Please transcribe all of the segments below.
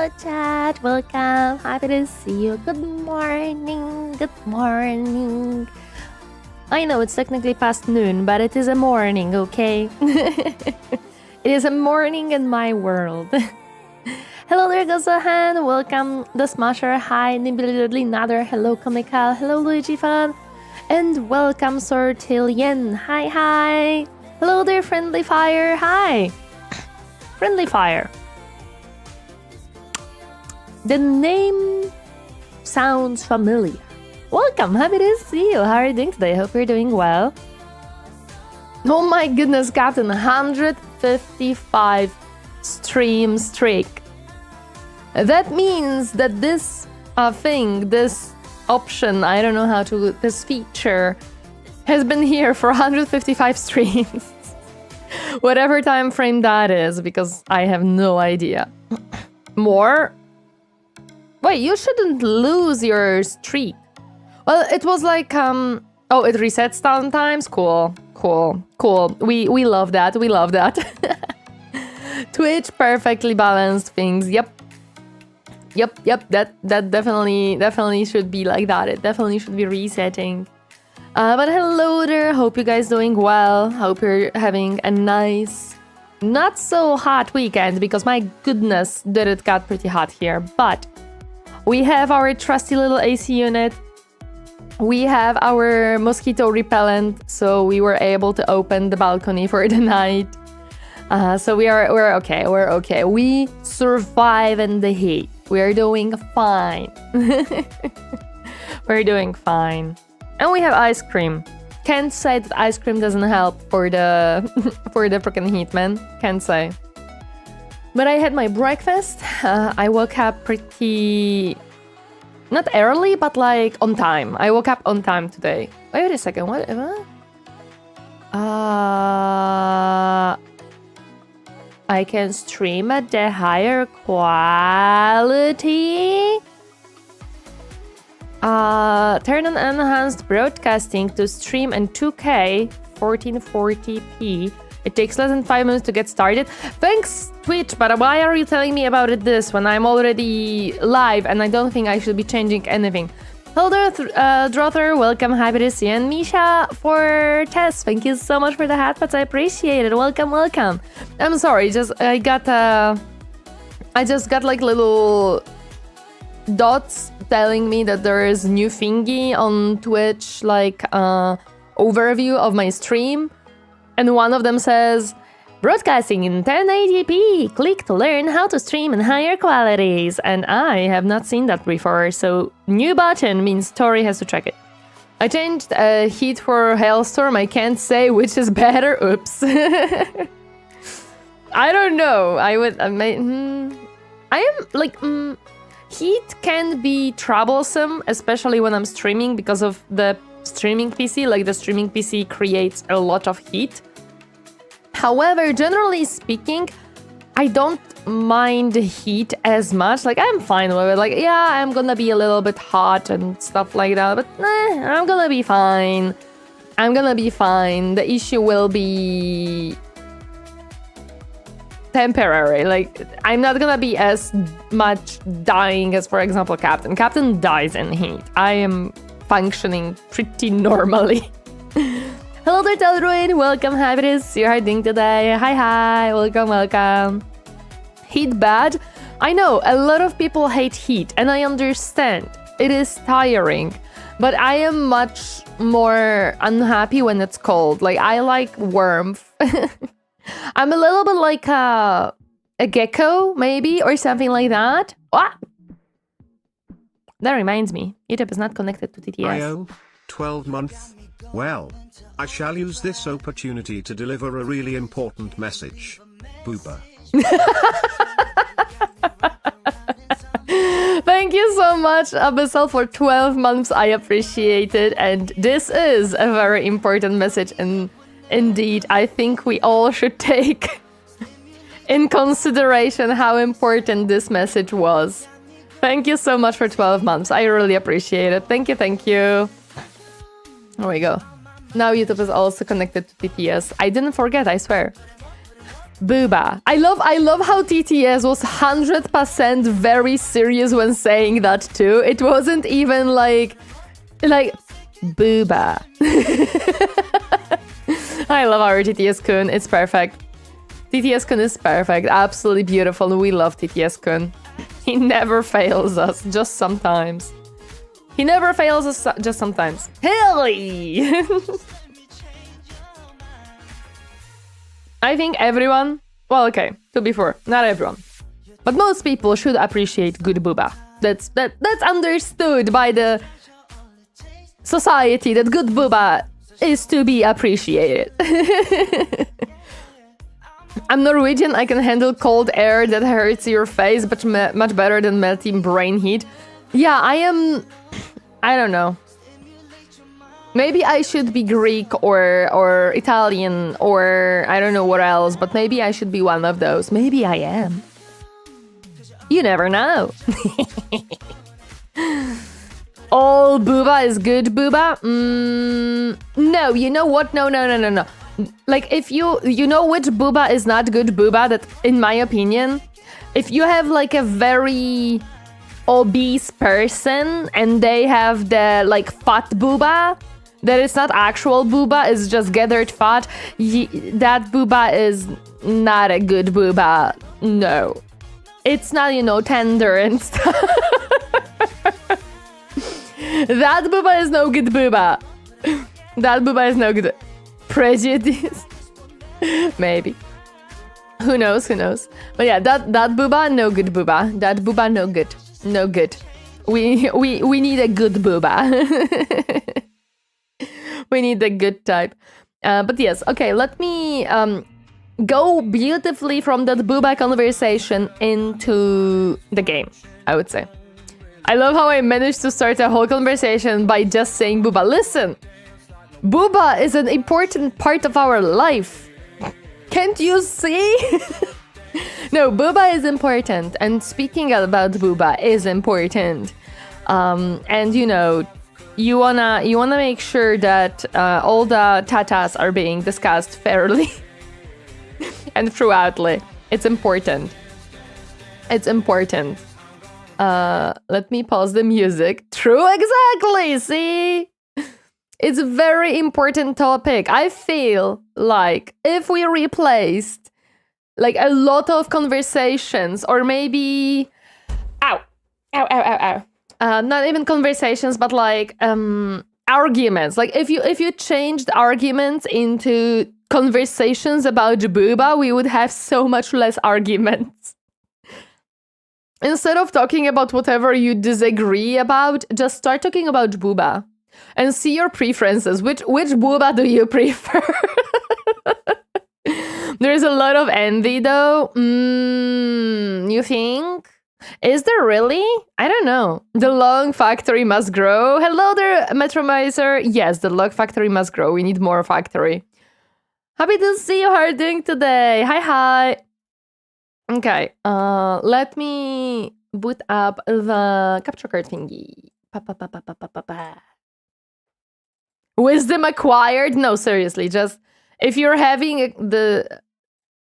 hello chat, welcome, happy to see you. Good morning, good morning. I know it's technically past noon, but it is a morning, okay? It is a morning in my world. Hello there, Gozahan, welcome, The Smasher, hi, Nibbly Nader, hello, Comical, hello, Luigi Fan, and welcome, Sortillian, hi. Hello there, Friendly Fire, hi. Friendly Fire. The name sounds familiar. Welcome, happy to see you. How are you doing today? Hope you're doing well. Oh my goodness, Captain, 155 stream streak. That means that this thing, this option, I don't know how to, this feature has been here for 155 streams. Whatever time frame that is, because I have no idea. More? Wait, you shouldn't lose your streak. Well, it was like, oh, it resets sometimes? Cool. We love that, Twitch perfectly balanced things, yep, that definitely should be like that. It definitely should be resetting. But hello there, hope you guys doing well. Hope you're having a nice, not so hot weekend, because my goodness, did it got pretty hot here. But we have our trusty little AC unit. We have our mosquito repellent, so we were able to open the balcony for the night. So we're okay. We survive in the heat. We're doing fine. We're doing fine. And we have ice cream. Can't say that ice cream doesn't help for the for the freaking heat, man. Can't say. But I had my breakfast. I woke up pretty... not early, but like on time. I woke up on time today. Wait a second, what? I can stream at the higher quality. Turn on enhanced broadcasting to stream in 2K 1440p. It takes less than 5 minutes to get started. Thanks, Twitch, but why are you telling me about this when I'm already live and I don't think I should be changing anything? Hello there, Drother, welcome, happy to see you. And Misha for Tess, thank you so much for the hat, but I appreciate it. Welcome. I'm sorry, I just got like little dots telling me that there is new thingy on Twitch, like overview of my stream. And one of them says, broadcasting in 1080p, click to learn how to stream in higher qualities. And I have not seen that before, so new button means Tori has to check it. I changed heat for Hailstorm, I can't say which is better, oops. I don't know, heat can be troublesome, especially when I'm streaming because of the streaming PC, like the streaming PC creates a lot of heat. However, generally speaking, I don't mind heat as much. Like, I'm fine with it. Like, yeah, I'm gonna be a little bit hot and stuff like that, but I'm gonna be fine. The issue will be temporary. Like, I'm not gonna be as much dying as, for example, Captain. Captain dies in heat. I am functioning pretty normally. Hello there, Telruin. Welcome, happy to see you doing today. Hi, welcome. Heat bad? I know, a lot of people hate heat, and I understand. It is tiring, but I am much more unhappy when it's cold. Like, I like warmth. I'm a little bit like a gecko, maybe, or something like that. What? That reminds me, YouTube is not connected to TTS. IO, 12 month. Well, I shall use this opportunity to deliver a really important message. Boober. Thank you so much, Abyssal, for 12 months. I appreciate it. And this is a very important message. And indeed, I think we all should take in consideration how important this message was. Thank you so much for 12 months. I really appreciate it. Thank you. There we go. Now YouTube is also connected to TTS. I didn't forget, I swear. Booba. I love how TTS was 100% very serious when saying that too. It wasn't even like Booba. I love our TTS Kun. It's perfect. TTS Kun is perfect. Absolutely beautiful. We love TTS Kun. He never fails us, just sometimes. He never fails us, just sometimes. Hilly! I think everyone, well, okay, to be fair, not everyone, but most people should appreciate good booba. That's understood by the society, that good booba is to be appreciated. I'm Norwegian, I can handle cold air that hurts your face, but much better than melting brain heat. Yeah, I don't know. Maybe I should be Greek or Italian or I don't know what else, but maybe I should be one of those. Maybe I am. You never know. All booba is good booba? No, you know what? No. Like, if you know which booba is not good booba, that, in my opinion, if you have like a very obese person and they have the like fat booba, that is not actual booba, it's just gathered fat, that booba is not a good booba. No. It's not, you know, tender and stuff. That booba is no good booba. That booba is no good. Prejudice? Maybe. Who knows? But yeah, that booba, no good booba. That booba, no good. No good. We need a good booba. We need a good type. But yes, okay, let me go beautifully from that booba conversation into the game, I would say. I love how I managed to start a whole conversation by just saying booba. Listen, booba is an important part of our life. Can't you see? No, booba is important, and speaking about booba is important. And you know, you wanna make sure that all the tatas are being discussed fairly and throughoutly. It's important. It's important. Let me pause the music. True, exactly. See, it's a very important topic. I feel like if we replaced like a lot of conversations, or maybe not even conversations, but like arguments. Like if you changed arguments into conversations about booba, we would have so much less arguments. Instead of talking about whatever you disagree about, just start talking about booba and see your preferences. Which booba do you prefer? There's a lot of envy though. You think? Is there really? I don't know. The log factory must grow. Hello there, Metromizer. Yes, the log factory must grow. We need more factory. Happy to see you. How are you doing today? Hi. Okay, let me boot up the capture card thingy. Wisdom acquired? No, seriously, just if you're having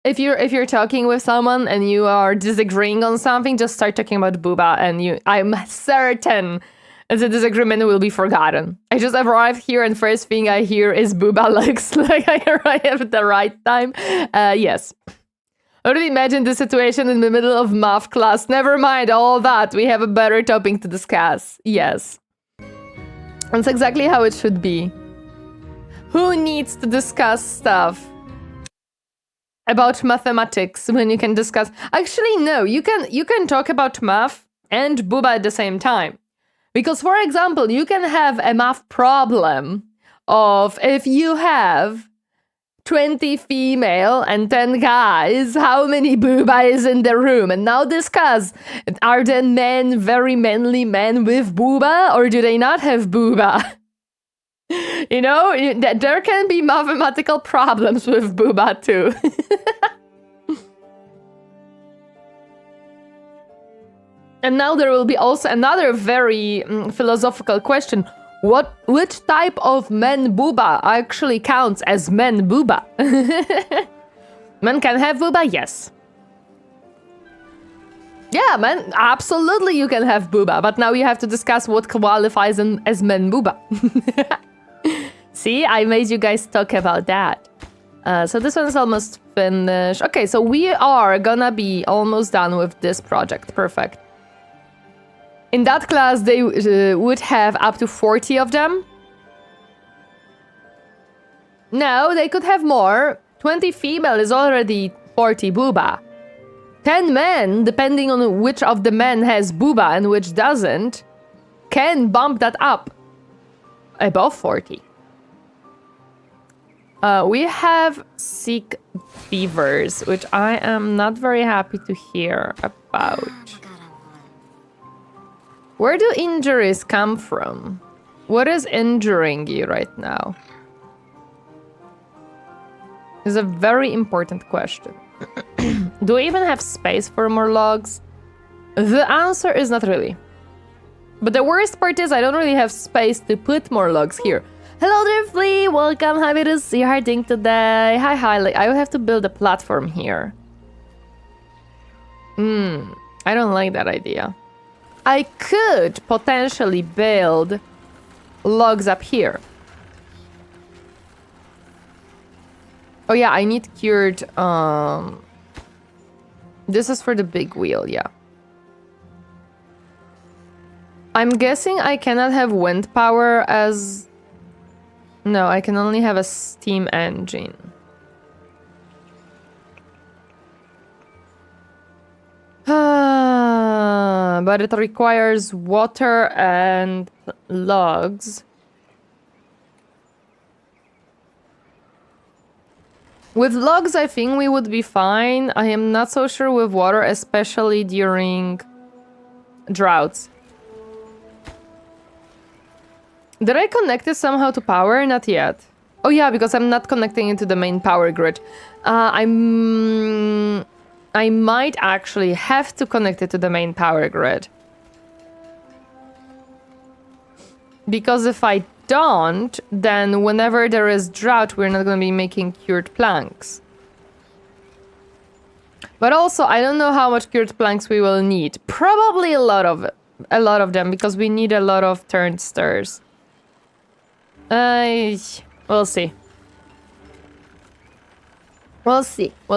if you're talking with someone and you are disagreeing on something, just start talking about booba, and I'm certain the disagreement will be forgotten. I just arrived here and first thing I hear is booba. Looks like I arrived at the right time. Yes. I already imagine the situation in the middle of math class. Never mind all that. We have a better topic to discuss. Yes. That's exactly how it should be. Who needs to discuss stuff about mathematics when you can discuss? Actually, no. You can talk about math and booba at the same time. Because, for example, you can have a math problem of if you have 20 female and 10 guys, how many booba is in the room? And now discuss, are the men very manly men with booba, or do they not have booba? You know, there can be mathematical problems with booba too. And now there will be also another very philosophical question. Which type of men booba actually counts as men booba? Men can have booba, yes. Yeah, man, absolutely you can have booba, but now you have to discuss what qualifies as men booba. See, I made you guys talk about that. So this one is almost finished. Okay, so we are gonna be almost done with this project. Perfect. In that class, they would have up to 40 of them. No, they could have more. 20 female is already 40 booba. 10 men, depending on which of the men has booba and which doesn't, can bump that up above 40. We have sick beavers, which I am not very happy to hear about. Where do injuries come from? What is injuring you right now? Is a very important question. Do we even have space for more logs? The answer is not really. But the worst part is I don't really have space to put more logs here. Hello there, Flea! Welcome, happy to see you harding today. Hi, like, I will have to build a platform here. I don't like that idea. I could potentially build logs up here. Oh yeah, I need cured, this is for the big wheel, yeah. I'm guessing I cannot have wind power as... No, I can only have a steam engine. But it requires water and logs. With logs, I think we would be fine. I am not so sure with water, especially during droughts. Did I connect it somehow to power? Not yet. Oh yeah, because I'm not connecting it to the main power grid. I might actually have to connect it to the main power grid. Because if I don't, then whenever there is drought, we're not going to be making cured planks. But also, I don't know how much cured planks we will need. Probably a lot of them, because we need a lot of turned stairs. We'll see. We'll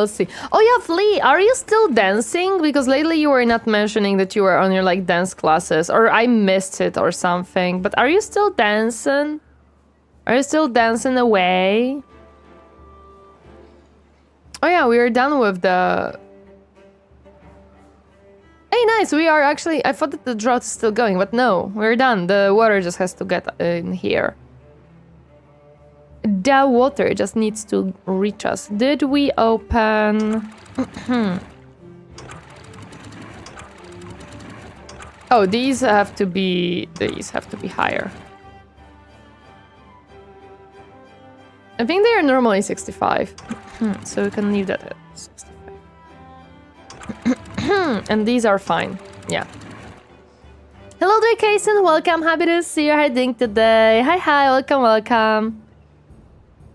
see. Oh yeah, Flea, are you still dancing? Because lately you were not mentioning that you were on your, like, dance classes. Or I missed it or something. But are you still dancing? Are you still dancing away? Oh yeah, we are done with the... Hey, nice, we are actually... I thought that the drought is still going, but no, we're done. The water just has to get in here. The water just needs to reach us. Did we open... Oh, these have to be higher. I think they are normally 65. So we can leave that at 65. And these are fine. Yeah. Hello there, Kason. Welcome. Happy to see you hiding today. Hi. Welcome.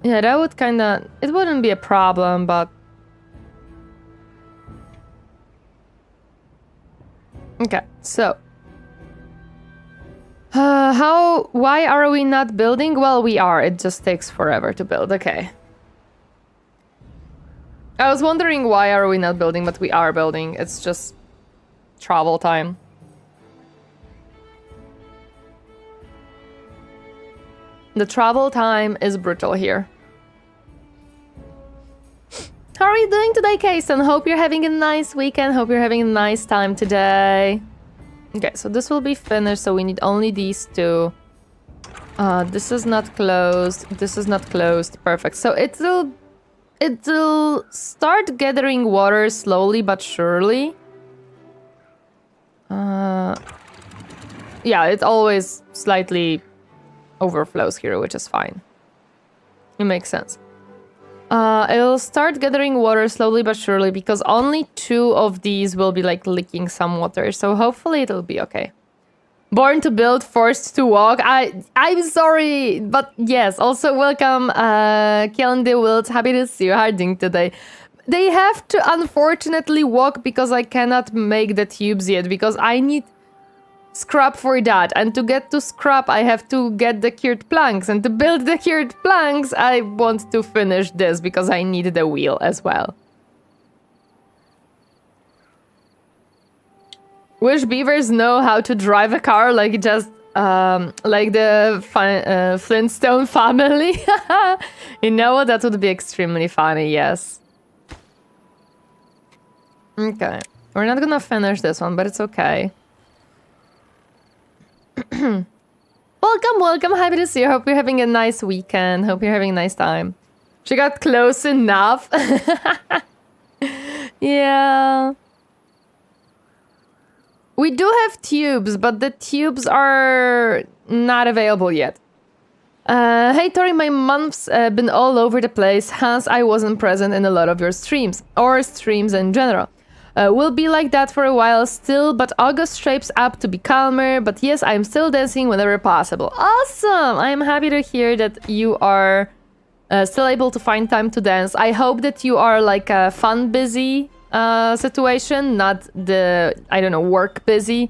Yeah, that would kinda... It wouldn't be a problem, but... Okay, so... Why are we not building? Well, we are. It just takes forever to build. Okay. I was wondering why are we not building, but we are building. It's just... travel time. The travel time is brutal here. How are you doing today, Kason? Hope you're having a nice weekend. Hope you're having a nice time today. Okay, so this will be finished, so we need only these two. This is not closed. This is not closed. Perfect. So it'll start gathering water slowly but surely. Yeah, it always slightly overflows here, which is fine. It makes sense. It'll start gathering water slowly but surely because only 2 of these will be like leaking some water, so hopefully it'll be okay. Born to build, forced to walk. I'm sorry, but yes. Also welcome, Kellen DeWilt. Happy to see you harding today. they have to unfortunately walk because I cannot make the tubes yet because I need scrap for that. And to get to scrap, I have to get the cured planks. And to build the cured planks, I want to finish this because I need the wheel as well. Wish beavers know how to drive a car like just like the Flintstone family. You know what? That would be extremely funny, yes. Okay. We're not gonna finish this one, but it's okay. Welcome. Happy to see you. Hope you're having a nice weekend. Hope you're having a nice time. She got close enough. Yeah. We do have tubes, but the tubes are not available yet. Hey Tori, my month's been all over the place, hence I wasn't present in a lot of your streams, or streams in general. We'll be like that for a while still, but August shapes up to be calmer, but yes, I'm still dancing whenever possible. Awesome! I'm happy to hear that you are still able to find time to dance. I hope that you are like a fun busy situation, not the, I don't know, work busy,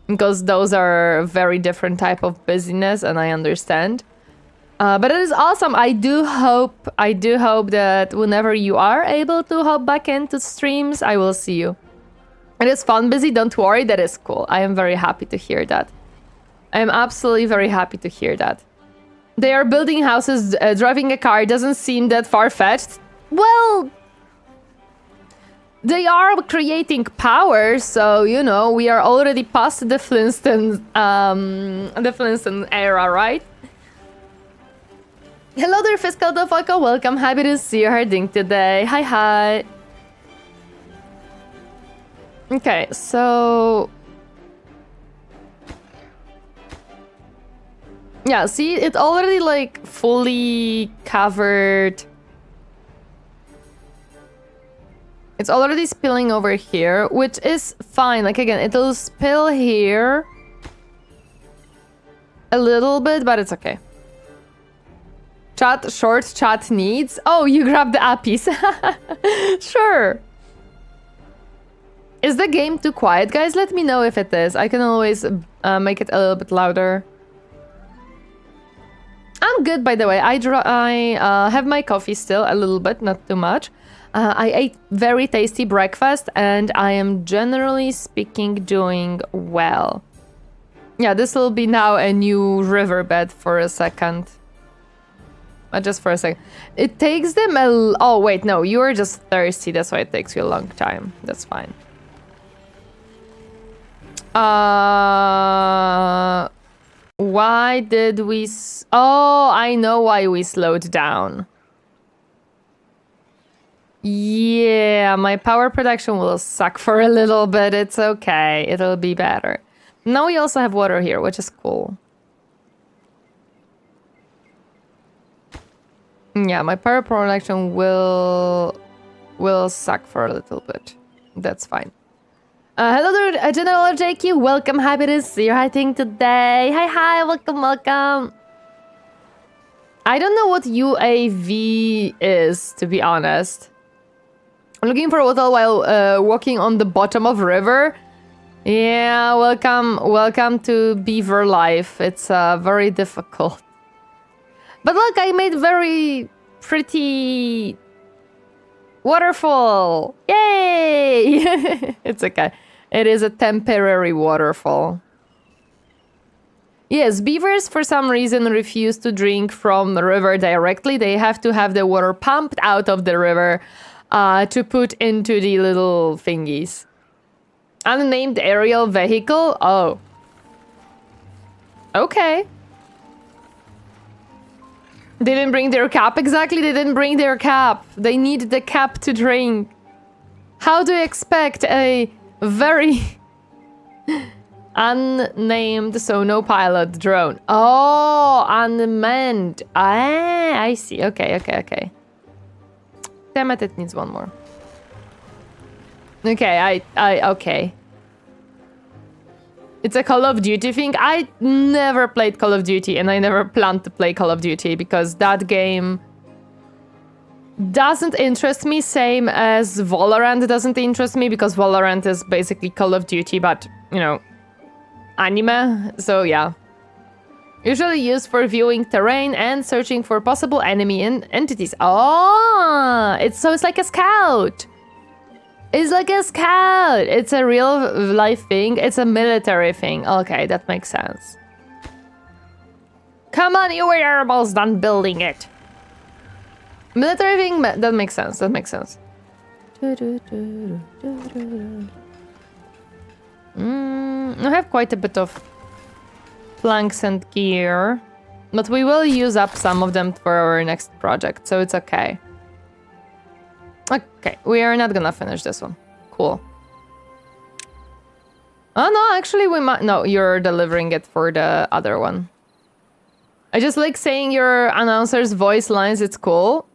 because those are very different type of busyness, and I understand. But it is awesome. I do hope that whenever you are able to hop back into streams, I will see you. It is fun busy, don't worry, that is cool. I am very happy to hear that. I am absolutely very happy to hear that. They are building houses, driving a car doesn't seem that far-fetched. Well, they are creating power, so, you know, we are already past the Flintstone era, right? Hello there, Fiscal Dofako. Welcome. Happy to see you harding today. Hi. Okay, so... yeah, see, it already, like, fully covered... It's already spilling over here, which is fine. Like, again, it'll spill here a little bit, but it's okay. Short chat needs. Oh, you grabbed the appies. Sure. Is the game too quiet, guys? Let me know if it is. I can always make it a little bit louder. I'm good, by the way. I have my coffee still, a little bit, not too much. I ate very tasty breakfast, and I am generally speaking doing well. Yeah, this will be now a new riverbed for a second. Just for a second. It takes them a... oh, wait, no. You're just thirsty. That's why it takes you a long time. That's fine. Why did we... oh, I know why we slowed down. Yeah, my power production will suck for a little bit. It's okay. It'll be better. Now we also have water here, which is cool. Yeah, my power production will suck for a little bit. That's fine. Hello there, General JQ. Welcome, happy to see you hiding today. Hi, welcome. I don't know what UAV is, to be honest. I'm looking for water while walking on the bottom of river. Yeah, welcome to beaver life. It's very difficult. But look, I made very pretty waterfall. Yay! It's okay. It is a temporary waterfall. Yes, beavers for some reason refuse to drink from the river directly. They have to have the water pumped out of the river to put into the little thingies. Unnamed aerial vehicle? Oh. Okay. They didn't bring their cap? Exactly, they didn't bring their cap. They need the cap to drink. How do you expect a very unnamed, so no pilot drone? Oh, unmanned. Ah, I see. Okay. Damn it, it needs one more. Okay, okay. It's a Call of Duty thing. I never played Call of Duty, and I never planned to play Call of Duty because that game doesn't interest me, same as Valorant doesn't interest me, because Valorant is basically Call of Duty, but, you know, anime, so yeah. Usually used for viewing terrain and searching for possible enemy entities. Oh, it's like a scout. It's like a scout. It's a real life thing. It's a military thing. Okay, that makes sense. Come on, you were almost done building it. Military thing, that makes sense. That makes sense. I have quite a bit of planks and gear, but we will use up some of them for our next project, so it's okay. Okay, we are not gonna finish this one. Cool. Oh no, actually we might. No, you're delivering it for the other one. I just like saying your announcer's voice lines, it's cool.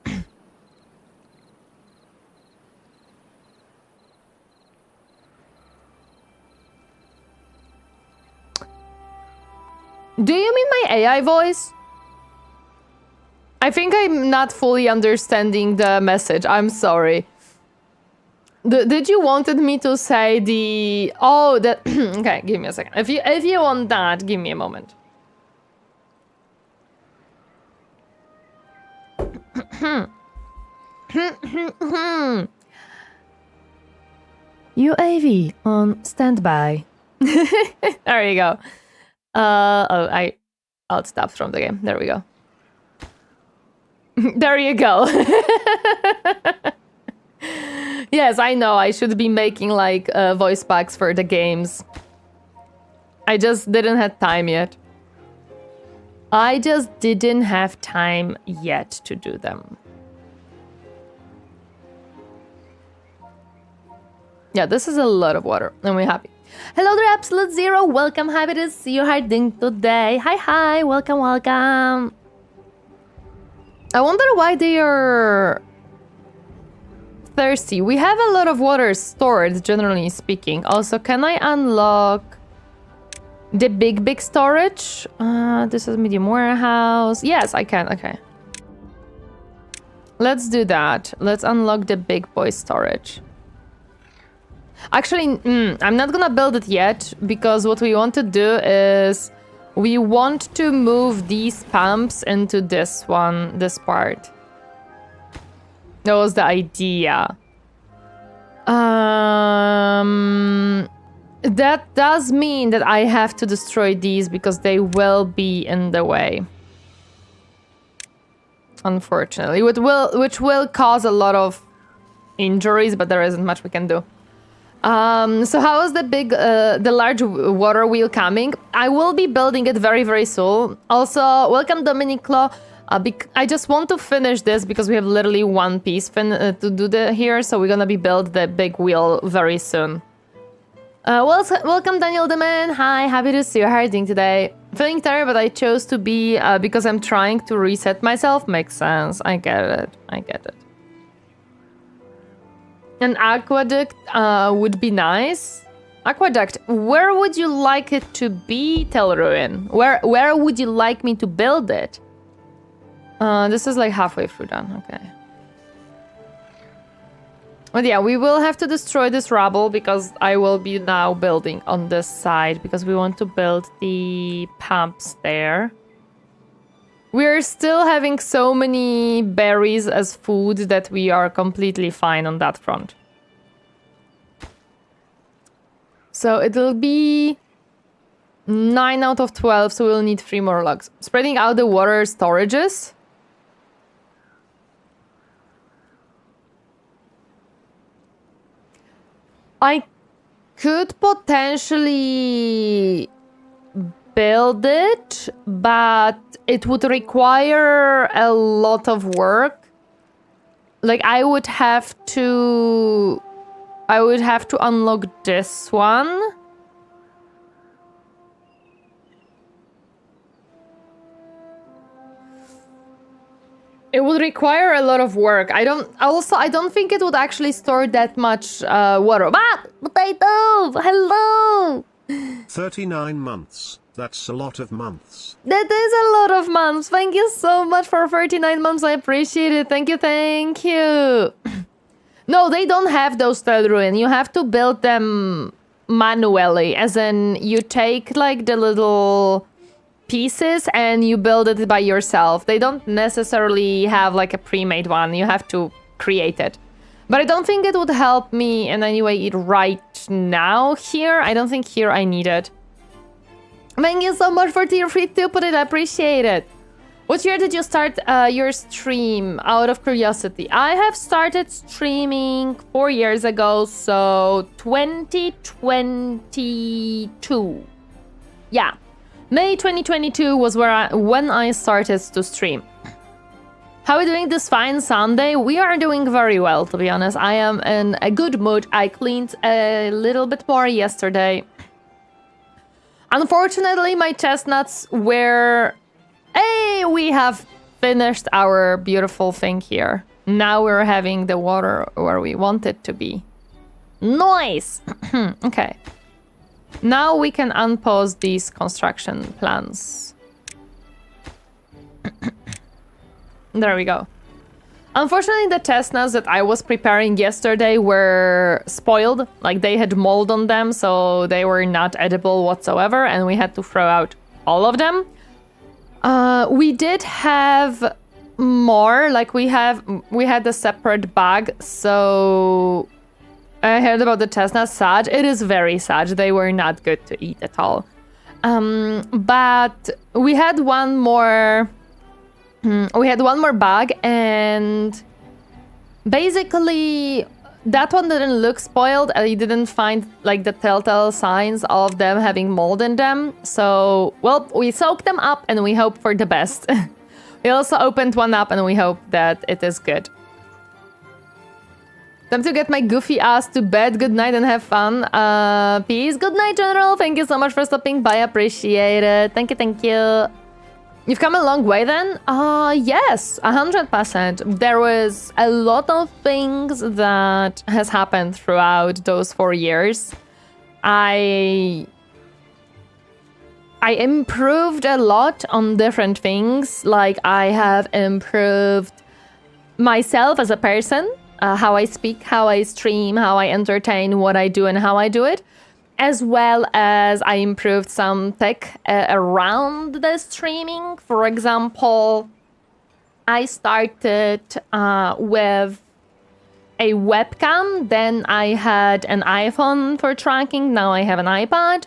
Do you mean my AI voice? I think I'm not fully understanding the message. I'm sorry. Did you wanted me to say the... Oh, that... Okay, give me a second. If you want that, give me a moment. UAV on standby. There you go. I out-stopped from the game. There we go. There you go. Yes, I know. I should be making like voice packs for the games. I just didn't have time yet. I just didn't have time yet to do them. Yeah, this is a lot of water, and we're happy. Hello there, Absolute Zero. Welcome. Happy to see you hiding today. Hi. Welcome. I wonder why they are thirsty. We have a lot of water stored, generally speaking. Also, can I unlock the big storage? This is medium warehouse. Yes, I can. Okay. Let's do that. Let's unlock the big boy storage. Actually, I'm not gonna build it yet, because what we want to do is we want to move these pumps into this part. That was the idea. That does mean that I have to destroy these because they will be in the way. Unfortunately, which will cause a lot of injuries, but there isn't much we can do. So how is the large water wheel coming? I will be building it very, very soon. Also, welcome Dominic Law. I just want to finish this because we have literally one piece to do here, so we're gonna be build the big wheel very soon. Welcome Daniel the Man. Hi, happy to see you. How are you doing today? Feeling tired, but I chose to be because I'm trying to reset myself. Makes sense. I get it. An aqueduct would be nice. Aqueduct, where would you like it to be, Telruin? Where would you like me to build it? This is like halfway through done, okay. But yeah, we will have to destroy this rubble because I will be now building on this side because we want to build the pumps there. We're still having so many berries as food that we are completely fine on that front. So it'll be 9 out of 12, so we'll need 3 more logs. Spreading out the water storages. I could potentially build it, but it would require a lot of work. Like I would have to unlock this one. It would require a lot of work. I don't think it would actually store that much water. Ah, potato! Hello! 39 months. That's a lot of months. That is a lot of months. Thank you so much for 39 months. I appreciate it. Thank you, thank you. No, they don't have those style ruin. You have to build them manually, as in you take like the little pieces and you build it by yourself. They don't necessarily have like a pre-made one. You have to create it. But I don't think it would help me in any way right now here. I don't think here I need it. Thank you so much for tier 3 to put it. I appreciate it. What year did you start your stream? Out of curiosity. I have started streaming 4 years ago, so 2022. Yeah. May 2022 was when I started to stream. How are we doing this fine Sunday? We are doing very well, to be honest. I am in a good mood. I cleaned a little bit more yesterday. Unfortunately, my chestnuts were... Hey, we have finished our beautiful thing here. Now we're having the water where we want it to be. Nice! Okay. Now we can unpause these construction plans. There we go. Unfortunately, the chestnuts that I was preparing yesterday were spoiled. Like, they had mold on them, so they were not edible whatsoever, and we had to throw out all of them. We did have more. Like, we had a separate bag, so I heard about the chestnuts. Sad. It is very sad. They were not good to eat at all. But we had one more... We had one more bag, and basically that one didn't look spoiled. I didn't find like the telltale signs of them having mold in them. So, well, we soaked them up and we hope for the best. We also opened one up and we hope that it is good. Time to get my goofy ass to bed. Good night and have fun. Peace. Good night, General. Thank you so much for stopping by. Appreciate it. Thank you, thank you. You've come a long way then? Yes, 100%. There was a lot of things that has happened throughout those 4 years. I improved a lot on different things. Like, I have improved myself as a person, how I speak, how I stream, how I entertain, what I do and how I do it. As well as I improved some tech around the streaming. For example, I started with a webcam. Then I had an iPhone for tracking. Now I have an iPad.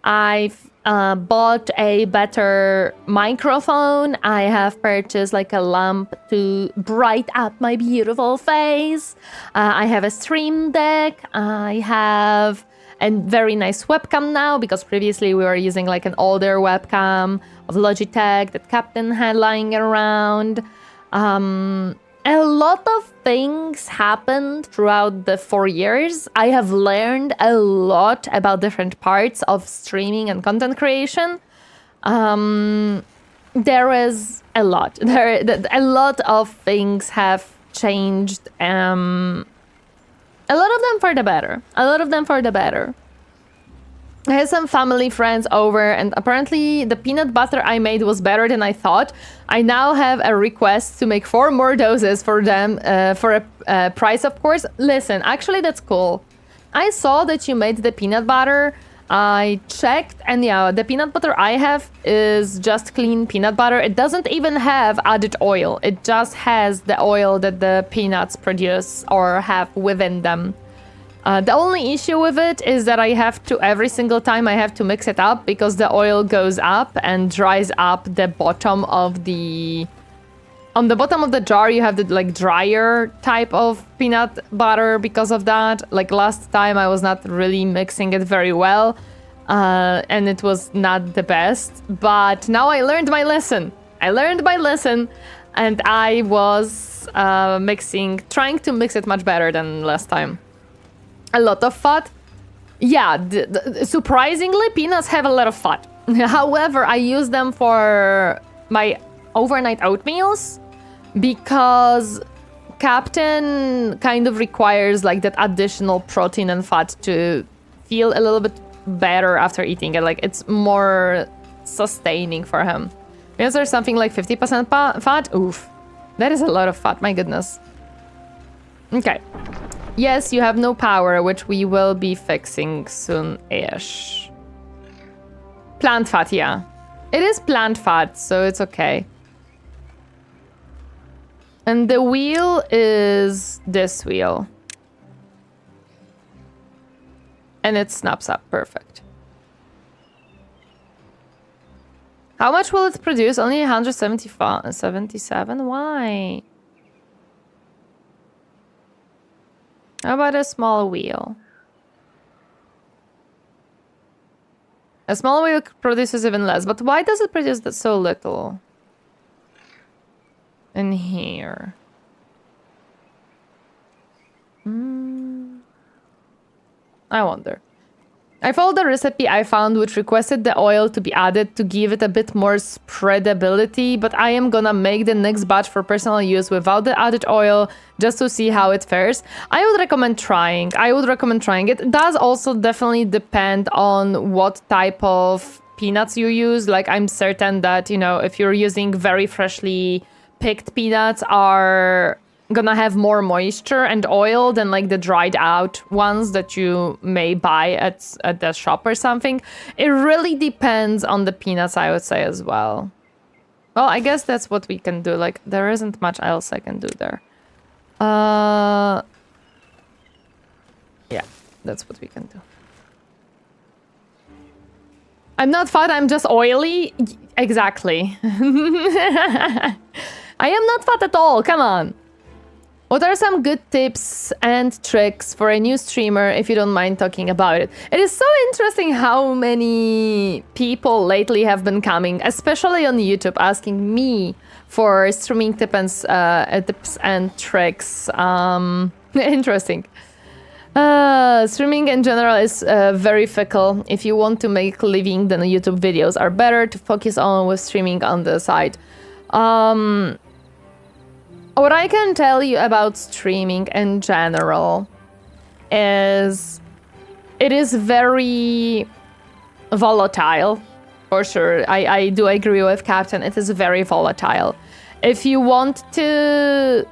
I've bought a better microphone. I have purchased like a lamp to bright up my beautiful face. I have a stream deck. I have... and very nice webcam now, because previously we were using like an older webcam of Logitech that Captain had lying around. A lot of things happened throughout the 4 years. I have learned a lot about different parts of streaming and content creation. There is a lot. A lot of things have changed. A lot of them for the better. A lot of them for the better. I had some family friends over, and apparently the peanut butter I made was better than I thought. I now have a request to make 4 more doses for them, for a price, of course. Listen, actually that's cool. I saw that you made the peanut butter. I checked, and yeah, the peanut butter I have is just clean peanut butter. It doesn't even have added oil. It just has the oil that the peanuts produce or have within them. The only issue with it is that I have to, every single time I have to mix it up, because the oil goes up and dries up the bottom of the... On the bottom of the jar, you have the like drier type of peanut butter because of that. Like last time, I was not really mixing it very well, and it was not the best. But now I learned my lesson. And I was trying to mix it much better than last time. A lot of fat. Yeah, surprisingly, peanuts have a lot of fat. However, I use them for my overnight oatmeals, because Captain kind of requires like that additional protein and fat to feel a little bit better after eating it. Like, it's more sustaining for him. Is there something like 50% fat? Oof. That is a lot of fat, my goodness. Okay. Yes, you have no power, which we will be fixing soon-ish. Plant fat, yeah. It is plant fat, so it's okay. And the wheel is this wheel. And it snaps up, perfect. How much will it produce? Only 177? Why? How about a small wheel? A small wheel produces even less, but why does it produce so little? In here. I wonder. I followed the recipe I found which requested the oil to be added to give it a bit more spreadability, but I am gonna make the next batch for personal use without the added oil just to see how it fares. I would recommend trying. It does also definitely depend on what type of peanuts you use. Like, I'm certain that, you know, if you're using very freshly picked peanuts are gonna have more moisture and oil than like the dried out ones that you may buy at the shop or something. It really depends on the peanuts, I would say, as well. Well, I guess that's what we can do. Like, there isn't much else I can do there. Yeah, that's what we can do. I'm not fat, I'm just oily. Exactly. I am not fat at all, come on. What are some good tips and tricks for a new streamer, if you don't mind talking about it? It is so interesting how many people lately have been coming, especially on YouTube, asking me for streaming tips and tricks. Interesting. Streaming in general is very fickle. If you want to make a living, then YouTube videos are better to focus on with streaming on the side. What I can tell you about streaming in general is it is very volatile, for sure. I do agree with Captain. It is very volatile. If you want to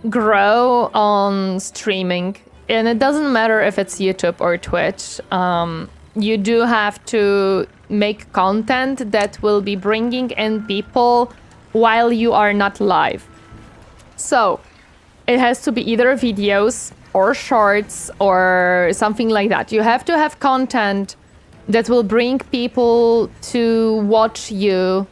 grow on streaming, and it doesn't matter if it's YouTube or Twitch, you do have to make content that will be bringing in people while you are not live. So, it has to be either videos or shorts or something like that. You have to have content that will bring people to watch you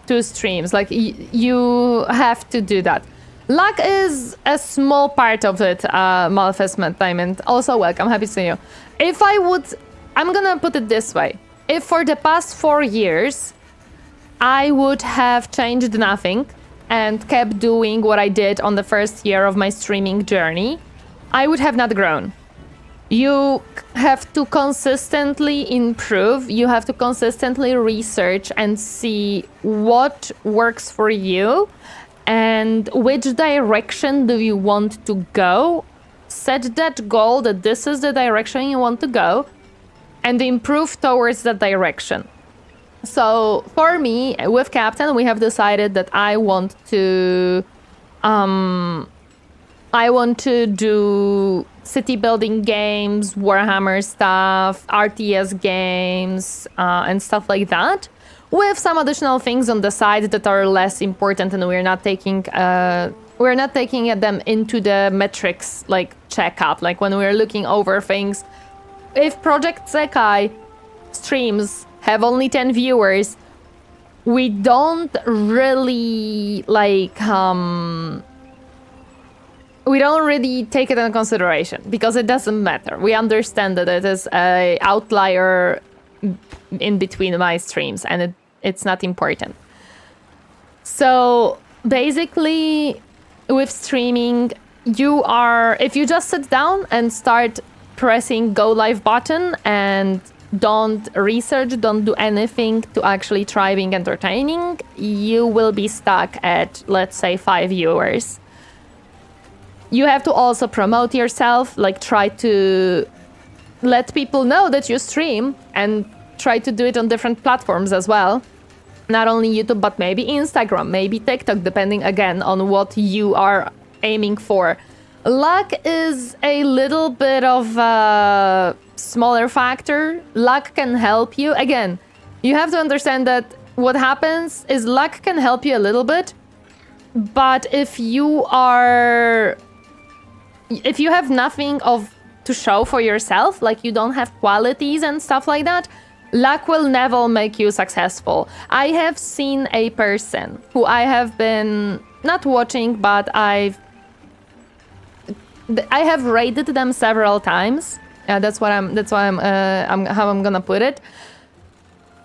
to streams. Like, you have to do that. Luck is a small part of it, Malfestment Diamond. Also welcome, happy to see you. If I would, I'm gonna put it this way. If for the past 4 years, I would have changed nothing and kept doing what I did on the first year of my streaming journey, I would have not grown. You have to consistently improve, you have to consistently research and see what works for you and which direction do you want to go. Set that goal that this is the direction you want to go and improve towards that direction. So for me, with Captain, we have decided that I want to do city building games, Warhammer stuff, RTS games, and stuff like that, with some additional things on the side that are less important, and we're not taking them into the metrics like checkup. Like when we're looking over things, if Project Sekai streams have only 10 viewers, we don't really we don't really take it into consideration because it doesn't matter. We understand that it is an outlier in between my streams and it's not important. So basically with streaming, if you just sit down and start pressing go live button and don't research, don't do anything to actually try being entertaining, you will be stuck at, let's say, 5 viewers. You have to also promote yourself, like try to let people know that you stream and try to do it on different platforms as well. Not only YouTube, but maybe Instagram, maybe TikTok, depending again on what you are aiming for. Luck is a little bit of a smaller factor. Luck can help you. Again, you have to understand that what happens is luck can help you a little bit, but if you have nothing to show for yourself, like you don't have qualities and stuff like that, luck will never make you successful. I have seen a person who I have been not watching, but I have rated them several times. That's how I'm gonna put it.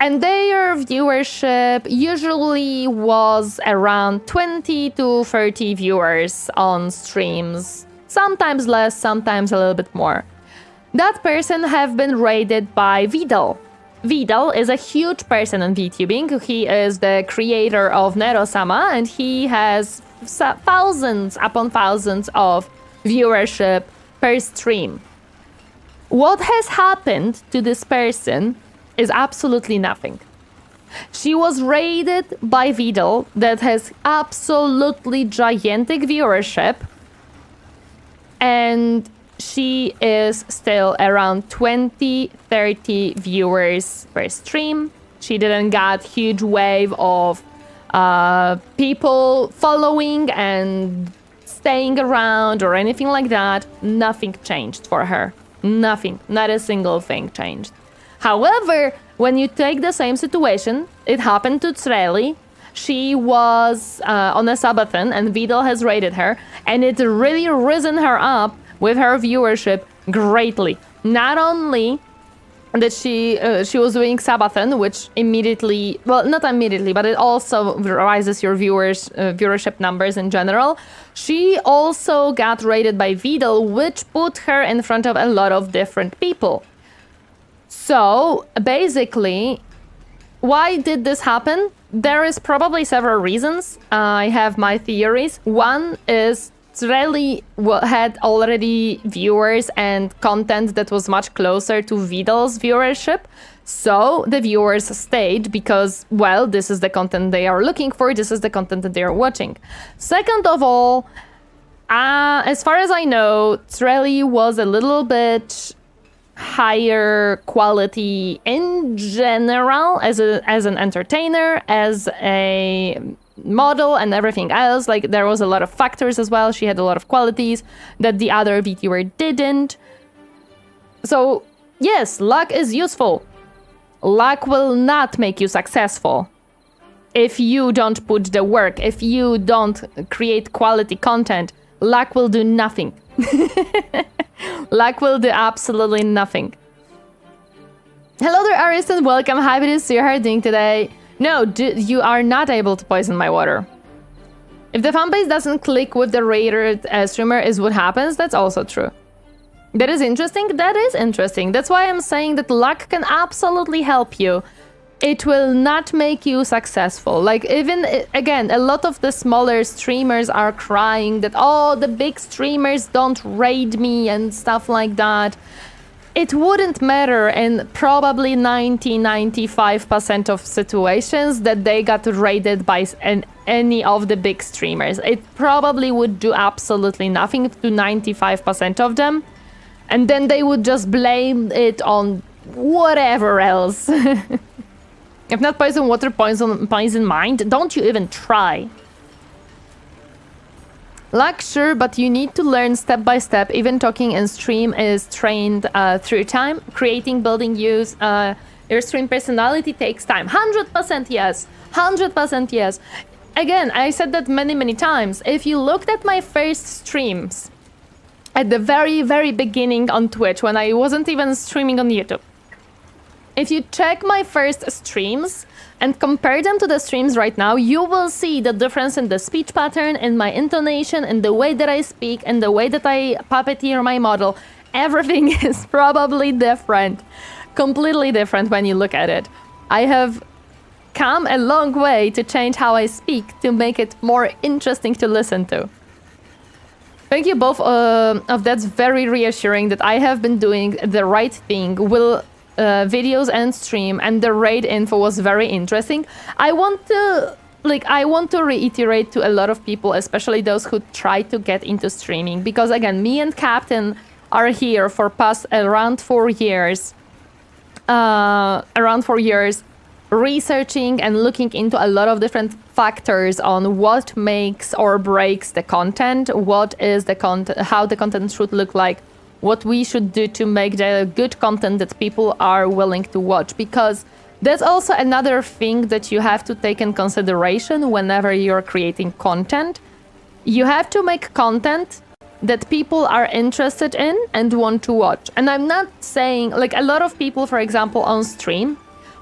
And their viewership usually was around 20 to 30 viewers on streams. Sometimes less, sometimes a little bit more. That person have been rated by Vidal. Vidal is a huge person in VTubing. He is the creator of Nero-sama, and he has thousands upon thousands of viewership per stream. What has happened to this person is absolutely nothing. She was rated by Vidal that has absolutely gigantic viewership, and she is still around 20-30 viewers per stream. She didn't get huge wave of people following and staying around or anything like that. Nothing changed for her. Nothing. Not a single thing changed. However, when you take the same situation, it happened to Trelly. She was on a subathon and Vidal has rated her, and it really risen her up with her viewership greatly. Not only that she was doing subathon, which immediately, well, not immediately, but it also rises your viewership numbers in general. She also got rated by Vidal, which put her in front of a lot of different people. So basically, why did this happen? There is probably several reasons. I have my theories. One is Trelly had already viewers and content that was much closer to Vidal's viewership. So the viewers stayed because, well, this is the content they are looking for. This is the content that they are watching. Second of all, as far as I know, Trelly was a little bit higher quality in general as an entertainer, as a model and everything else. Like, there was a lot of factors as well. She had a lot of qualities that the other VTuber didn't. So yes, luck is useful. Luck will not make you successful if you don't put the work. If you don't create quality content, luck will do nothing. Luck will do absolutely nothing. Hello there, Ariston. Welcome. Happy to see you. How are you doing today? No, you are not able to poison my water. If the fanbase doesn't click with the rated streamer is what happens, that's also true. That is interesting. That is interesting. That's why I'm saying that luck can absolutely help you. It will not make you successful. Like, even, again, a lot of the smaller streamers are crying that, oh, the big streamers don't raid me and stuff like that. It wouldn't matter in probably 90-95% of situations that they got raided by any of the big streamers. It probably would do absolutely nothing to 95% of them. And then they would just blame it on whatever else. If not poison water, poison mind, don't you even try. Luck, sure, but you need to learn step by step. Even talking in stream is trained through time. Creating, building, use your stream personality takes time. 100% yes. 100% yes. Again, I said that many times. If you looked at my first streams at the very beginning on Twitch, when I wasn't even streaming on YouTube, if you check my first streams and compare them to the streams right now, you will see the difference in the speech pattern, in my intonation, in the way that I speak, and the way that I puppeteer my model. Everything is probably different. Completely different when you look at it. I have come a long way to change how I speak to make it more interesting to listen to. Thank you both of that's very reassuring that I have been doing the right thing. videos and stream, and the raid info was very interesting. I want to reiterate to a lot of people, especially those who try to get into streaming, because again, me and Captain are here for past around 4 years. Researching and looking into a lot of different factors on what makes or breaks the content, what is the content, how the content should look like, what we should do to make the good content that people are willing to watch, because that's also another thing that you have to take in consideration whenever you're creating content. You have to make content that people are interested in and want to watch. And I'm not saying, like, a lot of people, for example, on stream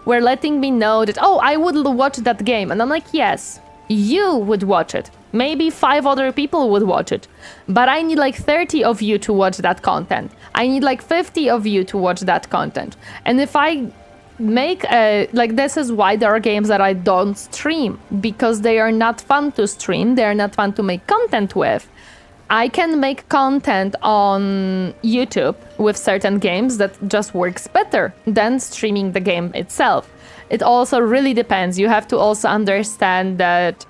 were letting me know that, oh, I would watch that game. And I'm like, yes, you would watch it. Maybe 5 other people would watch it. But I need like 30 of you to watch that content. I need like 50 of you to watch that content. And if I make this is why there are games that I don't stream, because they are not fun to stream. They are not fun to make content with. I can make content on YouTube with certain games that just works better than streaming the game itself. It also really depends. You have to also understand that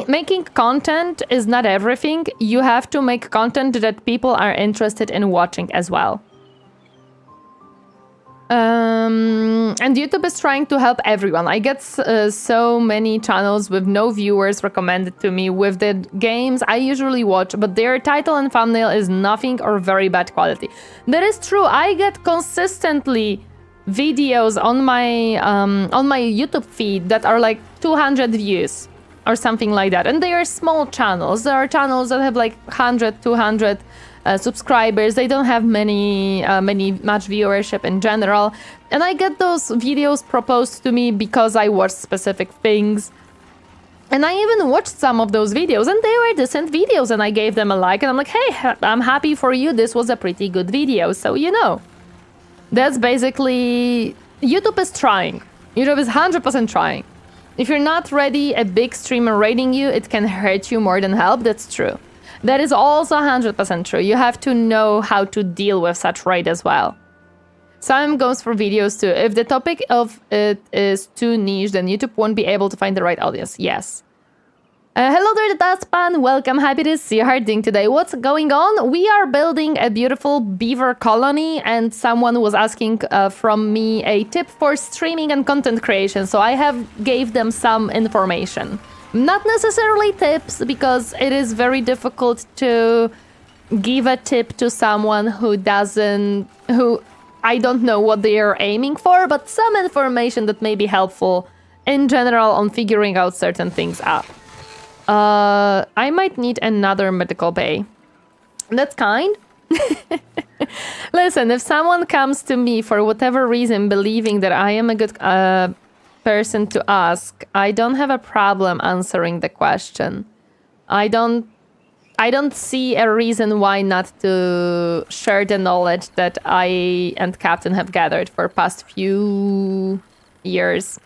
making content is not everything. You have to make content that people are interested in watching as well. And YouTube is trying to help everyone. I get so many channels with no viewers recommended to me with the games I usually watch, but their title and thumbnail is nothing or very bad quality. That is true. I get consistently videos on my YouTube feed that are like 200 views or something like that, and they are small channels. There are channels that have like 100, 200 subscribers. They don't have much viewership in general, and I get those videos proposed to me because I watch specific things. And I even watched some of those videos, and they were decent videos, and I gave them a like, and I'm like, hey, I'm happy for you. This was a pretty good video. So, you know, that's basically... YouTube is trying. YouTube is 100% trying. If you're not ready, a big streamer rating you, it can hurt you more than help. That's true. That is also 100% true. You have to know how to deal with such raid as well. Same goes for videos too. If the topic of it is too niche, then YouTube won't be able to find the right audience. Yes. Hello there, Daspan. Welcome. Happy to see you harding today. What's going on? We are building a beautiful beaver colony, and someone was asking from me a tip for streaming and content creation. So I have gave them some information. Not necessarily tips, because it is very difficult to give a tip to someone who I don't know what they are aiming for, but some information that may be helpful in general on figuring out certain things up. I might need another medical bay. That's kind. Listen, if someone comes to me for whatever reason believing that I am a good person to ask, I don't have a problem answering the question. I don't see a reason why not to share the knowledge that I and Captain have gathered for past few years.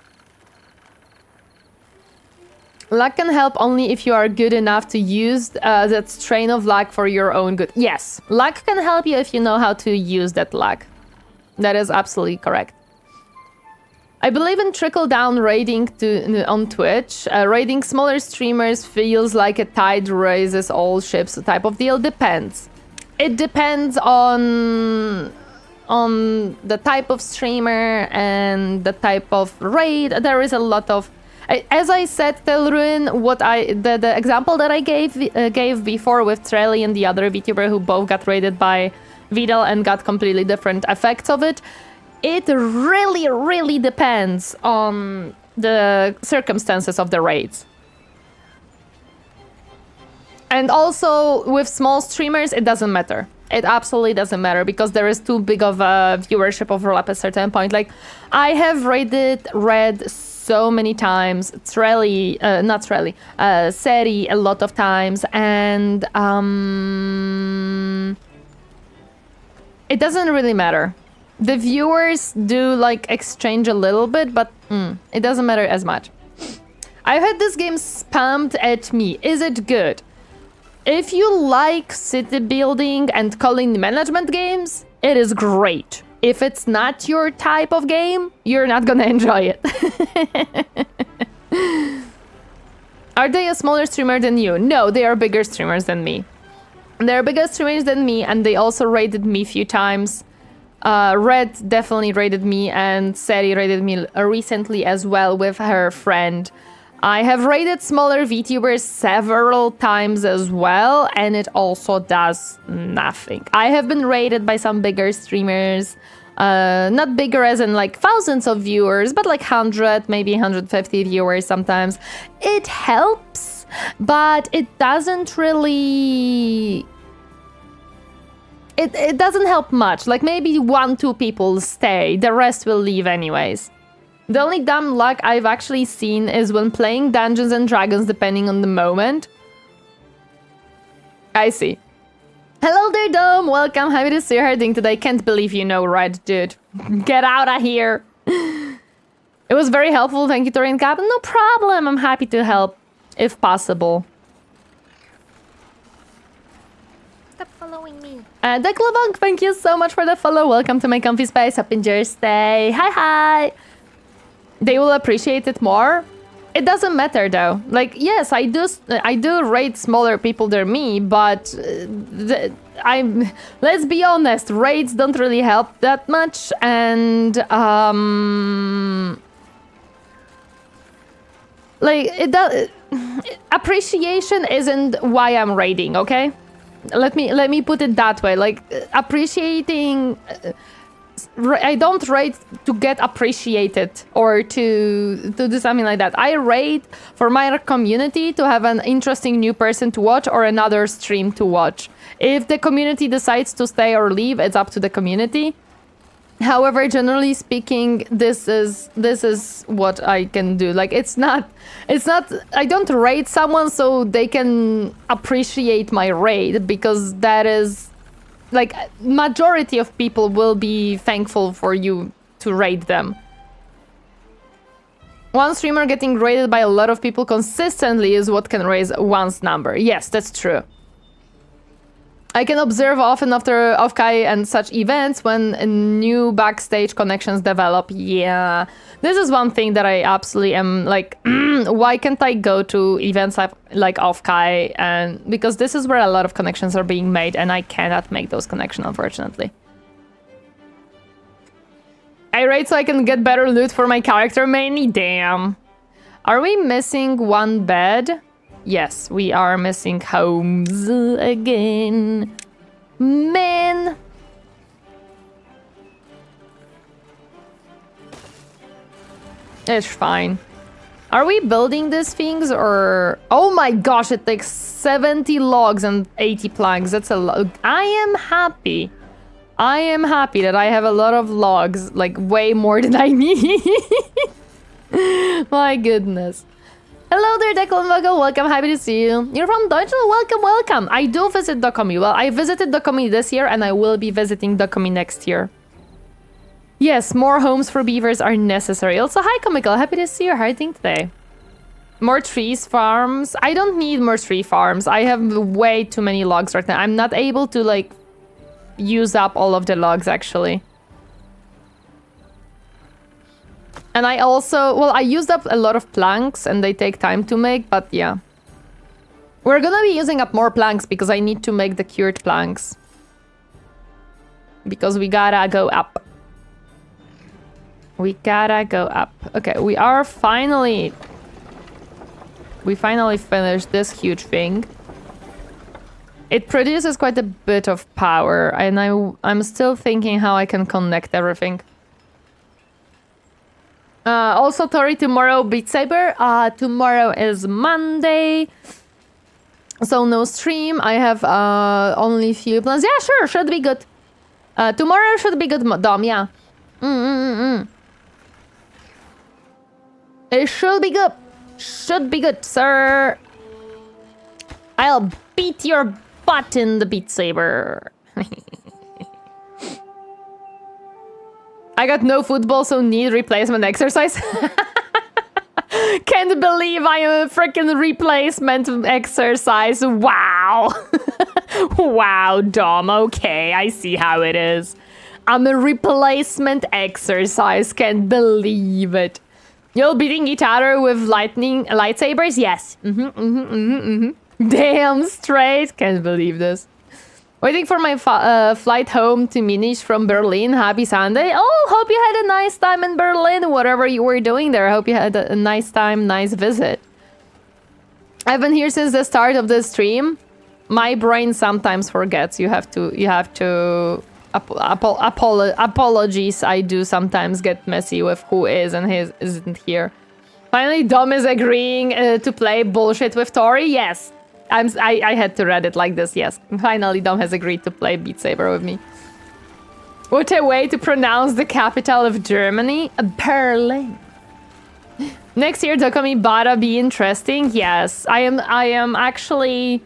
Luck can help only if you are good enough to use that strain of luck for your own good. Yes, luck can help you if you know how to use that luck. That is absolutely correct. I believe in trickle-down raiding on Twitch. Raiding smaller streamers feels like a tide raises all ships type of deal. Depends. It depends on the type of streamer and the type of raid. There is a lot of... As I said, Telruin, the example that I gave before with Trelly and the other VTuber who both got raided by Vidal and got completely different effects of it, it really, really depends on the circumstances of the raids. And also, with small streamers, it doesn't matter. It absolutely doesn't matter, because there is too big of a viewership overlap at a certain point. Like, I have raided Red so many times, Seri a lot of times, and it doesn't really matter. The viewers do like exchange a little bit, but it doesn't matter as much. I've had this game spammed at me. Is it good? If you like city building and colony management games, it is great. if it's not your type of game, you're not gonna enjoy it. Are they a smaller streamer than you? No, they are bigger streamers than me. They're bigger streamers than me, and they also rated me a few times. Red definitely rated me, and Seri rated me recently as well with her friend. I have rated smaller VTubers several times as well, and it also does nothing. I have been rated by some bigger streamers, not bigger as in like thousands of viewers, but like 100, maybe 150 viewers sometimes. It helps, but it doesn't really... It doesn't help much. Like maybe 1-2 people stay, the rest will leave anyways. The only dumb luck I've actually seen is when playing Dungeons and Dragons, depending on the moment. I see. Hello there, Dome. Welcome. Happy to see you. How are you doing today? Can't believe you know Red, dude. Get out of here. It was very helpful. Thank you, Torineesan Captain. No problem. I'm happy to help, if possible. Stop following me. Declavonk, thank you so much for the follow. Welcome to my comfy space. Hope you enjoy your stay. Hi, hi. They will appreciate it more. It doesn't matter though. Like, yes, I do rate smaller people than me, but let's be honest, rates don't really help that much, and like appreciation isn't why I'm rating, okay? Let me put it that way. Like, appreciating. I don't rate to get appreciated or to do something like that. I rate for my community to have an interesting new person to watch or another stream to watch. If the community decides to stay or leave, it's up to the community. However, generally speaking, this is what I can do. Like, it's not I don't rate someone so they can appreciate my rate, because that is, like, majority of people will be thankful for you to rate them. One streamer getting rated by a lot of people consistently is what can raise one's number. Yes, that's true. I can observe often after Offkai and such events when new backstage connections develop. Yeah, this is one thing that I absolutely am like, why can't I go to events like Offkai? And because this is where a lot of connections are being made, and I cannot make those connections, unfortunately. I rate so I can get better loot for my character mainly. Damn. Are we missing one bed? Yes, we are missing homes again. Man. It's fine. Are we building these things or... Oh my gosh, it takes 70 logs and 80 planks. That's a lot. I am happy. I am happy that I have a lot of logs, like way more than I need. My goodness. Hello there, Declan. Welcome, happy to see you. You're from Deutschland? Welcome, welcome. I do visit Dokumi. Well, I visited Dokumi this year, and I will be visiting Dokumi next year. Yes, more homes for beavers are necessary. Also, hi, Comical. Happy to see you. How are you doing today? More trees farms. I don't need more tree farms. I have way too many logs right now. I'm not able to, like, use up all of the logs, actually. And I also, well, I used up a lot of planks and they take time to make, but yeah. We're gonna be using up more planks because I need to make the cured planks. Because we gotta go up. We gotta go up. Okay, we finally finished this huge thing. It produces quite a bit of power, and I'm still thinking how I can connect everything. Also, Tori, tomorrow Beat Saber. Tomorrow is Monday, so no stream. I have only a few plans. Yeah, sure, should be good. Tomorrow should be good, Dom. Yeah. It should be good. Should be good, sir. I'll beat your butt in the Beat Saber. I got no football, so need replacement exercise. Can't believe I am a freaking replacement exercise. Wow. Wow, Dom. Okay, I see how it is. I'm a replacement exercise. Can't believe it. You're beating each other with lightsabers? Yes. Damn straight. Can't believe this. Waiting for my flight home to Munich from Berlin. Happy Sunday. Oh, hope you had a nice time in Berlin. Whatever you were doing there. Hope you had a nice time, nice visit. I've been here since the start of the stream. My brain sometimes forgets. You have to apologies. I do sometimes get messy with who is and who isn't here. Finally, Dom is agreeing to play bullshit with Tori. Yes, I had to read it like this. Yes, finally, Dom has agreed to play Beat Saber with me. What a way to pronounce the capital of Germany, Berlin. Next year, Dokami Bara be interesting. Yes, I am actually.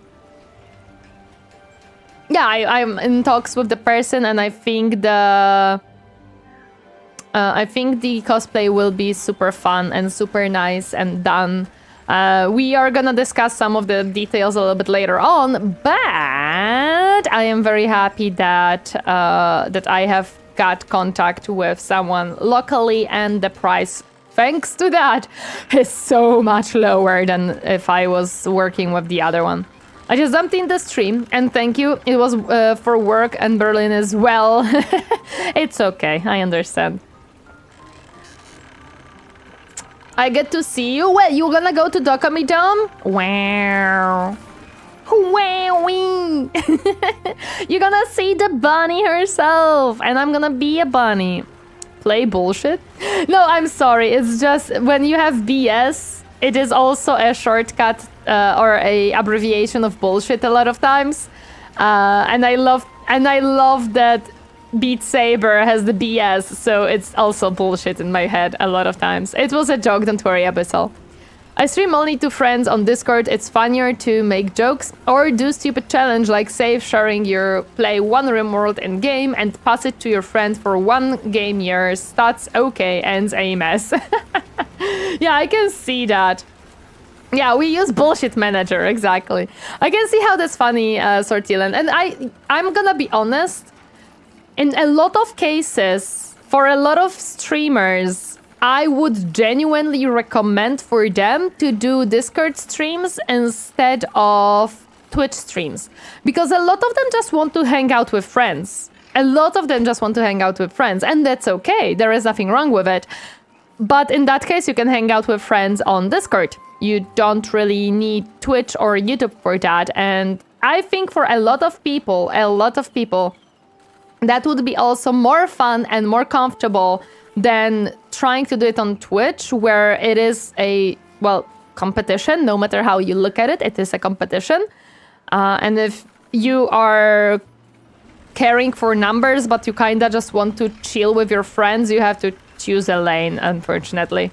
Yeah, I'm in talks with the person, and I think the cosplay will be super fun and super nice and done. We are gonna discuss some of the details a little bit later on, but I am very happy that I have got contact with someone locally, and the price, thanks to that, is so much lower than if I was working with the other one. I just jumped in the stream, and thank you. It was for work and Berlin as well. It's okay, I understand. I get to see you. Well, you gonna go to Dokami Dome? Wow. Wowee. You're gonna see the bunny herself, and I'm gonna be a bunny. Play bullshit? No, I'm sorry. It's just when you have BS, it is also a shortcut or a abbreviation of bullshit a lot of times. And I love that Beat Saber has the BS, so it's also bullshit in my head a lot of times. It was a joke, don't worry, Abyssal. I stream only to friends on Discord. It's funnier to make jokes or do stupid challenge like save sharing your play one RimWorld in game and pass it to your friend for 1 game year. Stats okay, ends a mess. Yeah, I can see that. Yeah, we use bullshit manager, exactly. I can see how that's funny, Sortilan. And I'm gonna be honest, in a lot of cases, for a lot of streamers, I would genuinely recommend for them to do Discord streams instead of Twitch streams. Because a lot of them just want to hang out with friends. And that's okay. There is nothing wrong with it. But in that case, you can hang out with friends on Discord. You don't really need Twitch or YouTube for that. And I think for a lot of people, that would be also more fun and more comfortable than trying to do it on Twitch, where it is a, well, competition. No matter how you look at it, it is a competition. And if you are caring for numbers, but you kind of just want to chill with your friends, you have to choose a lane, unfortunately.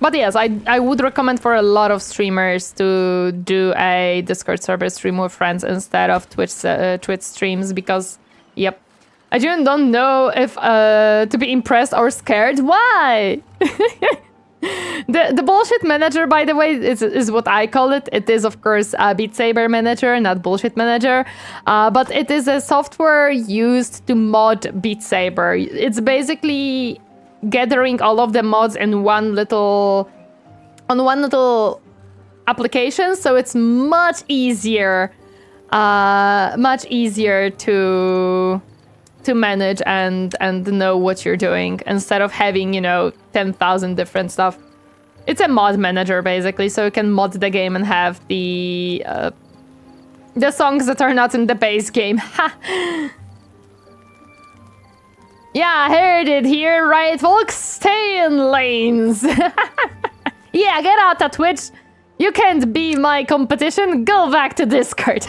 But yes, I would recommend for a lot of streamers to do a Discord server stream with friends instead of Twitch streams, because, yep. I just don't know if to be impressed or scared. Why? The bullshit manager, by the way, is what I call it. It is, of course, a Beat Saber manager, not bullshit manager. But it is a software used to mod Beat Saber. It's basically gathering all of the mods in one little application, so it's much easier to manage and know what you're doing instead of having, 10,000 different stuff. It's a mod manager basically, so you can mod the game and have the songs that are not in the base game. Ha! Yeah, I heard it here, right, folks? Stay in lanes. Yeah, get out of Twitch. You can't be my competition. Go back to Discord.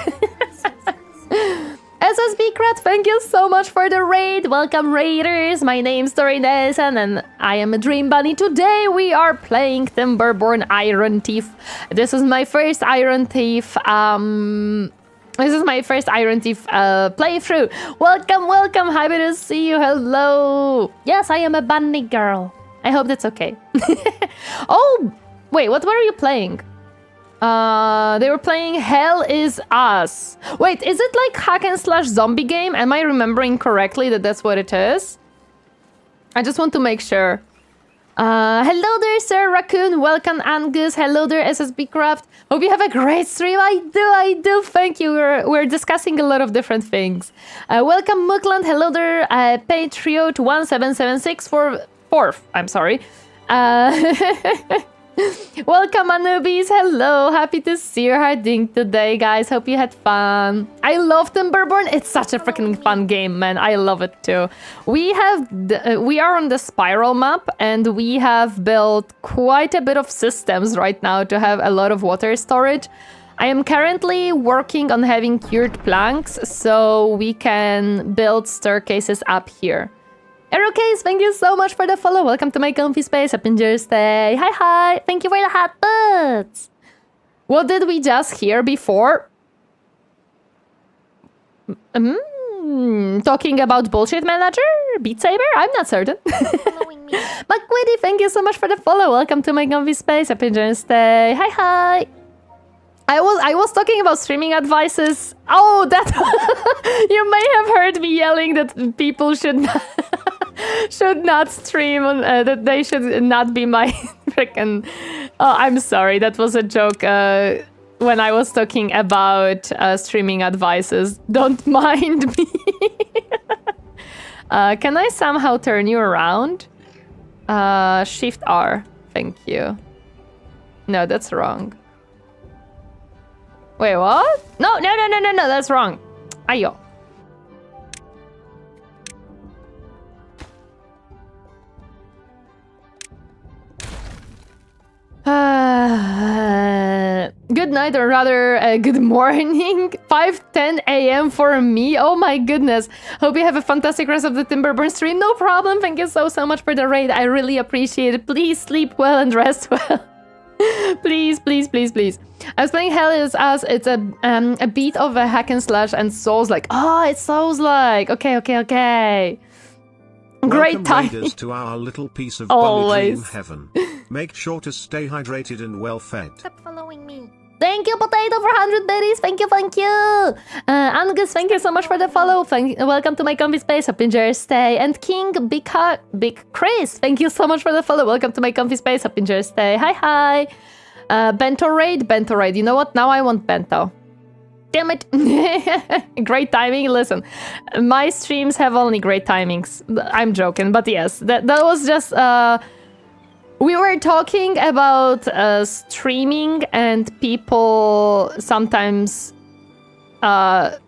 SSB Krat, thank you so much for the raid. Welcome, raiders. My name's Torineesan, and I am a Dream Bunny. Today we are playing Timberborn Iron Thief. This is my first Iron Thief. Playthrough. Welcome. Happy to see you. Hello. Yes, I am a bunny girl. I hope that's okay. Oh, wait, what were you playing? They were playing Hell is Us. Wait, is it like hack and slash zombie game? Am I remembering correctly that that's what it is? I just want to make sure. Hello there, Sir Raccoon. Welcome, Angus. Hello there, SSB Craft. Hope you have a great stream. I do. Thank you. We're discussing a lot of different things. Welcome, Mukland. Hello there, Patriot1776 for fourth. I'm sorry. Welcome, Anubis. Hello. Happy to see your harding today, guys. Hope you had fun. I love Timberborn. It's such a freaking fun game, man. I love it too. We are on the spiral map, and we have built quite a bit of systems right now to have a lot of water storage. I am currently working on having cured planks so we can build staircases up here. Aerocase, thank you so much for the follow. Welcome to my comfy space. Happy Thursday. Hi. Thank you for the hot boots. What did we just hear before? Talking about bullshit manager? Beat Saber? I'm not certain. Following me. McQuiddy, thank you so much for the follow. Welcome to my comfy space. Happy Thursday. Hi. I was talking about streaming advices. Oh, that you may have heard me yelling that people should not stream on, that they should not be my freaking. Oh, I'm sorry. That was a joke. When I was talking about streaming advices, don't mind me. Can I somehow turn you around? Shift R. Thank you. No, that's wrong. Wait, what? No, that's wrong. Ayo. Good night, or rather, good morning. 5:10 a.m. for me. Oh my goodness. Hope you have a fantastic rest of the Timberborn stream. No problem. Thank you so much for the raid. I really appreciate it. Please sleep well and rest well. Please. I was playing Hell is Us. It's a beat of a hack and slash and Souls-like. Oh, it's Souls-like. Okay. Great time. Raiders to our little piece of Always. dream heaven. Make sure to stay hydrated and well fed. Stop following me. Thank you, Potato, for 100 berries. Thank you. Angus, thank you so much for the follow. Welcome to my comfy space. Happy Thursday. And King Big Chris, thank you so much for the follow. Welcome to my comfy space. Happy Thursday. Hi. Bento raid. You know what? Now I want bento. Damn it. Great timing. Listen, my streams have only great timings. I'm joking, but yes, that was just... We were talking about streaming and people sometimes... I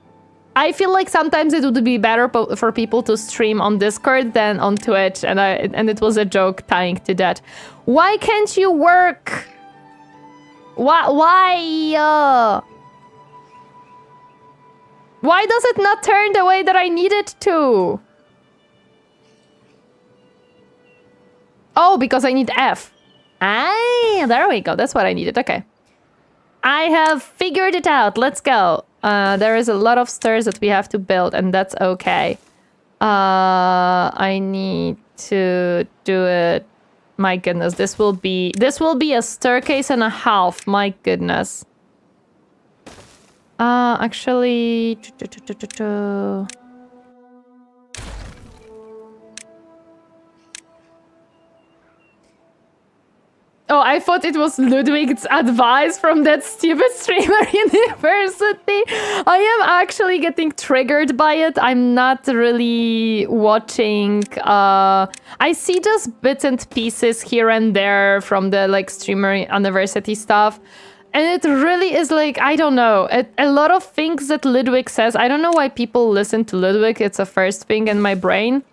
feel like sometimes it would be better for people to stream on Discord than on Twitch, and it was a joke tying to that. Why can't you work? Why? Why does it not turn the way that I need it to? Oh, because I need F. Ah, there we go. That's what I needed. Okay. I have figured it out. Let's go. There is a lot of stairs that we have to build, and that's okay. I need to do it. My goodness, this will be a staircase and a half. My goodness. Actually... Oh, I thought it was Ludwig's advice from that stupid streamer university. I am actually getting triggered by it. I'm not really watching. I see just bits and pieces here and there from the like streamer university stuff. And it really is like, I don't know. A lot of things that Ludwig says. I don't know why people listen to Ludwig. It's a first thing in my brain.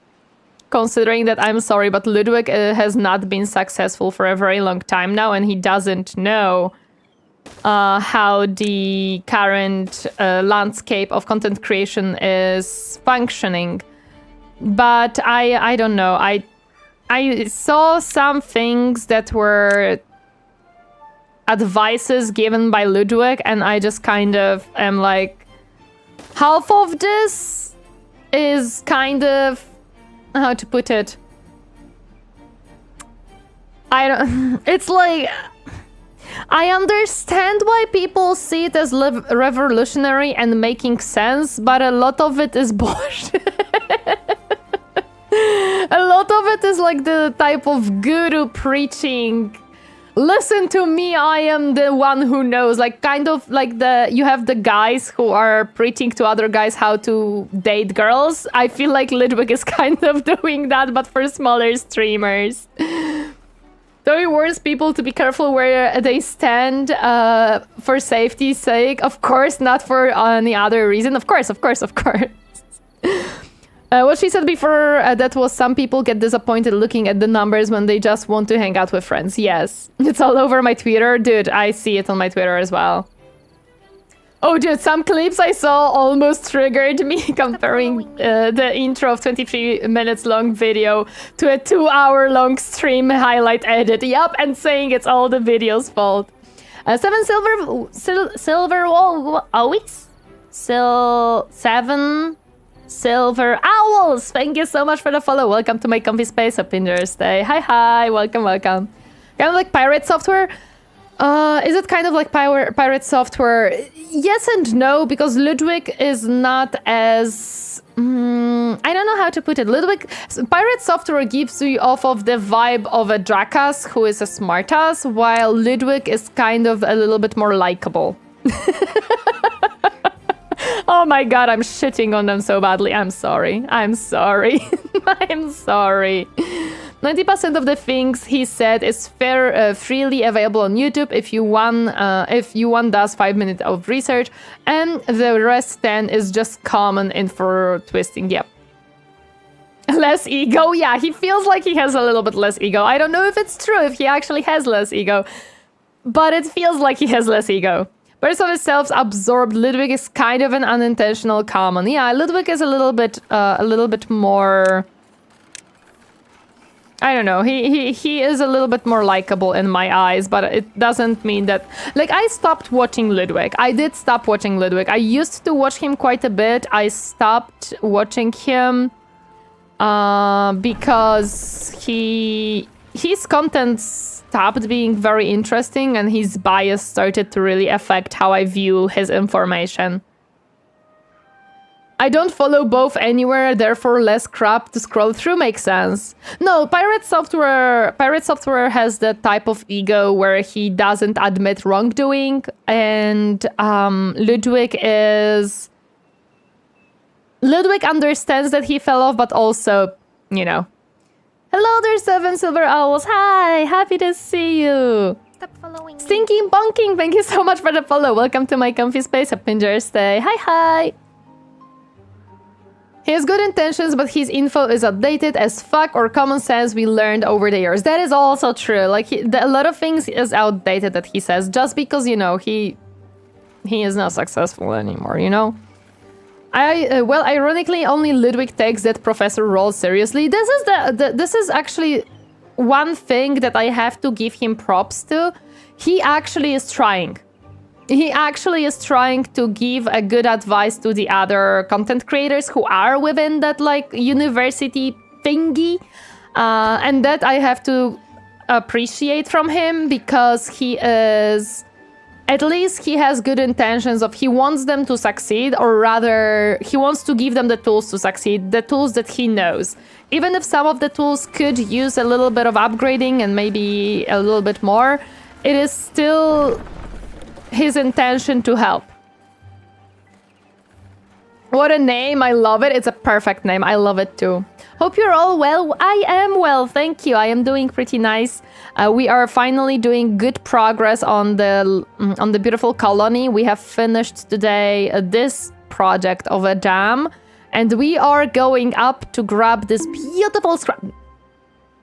Considering that, I'm sorry, but Ludwig has not been successful for a very long time now, and he doesn't know how the current landscape of content creation is functioning. But I don't know. I saw some things that were advices given by Ludwig, and I just kind of am like, half of this is kind of... How to put it? I don't... It's like... I understand why people see it as revolutionary and making sense, but a lot of it is bullshit. A lot of it is like the type of guru preaching. Listen to me, I am the one who knows. Like kind of like you have the guys who are preaching to other guys how to date girls. I feel like Ludwig is kind of doing that, but for smaller streamers. Though he warns people to be careful where they stand for safety's sake. Of course, not for any other reason. Of course. What she said before, that was some people get disappointed looking at the numbers when they just want to hang out with friends. Yes, it's all over my Twitter. Dude, I see it on my Twitter as well. Oh, dude, some clips I saw almost triggered me comparing the intro of 23 minutes long video to a 2-hour-long stream highlight edit. Yup, and saying it's all the video's fault. 7 silver always? 7 silver owls. Thank you so much for the follow. Welcome to my comfy space up in your stay. Hi, welcome. Kind of like pirate software. Is it kind of like pirate software? Yes and no, because Ludwig is not as... I don't know how to put it. Pirate software gives you off of the vibe of a jackass who is a smartass, while Ludwig is kind of a little bit more likable. Oh my god, I'm shitting on them so badly. I'm sorry. I'm sorry. 90% of the things he said is freely available on YouTube if you one does 5 minutes of research, and the rest 10 is just common info twisting. Yep. Less ego. Yeah, he feels like he has a little bit less ego. I don't know if it's true, if he actually has less ego, but it feels like he has less ego. Person of his self-absorbed. Ludwig is kind of an unintentional common. Yeah, Ludwig is a little bit more... I don't know. He is a little bit more likable in my eyes, but it doesn't mean that... Like, I stopped watching Ludwig. I did stop watching Ludwig. I used to watch him quite a bit. I stopped watching him because his content stopped being very interesting, and his bias started to really affect how I view his information. I don't follow both anywhere, therefore less crap to scroll through makes sense. No, pirate software has the type of ego where he doesn't admit wrongdoing, and Ludwig understands that he fell off, but also, you know. Hello there, 7 silver owls. Hi, happy to see you. Stop following me. Stinking bonking, thank you so much for the follow. Welcome to my comfy space up in your stay. Hi. He has good intentions, but his info is outdated as fuck, or common sense we learned over the years. That is also true. Like, a lot of things is outdated that he says, just because, you know, he is not successful anymore, you know? Well, ironically, only Ludwig takes that professor role seriously. This is actually one thing that I have to give him props to. He actually is trying. He actually is trying to give a good advice to the other content creators who are within that, like, university thingy. And that I have to appreciate from him, because he is... At least he has good intentions of he wants them to succeed, or rather, he wants to give them the tools to succeed, the tools that he knows. Even if some of the tools could use a little bit of upgrading and maybe a little bit more, it is still his intention to help. What a name, I love it. It's a perfect name, I love it too. Hope you're all well. I am well, thank you. I am doing pretty nice. We are finally doing good progress on the beautiful colony. We have finished today this project of a dam, and we are going up to grab this beautiful scrap.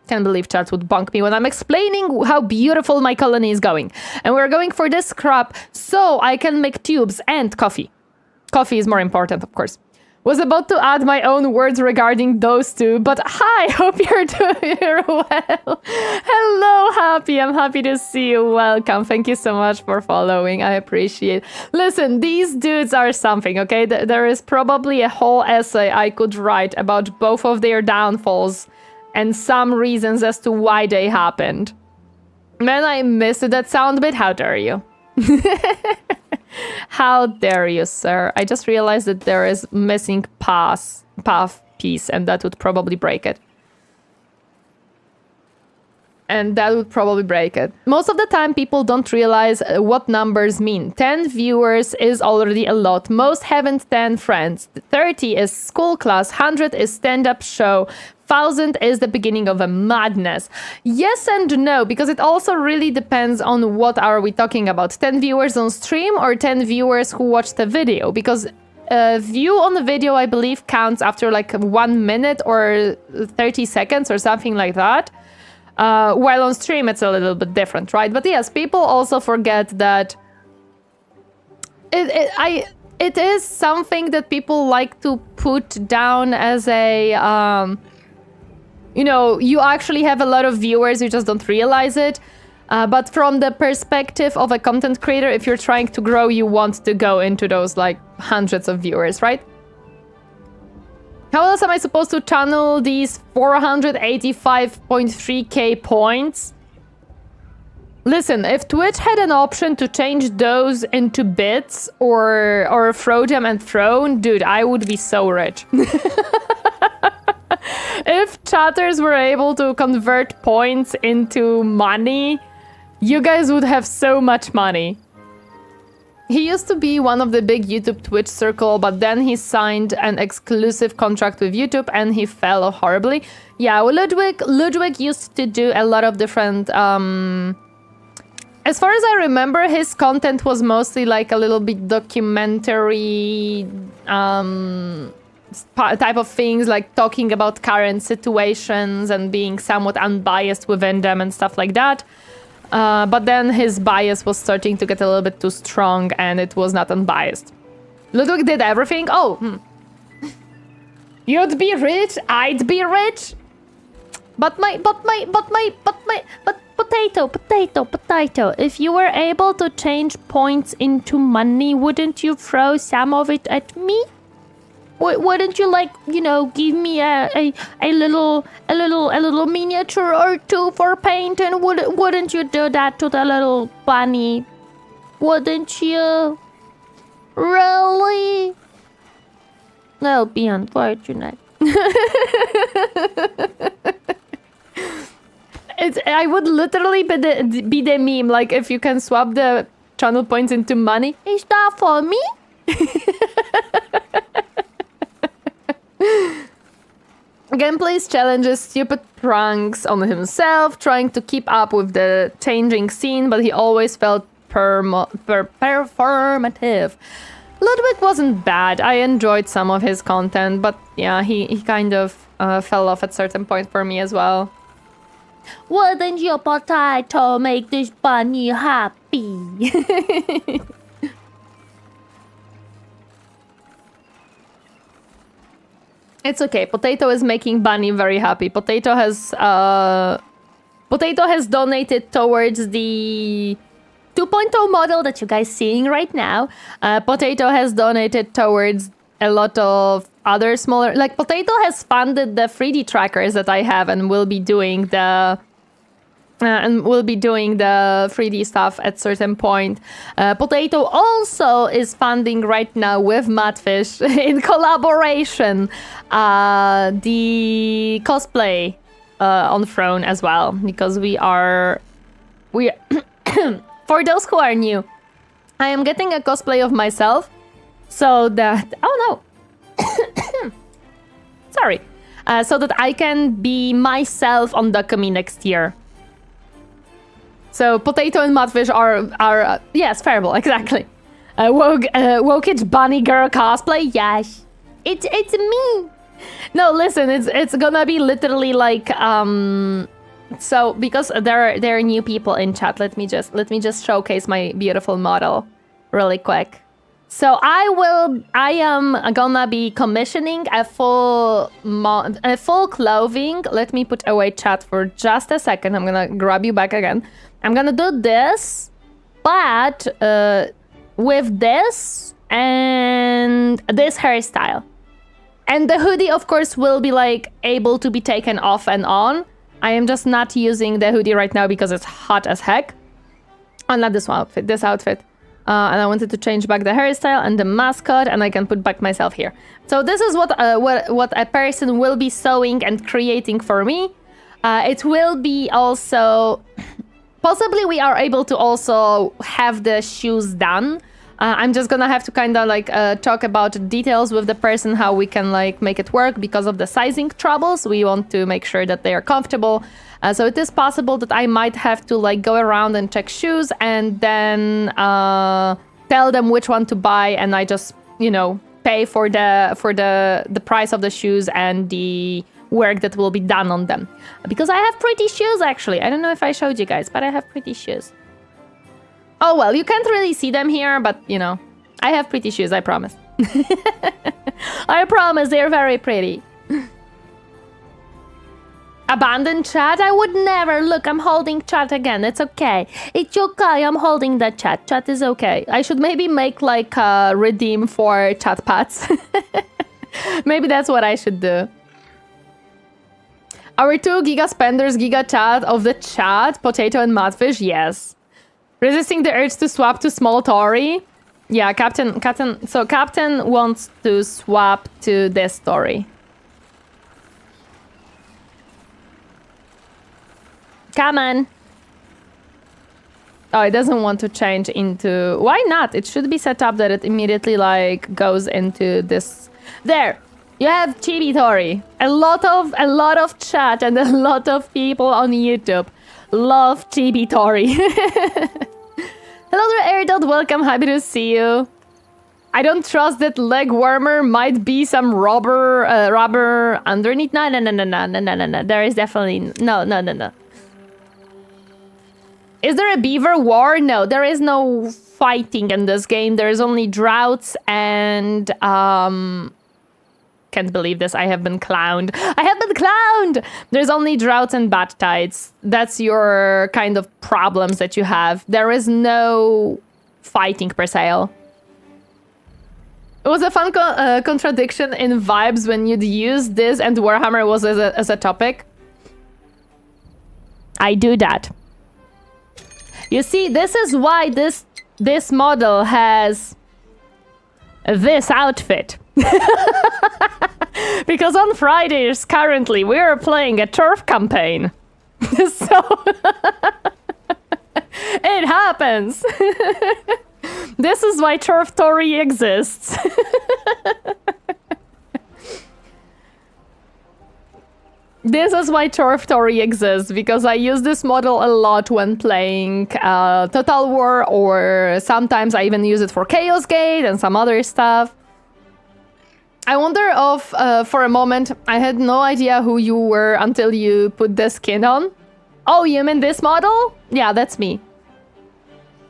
Can't believe chat would bonk me when I'm explaining how beautiful my colony is going. And we're going for this scrap so I can make tubes and coffee. Coffee is more important, of course. Was about to add my own words regarding those two, but hi, hope you're doing well. Hello, Happy. I'm happy to see you. Welcome. Thank you so much for following. I appreciate it. Listen, these dudes are something, okay? There is probably a whole essay I could write about both of their downfalls and some reasons as to why they happened. Man, I missed that sound bit. How dare you? How dare you, sir? I just realized that there is missing path piece, and that would probably break it. And that would probably break it. Most of the time, people don't realize what numbers mean. 10 viewers is already a lot. Most haven't 10 friends. 30 is school class. 100 is stand-up show. 1,000 is the beginning of a madness. Yes and no, because it also really depends on what are we talking about. 10 viewers on stream or 10 viewers who watch the video. Because a view on the video, I believe, counts after like 1 minute or 30 seconds or something like that. While on stream, it's a little bit different, right? But yes, people also forget that it is something that people like to put down as a, you know, you actually have a lot of viewers, you just don't realize it. But from the perspective of a content creator, if you're trying to grow, you want to go into those like hundreds of viewers, right? How else am I supposed to channel these 485.3k points? Listen, if Twitch had an option to change those into bits or throw them and thrown, dude, I would be so rich. If chatters were able to convert points into money, you guys would have so much money. He used to be one of the big YouTube Twitch circle, but then he signed an exclusive contract with YouTube and he fell horribly. Yeah, well, Ludwig used to do a lot of different... As far as I remember, his content was mostly like a little bit documentary type of things, like talking about current situations and being somewhat unbiased within them and stuff like that. But then his bias was starting to get a little bit too strong and it was not unbiased. Ludwig did everything. Oh, You'd be rich, I'd be rich. But potato. If you were able to change points into money, wouldn't you throw some of it at me? Wouldn't you, like, you know, give me a little miniature or two for paint, and wouldn't you do that to the little bunny? Wouldn't you? Really? That'll be unfortunate. I would literally be the meme, like, if you can swap the channel points into money. Is that for me? Gameplay's challenges, stupid pranks on himself, trying to keep up with the changing scene, but he always felt performative. Ludwig wasn't bad. I enjoyed some of his content, but yeah, he kind of fell off at certain point for me as well. Wouldn't your potato make this bunny happy? It's okay. Potato is making Bunny very happy. Potato has donated towards the 2.0 model that you guys seeing right now. Potato has donated towards a lot of other smaller... Like, Potato has funded the 3D trackers that I have and will be doing the... 3D stuff at certain point. Potato also is funding right now with Madfish in collaboration the cosplay on Throne as well, because we are for those who are new, I am getting a cosplay of myself so that sorry, so that I can be myself on Dokumi next year. So Potato and Mudfish are yes, Farible, exactly. Wokage bunny girl cosplay, yes. It's me. No, listen, it's gonna be literally like so because there are new people in chat. Let me just showcase my beautiful model really quick. So I am gonna be commissioning a full clothing. Let me put away chat for just a second. I'm gonna grab you back again. I'm gonna do this, but with this and this hairstyle. And the hoodie, of course, will be like able to be taken off and on. I am just not using the hoodie right now because it's hot as heck. Oh, not this outfit, this outfit. And I wanted to change back the hairstyle and the mascot, and I can put back myself here. So this is what a person will be sewing and creating for me. It will be also... Possibly we are able to also have the shoes done. I'm just gonna have to kind of like talk about details with the person, how we can like make it work because of the sizing troubles. We want to make sure that they are comfortable. So it is possible that I might have to like go around and check shoes and then tell them which one to buy, and I just, you know, pay for the price of the shoes and the work that will be done on them. Because I have pretty shoes, actually. I don't know if I showed you guys, but I have pretty shoes. Oh, well, you can't really see them here, but, you know, I have pretty shoes, I promise. I promise, they're very pretty. Abandon chat? I would never. Look, I'm holding chat again. It's okay. It's okay. I'm holding that chat. Chat is okay. I should maybe make like a redeem for chat pads. Maybe that's what I should do. Our 2 giga spenders, giga chat of the chat, Potato and Mudfish, yes. Resisting the urge to swap to small Tori. Yeah, Captain wants to swap to this Tori. Come on. Oh, it doesn't want to change into... Why not? It should be set up that it immediately like goes into this... There. You have Chibi Tori. A lot of chat and a lot of people on YouTube love Chibi Tori. Hello there, Airdot. Welcome. Happy to see you. I don't trust that leg warmer might be some rubber underneath. No. There is definitely no. Is there a beaver war? No, there is no fighting in this game. There is only droughts and can't believe this. I have been clowned. There's only droughts and bad tides. That's your kind of problems that you have. There is no fighting per se. It was a fun contradiction in vibes when you'd use this and Warhammer was as a topic. I do that. You see, this is why this model has this outfit. Because on Fridays, currently, we are playing a turf campaign. So, it happens. This is why Turf Tori exists. This is why Turf Tori exists, because I use this model a lot when playing Total War, or sometimes I even use it for Chaos Gate and some other stuff. I wonder if, for a moment, I had no idea who you were until you put the skin on. Oh, you mean this model? Yeah, that's me.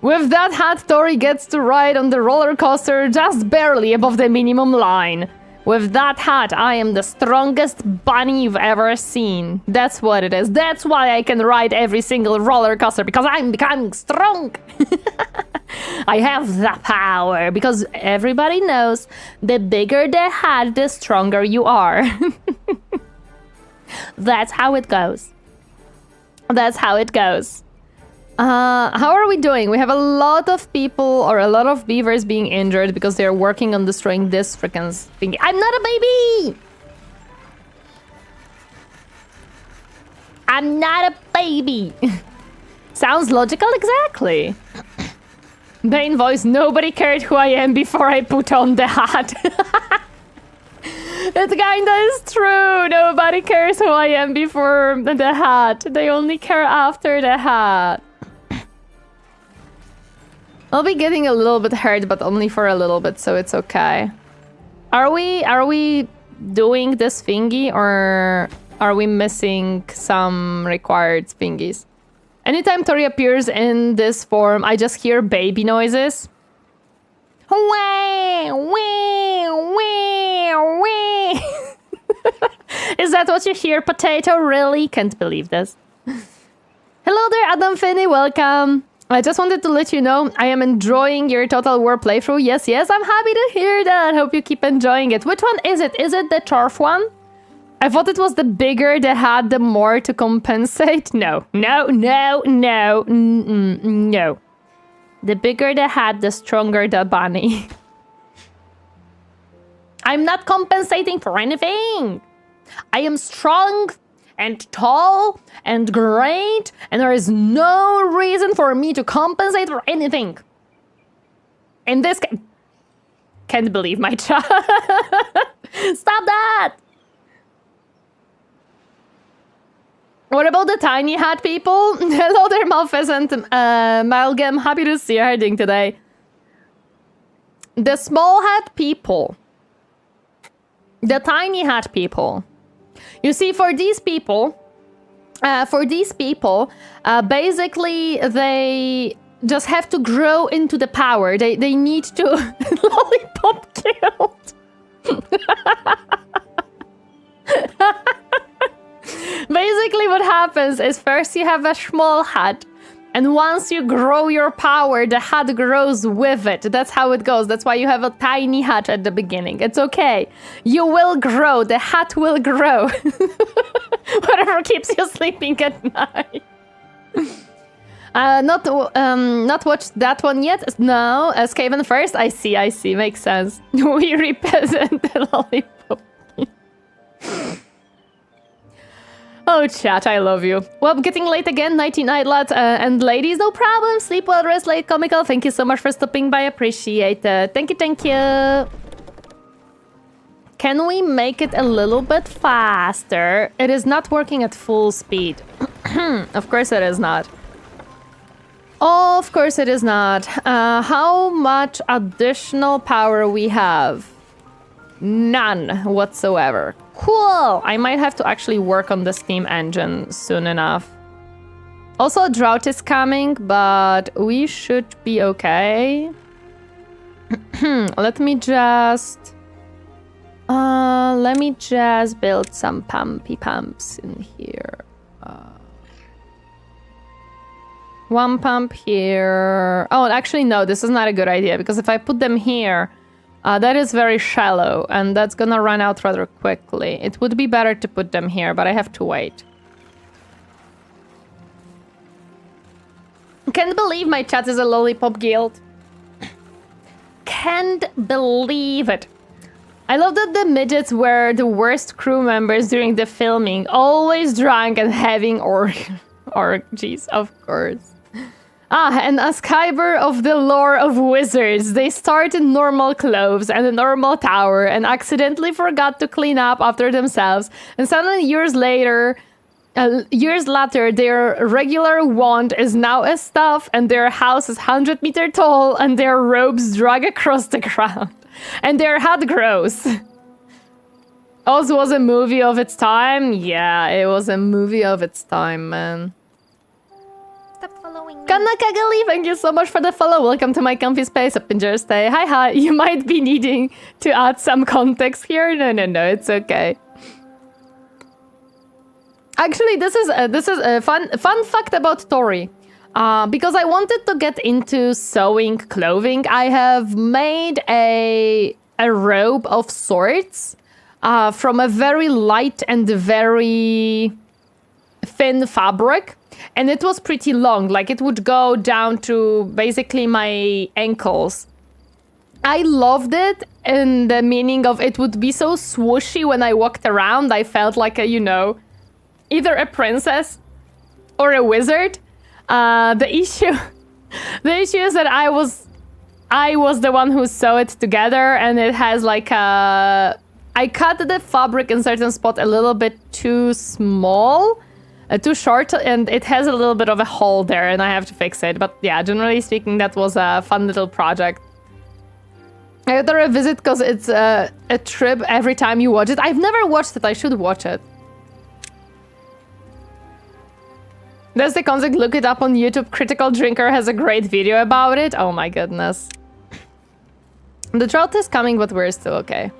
With that hat, Tori gets to ride on the roller coaster just barely above the minimum line. With that hat, I am the strongest bunny you've ever seen. That's what it is. That's why I can ride every single roller coaster, because I'm becoming strong. I have the power, because everybody knows the bigger the hat, the stronger you are. That's how it goes. That's how it goes. How are we doing? We have a lot of people, or a lot of beavers being injured because they're working on destroying this freaking thingy. I'm not a baby! I'm not a baby! Sounds logical, exactly. Bane voice, nobody cared who I am before I put on the hat. It kinda is true. Nobody cares who I am before the hat. They only care after the hat. I'll be getting a little bit hurt, but only for a little bit, so it's okay. Are we doing this thingy, or are we missing some required thingies? Anytime Tori appears in this form, I just hear baby noises. Wee, wee, wee, wee. Is that what you hear, Potato? Really? Can't believe this. Hello there, Adam Finney, welcome. I just wanted to let you know I am enjoying your Total War playthrough. Yes, I'm happy to hear that. Hope you keep enjoying it. Which one is it? Is it the turf one? I thought it was the bigger the hat, the more to compensate. No. No. The bigger the hat, the stronger the bunny. I'm not compensating for anything. I am strong and tall and great, and there is no reason for me to compensate for anything. In this case, can't believe my child. Stop that. What about the tiny hat people? Hello there, Malpheasant, Malgam. Happy to see you. How are you doing today? The small hat people. The tiny hat people. You see, for these people, basically, they just have to grow into the power. They need to... Lollipop killed. Basically, what happens is first you have a small hat, and once you grow your power, the hat grows with it. That's how it goes. That's why you have a tiny hat at the beginning. It's okay. You will grow. The hat will grow. Whatever keeps you sleeping at night. Not watched that one yet. No, Skaven first. I see. Makes sense. We represent the lollipop. Oh, chat, I love you. Well, getting late again. Nighty night, lads and ladies. No problem. Sleep well, rest late, comical. Thank you so much for stopping by. Appreciate it. Thank you. Can we make it a little bit faster? It is not working at full speed. Of course it is not. Of course it is not. How much additional power we have? None whatsoever. Cool! I might have to actually work on the steam engine soon enough. Also, a drought is coming, but we should be okay. Let me just build some pumpy pumps in here. One pump here. Oh, actually, no, this is not a good idea, because if I put them here, that is very shallow, and that's gonna run out rather quickly. It would be better to put them here, but I have to wait. Can't believe my chat is a lollipop guild. Can't believe it. I love that the midgets were the worst crew members during the filming, always drunk and having orgies, of course. And a Skyber of the lore of wizards. They start in normal clothes and a normal tower and accidentally forgot to clean up after themselves. And suddenly years later, their regular wand is now a staff and their house is 100 meters tall and their robes drag across the ground. And their hat grows. Oz was a movie of its time. Yeah, it was a movie of its time, man. Kanakagali, thank you so much for the follow. Welcome to my comfy space up in Jersey. Hi. You might be needing to add some context here. No, it's okay. Actually, this is a fun fact about Tori. Because I wanted to get into sewing clothing, I have made a robe of sorts from a very light and very thin fabric. And it was pretty long, like it would go down to basically my ankles. I loved it in the meaning of it would be so swooshy when I walked around. I felt like a, either a princess or a wizard. The issue is that I was the one who sewed it together, and it has like I cut the fabric in certain spot a little bit too small. Too short, and it has a little bit of a hole there, and I have to fix it. But yeah, generally speaking, that was a fun little project. I got to revisit because it's a trip every time you watch it. I've never watched it. I should watch it. That's the concept. Look it up on YouTube. Critical Drinker has a great video about it. Oh my goodness. The drought is coming, but we're still okay.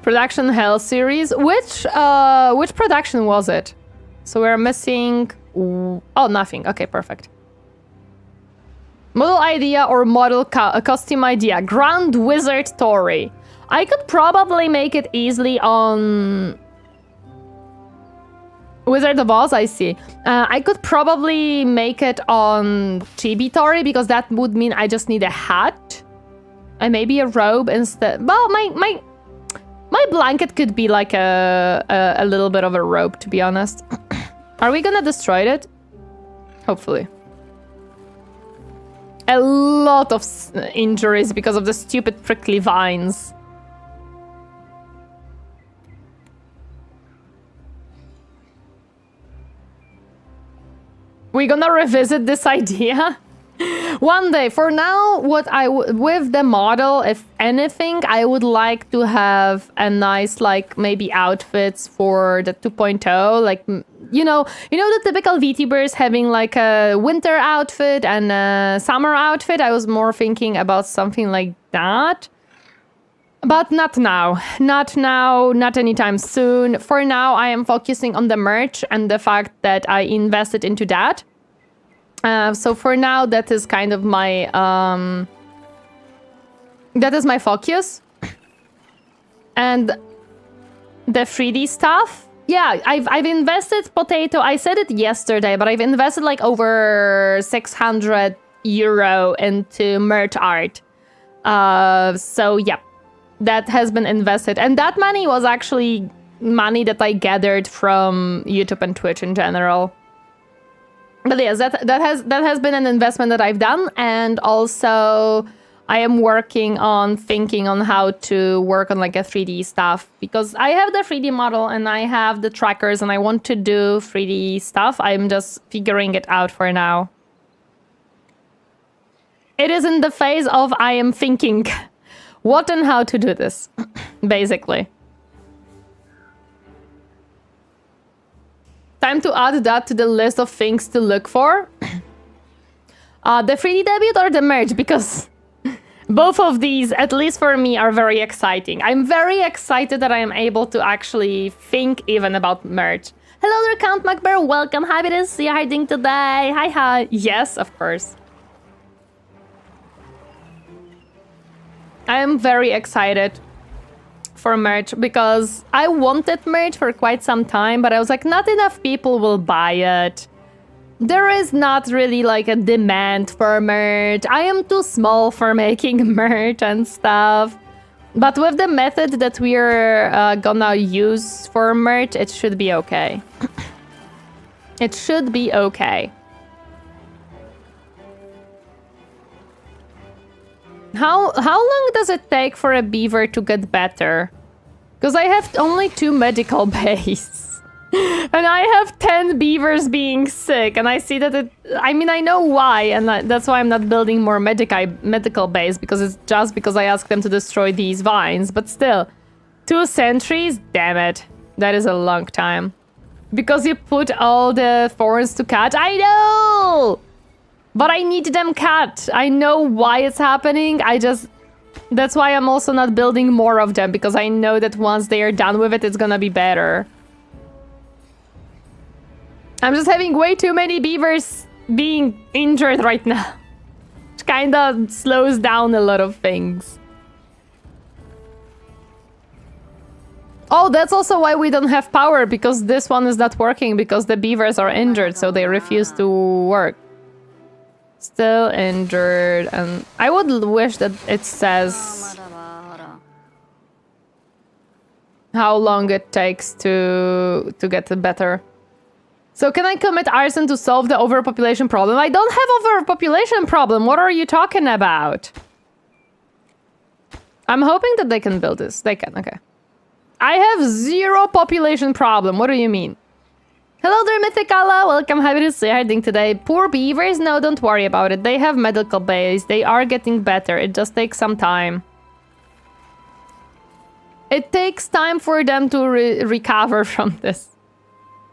Production Hell series. Which production was it? So we're missing... Oh, nothing. Okay, perfect. Model idea or model costume idea. Grand Wizard Tori. I could probably make it easily on Wizard of Oz, I see. I could probably make it on Chibi because that would mean I just need a hat and maybe a robe instead. Well, my blanket could be like a little bit of a robe, to be honest. Are we gonna destroy it? Hopefully. A lot of injuries because of the stupid prickly vines. We're gonna revisit this idea one day. For now, with the model, if anything, I would like to have a nice, like, maybe outfits for the 2.0. Like, you know the typical VTubers having like a winter outfit and a summer outfit. I was more thinking about something like that. But not now. Not now, not anytime soon. For now, I am focusing on the merch and the fact that I invested into that. So for now, that is kind of my that is my focus. And the 3D stuff. Yeah, I've invested potato. I said it yesterday, but I've invested like over 600 euro into merch art. So yeah. That has been invested, and that money was actually money that I gathered from YouTube and Twitch in general. But yes, that has been an investment that I've done, and also I am working on thinking on how to work on like a 3D stuff, because I have the 3D model and I have the trackers and I want to do 3D stuff. I'm just figuring it out for now. It is in the phase of I am thinking what and how to do this, basically. Time to add that to the list of things to look for. The 3D debut or the merge, because both of these, at least for me, are very exciting. I'm very excited that I am able to actually think even about merge. Hello there, Count MacBear. Welcome. Happy to see you hiding today. Hi. Yes, of course. I am very excited for merch because I wanted merch for quite some time, but I was like, not enough people will buy it. There is not really like a demand for merch. I am too small for making merch and stuff. But with the method that we're gonna use for merch, it should be okay. It should be okay. How long does it take for a beaver to get better? Because I have only 2 medical bays. And I have 10 beavers being sick. And I see that I mean, I know why. And that's why I'm not building more medical bays. Because it's just because I asked them to destroy these vines. But still, 2 centuries? Damn it. That is a long time. Because you put all the thorns to cut? I know! But I need them cut. I know why it's happening. That's why I'm also not building more of them, because I know that once they are done with it, it's gonna be better. I'm just having way too many beavers being injured right now. Which kind of slows down a lot of things. Oh, that's also why we don't have power, because this one is not working, because the beavers are injured, so they refuse to work. Still injured, and I would wish that it says how long it takes to get better. So can I commit arson to solve the overpopulation problem? I don't have overpopulation problem. What are you talking about? I'm hoping that they can build this. They can, okay. I have 0 population problem. What do you mean? Hello there, Mythicala. Welcome, happy to see you hiding today. Poor beavers? No, don't worry about it. They have medical bays. They are getting better. It just takes some time. It takes time for them to recover from this.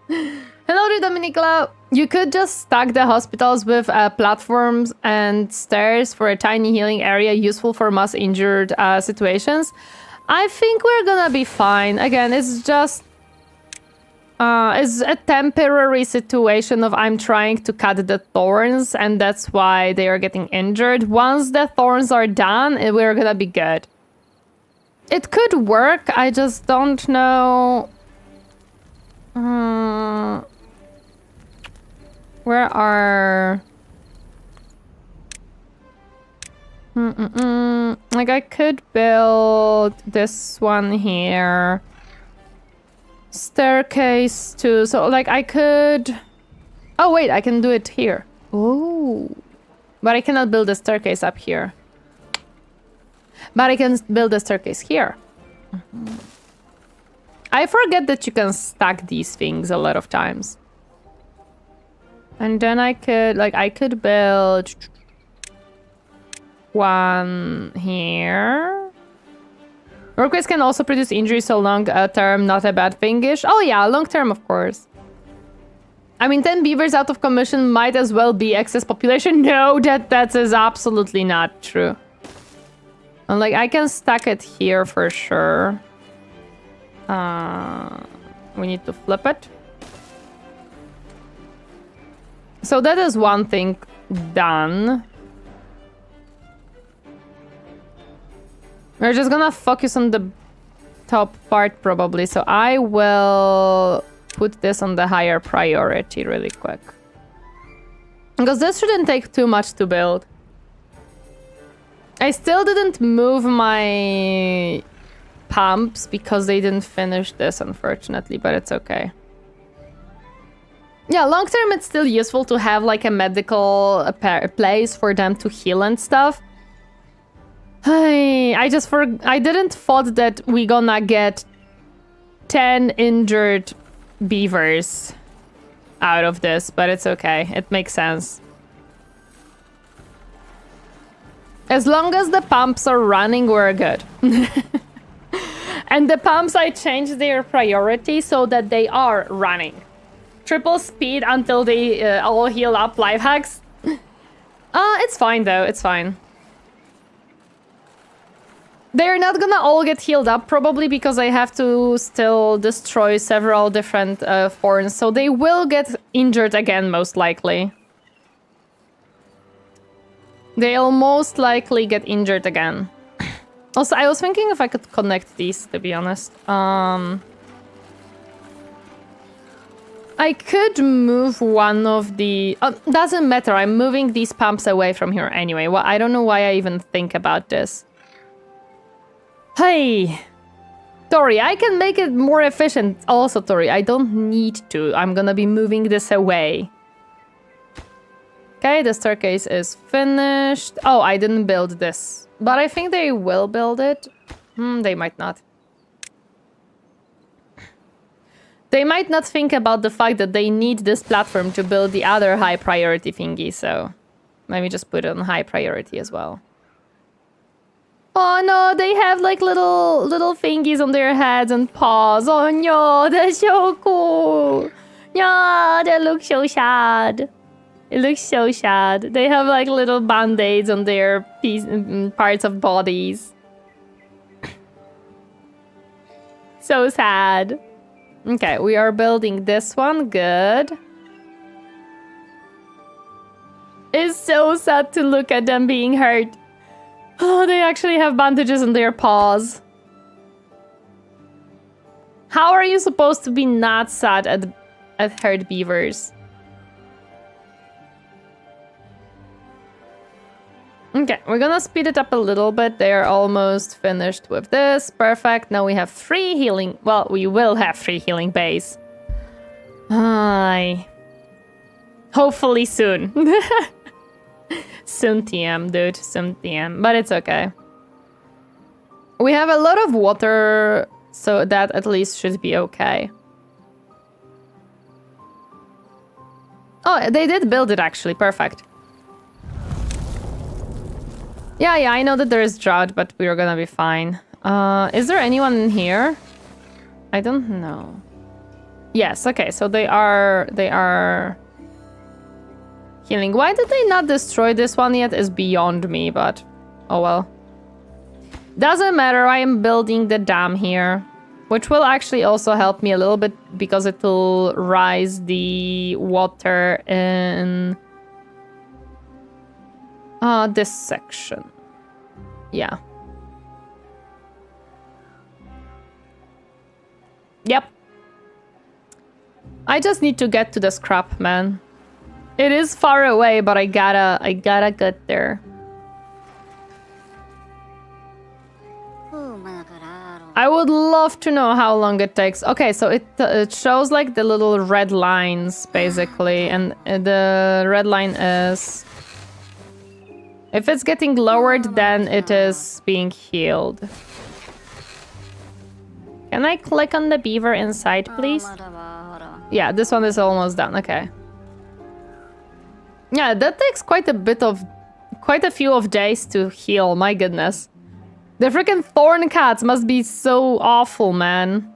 Hello there, Dominicla. You could just stack the hospitals with platforms and stairs for a tiny healing area useful for mass injured situations. I think we're gonna be fine. Again, it's just... it's a temporary situation of I'm trying to cut the thorns, and that's why they are getting injured. Once the thorns are done, we're gonna be good. It could work, I just don't know... where are... Like, I could build this one here. Staircase too, so like I could... Oh wait, I can do it here. Oh. But I cannot build a staircase up here. But I can build a staircase here. I forget that you can stack these things a lot of times. And then I could, like, I could build one here. Workways can also produce injury, so long term, not a bad thingish. Oh yeah, long term, of course. I mean, 10 beavers out of commission might as well be excess population. No, that is absolutely not true. And like, I can stack it here for sure. We need to flip it. So that is one thing done. We're just gonna focus on the top part probably. So I will put this on the higher priority really quick. Because this shouldn't take too much to build. I still didn't move my pumps because they didn't finish this, unfortunately, but it's okay. Yeah, long term it's still useful to have like a medical place for them to heal and stuff. I didn't thought that we gonna get 10 injured beavers out of this, but it's okay. It makes sense. As long as the pumps are running, we're good. And the pumps, I changed their priority so that they are running. Triple speed until they all heal up. Life hacks. It's fine though, it's fine. They're not gonna all get healed up, probably because I have to still destroy several different thorns, so they will get injured again, most likely. They'll most likely get injured again. Also, I was thinking if I could connect these, to be honest. I could move one of the... doesn't matter, I'm moving these pumps away from here anyway. Well, I don't know why I even think about this. Hey! Tori, I can make it more efficient also, Tori. I don't need to. I'm gonna be moving this away. Okay, the staircase is finished. Oh, I didn't build this. But I think they will build it. They might not. They might not think about the fact that they need this platform to build the other high priority thingy, so... Let me just put it on high priority as well. Oh no, they have like little thingies on their heads and paws. Oh no, that's so cool. Yeah, they look so sad. It looks so sad. They have like little band-aids on their parts of bodies. So sad. Okay, we are building this one. Good. It's so sad to look at them being hurt. Oh, they actually have bandages on their paws. How are you supposed to be not sad at hurt beavers? Okay, we're gonna speed it up a little bit. They're almost finished with this. Perfect. Now we have 3 healing... Well, we will have 3 healing bays. Hopefully soon. Soon TM, dude. Soon TM. But it's okay. We have a lot of water, so that at least should be okay. Oh, they did build it actually. Perfect. Yeah, I know that there is drought, but we're gonna be fine. Is there anyone in here? I don't know. Yes, okay, so they are healing. Why did they not destroy this one yet is beyond me, but oh well. Doesn't matter, I am building the dam here, which will actually also help me a little bit because it will rise the water in this section. Yeah. Yep. I just need to get to the scrap, man. It is far away, but I gotta get there. I would love to know how long it takes. Okay, so it shows like the little red lines, basically. And the red line is... If it's getting lowered, then it is being healed. Can I click on the beaver inside, please? Yeah, this one is almost done. Okay. Yeah, that takes quite a few of days to heal. My goodness. The freaking thorn cats must be so awful, man.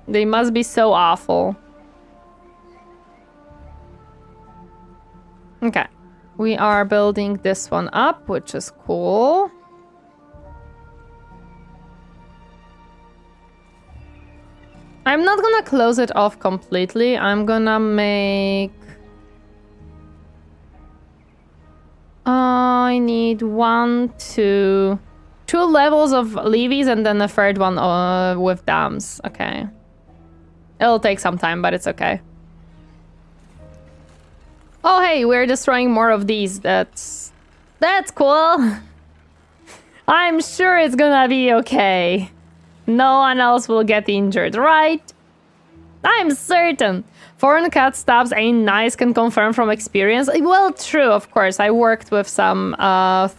They must be so awful. Okay. We are building this one up, which is cool. I'm not gonna close it off completely. I'm gonna make... I need 2 levels of levies and then a third one with dams. Okay. It'll take some time, but it's okay. Oh, hey, we're destroying more of these. That's cool. I'm sure it's gonna be okay. No one else will get injured, right? I'm certain. Foreign cat stabs ain't nice, can confirm from experience. Well, true, of course. I worked with some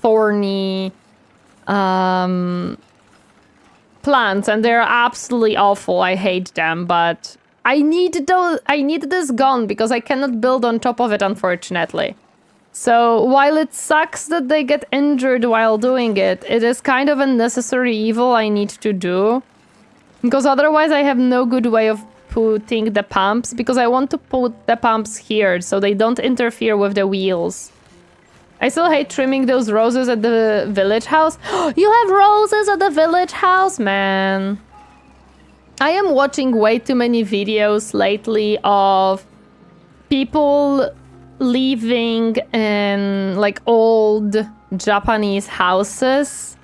thorny plants, and they're absolutely awful. I hate them, but I need this gone because I cannot build on top of it, unfortunately. So while it sucks that they get injured while doing it, it is kind of a necessary evil I need to do. Because otherwise I have no good way of putting the pumps, because I want to put the pumps here so they don't interfere with the wheels. I still hate trimming those roses at the village house. You have roses at the village house, man. I am watching way too many videos lately of people living in like old Japanese houses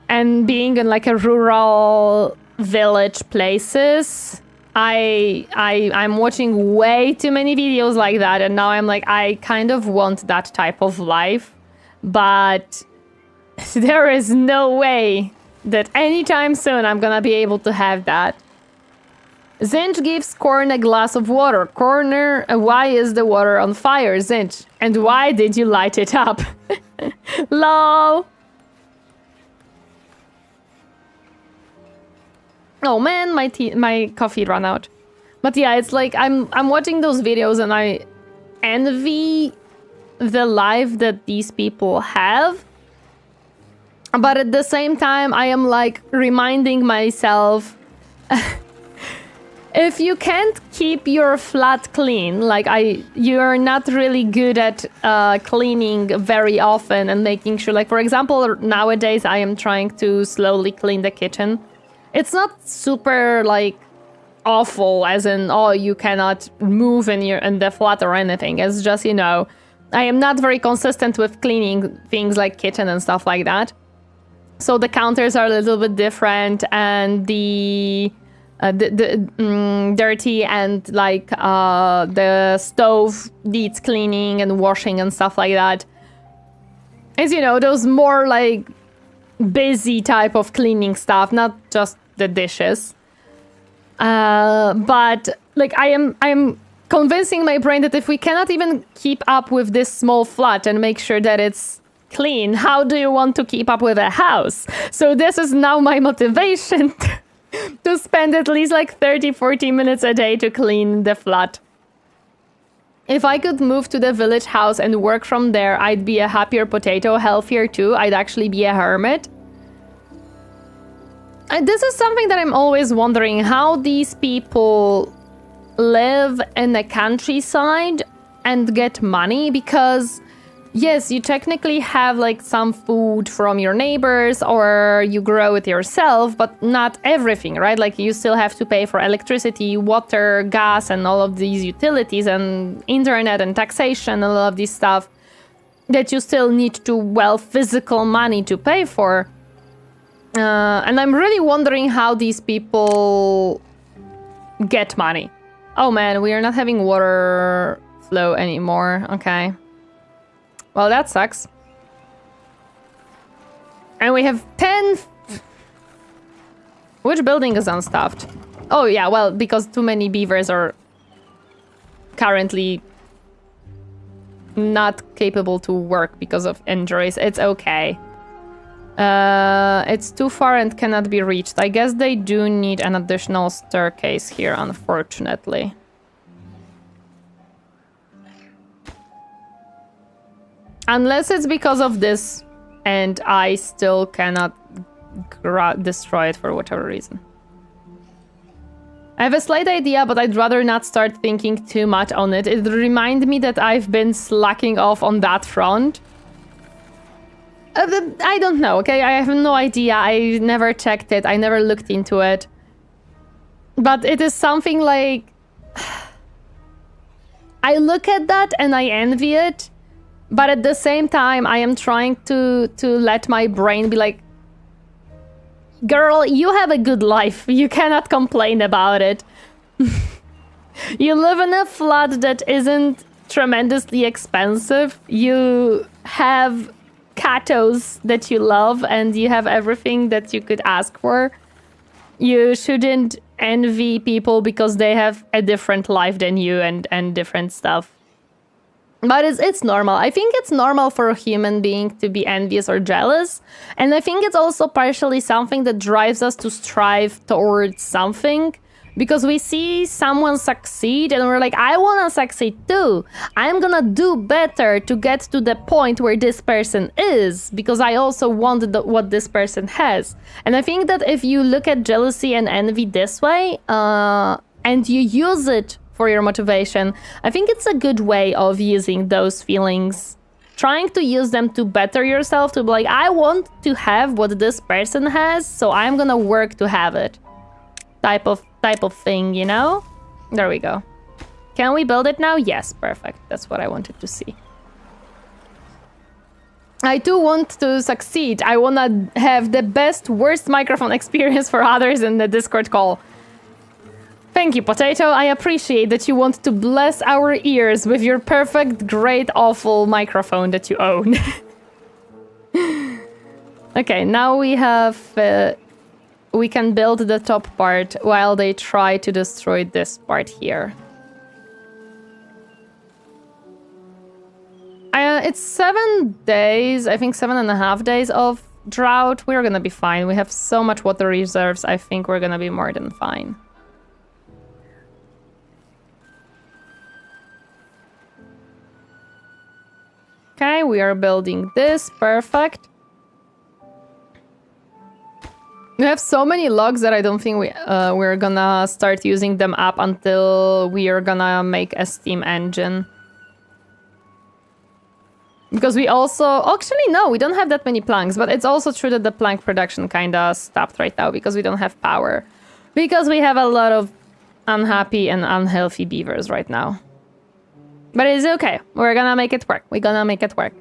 and being in like a rural village places. I'm watching way too many videos like that, and now I'm like, I kind of want that type of life, but there is no way that anytime soon I'm gonna be able to have that. Zinch gives Corn a glass of water. Corner, why is the water on fire, Zinch? And why did you light it up? Lol. Oh man, my coffee ran out. But yeah, it's like I'm watching those videos and I envy the life that these people have. But at the same time, I am like reminding myself, if you can't keep your flat clean, like you're not really good at cleaning very often and making sure, like for example, nowadays I am trying to slowly clean the kitchen. It's not super like awful as in, oh, you cannot move in the flat or anything. It's just, you know, I am not very consistent with cleaning things like kitchen and stuff like that. So the counters are a little bit different, and the dirty, and like the stove needs cleaning and washing and stuff like that. As you know, those more like busy type of cleaning stuff, not just the dishes. But like I'm convincing my brain that if we cannot even keep up with this small flat and make sure that it's clean, how do you want to keep up with a house? So this is now my motivation to spend at least like 30-40 minutes a day to clean the flat. If I could move to the village house and work from there, I'd be a happier potato, healthier too. I'd actually be a hermit. And this is something that I'm always wondering, how these people live in the countryside and get money, because yes, you technically have like some food from your neighbors or you grow it yourself, but not everything, right? Like you still have to pay for electricity, water, gas, and all of these utilities, and internet and taxation and all of this stuff that you still need to, well, physical money to pay for. And I'm really wondering how these people get money. Oh man, we are not having water flow anymore. Okay. Well, that sucks. And we have 10... Which building is unstuffed? Oh yeah, well, because too many beavers are currently not capable to work because of injuries. It's okay. It's too far and cannot be reached. I guess they do need an additional staircase here, unfortunately. Unless it's because of this and I still cannot destroy it for whatever reason. I have a slight idea, but I'd rather not start thinking too much on it. It reminds me that I've been slacking off on that front. I don't know, okay? I have no idea. I never checked it. I never looked into it. But it is something like... I look at that and I envy it. But at the same time, I am trying to let my brain be like, girl, you have a good life. You cannot complain about it. You live in a flat that isn't tremendously expensive. You have catos that you love and you have everything that you could ask for. You shouldn't envy people because they have a different life than you and different stuff. But it's normal. I think it's normal for a human being to be envious or jealous. And I think it's also partially something that drives us to strive towards something. Because we see someone succeed and we're like, I want to succeed too. I'm gonna do better to get to the point where this person is. Because I also want what this person has. And I think that if you look at jealousy and envy this way, and you use it for your motivation, I think it's a good way of using those feelings. Trying to use them to better yourself, to be like, I want to have what this person has, so I'm gonna work to have it. Type of thing, you know? There we go. Can we build it now? Yes, perfect. That's what I wanted to see. I do want to succeed. I wanna have the best, worst microphone experience for others in the Discord call. Thank you, Potato. I appreciate that you want to bless our ears with your perfect, great, awful microphone that you own. Okay, now we have... we can build the top part while they try to destroy this part here. It's 7 days, I think 7.5 days of drought. We're gonna be fine. We have so much water reserves. I think we're gonna be more than fine. Okay, we are building this. Perfect. We have so many logs that I don't think we're gonna start using them up until we are gonna make a steam engine. Because we also... Actually, no, we don't have that many planks, but it's also true that the plank production kinda stopped right now because we don't have power. Because we have a lot of unhappy and unhealthy beavers right now. But it's okay. We're gonna make it work. We're gonna make it work.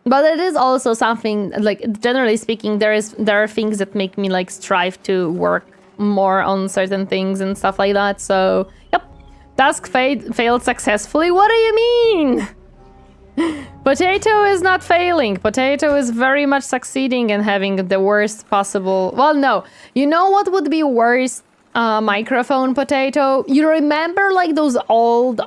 But it is also something, like, generally speaking, there are things that make me, like, strive to work more on certain things and stuff like that. So, yep. Task failed successfully. What do you mean? Potato is not failing. Potato is very much succeeding and having the worst possible... Well, no. You know what would be worse? Microphone, Potato. You remember like those old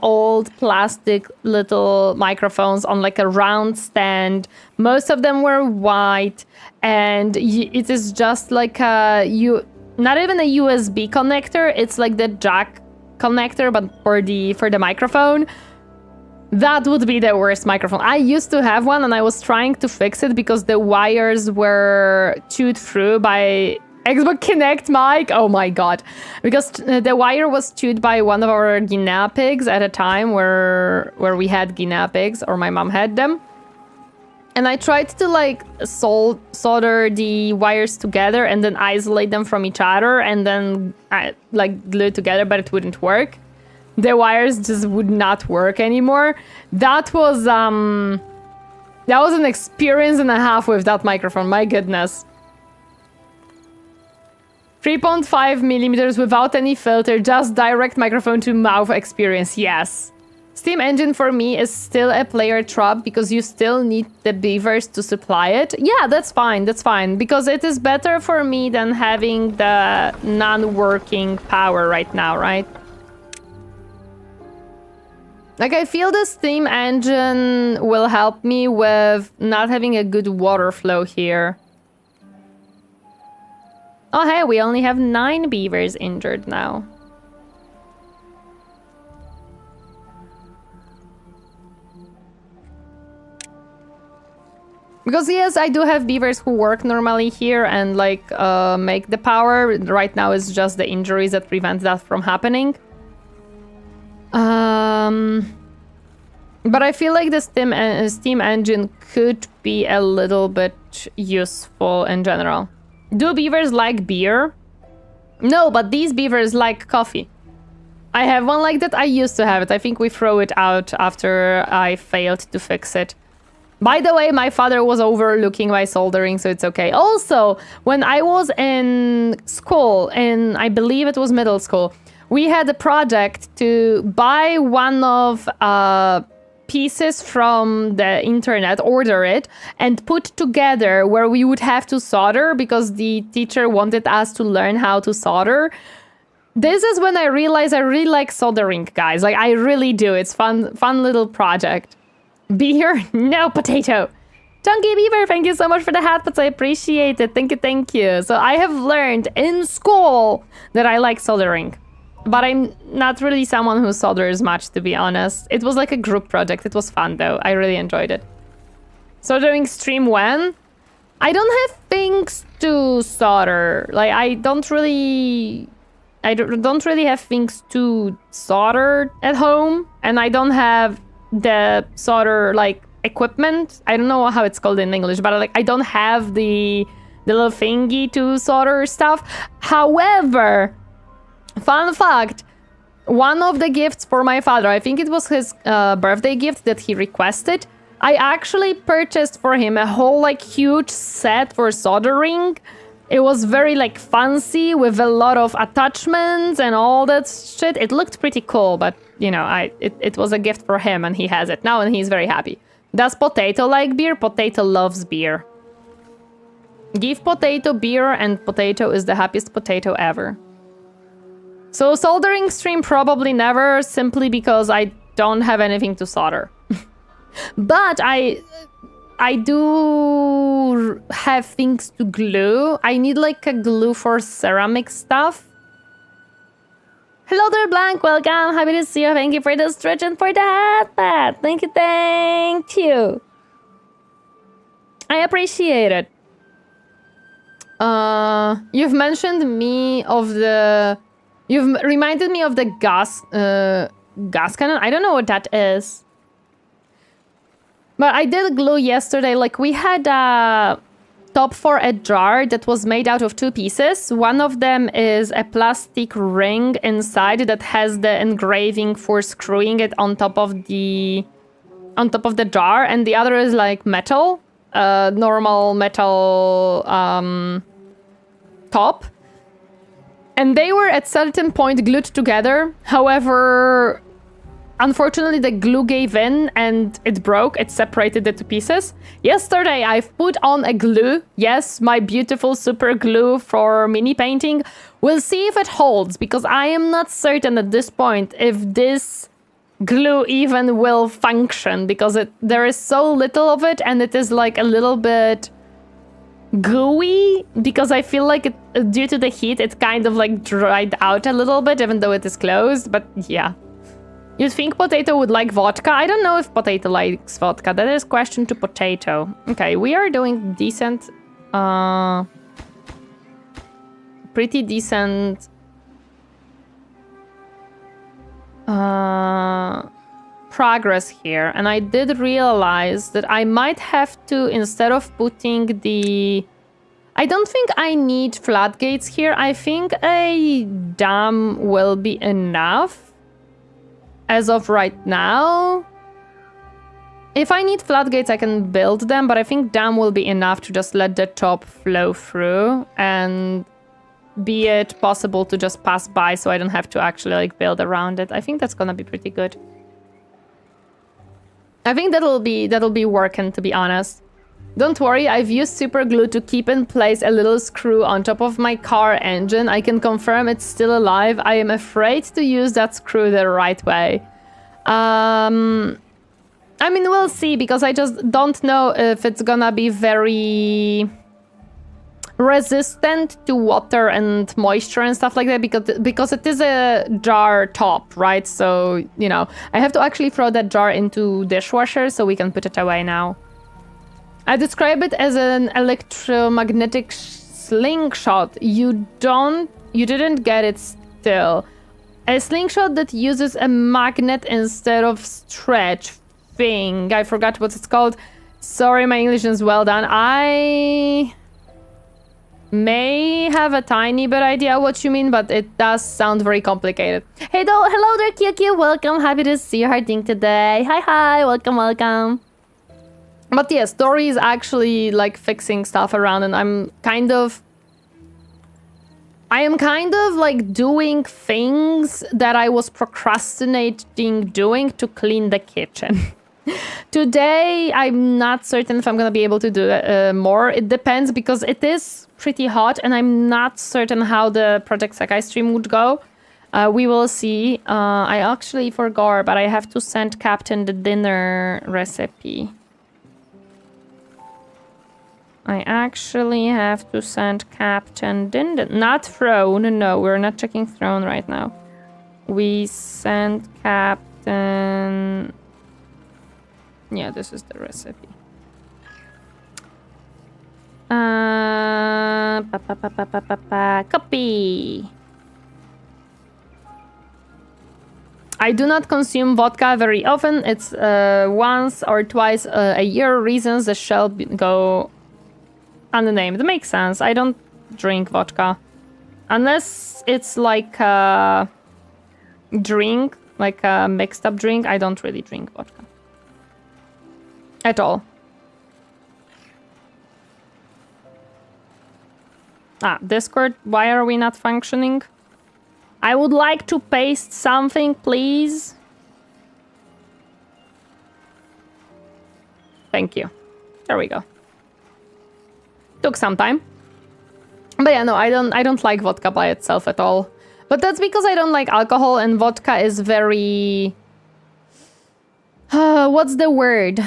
plastic little microphones on like a round stand? Most of them were white, and it is just like not even a USB connector. It's like the jack connector, but for the microphone. That would be the worst microphone. I used to have one and I was trying to fix it because the wires were chewed through by Xbox Kinect mic. Oh my god. Because the wire was chewed by one of our guinea pigs at a time where we had guinea pigs, or my mom had them. And I tried to like solder the wires together and then isolate them from each other and then like glue together, but it wouldn't work. the wires just would not work anymore. That was an experience and a half with that microphone, my goodness. 3.5 millimeters without any filter, just direct microphone to mouth experience, yes. Steam engine for me is still a player trap because you still need the beavers to supply it. Yeah, that's fine, because it is better for me than having the non-working power right now, right? Like, I feel the steam engine will help me with not having a good water flow here. Oh, hey, we only have 9 beavers injured now. Because yes, I do have beavers who work normally here and like make the power. Right now it's just the injuries that prevent that from happening. But I feel like the steam engine could be a little bit useful in general. Do beavers like beer? No, but these beavers like coffee. I have one like that. I used to have it. I think we throw it out after I failed to fix it. By the way, my father was overlooking my soldering, so it's okay. Also, when I was in school, I believe it was middle school, we had a project to buy one of pieces from the internet, order it, and put together where we would have to solder because the teacher wanted us to learn how to solder. This is when I realized I really like soldering, guys. Like, I really do. It's fun little project. Beer? No, potato. Chunky Beaver, thank you so much for the hat, but I appreciate it. Thank you. So I have learned in school that I like soldering. But I'm not really someone who solders much, to be honest. It was like a group project. It was fun, though. I really enjoyed it. Soldering stream when? I don't have things to solder. Like, I don't really have things to solder at home. And I don't have the solder like equipment. I don't know how it's called in English, but like I don't have the little thingy to solder stuff. However, fun fact, one of the gifts for my father, I think it was his birthday gift that he requested, I actually purchased for him a whole like huge set for soldering. It was very like fancy with a lot of attachments and all that shit. It looked pretty cool, but you know, it was a gift for him and he has it now and he's very happy. Does Potato like beer? Potato loves beer. Give Potato beer and Potato is the happiest potato ever. So soldering stream probably never, simply because I don't have anything to solder. But I do have things to glue. I need like a glue for ceramic stuff. Hello there, Blank. Welcome. Happy to see you. Thank you for the stretch and for the hat, Pat. Thank you. I appreciate it. You've mentioned me of the... You've reminded me of the gas cannon. I don't know what that is. But I did glue yesterday. Like, we had a top for a jar that was made out of 2 pieces. One of them is a plastic ring inside that has the engraving for screwing it on top of the jar, and the other is like metal, normal metal top. And they were at certain point glued together. However, unfortunately, the glue gave in and it broke. It separated the 2 pieces. Yesterday, I've put on a glue. Yes, my beautiful super glue for mini painting. We'll see if it holds, because I am not certain at this point if this glue even will function, because there is so little of it and it is like a little bit gooey, because I feel like due to the heat, it kind of like dried out a little bit, even though it is closed, but yeah. You'd think Potato would like vodka? I don't know if Potato likes vodka. That is question to Potato. Okay, we are doing decent... pretty decent... progress here. And I did realize that I might have to, instead of putting the... I don't think I need floodgates here. I think a dam will be enough. as of right now. If I need floodgates, I can build them, but I think dam will be enough to just let the top flow through and be it possible to just pass by so I don't have to actually like build around it. I think that's gonna be pretty good. I think that'll be working, to be honest. Don't worry, I've used super glue to keep in place a little screw on top of my car engine. I can confirm it's still alive. I am afraid to use that screw the right way. I mean, we'll see, because I just don't know if it's gonna be very resistant to water and moisture and stuff like that, because it is a jar top, right? So, you know, I have to actually throw that jar into dishwasher so we can put it away now. I describe it as an electromagnetic slingshot. You didn't get it still. A slingshot that uses a magnet instead of stretch thing. I forgot what it's called. Sorry, my English is well done. I may have a tiny bit idea what you mean, but it does sound very complicated. Hey, hello there, Kiki. Welcome. Happy to see you. How are you doing today? Hi. Welcome, welcome. But yes, Tori is actually like fixing stuff around, and I am kind of like doing things that I was procrastinating doing to clean the kitchen. Today, I'm not certain if I'm gonna be able to do more. It depends, because it is pretty hot, and I'm not certain how the Project Sekai stream would go. We will see. I actually forgot, but I have to send Captain the dinner recipe. I actually have to send Captain dinner. Not Throne. No, we're not checking Throne right now. We sent Captain... Yeah, this is the recipe. Copy. I do not consume vodka very often. It's once or twice a year. Reasons that shall go unnamed. That makes sense. I don't drink vodka. Unless it's like a drink, like a mixed up drink. I don't really drink vodka. At all. Discord, why are we not functioning? I would like to paste something, please. Thank you. There we go. Took some time. But yeah, no, I don't like vodka by itself at all. But that's because I don't like alcohol, and vodka is very... what's the word?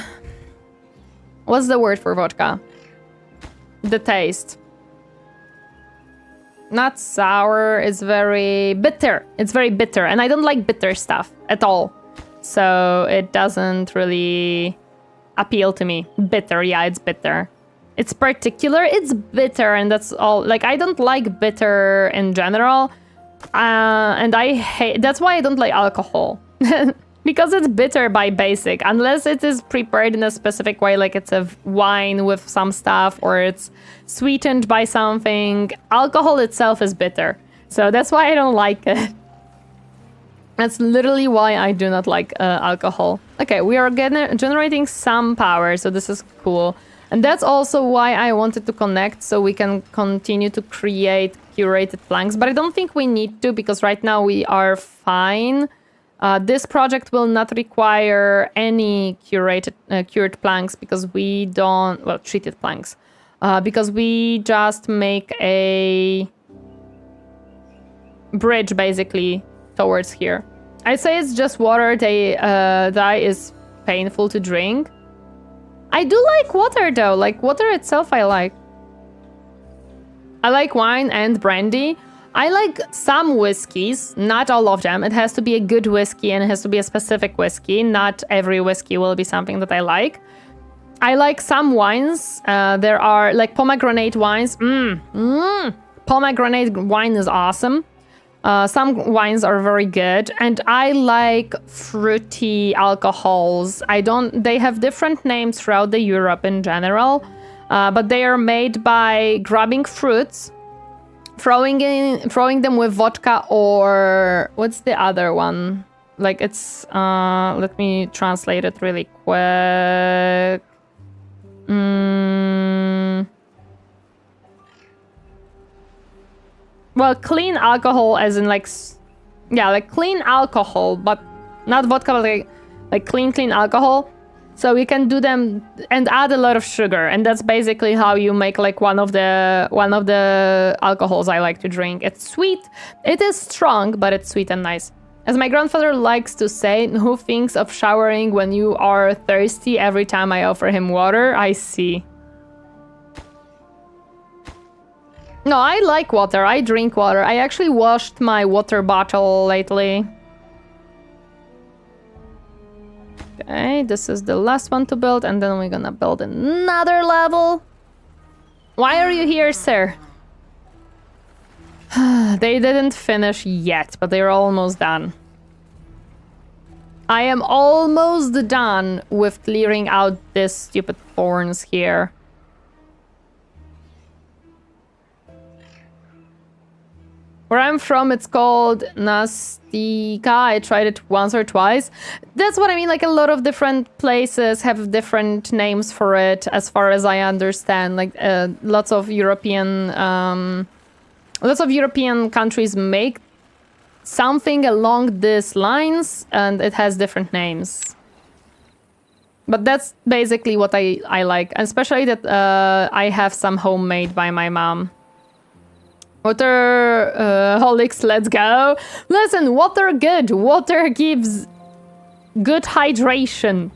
What's the word for vodka? The taste. Not sour, it's very bitter. It's very bitter, and I don't like bitter stuff at all. So it doesn't really appeal to me. Bitter, yeah, it's bitter. It's particular, it's bitter, and that's all. Like, I don't like bitter in general. And I hate... That's why I don't like alcohol. Because it's bitter by basic, unless it is prepared in a specific way, like it's a wine with some stuff, or it's sweetened by something. Alcohol itself is bitter, so that's why I don't like it. That's literally why I do not like alcohol. Okay, we are generating some power, so this is cool. And that's also why I wanted to connect, so we can continue to create curated planks, but I don't think we need to, because right now we are fine. This project will not require any cured planks, because we don't... Well, treated planks. Because we just make a bridge, basically, towards here. I say it's just water. Dye is painful to drink. I do like water, though. Like, water itself I like. I like wine and brandy. I like some whiskeys, not all of them. It has to be a good whiskey, and it has to be a specific whiskey. Not every whiskey will be something that I like. I like some wines. There are like pomegranate wines. Pomegranate wine is awesome. Some wines are very good, and I like fruity alcohols. They have different names throughout the Europe in general, but they are made by grabbing fruits, throwing them with vodka, or what's the other one? like it's let me translate it really quick. Well, clean alcohol as in like yeah, like clean alcohol, but not vodka, but like clean alcohol. So you can do them and add a lot of sugar, and that's basically how you make like one of the alcohols I like to drink. It's sweet. It is strong, but it's sweet and nice. As my grandfather likes to say, who thinks of showering when you are thirsty every time I offer him water? I see. No, I like water. I drink water. I actually washed my water bottle lately. Okay, this is the last one to build, and then we're gonna build another level. Why are you here, sir? They didn't finish yet, but they're almost done. I am almost done with clearing out these stupid thorns here. Where I'm from, it's called Nastika. I tried it once or twice. That's what I mean, like a lot of different places have different names for it, as far as I understand. Like lots of European countries make something along these lines, and it has different names. But that's basically what I like, especially that I have some homemade by my mom. Water holics, let's go. Listen, water good. Water gives good hydration.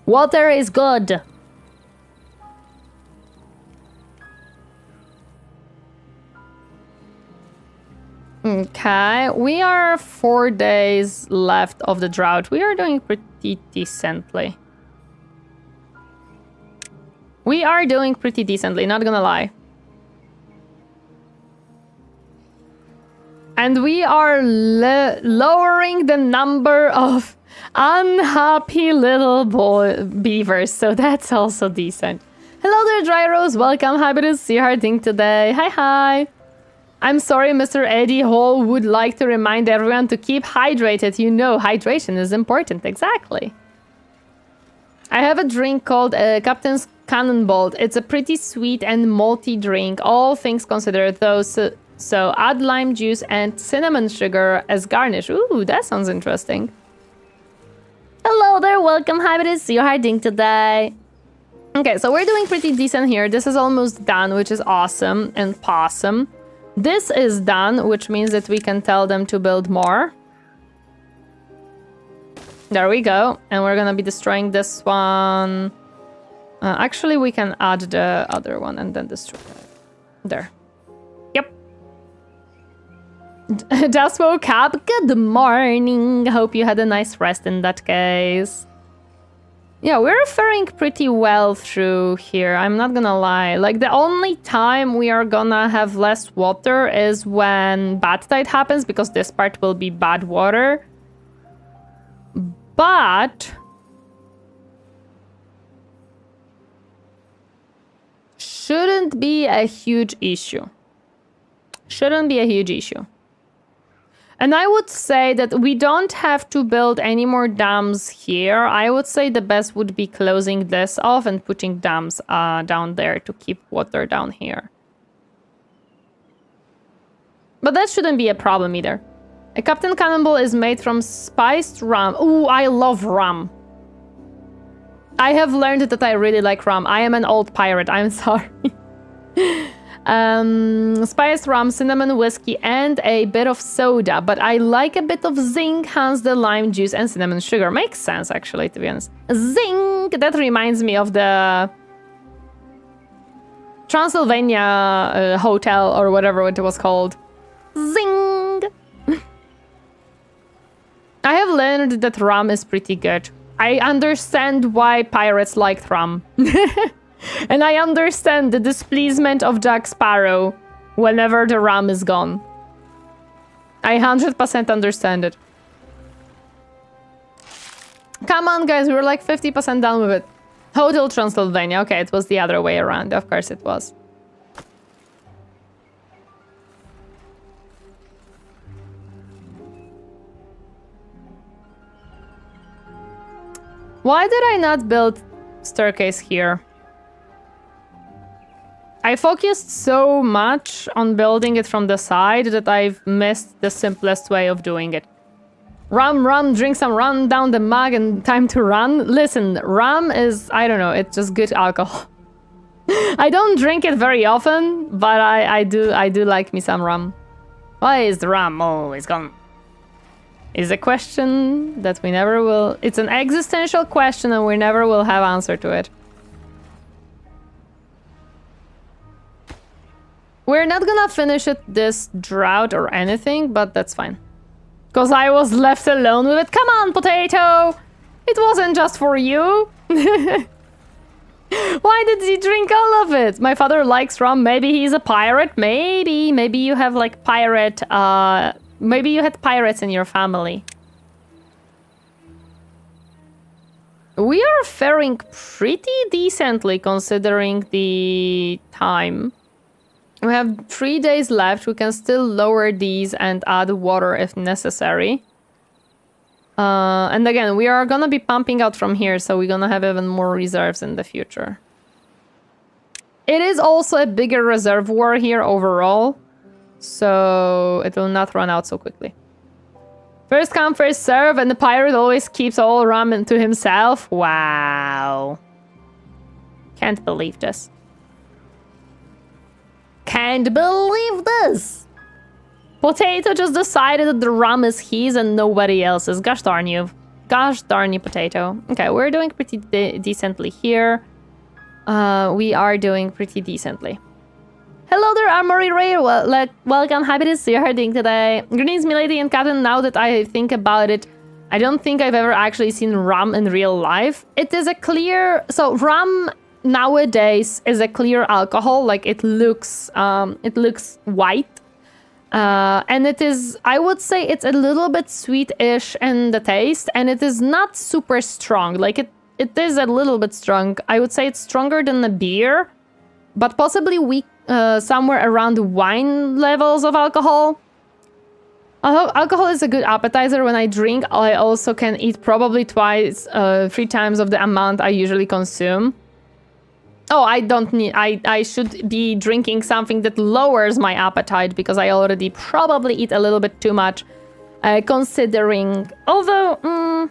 Water is good. Okay, we are 4 days left of the drought. We are doing pretty decently. We are doing pretty decently, not gonna lie. And we are lowering the number of unhappy little beavers, so that's also decent. Hello there, Dry Rose. Welcome. Happy to see you harding today. Hi. I'm sorry, Mr. Eddie Hall would like to remind everyone to keep hydrated. You know, hydration is important. Exactly. I have a drink called Captain's Cannonball. It's a pretty sweet and malty drink, all things considered, though. So add lime juice and cinnamon sugar as garnish. Ooh, that sounds interesting. Hello there, welcome. Happy to see you hiding today. Okay, so we're doing pretty decent here. This is almost done, which is awesome and possum. This is done, which means that we can tell them to build more. There we go. And we're gonna be destroying this one. Actually, we can add the other one and then destroy it. There. Just woke up. Good morning. Hope you had a nice rest in that case. Yeah, we're faring pretty well through here. I'm not gonna lie. Like, the only time we are gonna have less water is when bad tide happens, because this part will be bad water. But shouldn't be a huge issue. Shouldn't be a huge issue. And I would say that we don't have to build any more dams here. I would say the best would be closing this off and putting dams down there to keep water down here. But that shouldn't be a problem either. A Captain Cannonball is made from spiced rum. Ooh, I love rum. I have learned that I really like rum. I am an old pirate, I'm sorry. Spiced rum, cinnamon whiskey, and a bit of soda. But I like a bit of zinc, hence the lime juice and cinnamon sugar. Makes sense, actually, to be honest. Zinc! That reminds me of the Transylvania hotel, or whatever it was called. Zing! I have learned that rum is pretty good. I understand why pirates liked rum. And I understand the displeasement of Jack Sparrow whenever the rum is gone. I 100% understand it. Come on, guys, we're like 50% done with it. Hotel Transylvania. Okay, it was the other way around. Of course it was. Why did I not build staircase here? I focused so much on building it from the side that I've missed the simplest way of doing it. Rum, drink some rum down the mug and time to run. Listen, rum is, I don't know, it's just good alcohol. I don't drink it very often, but I do like me some rum. Why is the rum always gone? Is a question that we never will... It's an existential question and we never will have answer to it. We're not gonna finish it this drought or anything, but that's fine. Because I was left alone with it. Come on, potato! It wasn't just for you. Why did he drink all of it? My father likes rum. Maybe he's a pirate. Maybe you have like pirate... Maybe you had pirates in your family. We are faring pretty decently considering the time. We have 3 days left. We can still lower these and add water if necessary. And again, we are gonna be pumping out from here, so we're gonna have even more reserves in the future. It is also a bigger reservoir here overall, so it will not run out so quickly. First come, first serve, and the pirate always keeps all rum to himself. Wow. Can't believe this. Can't believe this! Potato just decided that the rum is his and nobody else's. Gosh darn you. Gosh darn you, Potato. Okay, we're doing pretty decently here. We are doing pretty decently. Hello there, Armory Ray. Welcome. Happy to see you herding today. Greetings, milady and captain. Now that I think about it, I don't think I've ever actually seen rum in real life. It is a clear... So, rum nowadays is a clear alcohol. Like, it looks white. And it is... I would say it's a little bit sweet-ish in the taste. And it is not super strong. Like, it is a little bit strong. I would say it's stronger than the beer. But possibly weak. Somewhere around wine levels of alcohol. Although alcohol is a good appetizer when I drink, I also can eat probably 3 times of the amount I usually consume. Oh, I don't need... I should be drinking something that lowers my appetite because I already probably eat a little bit too much. Considering... Although...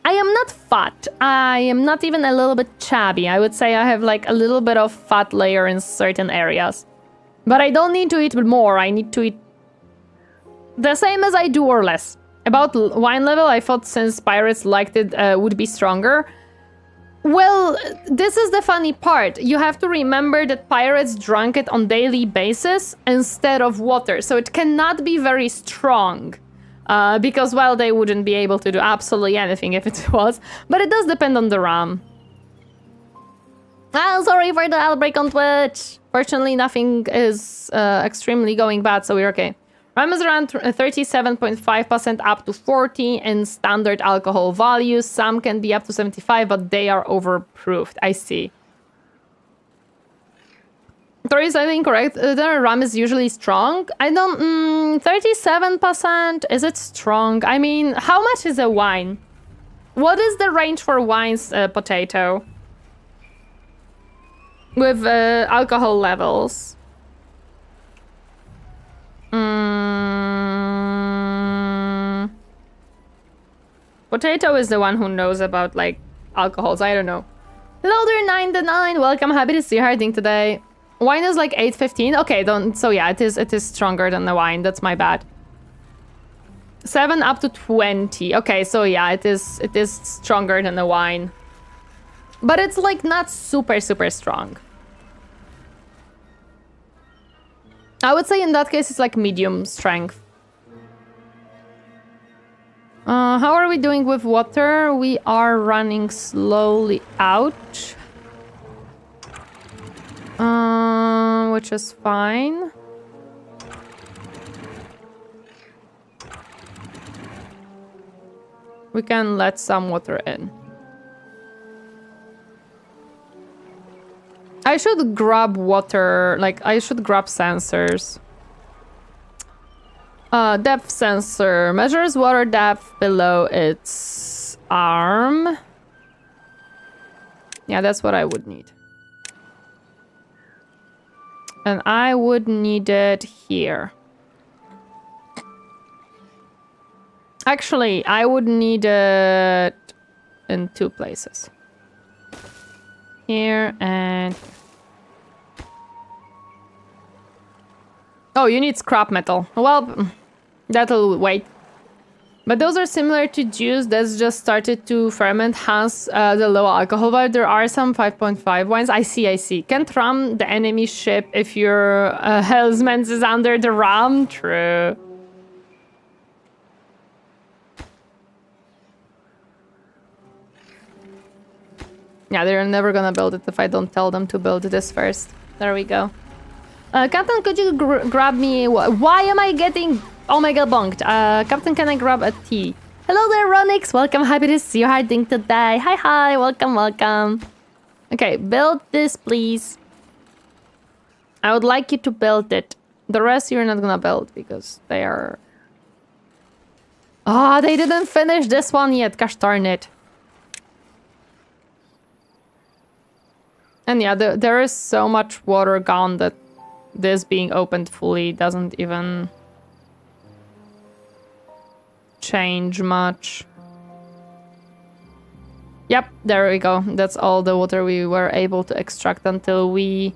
I am not fat. I am not even a little bit chubby. I would say I have like a little bit of fat layer in certain areas. But I don't need to eat more. I need to eat the same as I do or less. About wine level, I thought since pirates liked it would be stronger. Well, this is the funny part. You have to remember that pirates drank it on daily basis instead of water. So it cannot be very strong. Because, well, they wouldn't be able to do absolutely anything if it was. But it does depend on the rum. Ah, sorry for the outbreak on Twitch. Fortunately, nothing is extremely going bad, so we're okay. Rum is around 37.5% up to 40 in standard alcohol values. Some can be up to 75, but they are overproofed. I see. Tori is, I think, correct. The rum is usually strong. I don't... 37%? Is it strong? I mean, how much is a wine? What is the range for wines, Potato? With alcohol levels. Potato is the one who knows about, like, alcohols. I don't know. Hello there, 9-9. Welcome. Happy to see you harding today. Wine is like 8.15. Okay, so yeah, it is stronger than the wine. That's my bad. 7 up to 20. Okay, so yeah, it is stronger than the wine. But it's like not super strong. I would say in that case it's like medium strength. How are we doing with water? We are running slowly out. Which is fine. We can let some water in. I should grab water, like I should grab sensors. Depth sensor measures water depth below its arm. Yeah, that's what I would need. And I would need it here. Actually, I would need it in 2 places. Here and... Oh, you need scrap metal. Well, that'll wait. But those are similar to juice that's just started to ferment, hence the low alcohol vibe. There are some 5.5 wines. I see. Can't ram the enemy ship if your helmsman is under the ram. True. Yeah, they're never gonna build it if I don't tell them to build this first. There we go. Captain, could you grab me... Why am I getting Omega bonked? Captain, can I grab a tea? Hello there, Ronix. Welcome. Happy to see you harding today. Hi. Welcome. Okay, build this, please. I would like you to build it. The rest you're not gonna build because they are... Ah, they didn't finish this one yet. Gosh darn it. And yeah, there is so much water gone that this being opened fully doesn't even change much. Yep, there we go. That's all the water we were able to extract until we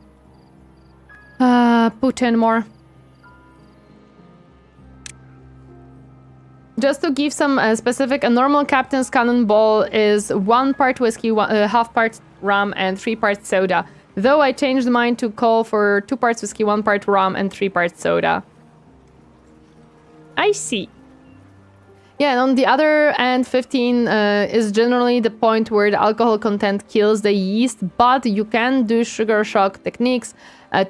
put in more. Just to give some specific, a normal captain's cannonball is 1 part whiskey, half part rum, and 3 parts soda. Though I changed mine to call for 2 parts whiskey, 1 part rum, and 3 parts soda. I see. Yeah, and on the other end, 15 is generally the point where the alcohol content kills the yeast, but you can do sugar shock techniques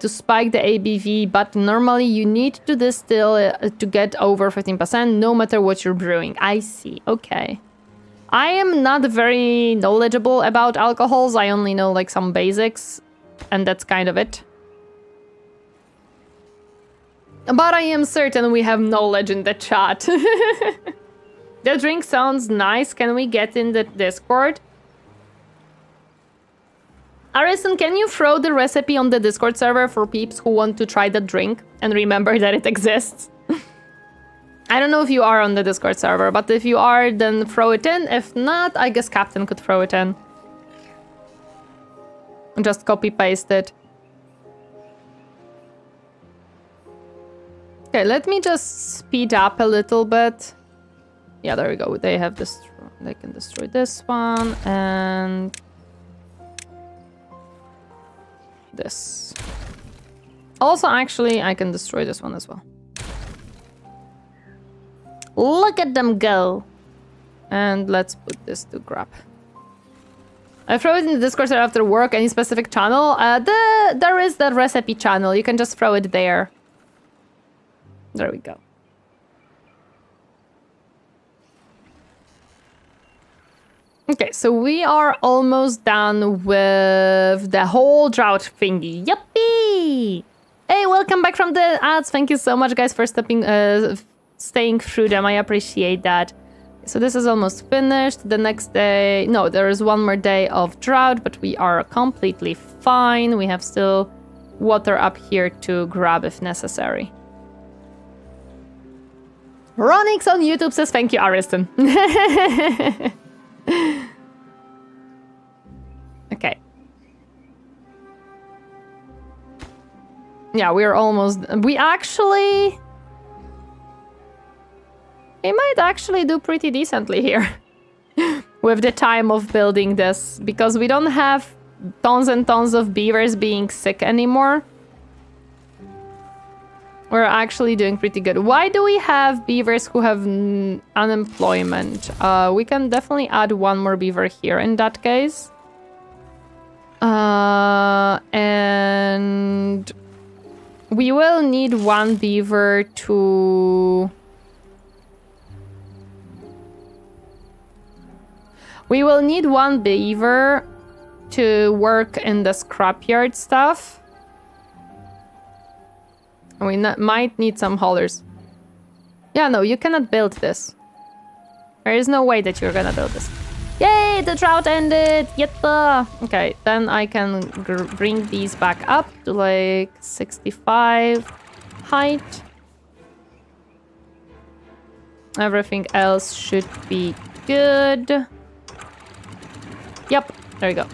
to spike the ABV, but normally you need to distill to get over 15%, no matter what you're brewing. I see, okay. I am not very knowledgeable about alcohols, I only know like some basics, and that's kind of it. But I am certain we have knowledge in the chat. The drink sounds nice. Can we get in the Discord? Arison, can you throw the recipe on the Discord server for peeps who want to try the drink and remember that it exists? I don't know if you are on the Discord server, but if you are, then throw it in. If not, I guess Captain could throw it in. Just copy paste it. Okay, let me just speed up a little bit. Yeah, there we go. They have this. They can destroy this one and this. Also, actually, I can destroy this one as well. Look at them go. And let's put this to grab. I throw it in the Discord server after work. Any specific channel? There is the recipe channel. You can just throw it there. There we go. Okay, so we are almost done with the whole drought thingy. Yuppie! Hey, welcome back from the ads. Thank you so much, guys, for staying through them. I appreciate that. So this is almost finished. The next day... No, there is one more day of drought, but we are completely fine. We have still water up here to grab if necessary. Ronix on YouTube says thank you, Ariston. Okay. Yeah, we're almost... We actually... We might actually do pretty decently here. With the time of building this. Because we don't have tons and tons of beavers being sick anymore. We're actually doing pretty good. Why do we have beavers who have unemployment? We can definitely add one more beaver here in that case. And we will need one beaver to... We will need one beaver to work in the scrapyard stuff. We might need some haulers. Yeah, no, you cannot build this. There is no way that you're gonna build this. Yay, the drought ended! Yatta! Okay, then I can bring these back up to like 65 height. Everything else should be good. Yep, there you go.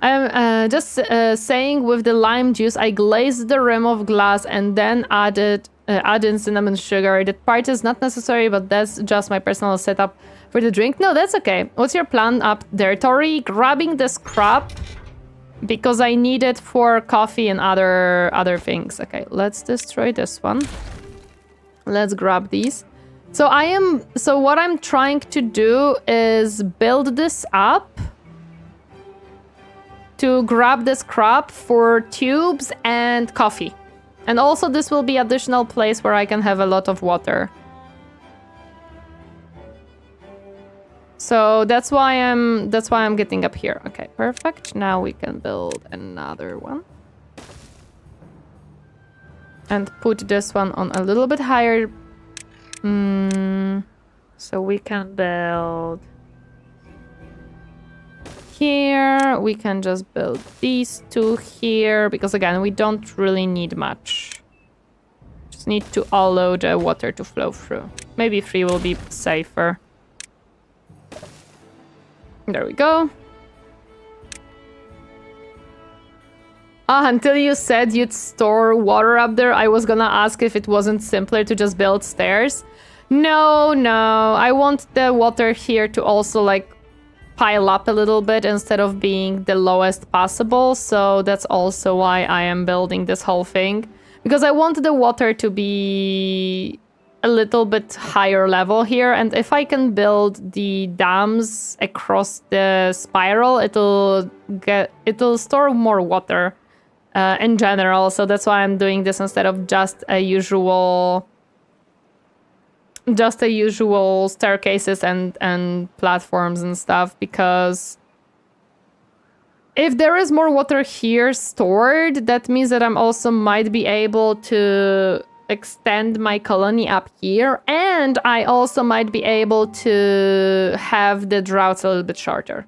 I'm just saying, with the lime juice, I glazed the rim of glass and then add in cinnamon sugar. That part is not necessary, but that's just my personal setup for the drink. No, that's okay. What's your plan up there, Tori? Grabbing the scrap because I need it for coffee and other things. Okay, let's destroy this one. Let's grab these. So what I'm trying to do is build this up to grab the scrap for tubes and coffee. And also this will be additional place where I can have a lot of water. So that's why I'm getting up here. Okay, perfect. Now we can build another one. And put this one on a little bit higher. So we can build here. We can just build these two here because again, we don't really need much. Just need to allow the water to flow through. Maybe 3 will be safer. There we go. Until you said you'd store water up there, I was gonna ask if it wasn't simpler to just build stairs. No, I want the water here to also like pile up a little bit instead of being the lowest possible. So that's also why I am building this whole thing. Because I want the water to be a little bit higher level here. And if I can build the dams across the spiral, it'll store more water in general. So that's why I'm doing this instead of just a usual staircases and platforms and stuff, because if there is more water here stored, that means that I'm also might be able to extend my colony up here, and I also might be able to have the droughts a little bit shorter.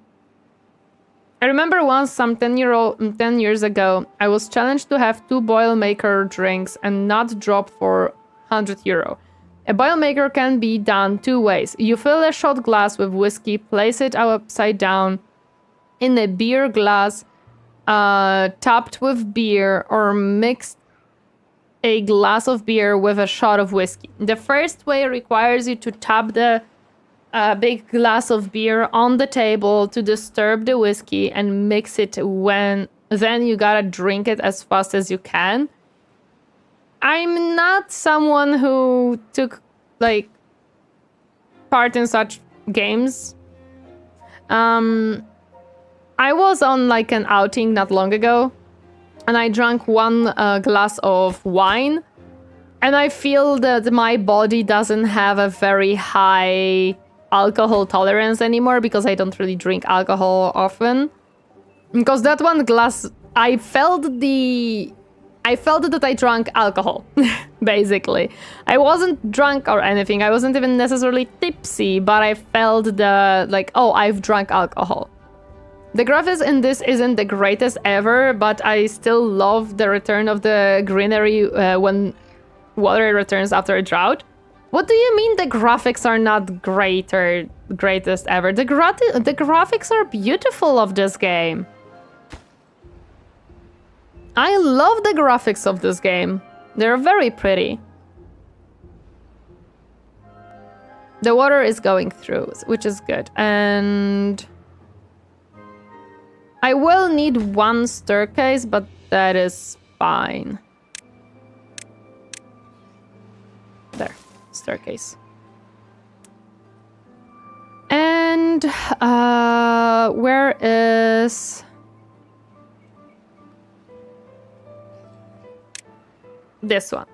I remember once, some 10 years ago, I was challenged to have 2 Boilmaker drinks and not drop for €100. A Boilmaker can be done 2 ways. You fill a shot glass with whiskey, place it upside down in a beer glass topped with beer, or mix a glass of beer with a shot of whiskey. The first way requires you to tap the big glass of beer on the table to disturb the whiskey and mix it then you gotta drink it as fast as you can. I'm not someone who took like part in such games. I was on like an outing not long ago, and I drank 1 glass of wine, and I feel that my body doesn't have a very high alcohol tolerance anymore because I don't really drink alcohol often. Because that 1 glass, I felt that I drank alcohol, basically. I wasn't drunk or anything. I wasn't even necessarily tipsy, but I felt I've drunk alcohol. The graphics in this isn't the greatest ever, but I still love the return of the greenery when water returns after a drought. What do you mean the graphics are not greatest ever? The graphics are beautiful of this game. I love the graphics of this game. They're very pretty. The water is going through, which is good. And I will need 1 staircase, but that is fine. There, staircase. And where is... this one.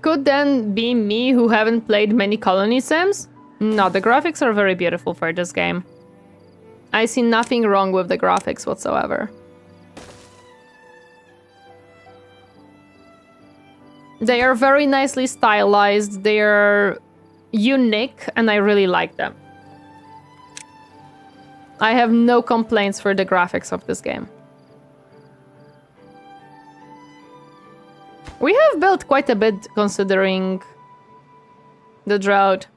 Could then be me who haven't played many colony sims? No, the graphics are very beautiful for this game. I see nothing wrong with the graphics whatsoever. They are very nicely stylized. They are unique, and I really like them. I have no complaints for the graphics of this game. We have built quite a bit considering the drought.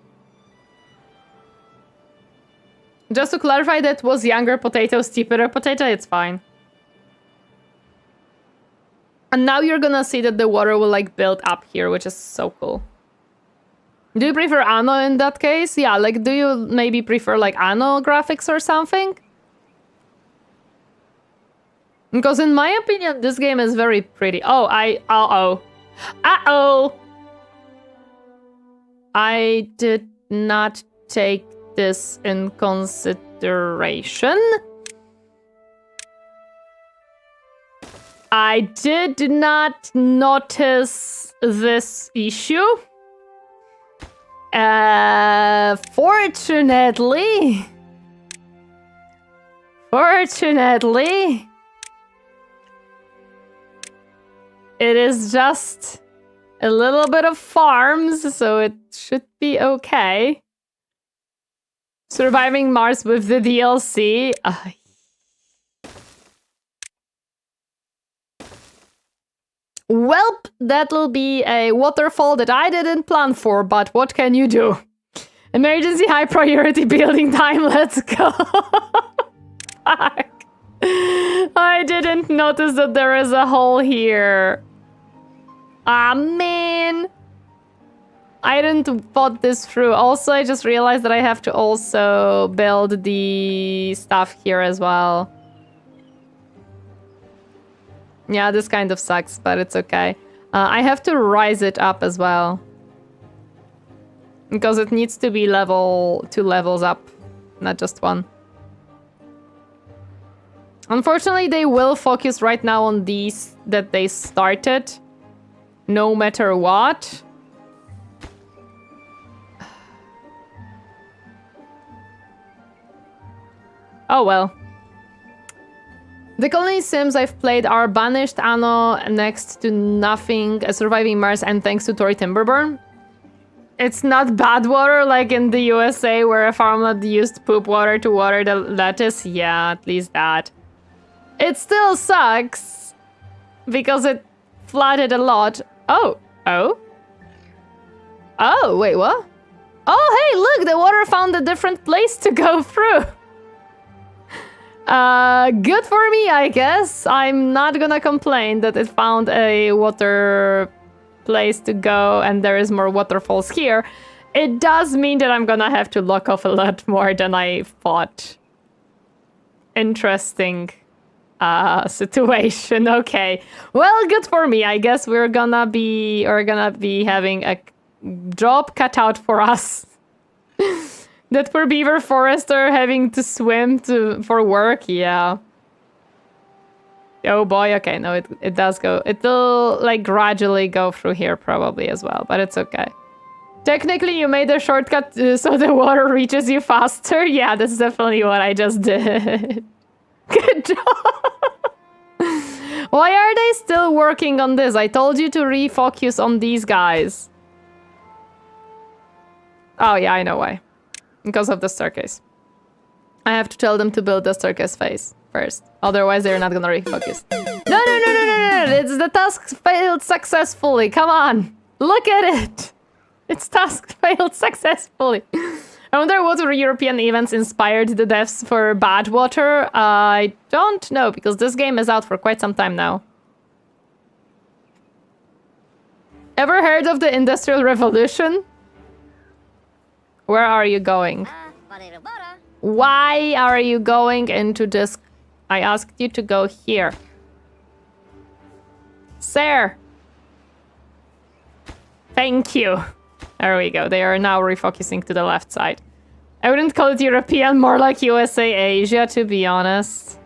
Just to clarify, that was younger potato, steeper potato, it's fine. And now you're gonna see that the water will like build up here, which is so cool. Do you prefer Anno in that case? Yeah, like do you maybe prefer like Anno graphics or something? Because in my opinion, this game is very pretty. Oh, uh-oh. I did not take this in consideration. I did not notice this issue. Fortunately, it is just a little bit of farms, so it should be okay. Surviving Mars with the DLC. Welp, that'll be a waterfall that I didn't plan for, but what can you do? Emergency high priority building time, let's go. Fuck. I didn't notice that there is a hole here. Ah, man. I didn't thought this through. Also, I just realized that I have to also build the stuff here as well. Yeah, this kind of sucks, but it's okay. I have to rise it up as well. Because it needs to be 2 levels up, not just 1. Unfortunately, they will focus right now on these that they started, no matter what. Oh well. The colony sims I've played are Banished, Anno, Next to Nothing, Surviving Mars, and thanks to Timberborn. It's not bad water like in the USA where a farmland used poop water to water the lettuce. Yeah, at least that. It still sucks because it flooded a lot. Oh, wait, what? Oh, hey, look, the water found a different place to go through. Good for me, I guess. I'm not gonna complain that it found a water place to go and there is more waterfalls here. It does mean that I'm gonna have to lock off a lot more than I thought. Interesting situation. Okay. Well, good for me. I guess we're gonna be having a job cut out for us. That poor beaver forester having to swim for work, yeah. Oh boy, okay, no, it does go. It'll like gradually go through here probably as well, but it's okay. Technically, you made a shortcut so the water reaches you faster. Yeah, that's definitely what I just did. Good job. Why are they still working on this? I told you to refocus on these guys. Oh yeah, I know why. Because of the staircase. I have to tell them to build the staircase phase first. Otherwise, they're not gonna refocus. No. It's the task failed successfully. Come on. Look at it. Its task failed successfully. I wonder what European events inspired the devs for Badwater. I don't know, because this game is out for quite some time now. Ever heard of the Industrial Revolution? Where are you going? Why are you going into this? I asked you to go here. Sir. Thank you. There we go. They are now refocusing to the left side. I wouldn't call it European, more like USA, Asia, to be honest.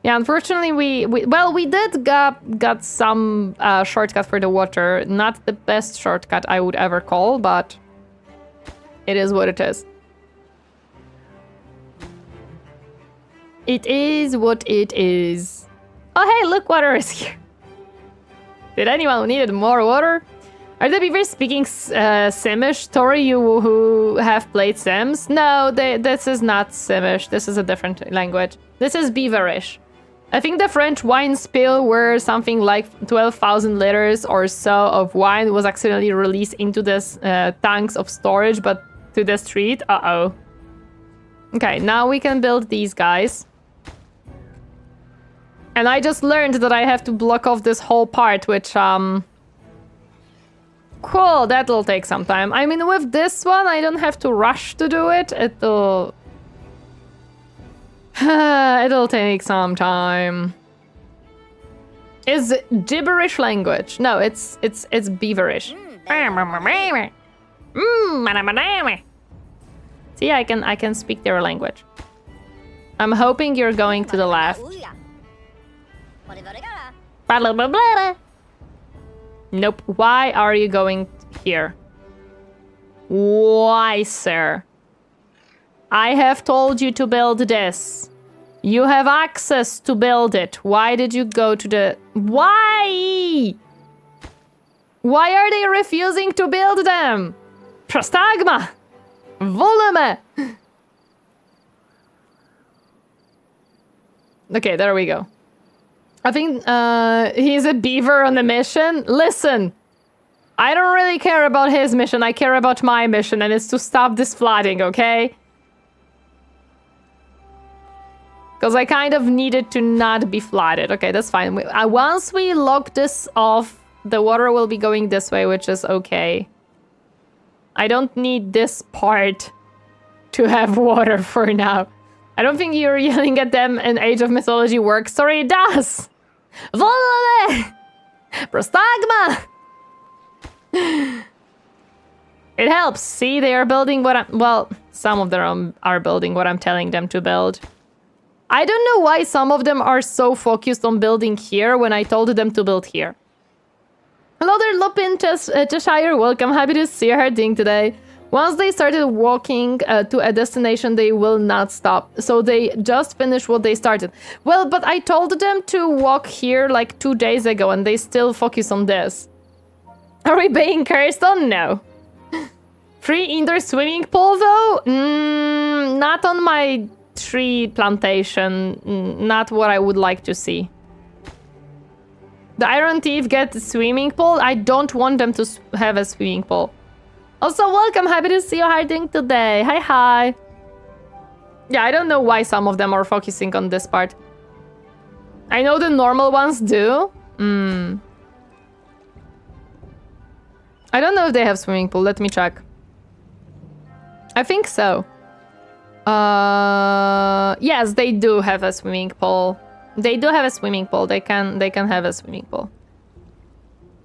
Yeah, unfortunately, we did got some shortcut for the water. Not the best shortcut I would ever call, but it is what it is. It is what it is. Oh, hey, look, water is here. Did anyone needed more water? Are the beavers speaking Simish? Tori, you who have played Sims? No, this is not Simish. This is a different language. This is Beaverish. I think the French wine spill where something like 12,000 liters or so of wine was accidentally released into this tanks of storage, but to the street. Uh-oh. Okay, now we can build these guys. And I just learned that I have to block off this whole part, which, cool, that'll take some time. I mean, with this one, I don't have to rush to do it. It'll... it'll take some time. Is gibberish language? No, it's beaverish. See, I can speak their language. I'm hoping you're going to the left. Nope. Why are you going here? Why, sir? I have told you to build this. You have access to build it. Why did you go to the... Why? Why are they refusing to build them? Prostagma! Volume! Okay, there we go. I think he's a beaver on a mission. Listen, I don't really care about his mission. I care about my mission, and it's to stop this flooding, okay? Because I kind of needed to not be flooded. Okay, that's fine. Once we lock this off, the water will be going this way, which is okay. I don't need this part to have water for now. I don't think you're yelling at them in Age of Mythology works. Sorry, it does! Volole! Prostagma! It helps. See, they are building what I'm... Well, some of them are building what I'm telling them to build. I don't know why some of them are so focused on building here when I told them to build here. Hello there, Lupin Cheshire. Welcome. Happy to see her doing today. Once they started walking to a destination, they will not stop. So they just finished what they started. Well, but I told them to walk here like 2 days ago and they still focus on this. Are we being cursed on? No. Free indoor swimming pool though? Not on my tree plantation. Not what I would like to see. The Iron Thief gets a swimming pool. I don't want them to have a swimming pool. Also, welcome. Happy to see you hiding today. Hi, hi. Yeah, I don't know why some of them are focusing on this part. I know the normal ones do. I don't know if they have swimming pool. Let me check. I think so. Yes, they do have a swimming pool. They do have a swimming pool. They can have a swimming pool.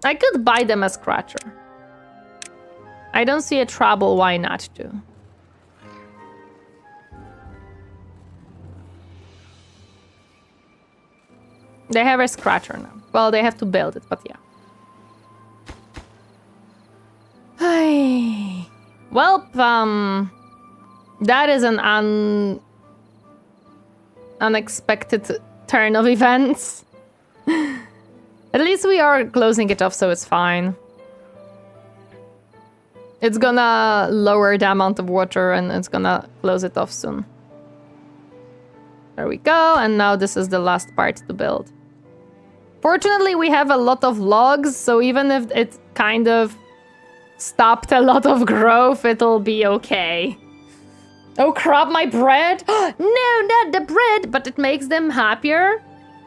I could buy them a scratcher. I don't see a trouble why not to. They have a scratcher now. Well, they have to build it, but yeah. Hey. Well, that is an unexpected turn of events. At least we are closing it off, so it's fine. It's gonna lower the amount of water and it's gonna close it off soon. There we go, and now this is the last part to build. Fortunately, we have a lot of logs, so even if it kind of stopped a lot of growth, it'll be okay. Oh crap, my bread! No, not the bread! But it makes them happier?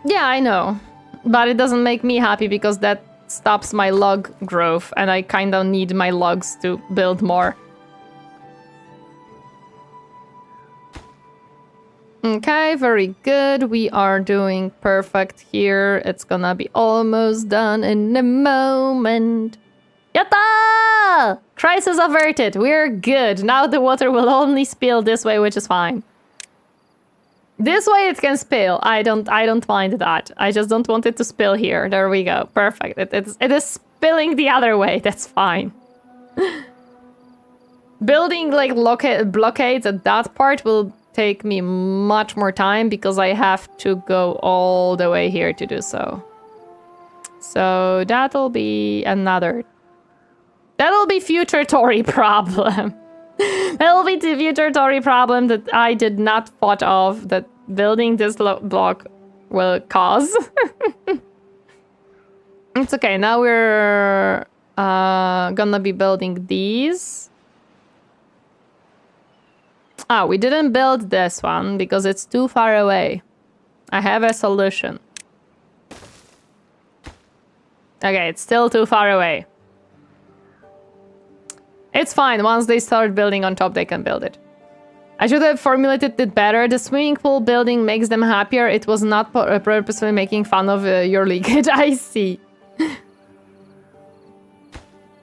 Yeah, I know. But it doesn't make me happy because that stops my log growth and I kinda need my logs to build more. Okay, very good. We are doing perfect here. It's gonna be almost done in a moment. Yatta! Crisis averted. We're good. Now the water will only spill this way, which is fine. This way it can spill. I don't mind that. I just don't want it to spill here. There we go. Perfect. It is spilling the other way. That's fine. Building like blockades at that part will take me much more time because I have to go all the way here to do so. So that'll be another... That'll be future Tori problem. That'll be the future Tori problem that I did not thought of that building this block will cause. It's okay. Now we're gonna be building these. Ah, we didn't build this one because it's too far away. I have a solution. Okay, it's still too far away. It's fine. Once they start building on top, they can build it. I should have formulated it better. The swimming pool building makes them happier. It was not purposely making fun of your leakage. I see.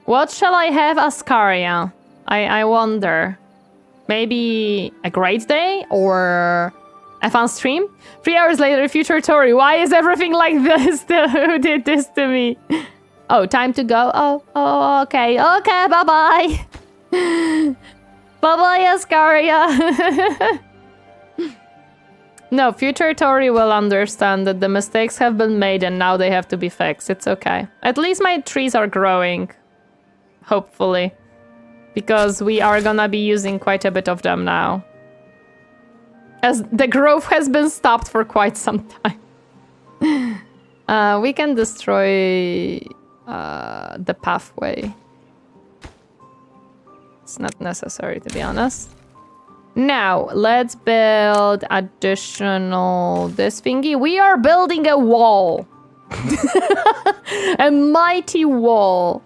What shall I have, Ascaria? I wonder. Maybe a great day or a fun stream? 3 hours later, future Tori. Why is everything like this? Who did this to me? Oh, time to go. Oh, okay. Okay, bye-bye. Bye-bye, Ascaria. No, future Tori will understand that the mistakes have been made and now they have to be fixed. It's okay. At least my trees are growing. Hopefully. Because we are gonna be using quite a bit of them now. As the growth has been stopped for quite some time. We can destroy the pathway. It's not necessary, to be honest. Now, let's build additional this thingy. We are building a wall. A mighty wall.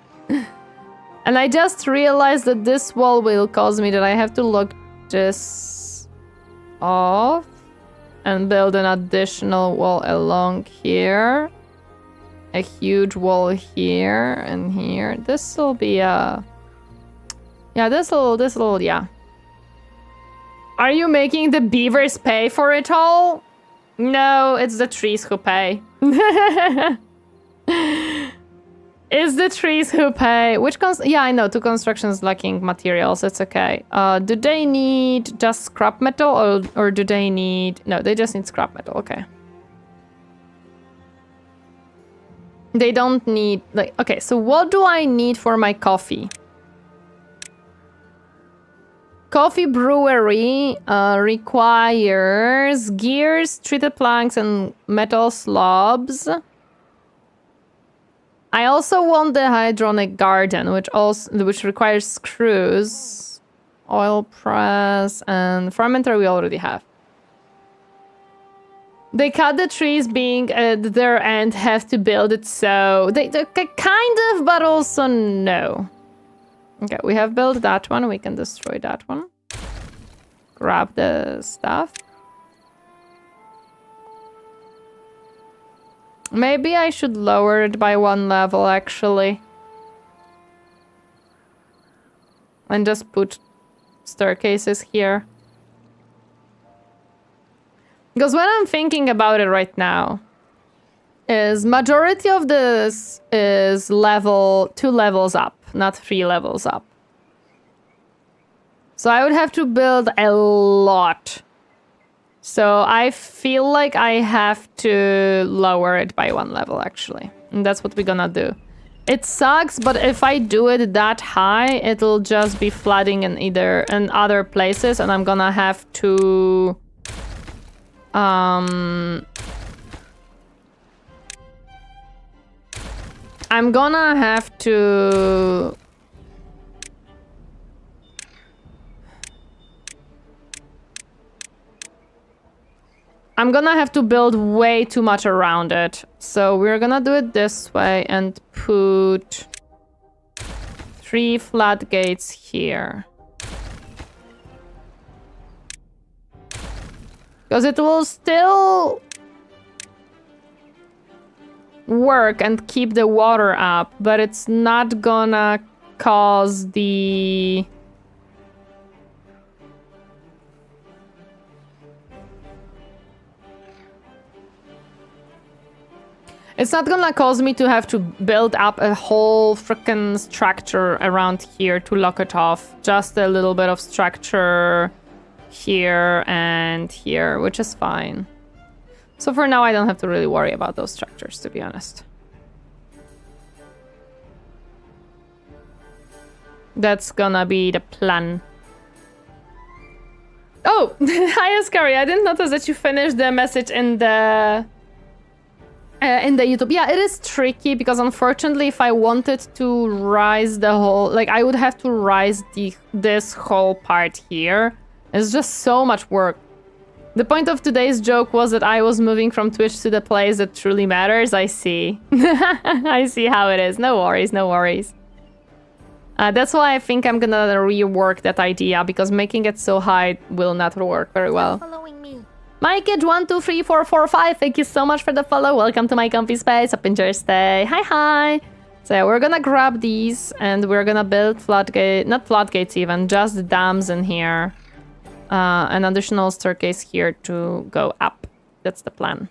And I just realized that this wall will cause me that I have to lock this off and build an additional wall along here. A huge wall here and here. This will be a... Yeah, this'll, yeah. Are you making the beavers pay for it all? No, it's the trees who pay. It's the trees who pay. Yeah, I know, 2 constructions lacking materials, it's okay. Do they need just scrap metal or do they need... No, they just need scrap metal, okay. They don't need... like. Okay, so what do I need for my coffee? Coffee brewery requires gears, treated planks, and metal slabs. I also want the hydronic garden, which requires screws, oil press, and fermenter we already have. They cut the trees being at their end, have to build it, so they kind of, but also no. Okay, we have built that one. We can destroy that one. Grab the stuff. Maybe I should lower it by 1 level, actually. And just put staircases here. Because when I'm thinking about it right now, is majority of this is 2 levels up, not 3 levels up. So I would have to build a lot. So I feel like I have to lower it by 1 level, actually. And that's what we're gonna do. It sucks, but if I do it that high, it'll just be flooding in other places, and I'm gonna have to... I'm gonna have to... I'm gonna have to build way too much around it. So we're gonna do it this way and put 3 floodgates here. Because it will still work and keep the water up, but it's not gonna cause the... It's not gonna cause me to have to build up a whole freaking structure around here to lock it off. Just a little bit of structure here and here, which is fine. So for now, I don't have to really worry about those structures, to be honest. That's gonna be the plan. Oh, hi Ascari. I didn't notice that you finished the message in the YouTube. Yeah, it is tricky because unfortunately, if I wanted to rise the whole, like I would have to rise this whole part here. It's just so much work. The point of today's joke was that I was moving from Twitch to the place that truly matters. I see. I see how it is. No worries, no worries. That's why I think I'm gonna rework that idea, because making it so high will not work very well. Following me. MyKid123445, thank you so much for the follow. Welcome to my comfy space. Up in your stay. Hi, hi. So yeah, we're gonna grab these and we're gonna build floodgate, not floodgates even, just dams in here. An additional staircase here to go up. That's the plan.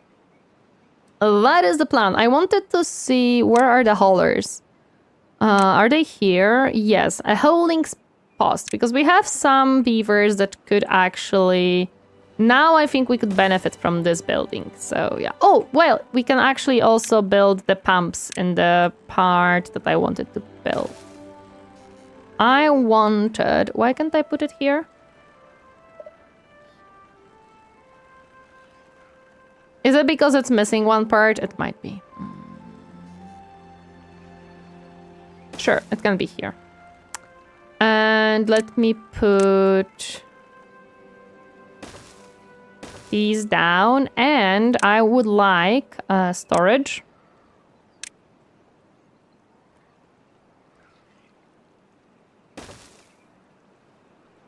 That is the plan. I wanted to see, where are the haulers? Are they here? Yes, a hauling post, because we have some beavers that could actually... Now I think we could benefit from this building, so yeah. Oh, well, we can actually also build the pumps in the part that I wanted to build. I wanted... Why can't I put it here? Is it because it's missing one part? It might be. Sure, it can be here. And let me put these down. And I would like storage.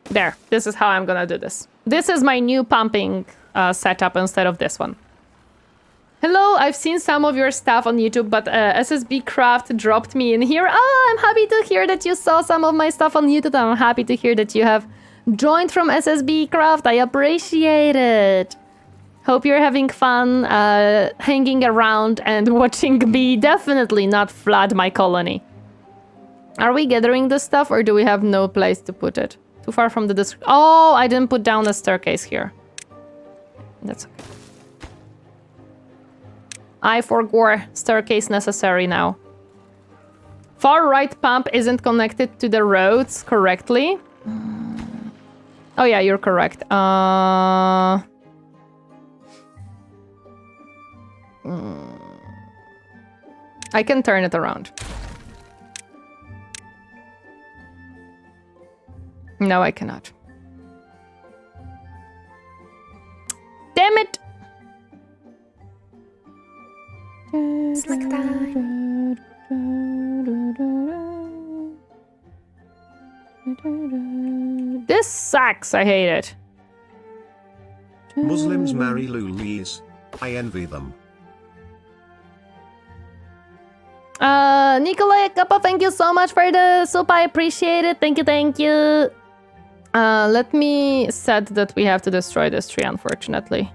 There, this is how I'm gonna do this. This is my new pumping setup instead of this one. Hello, I've seen some of your stuff on YouTube, but SSB Craft dropped me in here. Oh, I'm happy to hear that you saw some of my stuff on YouTube. I'm happy to hear that you have joined from SSB Craft. I appreciate it. Hope you're having fun hanging around and watching me definitely not flood my colony. Are we gathering this stuff or do we have no place to put it? Too far from the Oh, I didn't put down a staircase here. That's okay. I forgot staircase necessary now. Far right pump isn't connected to the roads correctly. Oh yeah, you're correct. I can turn it around. No, I cannot. Damn it! Snack time. This sucks. I hate it. Muslims marry lulis. I envy them. Nikolai Kappa, thank you so much for the soup. I appreciate it. Thank you, thank you. Let me set that we have to destroy this tree, unfortunately.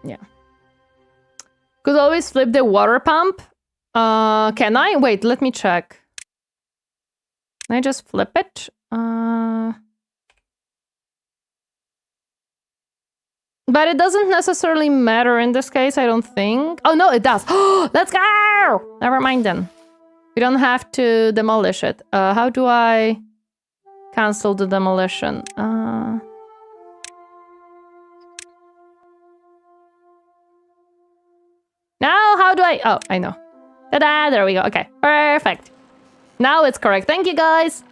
Yeah. Could always flip the water pump. Can I? Wait, let me check. Can I just flip it? But it doesn't necessarily matter in this case, I don't think. Oh, no, it does. Let's go! Never mind then. We don't have to demolish it. How do I cancel the demolition? Now, how do I... Oh, I know. Ta-da! There we go. Okay, perfect. Now it's correct. Thank you, guys.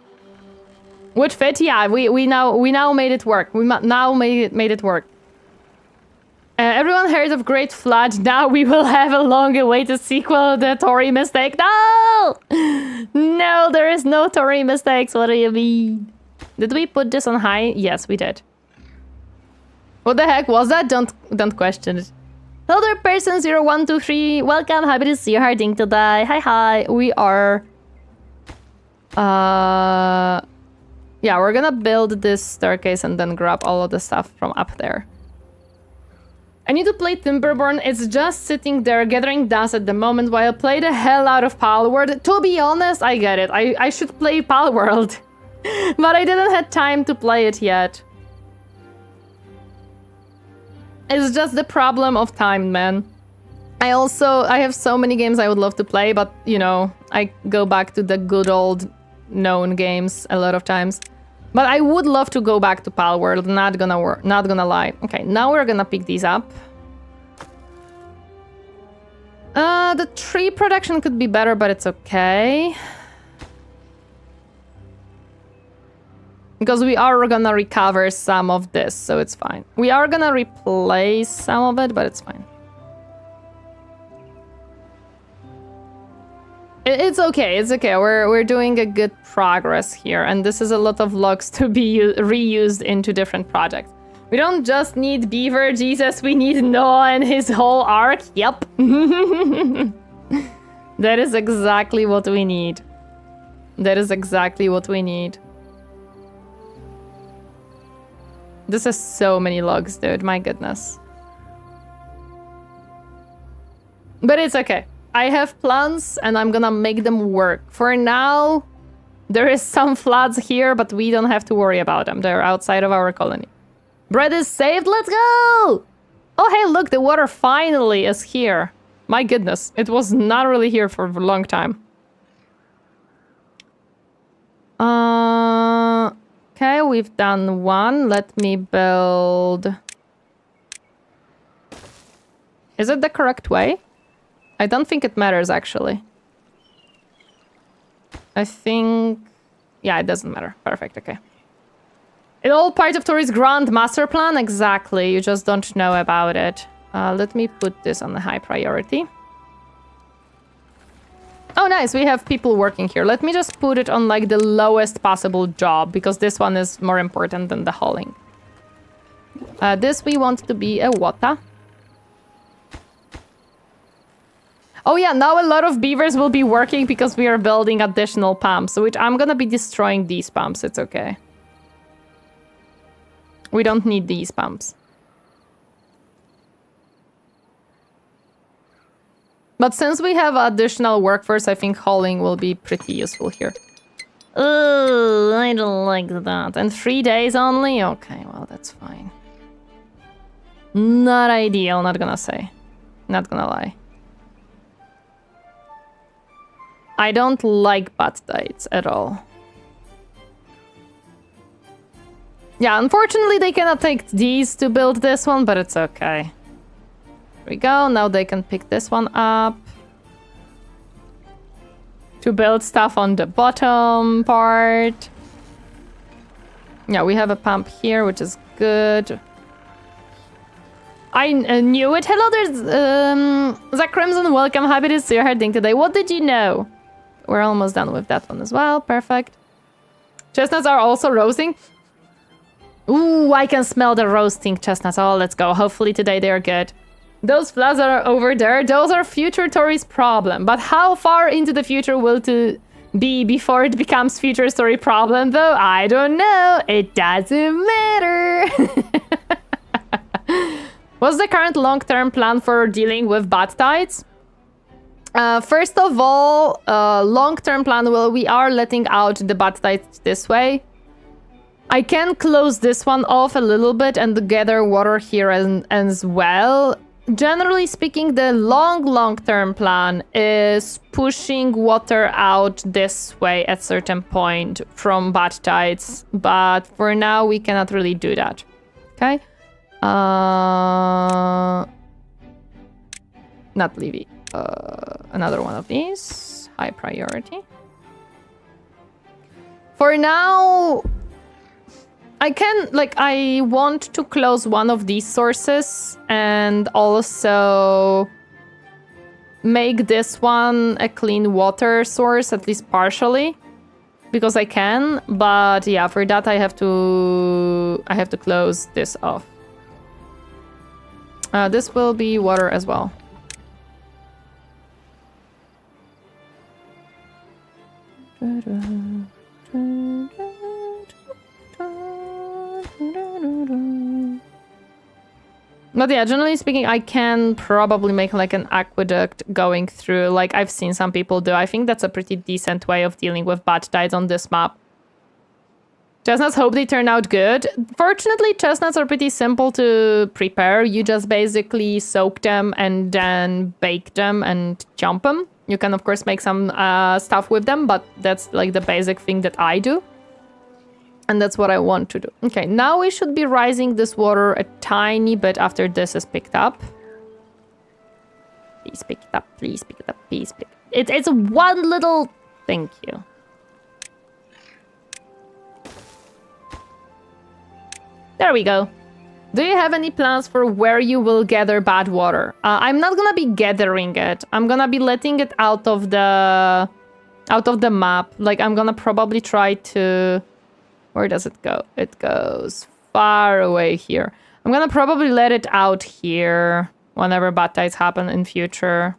Would fit? Yeah, we now made it work. We now made it work. Everyone heard of Great Flood. Now we will have a long-awaited sequel. The Tory mistake. No! No, there is no Tory mistakes. What do you mean? Did we put this on high? Yes, we did. What the heck was that? Don't question it. Hello, person 0123. Welcome. Happy to see you. Harding to die. Hi, hi. We are. Yeah, we're gonna build this staircase and then grab all of the stuff from up there. I need to play Timberborn. It's just sitting there gathering dust at the moment while I play the hell out of Palworld. To be honest, I get it. I should play Palworld. But I didn't have time to play it yet. It's just the problem of time, man. I have so many games I would love to play, but you know, I go back to the good old known games a lot of times. But I would love to go back to Pal World, not gonna lie. Okay, now we're gonna pick these up. The tree production could be better, but it's okay. Because we are gonna recover some of this, so it's fine. We are gonna replace some of it, but it's fine. It's okay, it's okay. We're doing a good progress here, and this is a lot of logs to be reused into different projects. We don't just need Beaver, Jesus, we need Noah and his whole arc. Yep. That is exactly what we need. That is exactly what we need. This is so many logs, dude, my goodness. But it's okay. I have plans and I'm gonna make them work. For now, there is some floods here, but we don't have to worry about them. They're outside of our colony. Bread is saved, let's go! Oh, hey, look, the water finally is here. My goodness, it was not really here for a long time. Okay, we've done one. Let me build... Is it the correct way? I don't think it matters, actually. I think... Yeah, it doesn't matter. Perfect, okay. It's all part of Tori's grand master plan? Exactly, you just don't know about it. Let me put this on the high priority. Oh, nice, we have people working here. Let me just put it on, like, the lowest possible job, because this one is more important than the hauling. This we want to be a wata. Oh yeah, now a lot of beavers will be working because we are building additional pumps, which I'm gonna be destroying these pumps, it's okay. We don't need these pumps. But since we have additional workforce, I think hauling will be pretty useful here. Oh, I don't like that. And 3 days only? Okay, well, that's fine. Not ideal, not gonna say. Not gonna lie. I don't like bat dates at all. Yeah, unfortunately they cannot take these to build this one, but it's okay. Here we go, now they can pick this one up. To build stuff on the bottom part. Yeah, we have a pump here, which is good. I knew it. Hello, there's Zach Crimson. Welcome. Happy to see your heading today. What did you know? We're almost done with that one as well. Perfect. Chestnuts are also roasting. Ooh, I can smell the roasting chestnuts. Oh, let's go. Hopefully today they are good. Those floods are over there. Those are future Tori's problem. But how far into the future will it be before it becomes future story problem, though? I don't know. It doesn't matter. What's the current long-term plan for dealing with bat tides? First of all, long-term plan, well, we are letting out the bat tides this way. I can close this one off a little bit and gather water here as well. Generally speaking, the long-term plan is pushing water out this way at certain point from bat tides. But for now, we cannot really do that. Okay? Not Levy. Another one of these. High priority. For now, I want to close one of these sources and also make this one a clean water source, at least partially, because I can. But yeah, for that I have to close this off. This will be water as well. But yeah, generally speaking, I can probably make like an aqueduct going through, like I've seen some people do. I think that's a pretty decent way of dealing with bat tides on this map. Chestnuts, hope they turn out good. Fortunately, chestnuts are pretty simple to prepare. You just basically soak them and then bake them and chomp them. You can, of course, make some stuff with them, but that's like the basic thing that I do. And that's what I want to do. Okay, now we should be rising this water a tiny bit after this is picked up. Please pick it up, please pick it up, please pick it. It's one little... Thank you. There we go. Do you have any plans for where you will gather bad water? I'm not gonna be gathering it. I'm gonna be letting it out of the map. Like, I'm gonna probably try to... Where does it go? It goes far away here. I'm gonna probably let it out here whenever bad tides happen in future.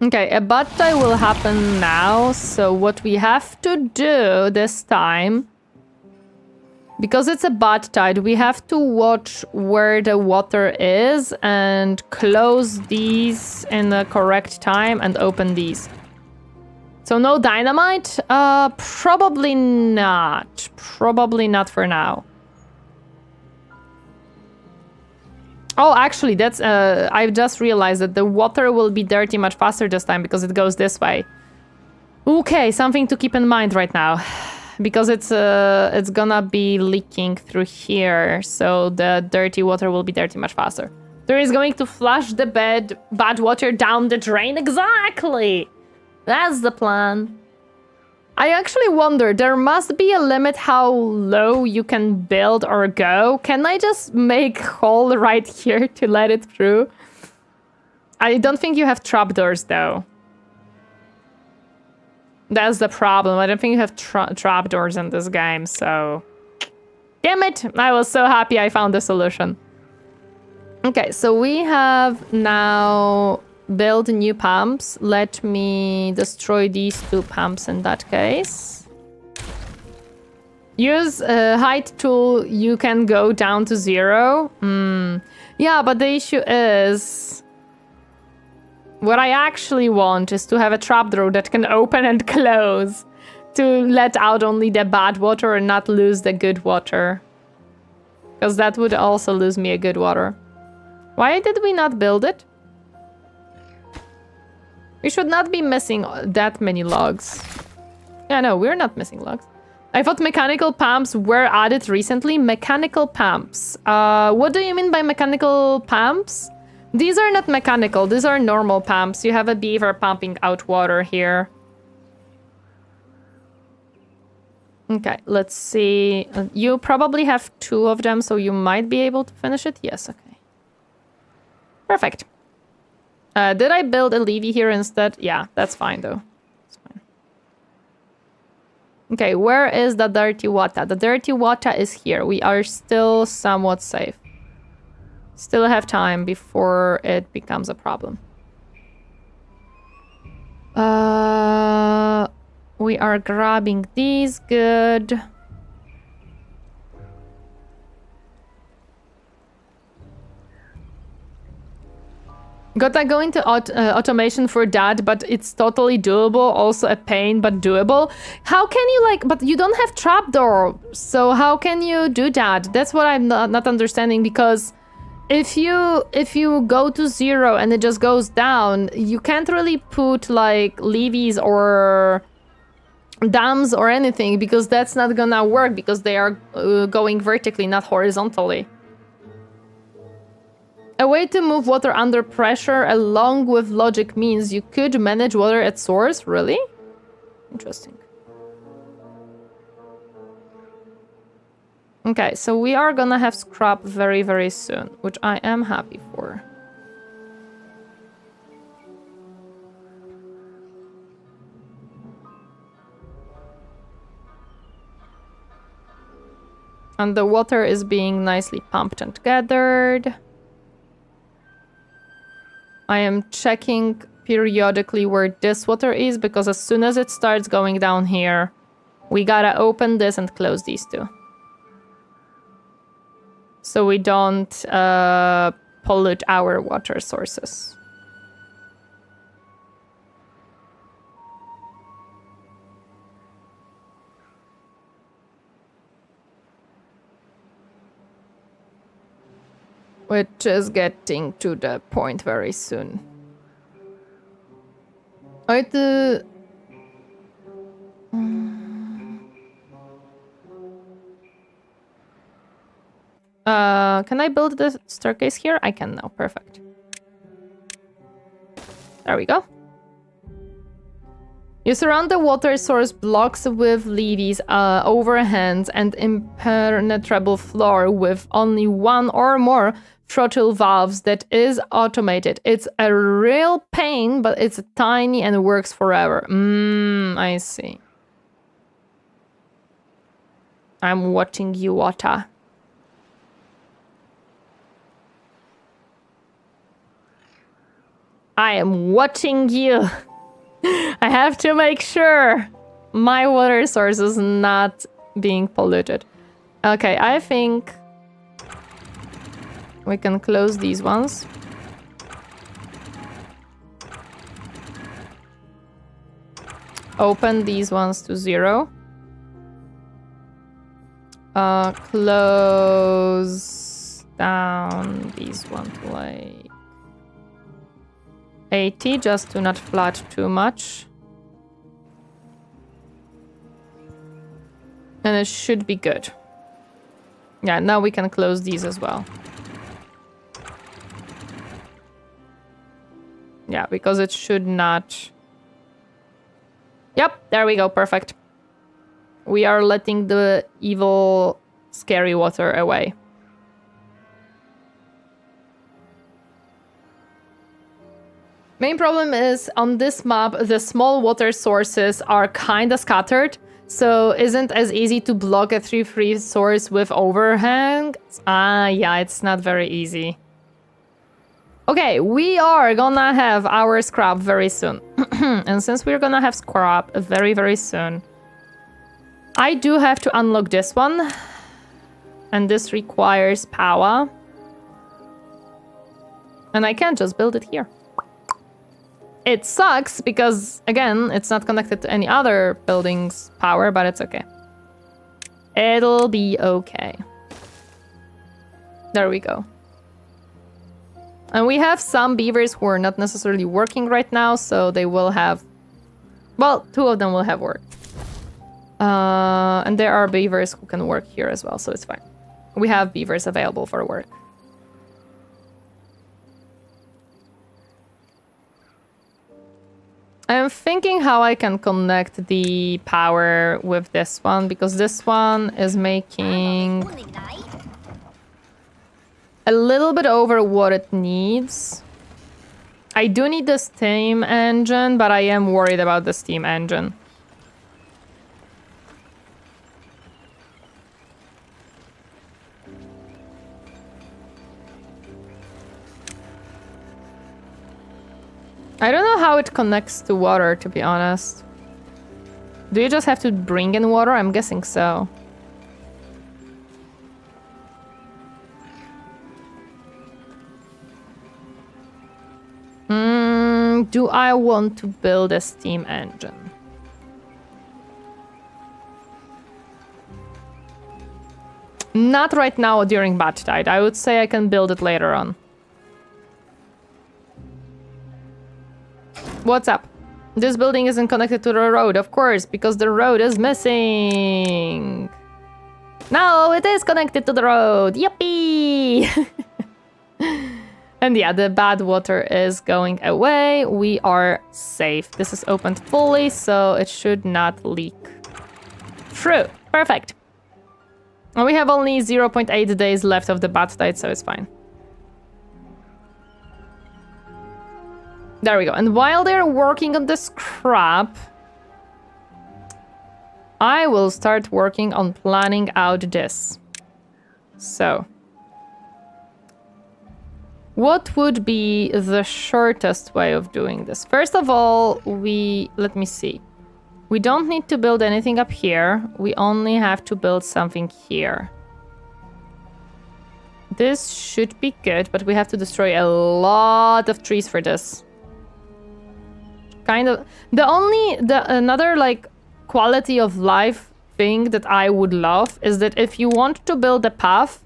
Okay, a bad tide will happen now. So what we have to do this time, because it's a bad tide, we have to watch where the water is and close these in the correct time and open these. So no dynamite? Probably not. Probably not for now. Oh, actually, that's I've just realized that the water will be dirty much faster this time because it goes this way. Okay, something to keep in mind right now. Because it's gonna be leaking through here, so the dirty water will be dirty much faster. There is going to flush the bad water down the drain. Exactly! That's the plan. I actually wonder, there must be a limit how low you can build or go. Can I just make a hole right here to let it through? I don't think you have trapdoors though. That's the problem. I don't think you have trapdoors in this game, so... Damn it! I was so happy I found the solution. Okay, so we have now built new pumps. Let me destroy these 2 pumps in that case. Use a height tool, you can go down to 0. Yeah, but the issue is... What I actually want is to have a trapdoor that can open and close to let out only the bad water and not lose the good water. Because that would also lose me a good water. Why did we not build it? We should not be missing that many logs. Yeah, no, we're not missing logs. I thought mechanical pumps were added recently. Mechanical pumps. What do you mean by mechanical pumps? These are not mechanical, these are normal pumps. You have a beaver pumping out water here. Okay, let's see. You probably have 2 of them, so you might be able to finish it. Yes, okay. Perfect. Did I build a levee here instead? Yeah, that's fine though. It's fine. Okay, where is the dirty water? The dirty water is here. We are still somewhat safe. Still have time before it becomes a problem. We are grabbing these, good. Gotta go into automation for that, but it's totally doable. Also a pain, but doable. How can you like, but you don't have trapdoor, so how can you do that? That's what I'm not understanding, because if you go to 0 and it just goes down, you can't really put like levees or dams or anything, because that's not gonna work, because they are going vertically, not horizontally. A way to move water under pressure along with logic means you could manage water at source. Really? Interesting. Okay, so we are gonna have scrap very, very soon, which I am happy for. And the water is being nicely pumped and gathered. I am checking periodically where this water is, because as soon as it starts going down here, we gotta open this and close these 2. So we don't pollute our water sources. Which is getting to the point very soon. Can I build the staircase here? I can now. Perfect. There we go. You surround the water source blocks with levees, overhands, and impenetrable floor with only one or more throttle valves that is automated. It's a real pain, but it's tiny and works forever. I see. I'm watching you, Wata. I am watching you. I have to make sure my water source is not being polluted. Okay, I think we can close these ones. Open these ones to 0. Close down these ones to like 80, just to not flood too much. And it should be good. Yeah, now we can close these as well. Yeah, because it should not... Yep, there we go, perfect. We are letting the evil, scary water away. Main problem is, on this map, the small water sources are kinda scattered, so isn't as easy to block a 3-3 source with overhang. Yeah, it's not very easy. Okay, we are gonna have our scrap very soon. And since we're gonna have scrap very, very soon, I do have to unlock this one. And this requires power. And I can't just build it here. It sucks because, again, it's not connected to any other building's power, but it's okay. It'll be okay. There we go. And we have some beavers who are not necessarily working right now, so they will have... Well, 2 of them will have work. And there are beavers who can work here as well, so it's fine. We have beavers available for work. I'm thinking how I can connect the power with this one, because this one is making a little bit over what it needs. I do need the steam engine, but I am worried about the steam engine. I don't know how it connects to water, to be honest. Do you just have to bring in water? I'm guessing so. Do I want to build a steam engine? Not right now during batch tide. I would say I can build it later on. What's up? This building isn't connected to the road, of course, because the road is missing. No, it is connected to the road. Yippee! And yeah, the bad water is going away. We are safe. This is opened fully, so it should not leak through. Perfect. And we have only 0.8 days left of the bad tide, so it's fine. There we go. And while they're working on the scrap, I will start working on planning out this. So, what would be the shortest way of doing this? First of all, let me see. We don't need to build anything up here. We only have to build something here. This should be good, but we have to destroy a lot of trees for this. Kind of another like quality of life thing that I would love is that if you want to build a path,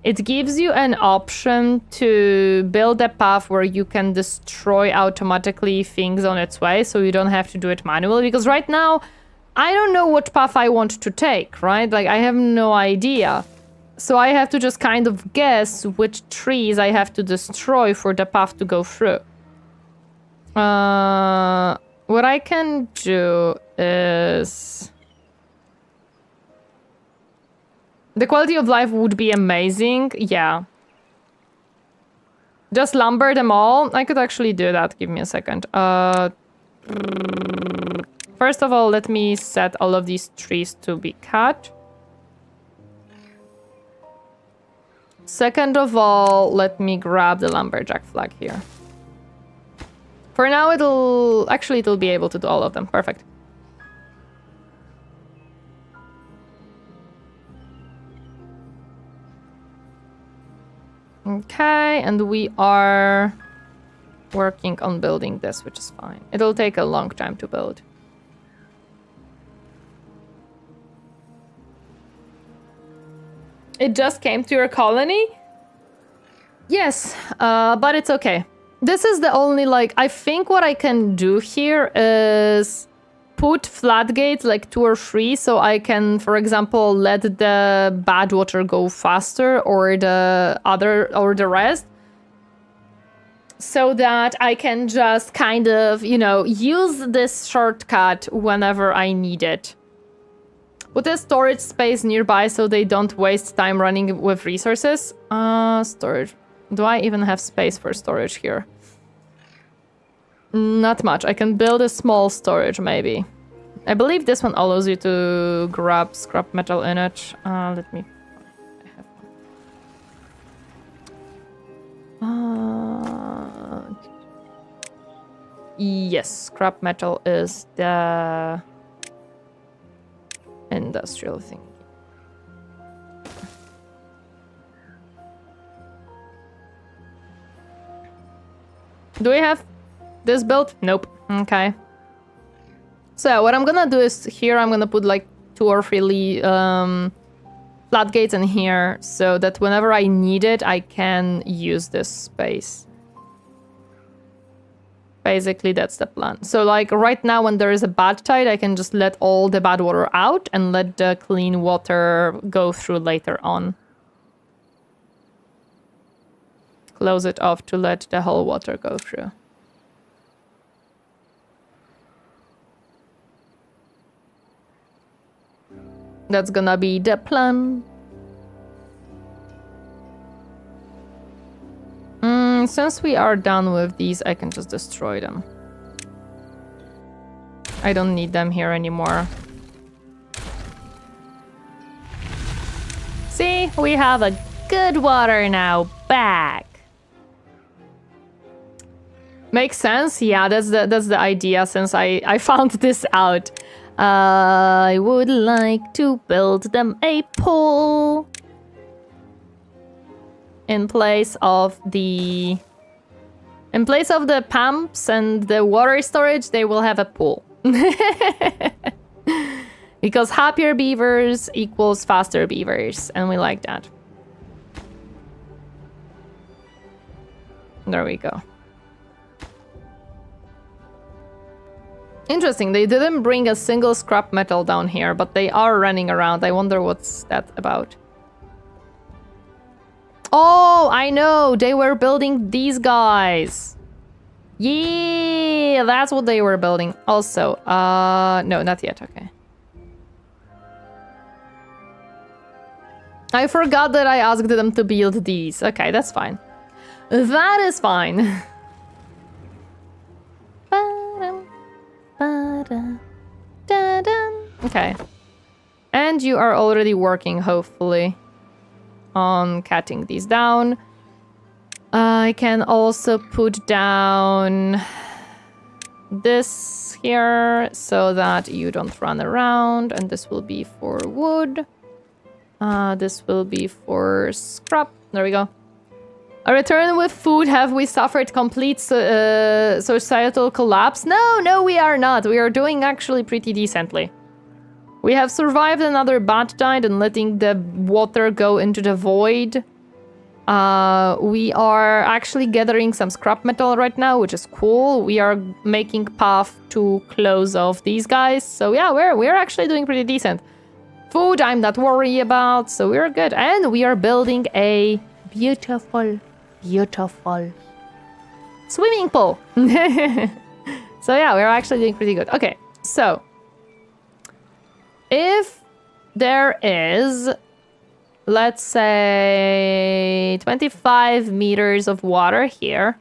it gives you an option to build a path where you can destroy automatically things on its way, so you don't have to do it manually. Because right now, I don't know what path I want to take, right? Like, I have no idea. So I have to just kind of guess which trees I have to destroy for the path to go through. What I can do is... The quality of life would be amazing, yeah. Just lumber them all. I could actually do that. Give me a second. First of all, let me set all of these trees to be cut. Second of all, let me grab the lumberjack flag here. For now, it'll be able to do all of them. Perfect. Okay, and we are working on building this, which is fine. It'll take a long time to build. It just came to your colony? Yes, but it's okay. This is the only, like, I think what I can do here is put floodgates, like 2 or 3, so I can, for example, let the bad water go faster, or the rest, so that I can just kind of, you know, use this shortcut whenever I need it. Put a storage space nearby so they don't waste time running with resources. Storage. Do I even have space for storage here? Not much. I can build a small storage, maybe. I believe this one allows you to grab scrap metal in it. Let me... I have one. Yes, scrap metal is the industrial thing. Do we have this built? Nope. Okay. So what I'm gonna do is here I'm gonna put like 2 or 3 floodgates in here so that whenever I need it, I can use this space. Basically, that's the plan. So like right now when there is a bad tide, I can just let all the bad water out and let the clean water go through later on. Close it off to let the whole water go through. That's gonna be the plan. Since we are done with these, I can just destroy them. I don't need them here anymore. See, we have a good water now back. Makes sense? Yeah, that's the idea since I found this out. I would like to build them a pool. In place of the pumps and the water storage, they will have a pool. Because happier beavers equals faster beavers, and we like that. There we go. Interesting, they didn't bring a single scrap metal down here, but they are running around. I wonder what's that about. Oh, I know! They were building these guys! Yeah, that's what they were building. Also, no, not yet, okay. I forgot that I asked them to build these. Okay, that's fine. That is fine. Okay. And you are already working, hopefully, on cutting these down. I can also put down this here so that you don't run around, and this will be for wood. This will be for scrap. There we go. A return with food. Have we suffered complete societal collapse? No, we are not. We are doing actually pretty decently. We have survived another bad tide and letting the water go into the void. We are actually gathering some scrap metal right now, which is cool. We are making path to close off these guys. So yeah, we're actually doing pretty decent. Food I'm not worried about, so we're good. And we are building a beautiful swimming pool. So yeah, we're actually doing pretty good. Okay, so if there is, let's say, 25 meters of water here.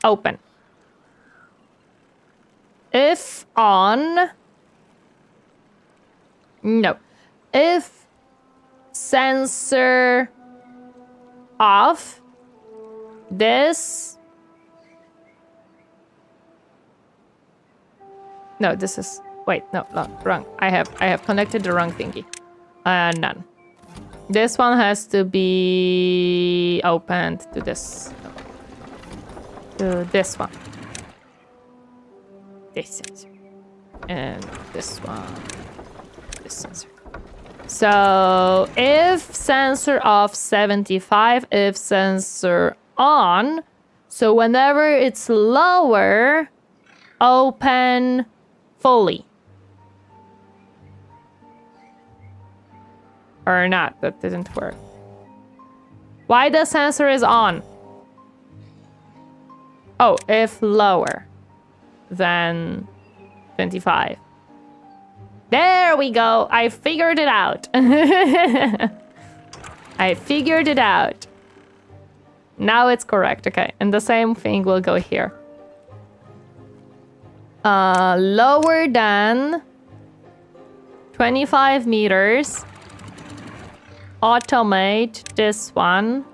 Open. If on... No. If sensor off, this... No, this is... Wait, no, wrong. I have connected the wrong thingy. None. This one has to be opened to this. To this one. This sensor. And this one. This sensor. So, if sensor off 75, if sensor on, so whenever it's lower, open fully. Or not, that didn't work. Why the sensor is on? Oh, if lower than 25. There we go. I figured it out. I figured it out. Now it's correct. Okay, and the same thing will go here. Lower than 25 meters. Automate this one.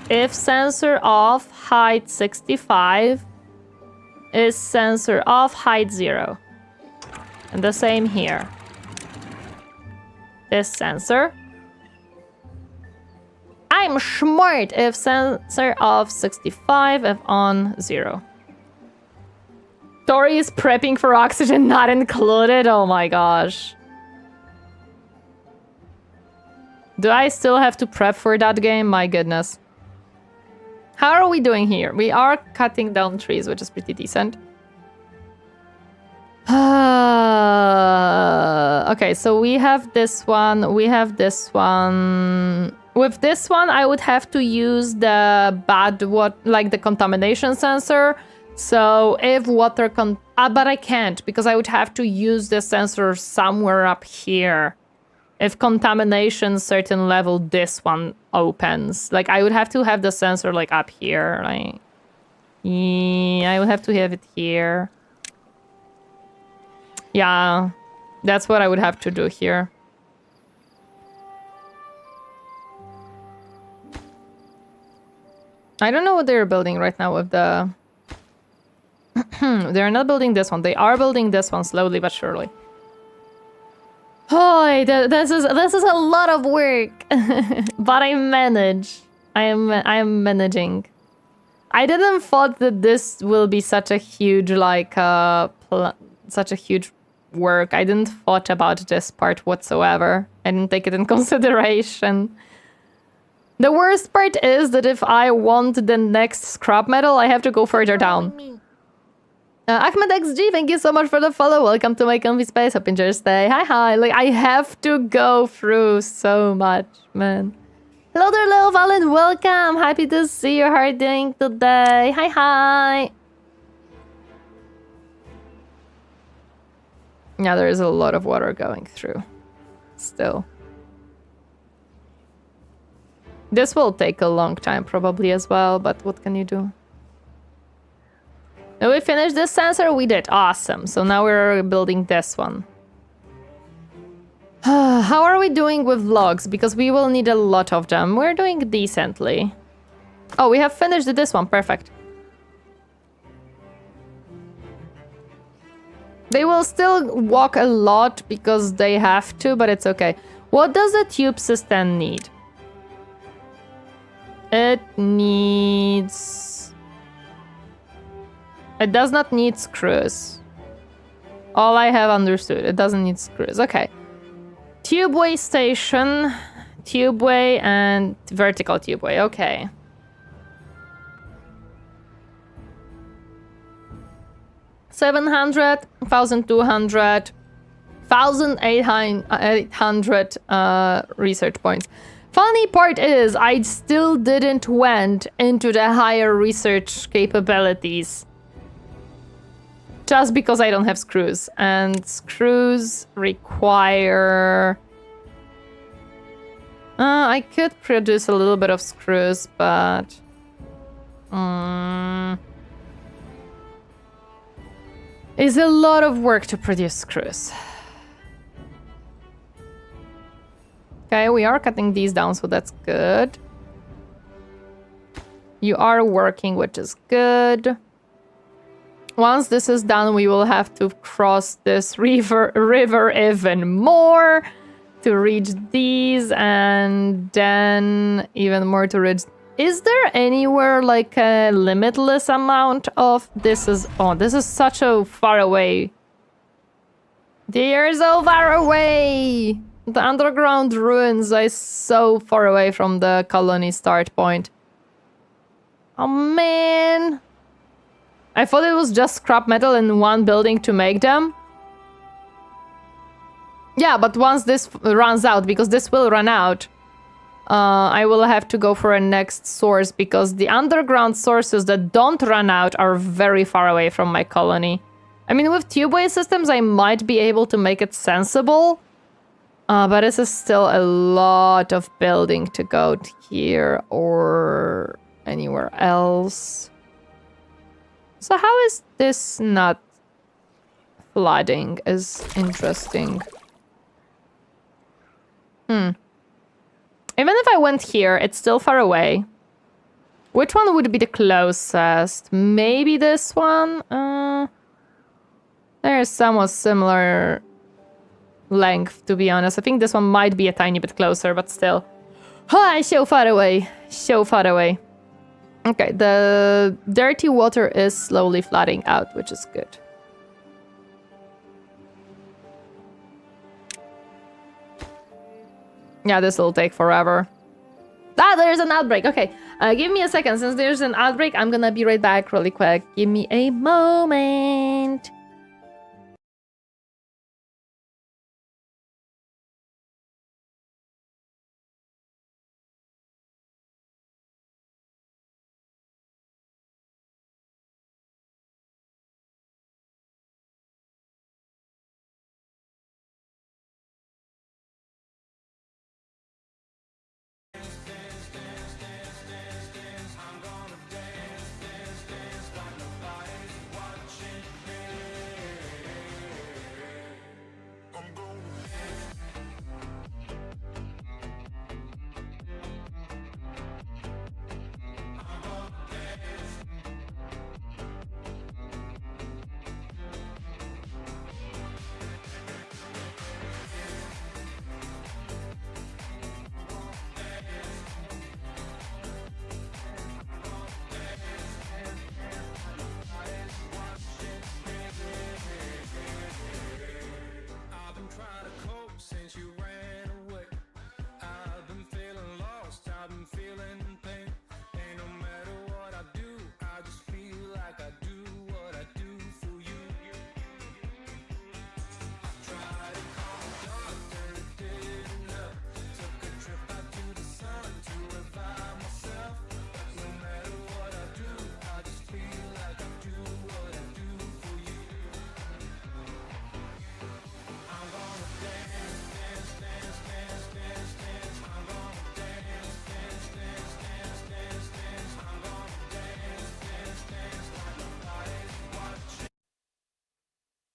If sensor off, height 65. Is sensor off, height 0. And the same here. This sensor. I'm smart. If sensor off 65, if on 0. Tori is prepping for oxygen not included. Oh my gosh. Do I still have to prep for that game? My goodness. How are we doing here? We are cutting down trees, which is pretty decent. Okay, so we have this one. We have this one. With this one, I would have to use the like the contamination sensor. So if water but I can't because I would have to use the sensor somewhere up here. If contamination certain level, this one opens. Like I would have to have the sensor like up here. Like, yeah, I would have to have it here. Yeah, that's what I would have to do here. I don't know what they're building right now with the... They're not building this one. They are building this one slowly but surely. Oh, this is a lot of work, but I manage. I am managing. I didn't thought that this will be such a huge such a huge work. I didn't thought about this part whatsoever. I didn't take it in consideration. The worst part is that if I want the next scrap metal, I have to go further down. Ahmed XG, thank you so much for the follow. Welcome to my comfy space. Hope you enjoy your stay. Hi. Like, I have to go through so much, man. Hello there, little Valen. Welcome. Happy to see you. How are you doing today? Hi. Yeah, there is a lot of water going through. Still. This will take a long time probably as well, but what can you do? Did we finish this sensor? We did. Awesome. So now we're building this one. How are we doing with logs? Because we will need a lot of them. We're doing decently. Oh, we have finished this one. Perfect. They will still walk a lot because they have to, but it's okay. What does the tube system need? It needs... It does not need screws. All I have understood. It doesn't need screws. Okay. Tubeway station, tubeway, and vertical tubeway. Okay. 700, 1,200, 1,800 research points. Funny part is, I still didn't went into the higher research capabilities. Just because I don't have screws. And screws require... I could produce a little bit of screws, but... It's a lot of work to produce screws. Okay, we are cutting these down, so that's good. You are working, which is good. Once this is done, we will have to cross this river even more to reach these, and then even more to reach... Is there anywhere like a limitless amount of... This is such a far away. They are so far away! The underground ruins are so far away from the colony start point. Oh man! I thought it was just scrap metal in one building to make them. Yeah, but once this runs out, because this will run out, I will have to go for a next source, because the underground sources that don't run out are very far away from my colony. I mean, with tubeway systems, I might be able to make it sensible. But this is still a lot of building to go to here or anywhere else. So how is this not flooding? Is interesting. Even if I went here, it's still far away. Which one would be the closest? Maybe this one? There's somewhat similar length, to be honest. I think this one might be a tiny bit closer, but still. So far away. So far away. Okay, the dirty water is slowly flooding out, which is good. Yeah, this will take forever. Ah, there's an outbreak. Okay, give me a second. Since there's an outbreak, I'm gonna be right back really quick. Give me a moment.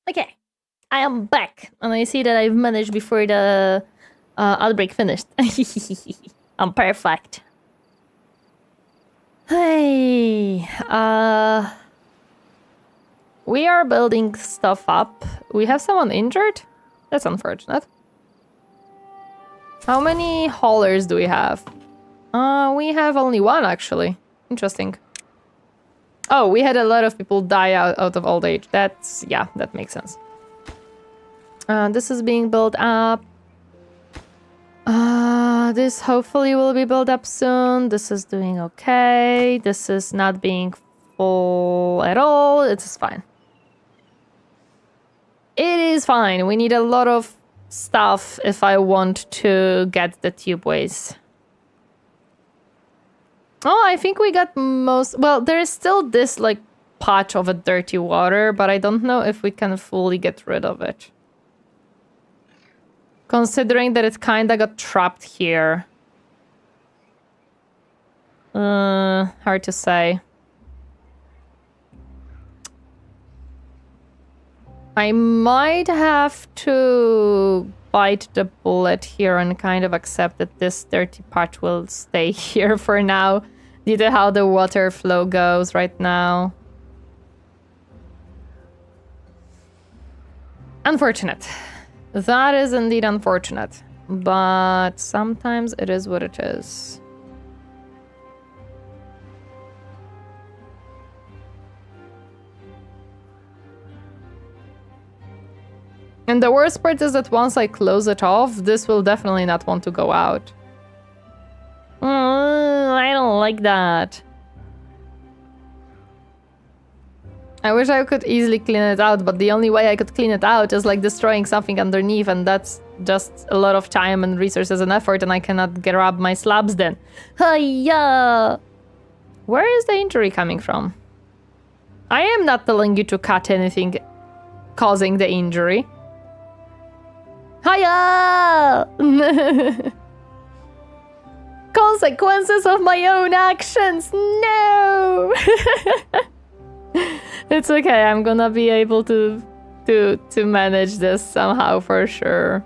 Okay, I am back, and I see that I've managed before the outbreak finished. I'm perfect. Hey, we are building stuff up. We have someone injured? That's unfortunate. How many haulers do we have? We have only one, actually. Interesting. Oh, we had a lot of people die out of old age. That's, yeah, that makes sense. This is being built up. This hopefully will be built up soon. This is doing okay. This is not being full at all. It's fine. It is fine. We need a lot of stuff if I want to get the tubeways. Oh, I think we got most... Well, there is still this, like, patch of a dirty water, but I don't know if we can fully get rid of it. Considering that it kinda got trapped here. Hard to say. I might have to bite the bullet here and kind of accept that this dirty patch will stay here for now, due to how the water flow goes right now. Unfortunate. That is indeed unfortunate, but sometimes it is what it is. And the worst part is that once I close it off, this will definitely not want to go out. I don't like that. I wish I could easily clean it out, but the only way I could clean it out is like destroying something underneath, and that's just a lot of time and resources and effort, and I cannot grab my slabs then. Hiya! Where is the injury coming from? I am not telling you to cut anything causing the injury. Hiya! Consequences of my own actions! No! It's okay, I'm gonna be able to manage this somehow for sure.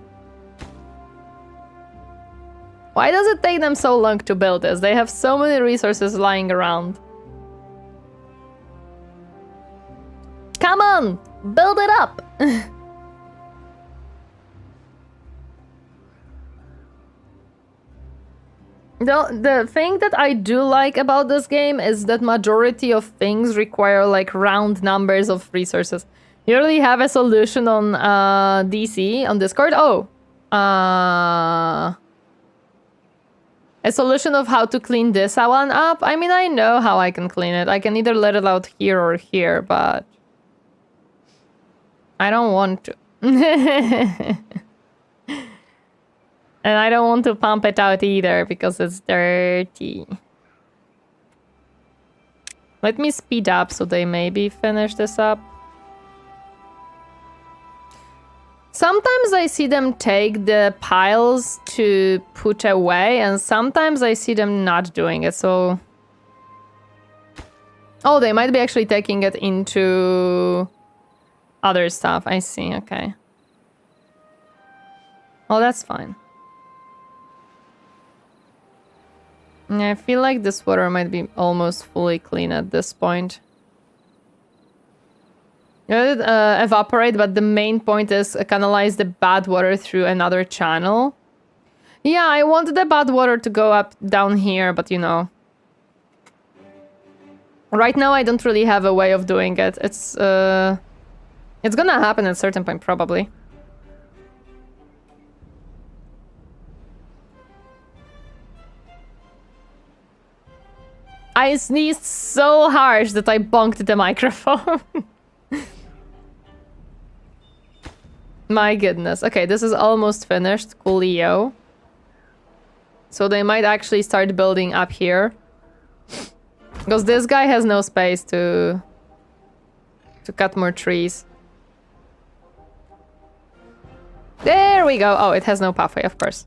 Why does it take them so long to build this? They have so many resources lying around. Come on! Build it up! The thing that I do like about this game is that majority of things require like round numbers of resources. You already have a solution on DC, on Discord? Oh. A solution of how to clean this one up? I mean, I know how I can clean it. I can either let it out here or here, but... I don't want to. And I don't want to pump it out either because it's dirty. Let me speed up so they maybe finish this up. Sometimes I see them take the piles to put away, and sometimes I see them not doing it, so... Oh, they might be actually taking it into other stuff. I see, okay. Oh, that's fine. Yeah, I feel like this water might be almost fully clean at this point. It evaporate, but the main point is canalize the bad water through another channel. Yeah, I want the bad water to go up down here, but you know. Right now I don't really have a way of doing it. It's gonna happen at a certain point, probably. I sneezed so harsh that I bonked the microphone. My goodness. Okay, this is almost finished. Coolio. So they might actually start building up here. Because this guy has no space to cut more trees. There we go. Oh, it has no pathway, of course.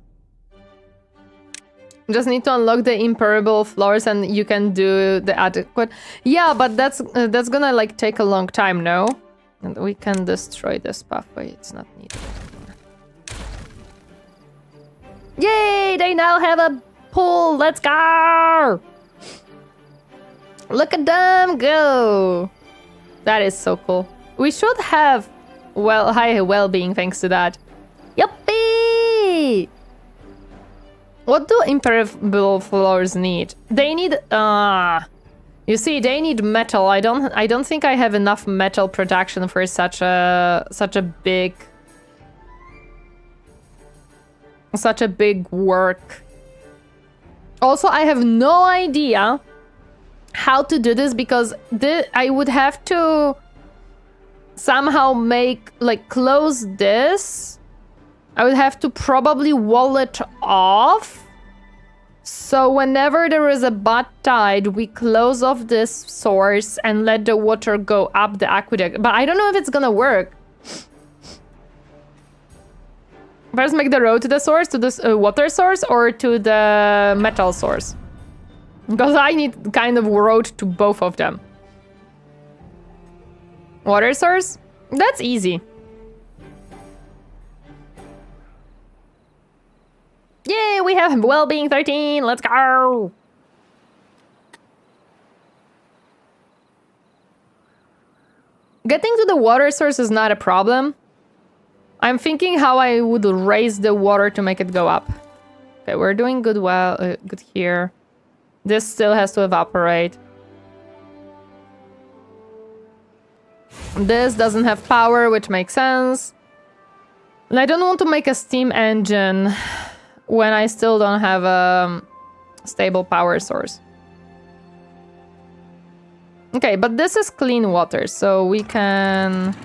Just need to unlock the impermeable floors and you can do the adequate... Yeah, but that's gonna like take a long time, no? And we can destroy this pathway. It's not needed anymore. Yay! They now have a pool! Let's go! Look at them go! That is so cool. We should have high well-being thanks to that. Yuppie! What do impermeable floors need? They need you see, they need metal. I don't think I have enough metal production for such a big such a big work. Also, I have no idea how to do this because I would have to somehow close this. I would have to probably wall it off. So whenever there is a bad tide, we close off this source and let the water go up the aqueduct. But I don't know if it's gonna work. First make the road to the source, to this water source, or to the metal source. Because I need kind of road to both of them. Water source? That's easy. Yay, we have well-being 13. Let's go. Getting to the water source is not a problem. I'm thinking how I would raise the water to make it go up. Okay, we're doing good good here. This still has to evaporate. This doesn't have power, which makes sense. And I don't want to make a steam engine when I still don't have a stable power source. Okay, but this is clean water, so we can...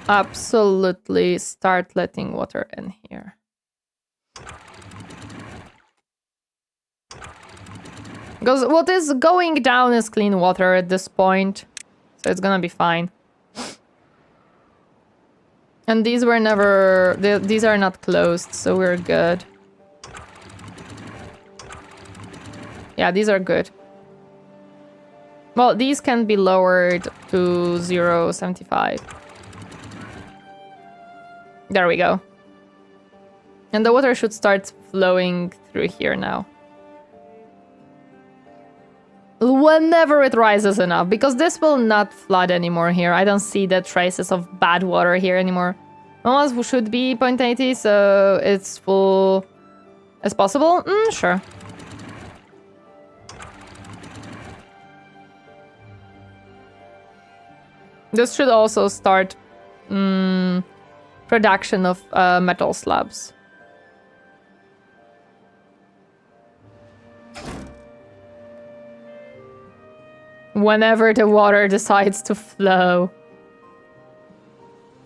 absolutely start letting water in here. Because what is going down is clean water at this point, so it's gonna be fine. And these were never... these are not closed, so we're good. Yeah, these are good. Well, these can be lowered to 0.75. There we go. And the water should start flowing through here now. Whenever it rises enough, because this will not flood anymore here. I don't see the traces of bad water here anymore. Almost should be 0.80, so it's full as possible. Sure. This should also start production of metal slabs. Whenever the water decides to flow.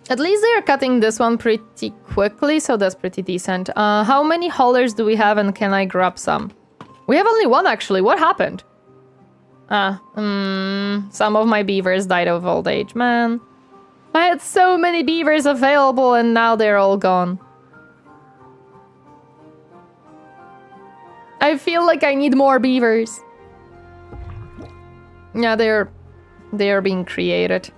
At least they're cutting this one pretty quickly, so that's pretty decent. How many haulers do we have, and can I grab some? We have only one, actually. What happened? Some of my beavers died of old age, man. I had so many beavers available, and now they're all gone. I feel like I need more beavers. Yeah, they are being created.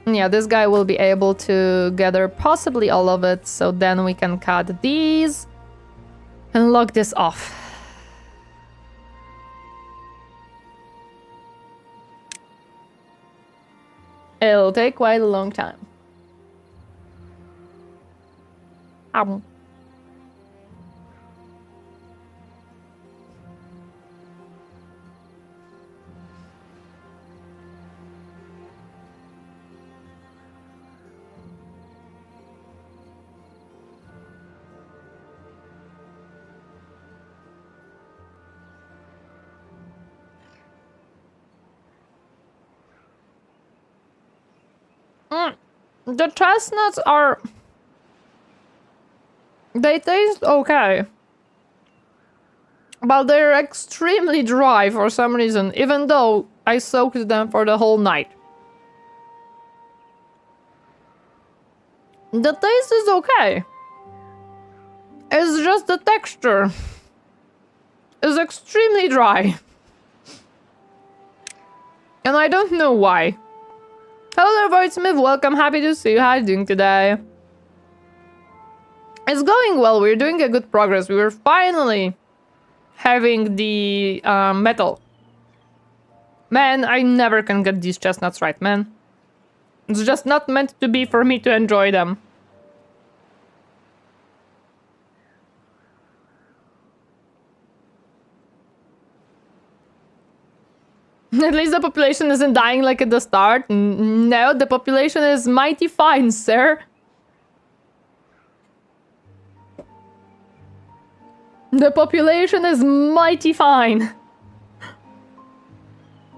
Yeah, this guy will be able to gather possibly all of it, so then we can cut these and lock this off. It'll take quite a long time. The chestnuts are... they taste okay. But they're extremely dry for some reason, even though I soaked them for the whole night. The taste is okay. It's just the texture is extremely dry. And I don't know why. Hello there, Voidsmith. Welcome. Happy to see you. How are you doing today? It's going well. We're doing a good progress. We were finally having the metal. Man, I never can get these chestnuts right, man. It's just not meant to be for me to enjoy them. At least the population isn't dying like at the start. No, the population is mighty fine, sir. The population is mighty fine.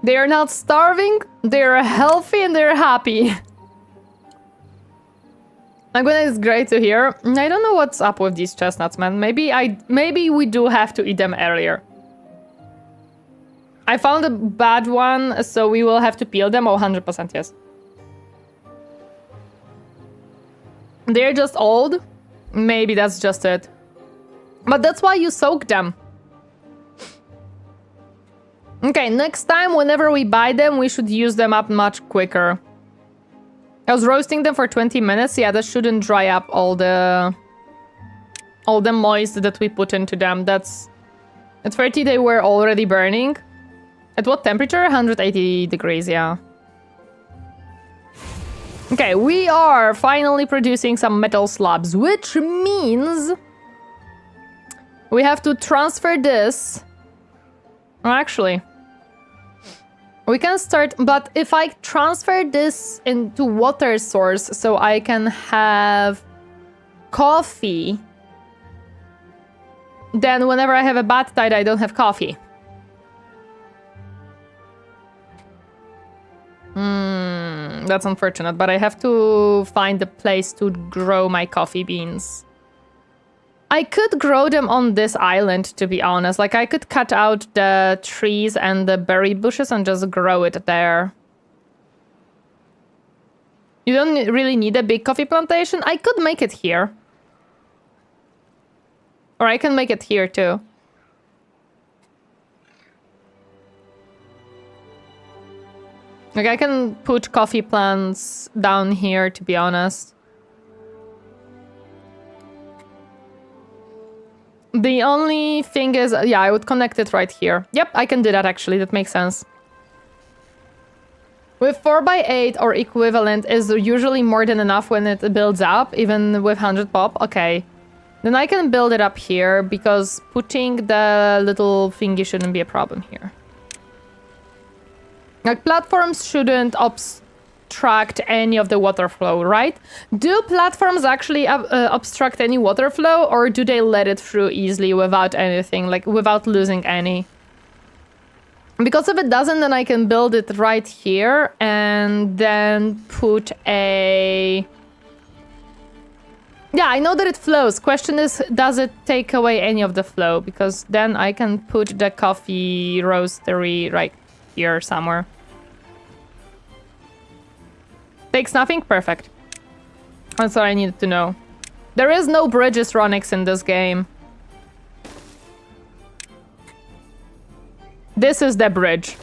They are not starving, they are healthy, and they're happy. I'm gonna, it's great to hear. I don't know what's up with these chestnuts, man. Maybe we do have to eat them earlier. I found a bad one, so we will have to peel them. Oh, 100% yes. They're just old. Maybe that's just it. But that's why you soak them. Okay, next time, whenever we buy them, we should use them up much quicker. I was roasting them for 20 minutes. Yeah, that shouldn't dry up all the moist that we put into them. That's... At 30, they were already burning. At what temperature? 180 degrees, yeah. Okay, we are finally producing some metal slabs, which means... we have to transfer this... Oh, actually... we can start, but if I transfer this into water source so I can have coffee, then whenever I have a bad tide, I don't have coffee. That's unfortunate, but I have to find a place to grow my coffee beans. I could grow them on this island, to be honest. Like, I could cut out the trees and the berry bushes and just grow it there. You don't really need a big coffee plantation. I could make it here. Or I can make it here, too. Like, I can put coffee plants down here, to be honest. The only thing is, yeah, I would connect it right here. Yep, I can do that actually, that makes sense. With 4x8 or equivalent is usually more than enough when it builds up, even with 100 pop, okay. Then I can build it up here, because putting the little thingy shouldn't be a problem here. Like, platforms shouldn't obstruct any of the water flow, right? Do platforms actually obstruct any water flow, or do they let it through easily without anything, like without losing any? Because if it doesn't, then I can build it right here and then put a... Yeah, I know that it flows. Question is, does it take away any of the flow? Because then I can put the coffee roastery right here somewhere. Takes nothing? Perfect. That's what I needed to know. There is no bridges, Ronix, in this game. This is the bridge.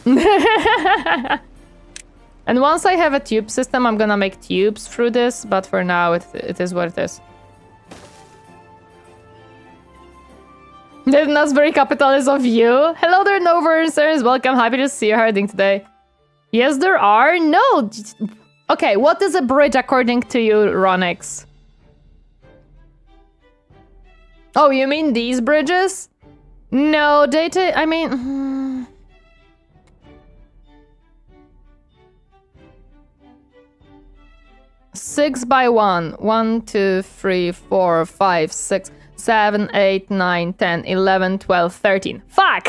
And once I have a tube system, I'm gonna make tubes through this, but for now, it is what it is. That's very capitalist of you. Hello there, Noversers. Welcome. Happy to see you. How are you doing today? Yes, there are. No. Okay, what is a bridge according to you, Ronix? Oh, you mean these bridges? No, I mean... 6 by 1. 1, 2, 3, 4, 5, 6, 7, 8, 9, 10, 11, 12, 13. Fuck!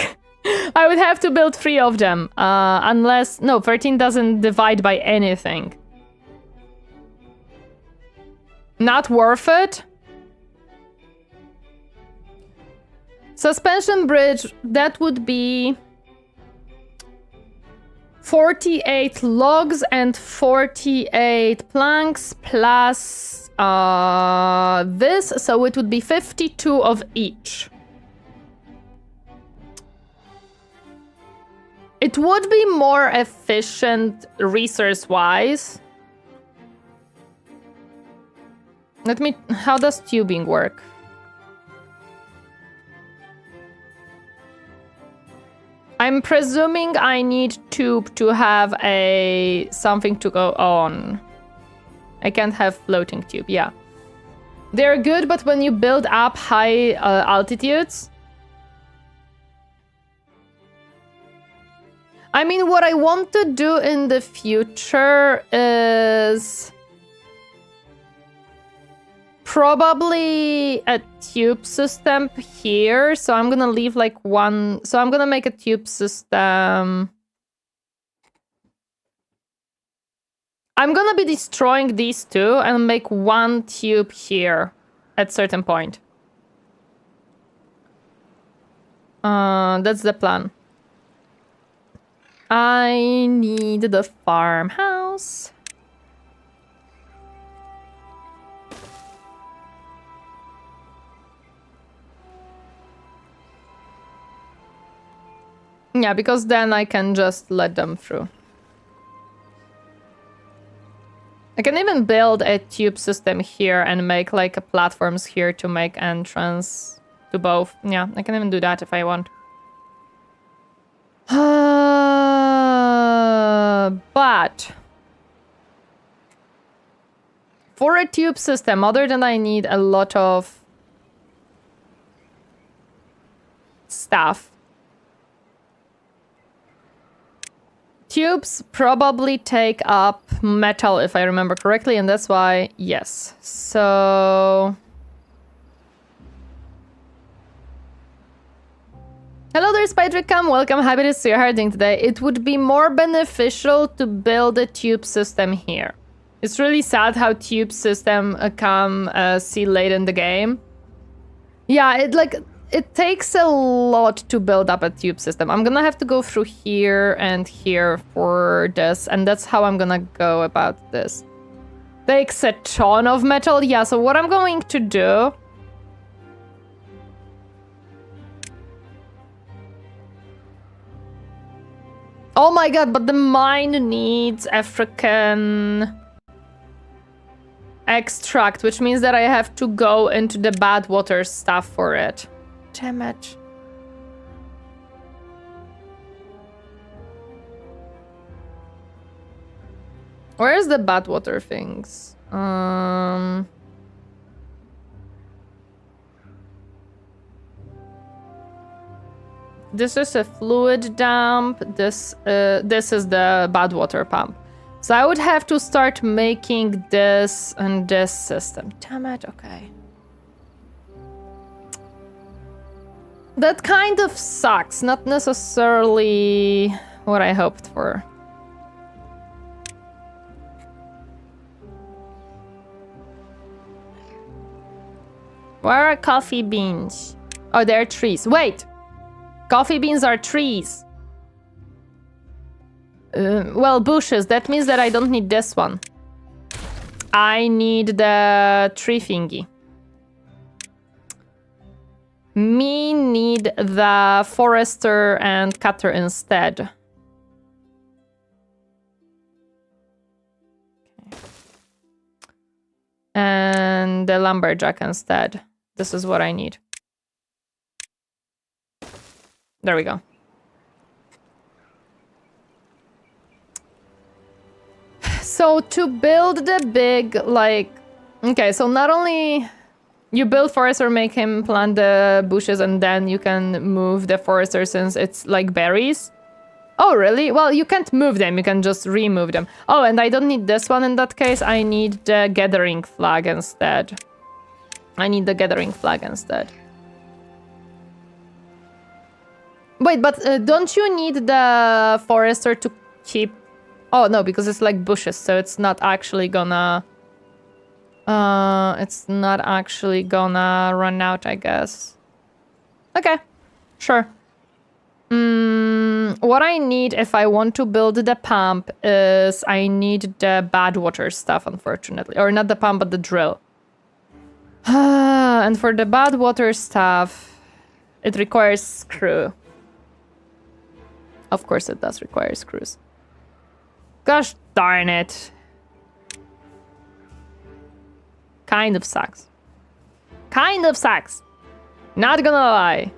I would have to build 3 of them. Unless... No, 13 doesn't divide by anything. Not worth it? Suspension bridge, that would be 48 logs and 48 planks plus this, so it would be 52 of each. It would be more efficient resource-wise. How does tubing work? I'm presuming I need tube to have something to go on. I can't have floating tube, yeah. They're good, but when you build up high altitudes... I mean, what I want to do in the future is probably a tube system here. So I'm gonna leave like one. So I'm gonna make a tube system. I'm gonna be destroying these two and make one tube here at certain point. That's the plan. I need the farmhouse. Yeah, because then I can just let them through. I can even build a tube system here and make like a platforms here to make entrance to both. Yeah, I can even do that if I want. But for a tube system, other than I need a lot of stuff. Tubes probably take up metal, if I remember correctly, and that's why, yes. So... Hello there, Spydricam. Welcome. Happy to see you. How are you doing today? It would be more beneficial to build a tube system here. It's really sad how tube system come see late in the game. Yeah, it takes a lot to build up a tube system. I'm gonna have to go through here and here for this, and that's how I'm gonna go about this. Takes a ton of metal. Yeah, so what I'm going to do... Oh my god, but the mine needs African extract, which means that I have to go into the bad water stuff for it. Damn it. Where's the bad water things? This is a fluid dump. This is the bad water pump. So I would have to start making this and this system. Damn it, okay. That kind of sucks. Not necessarily what I hoped for. Where are coffee beans? Oh, they're trees. Wait! Coffee beans are trees. Well, bushes. That means that I don't need this one. I need the tree thingy. Me need the forester and cutter instead. Okay. And the lumberjack instead. This is what I need. There we go. So to build the big, like... Okay, so not only you build forester, make him plant the bushes, and then you can move the forester since it's like berries. Oh, really? Well, you can't move them. You can just remove them. Oh, and I don't need this one in that case. I need the gathering flag instead. I need the gathering flag instead. Wait, but don't you need the forester to keep... Oh, no, because it's like bushes, so it's not actually gonna... it's not actually gonna run out, I guess. Okay, sure. What I need if I want to build the pump is I need the bad water stuff, unfortunately. Or not the pump, but the drill. And for the bad water stuff, it requires screw. Of course it does require screws. Gosh darn it. Kind of sucks. Kind of sucks. Not gonna lie.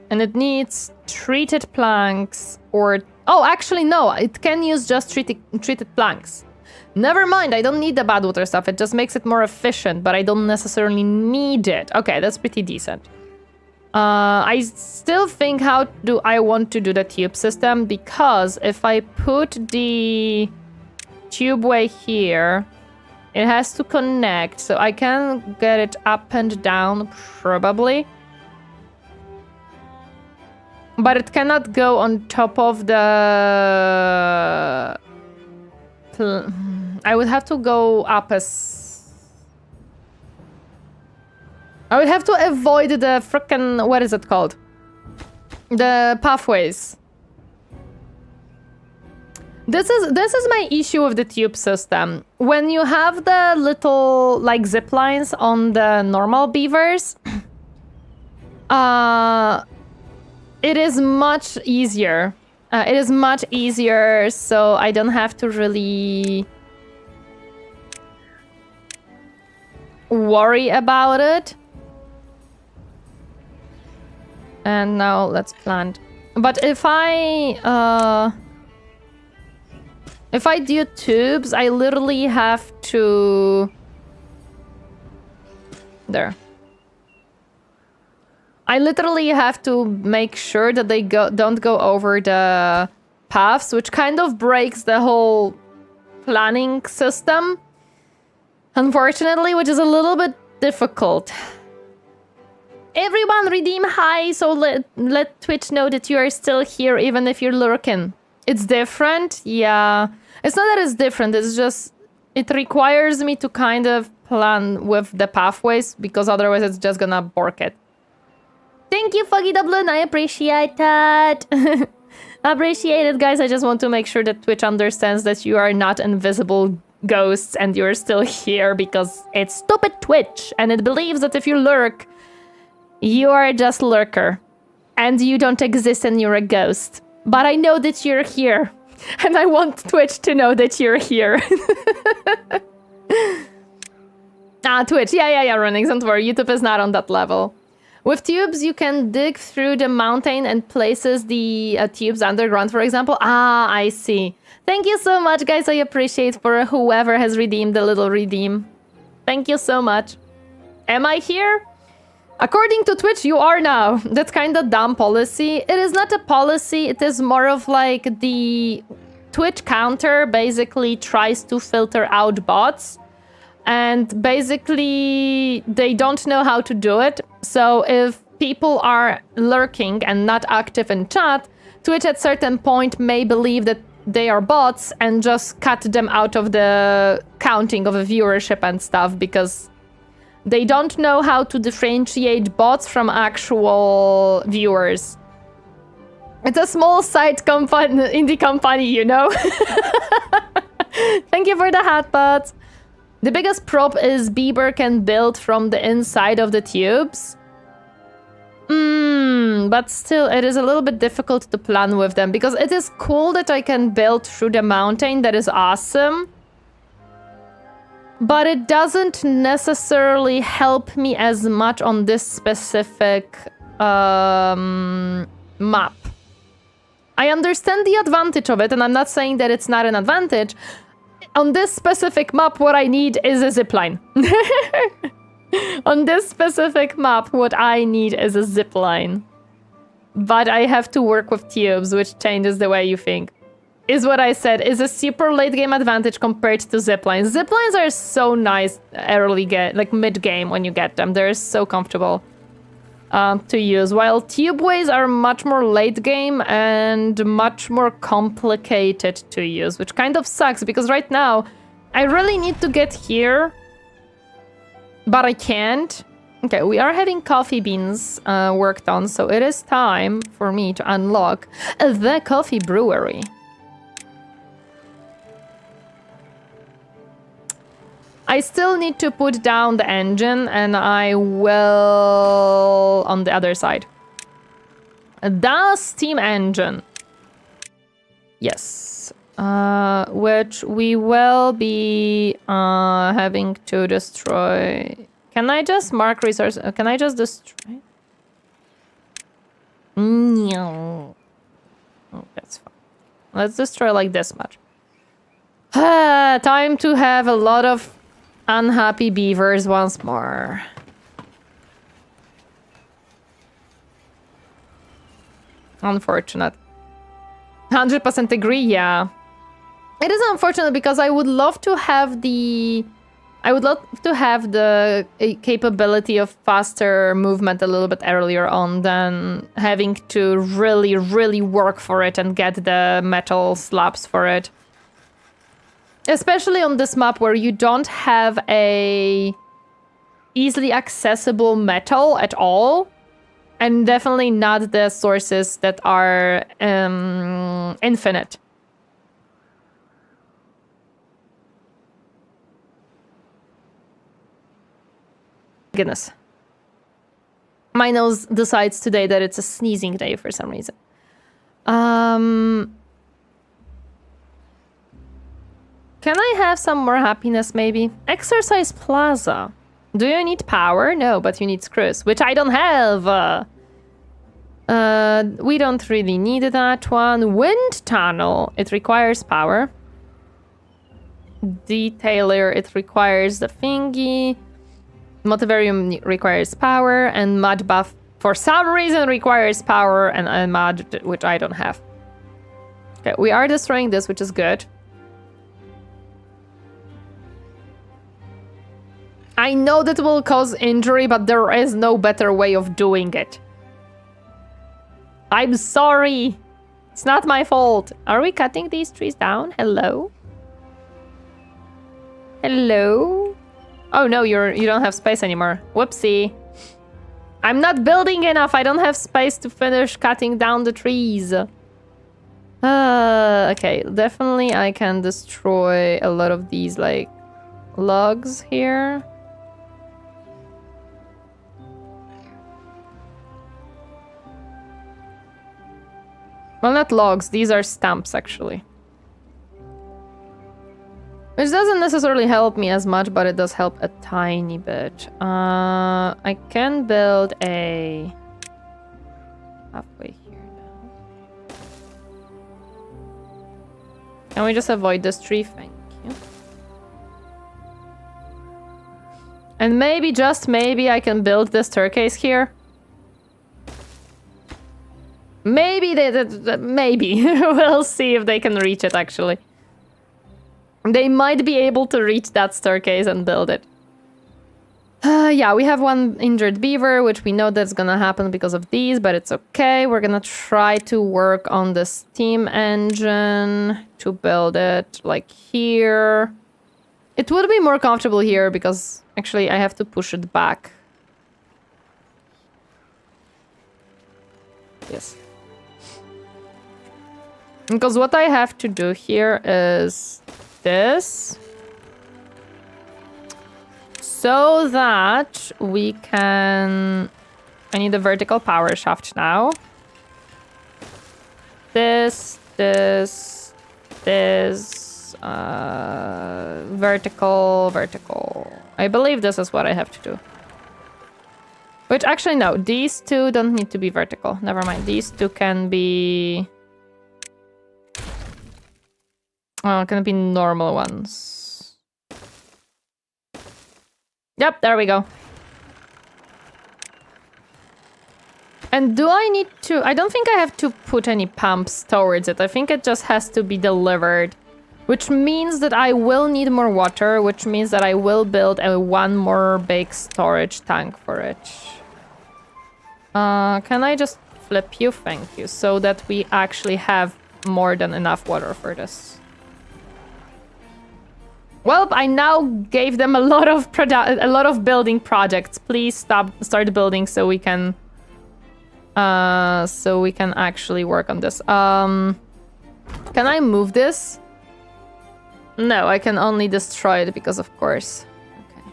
And it needs treated planks or... Oh, actually no, it can use just treated planks. Never mind, I don't need the bad water stuff. It just makes it more efficient, but I don't necessarily need it. Okay, that's pretty decent. I still think how do I want to do the tube system, because if I put the tubeway here, it has to connect, so I can get it up and down probably. But it cannot go on top of the... I would have to go up as... I would have to avoid the frickin'... What is it called? The pathways. This is my issue with the tube system. When you have the little, like, zip lines on the normal beavers... it is much easier. It is much easier, so I don't have to really... worry about it. And now let's plant. But if I do tubes, I literally have to... There. I literally have to make sure that they don't go over the paths, which kind of breaks the whole planning system. Unfortunately, which is a little bit difficult. Everyone redeem hi, so let Twitch know that you are still here, even if you're lurking. It's different, yeah. It's not that it's different, it's just... It requires me to kind of plan with the pathways, because otherwise it's just gonna bork it. Thank you, Foggy Dublin, I appreciate that. Appreciate it, guys. I just want to make sure that Twitch understands that you are not invisible ghosts and you're still here, because it's stupid Twitch, and it believes that if you lurk, you are just lurker, and you don't exist and you're a ghost. But I know that you're here, and I want Twitch to know that you're here. Twitch, yeah, running, don't worry, YouTube is not on that level. With tubes, you can dig through the mountain and places the tubes underground, for example. I see. Thank you so much, guys. I appreciate for whoever has redeemed the little redeem. Thank you so much. Am I here? According to Twitch, you are now. That's kind of dumb policy. It is not a policy. It is more of like the Twitch counter basically tries to filter out bots. And basically, they don't know how to do it. So if people are lurking and not active in chat, Twitch at certain point may believe that they are bots and just cut them out of the counting of a viewership and stuff, because they don't know how to differentiate bots from actual viewers. It's a small side indie company, you know? Thank you for the hat, bots. The biggest prop is Beaver can build from the inside of the tubes. But still, it is a little bit difficult to plan with them, because it is cool that I can build through the mountain. That is awesome. But it doesn't necessarily help me as much on this specific map. I understand the advantage of it, and I'm not saying that it's not an advantage. On this specific map, what I need is a zipline. On this specific map, what I need is a zipline. But I have to work with tubes, which changes the way you think. Is what I said, is a super late game advantage compared to ziplines. Ziplines are so nice early game, like mid game when you get them. They're so comfortable to use. While tubeways are much more late game and much more complicated to use, which kind of sucks because right now I really need to get here, but I can't. Okay, we are having coffee beans worked on, so it is time for me to unlock the coffee brewery. I still need to put down the engine, and I will on the other side. The steam engine. Yes. Which we will be having to destroy. Can I just mark resource? Can I just destroy? No. Oh, that's fine. Let's destroy like this much. Time to have a lot of unhappy beavers once more. Unfortunate. 100% agree, yeah. It is unfortunate because I would love to have the capability of faster movement a little bit earlier on than having to really, really work for it and get the metal slabs for it. Especially on this map where you don't have a easily accessible metal at all. And definitely not the sources that are infinite. Goodness. My nose decides today that it's a sneezing day for some reason. Can I have some more happiness, maybe? Exercise Plaza. Do you need power? No, but you need screws, which I don't have. We don't really need that one. Wind tunnel. It requires power. Detailer. It requires the thingy. Motivarium requires power, and mud buff for some reason requires power and mud, which I don't have. Okay, we are destroying this, which is good. I know that will cause injury, but there is no better way of doing it. I'm sorry. It's not my fault. Are we cutting these trees down? Hello? Hello? Oh no, you don't have space anymore. Whoopsie. I'm not building enough. I don't have space to finish cutting down the trees. Okay, definitely I can destroy a lot of these like logs here. Well, not logs, these are stumps actually. Which doesn't necessarily help me as much, but it does help a tiny bit. I can build a... halfway here now. Can we just avoid this tree? Thank you. And maybe, just maybe, I can build this staircase here. Maybe maybe. We'll see if they can reach it, actually. They might be able to reach that staircase and build it. Yeah, we have one injured beaver, which we know that's gonna happen because of these, but it's okay. We're gonna try to work on the steam engine to build it, like, here. It would be more comfortable here because, actually, I have to push it back. Yes. Because what I have to do here is this. So that we can... I need a vertical power shaft now. This, vertical. I believe this is what I have to do. Which, actually, no. These two don't need to be vertical. Never mind. These two can be... Oh, can it be normal ones? Yep, there we go. And do I need to... I don't think I have to put any pumps towards it. I think it just has to be delivered. Which means that I will need more water, which means that I will build one more big storage tank for it. Can I just flip you? Thank you. So that we actually have more than enough water for this. Well, I now gave them a lot of building projects. Please start building so we can actually work on this. Can I move this? No, I can only destroy it because of course. Okay.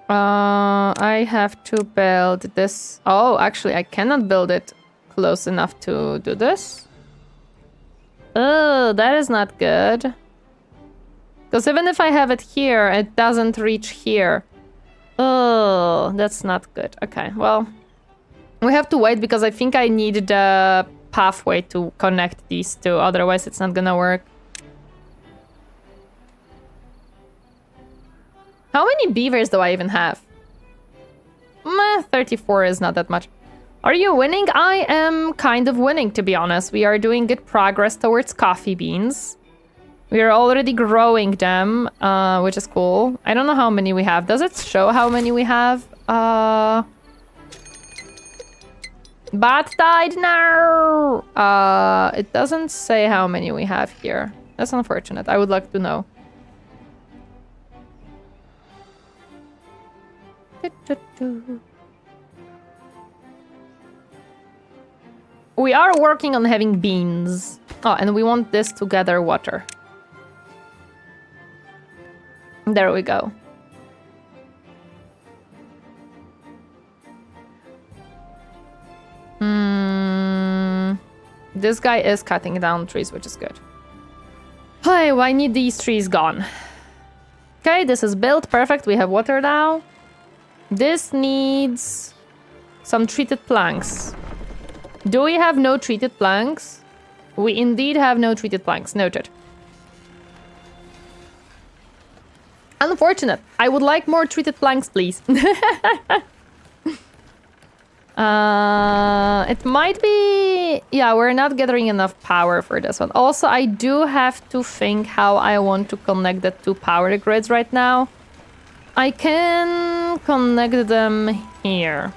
I have to build this. Oh, actually, I cannot build it close enough to do this. Oh, that is not good. Because even if I have it here, it doesn't reach here. Oh, that's not good. Okay, well, we have to wait because I think I need the pathway to connect these two. Otherwise, it's not gonna work. How many beavers do I even have? Meh, 34 is not that much. Are you winning? I am kind of winning, to be honest. We are doing good progress towards coffee beans. We are already growing them, which is cool. I don't know how many we have. Does it show how many we have? Bat died now! It doesn't say how many we have here. That's unfortunate. I would like to know. We are working on having beans. Oh, and we want this to gather water. There we go. This guy is cutting down trees, which is good. Hey, I need these trees gone. Okay, this is built. Perfect. We have water now. This needs some treated planks. Do we have no treated planks? We indeed have no treated planks. Noted. Unfortunate. I would like more treated planks, please. It might be... Yeah, we're not gathering enough power for this one. Also, I do have to think how I want to connect the two power grids right now. I can connect them here.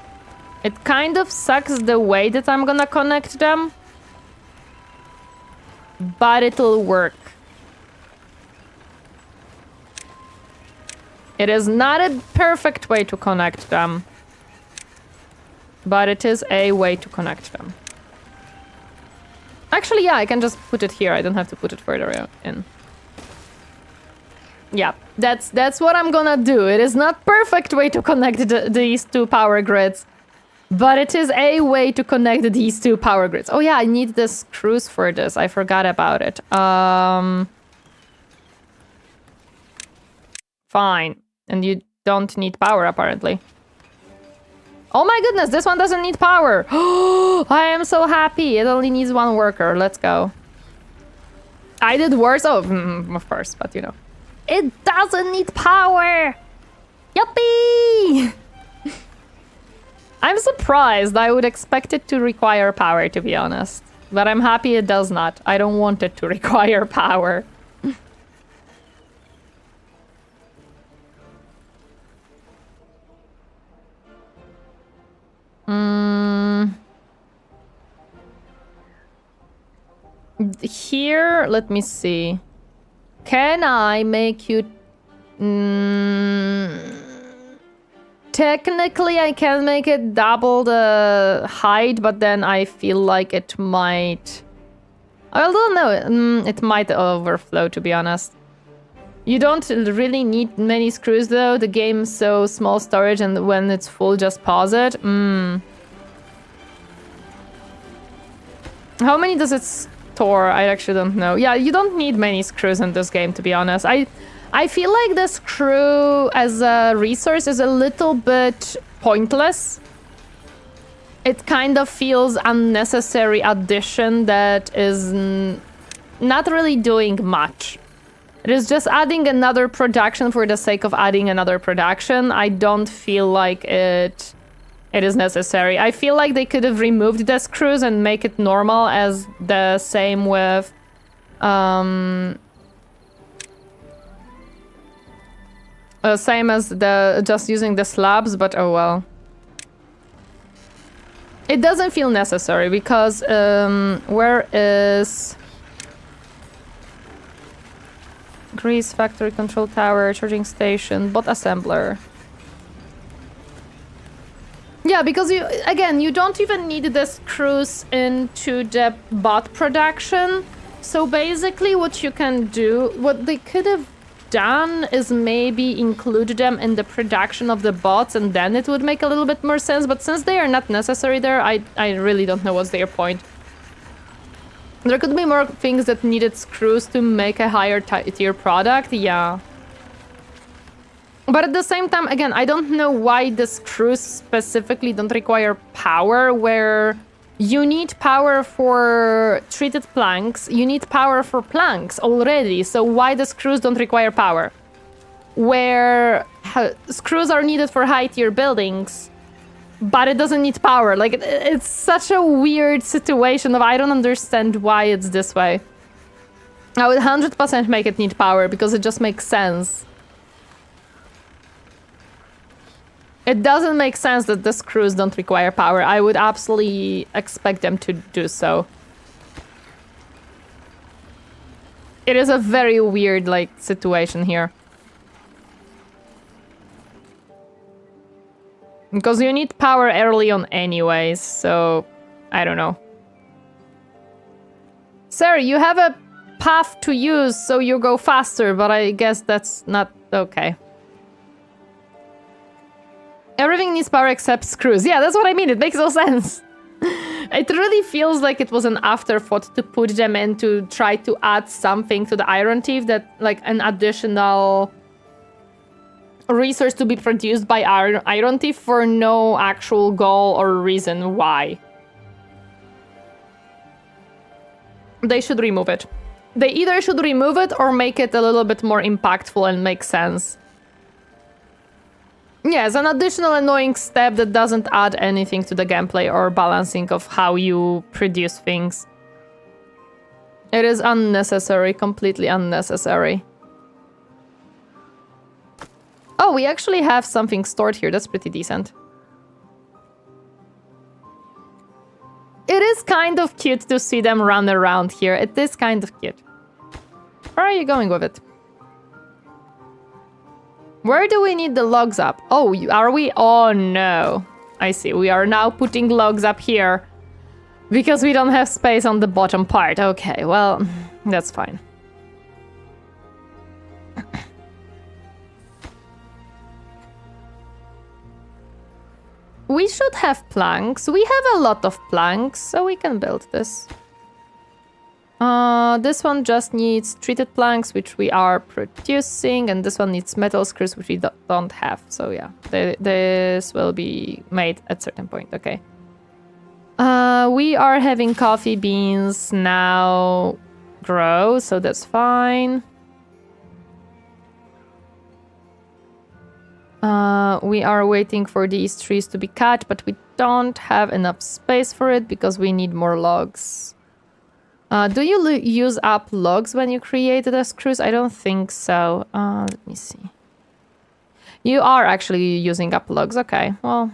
It kind of sucks the way that I'm gonna connect them. But it'll work. It is not a perfect way to connect them. But it is a way to connect them. Actually, yeah, I can just put it here. I don't have to put it further in. Yeah, that's what I'm gonna do. It is not perfect way to connect these two power grids. But it is a way to connect these two power grids. Oh yeah, I need the screws for this. I forgot about it. Fine. And you don't need power, apparently. Oh my goodness, this one doesn't need power. I am so happy. It only needs one worker. Let's go. I did worse. Oh, of course, but you know. It doesn't need power. Yuppie! I'm surprised. I would expect it to require power, to be honest. But I'm happy it does not. I don't want it to require power. Here, let me see. Can I make you... Technically, I can make it double the height, but then I feel like it might... I don't know. It might overflow, to be honest. You don't really need many screws, though. The game's so small storage, and when it's full, just pause it. How many does it store? I actually don't know. Yeah, you don't need many screws in this game, to be honest. I feel like the screw as a resource is a little bit pointless. It kind of feels unnecessary addition that is not really doing much. It is just adding another production for the sake of adding another production. I don't feel like it is necessary. I feel like they could have removed the screws and make it normal as the same with same as the just using the slabs, but oh well. It doesn't feel necessary because where is grease factory control tower, charging station, bot assembler? Yeah, because you don't even need the screws into the bot production. So basically what you can do, what they could have done is maybe include them in the production of the bots, and then it would make a little bit more sense. But since they are not necessary there, I really don't know what's their point. There could be more things that needed screws to make a higher tier product, yeah. But at the same time, again, I don't know why the screws specifically don't require power, where you need power for treated planks, you need power for planks already, so why the screws don't require power? Where screws are needed for high tier buildings, but it doesn't need power. Like, it's such a weird situation of I don't understand why it's this way. I would 100% make it need power because it just makes sense. It doesn't make sense that the screws don't require power. I would absolutely expect them to do so. It is a very weird, like, situation here. Because you need power early on anyways, so... I don't know. Sir, you have a path to use so you go faster, but I guess that's not okay. Everything needs power except screws. Yeah, that's what I mean. It makes no sense. It really feels like it was an afterthought to put them in to try to add something to the iron teeth, that like an additional resource to be produced by iron teeth for no actual goal or reason why. They should remove it. They either should remove it or make it a little bit more impactful and make sense. Yes, an additional annoying step that doesn't add anything to the gameplay or balancing of how you produce things. It is unnecessary, completely unnecessary. Oh, we actually have something stored here. That's pretty decent. It is kind of cute to see them run around here. It is kind of cute. Where are you going with it? Where do we need the logs up? Oh, are we? Oh, no. I see. We are now putting logs up here because we don't have space on the bottom part. Okay, well, that's fine. We should have planks. We have a lot of planks, so we can build this. This one just needs treated planks, which we are producing, and this one needs metal screws, which we don't have. So yeah, this will be made at a certain point. Okay. We are having coffee beans now grow, so that's fine. We are waiting for these trees to be cut, but we don't have enough space for it because we need more logs. Do you use up logs when you create the screws? I don't think so. Let me see. You are actually using up logs. Okay, well.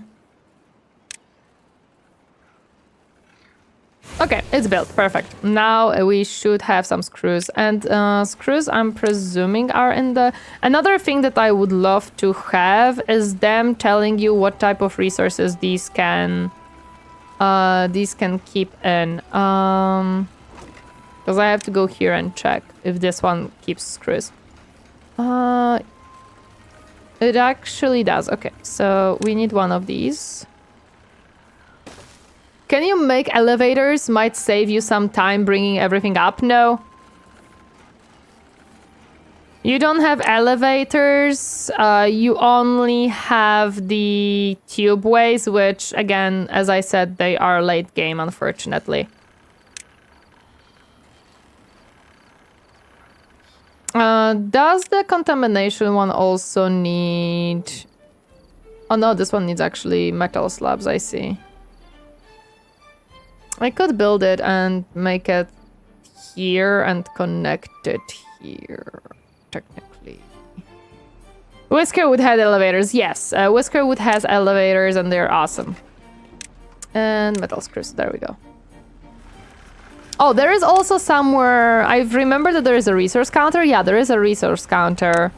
Okay, it's built. Perfect. Now we should have some screws. And screws, I'm presuming, are in the... Another thing that I would love to have is them telling you what type of resources these can keep in. Because I have to go here and check if this one keeps screws. It actually does. Okay, so we need one of these. Can you make elevators? Might save you some time bringing everything up. No. You don't have elevators. You only have the tubeways, which, again, as I said, they are late game, unfortunately. Does the contamination one also need... Oh no, this one needs actually metal slabs, I see. I could build it and make it here and connect it here, technically. Whiskerwood had elevators, yes. Whiskerwood has elevators and they're awesome. And metal screws, there we go. Oh, there is also somewhere... I remember that there is a resource counter. Yeah, there is a resource counter.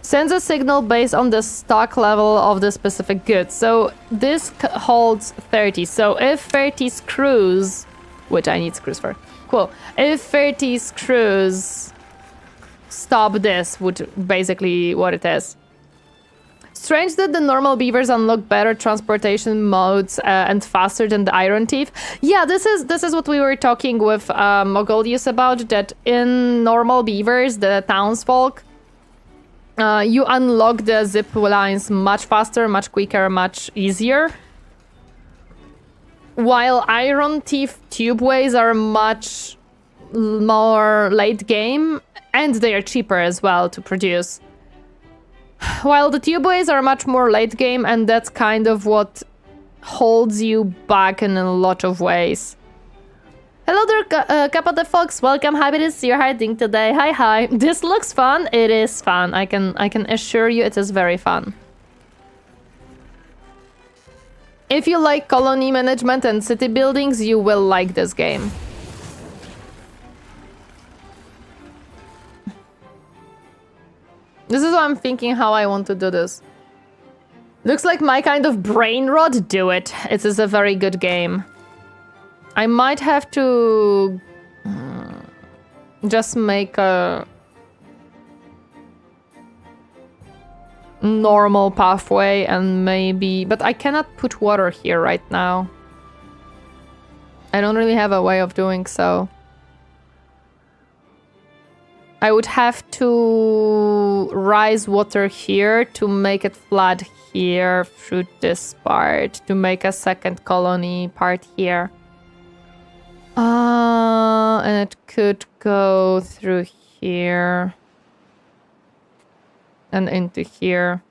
Sends a signal based on the stock level of the specific good. So this holds 30. So if 30 screws... Which I need screws for. Cool. If 30 screws stop this, which basically what it is. Strange that the normal beavers unlock better transportation modes and faster than the iron teeth. Yeah, this is what we were talking with Mogolius about, that in normal beavers, the townsfolk, you unlock the zip lines much faster, much quicker, much easier. While iron teeth tubeways are much more late game, and they are cheaper as well to produce. While the tubeways are much more late game, and that's kind of what holds you back in a lot of ways. Hello there, Cup of the Fox. Welcome. Happy to see you hiding today. Hi. This looks fun. It is fun. I can assure you it is very fun. If you like colony management and city buildings, you will like this game. This is what I'm thinking how I want to do this. Looks like my kind of brain rot. Do it. It is a very good game. I might have to just make a normal pathway and maybe... But I cannot put water here right now. I don't really have a way of doing so. I would have to rise water here to make it flat here through this part to make a second colony part here. And it could go through here and into here.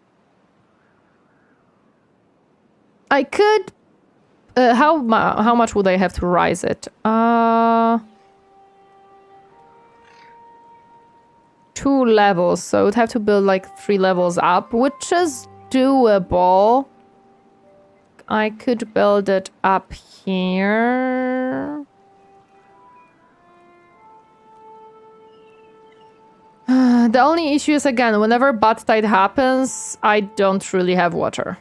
I could... how much would I have to rise it? 2 levels, so I would have to build like 3 levels up, which is doable. I could build it up here. The only issue is, again, whenever bad tide happens, I don't really have water.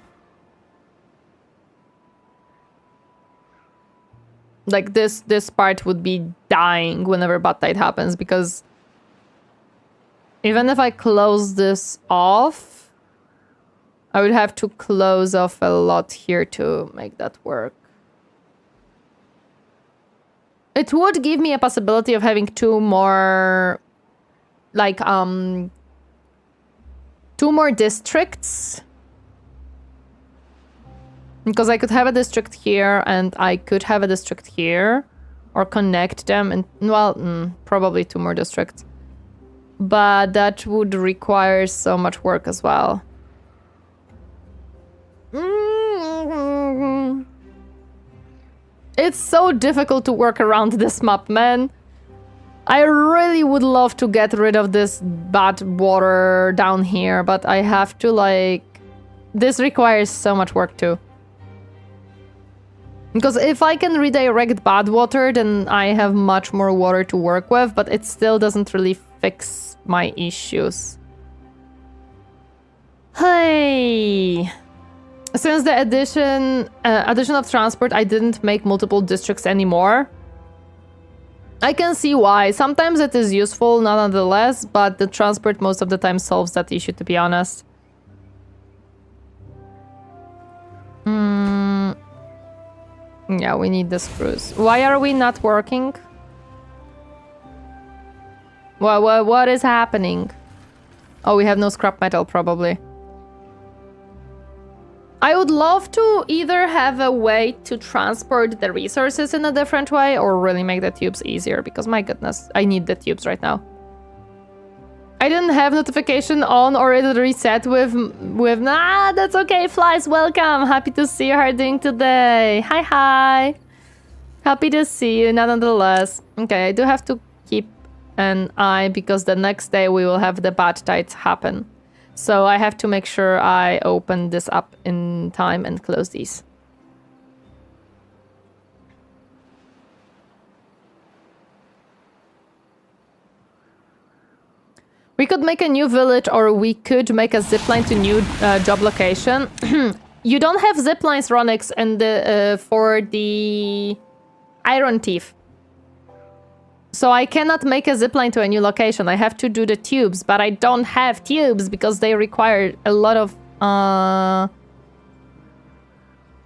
Like this part would be dying whenever bad tide happens, because even if I close this off, I would have to close off a lot here to make that work. It would give me a possibility of having 2 more, like, 2 more districts. Because I could have a district here and I could have a district here. Or connect them and, well, probably 2 more districts. But that would require so much work as well. It's so difficult to work around this map, man. I really would love to get rid of this bad water down here, but I have to, like... This requires so much work too. Because if I can redirect bad water, then I have much more water to work with, but it still doesn't really fix my issues. Hey! Since the addition of transport, I didn't make multiple districts anymore. I can see why. Sometimes it is useful, nonetheless, but the transport most of the time solves that issue, to be honest. Yeah, we need the screws. Why are we not working? What is happening? Oh, we have no scrap metal, probably. I would love to either have a way to transport the resources in a different way or really make the tubes easier, because my goodness, I need the tubes right now. I didn't have notification on or it reset with nah, that's okay. Flies, welcome. Happy to see you. How are you doing today? Hi. Happy to see you, nonetheless. Okay, I do have to keep an eye because the next day we will have the bad tides happen. So I have to make sure I open this up in time and close these. We could make a new village, or we could make a zipline to new job location. You don't have ziplines, Ronix, and for the Iron Thief. So I cannot make a zipline to a new location. I have to do the tubes, but I don't have tubes because they require a lot of...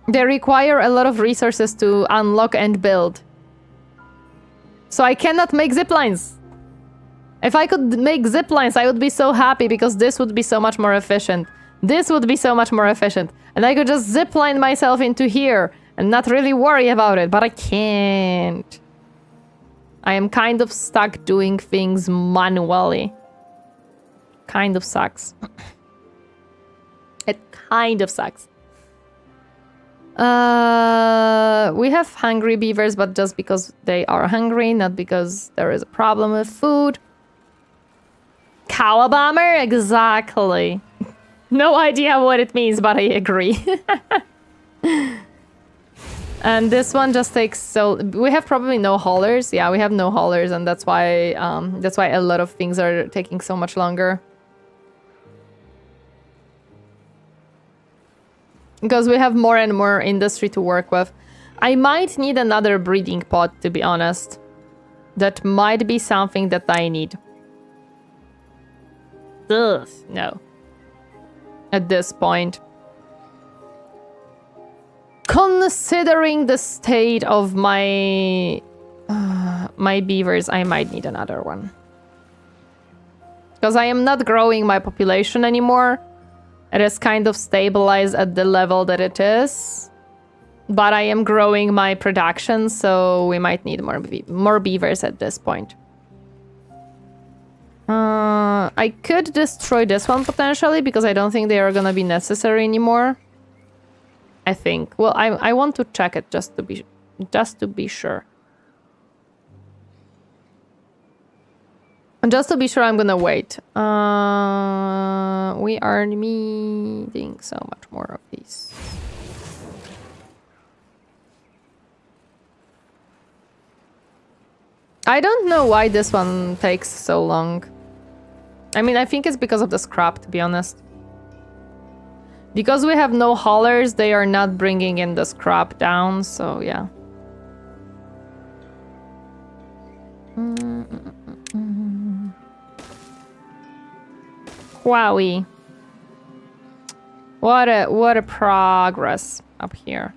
they require a lot of resources to unlock and build. So I cannot make ziplines. If I could make ziplines, I would be so happy because this would be so much more efficient. This would be so much more efficient. And I could just zipline myself into here and not really worry about it, but I can't. I am kind of stuck doing things manually. Kind of sucks. It kind of sucks. We have hungry beavers, but just because they are hungry, not because there is a problem with food. Cow bomber? Exactly. No idea what it means, but I agree. And this one just takes so... We have probably no haulers. Yeah, we have no haulers, and that's why a lot of things are taking so much longer. Because we have more and more industry to work with. I might need another breeding pod, to be honest. That might be something that I need. Ugh, no. At this point. Considering the state of my my beavers, I might need another one. Because I am not growing my population anymore. It is kind of stabilized at the level that it is. But I am growing my production, so we might need more beavers at this point. I could destroy this one potentially, because I don't think they are gonna be necessary anymore. I think. Well, I want to check it just to be sure. And just to be sure, I'm gonna wait. We are needing so much more of these. I don't know why this one takes so long. I mean, I think it's because of the scrap, to be honest. Because we have no haulers, they are not bringing in the scrap down, so yeah. Wowie. What a progress up here.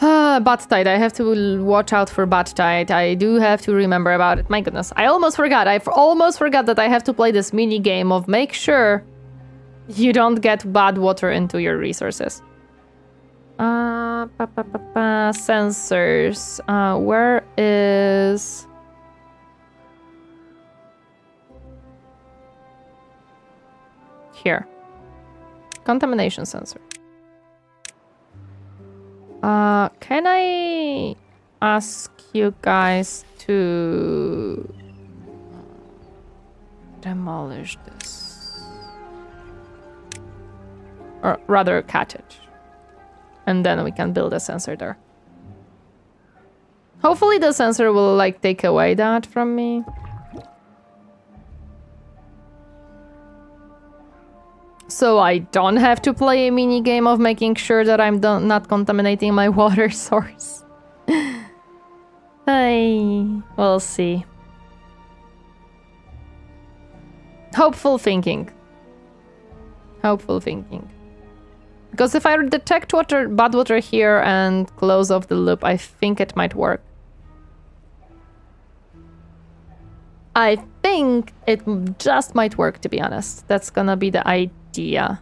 Bat tide. I have to watch out for bat tide. I do have to remember about it. My goodness. I almost forgot. I almost forgot that I have to play this mini game of make sure you don't get bad water into your resources. Sensors. Where is... Here. Contamination sensor. Can I ask you guys to demolish this? Or rather, catch it. And then we can build a sensor there. Hopefully the sensor will, like, take away that from me. So I don't have to play a mini game of making sure that I'm not contaminating my water source. We'll see. Hopeful thinking. Hopeful thinking. Because if I detect bad water here and close off the loop, I think it might work. I think it just might work, to be honest. That's gonna be the idea.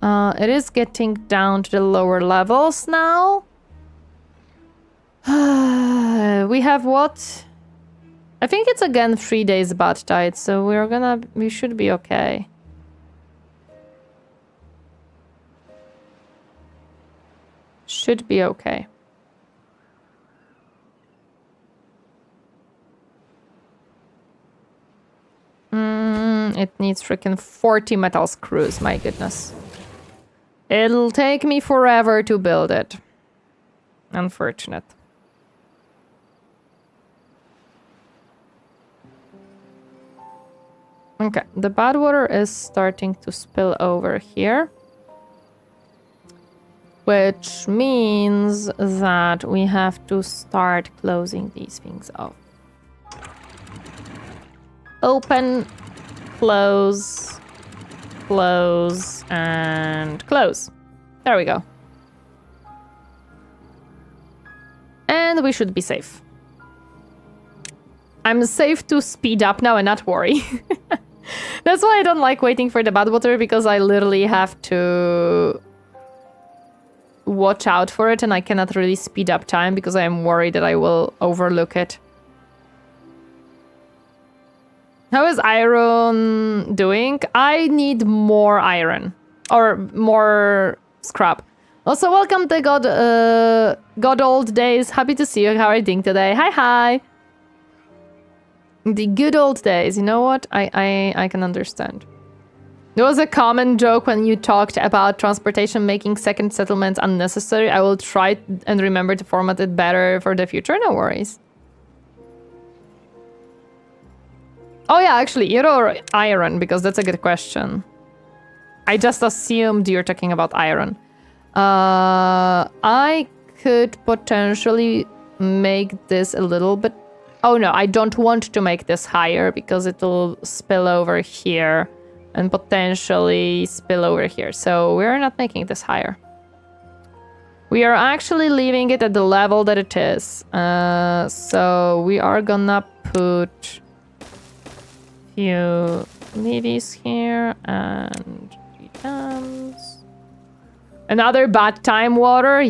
It is getting down to the lower levels now. We have what? I think it's again 3 days bad tide, so we should be okay. Should be okay. It needs freaking 40 metal screws, my goodness. It'll take me forever to build it. Unfortunate. Okay, the bad water is starting to spill over here. Which means that we have to start closing these things off. Open, close, close, and close. There we go. And we should be safe. I'm safe to speed up now and not worry. That's why I don't like waiting for the bad water, because I literally have to watch out for it, and I cannot really speed up time because I am worried that I will overlook it. How is iron doing? I need more iron. Or more scrap. Also, welcome to God Old Days. Happy to see you. How are you doing today? Hi. The good old days. You know what? I can understand. There was a common joke when you talked about transportation making second settlements unnecessary. I will try and remember to format it better for the future. No worries. Oh yeah, actually, or iron, because that's a good question. I just assumed you're talking about iron. I could potentially make this a little bit... Oh no, I don't want to make this higher because it will spill over here and potentially spill over here. So we're not making this higher. We are actually leaving it at the level that it is. So we are gonna put few levies here and dams. Another bad time water.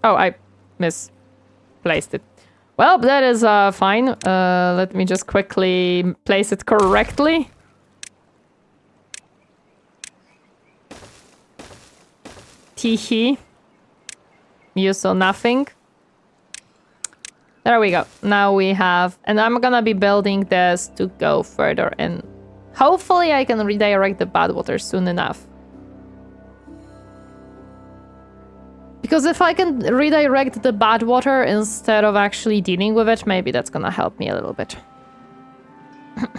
Oh, I misplaced it. Well, that is fine. Let me just quickly place it correctly. Teehee. You saw nothing. There we go. Now we have... And I'm gonna be building this to go further in. Hopefully I can redirect the bad water soon enough. Because if I can redirect the bad water instead of actually dealing with it, maybe that's gonna help me a little bit.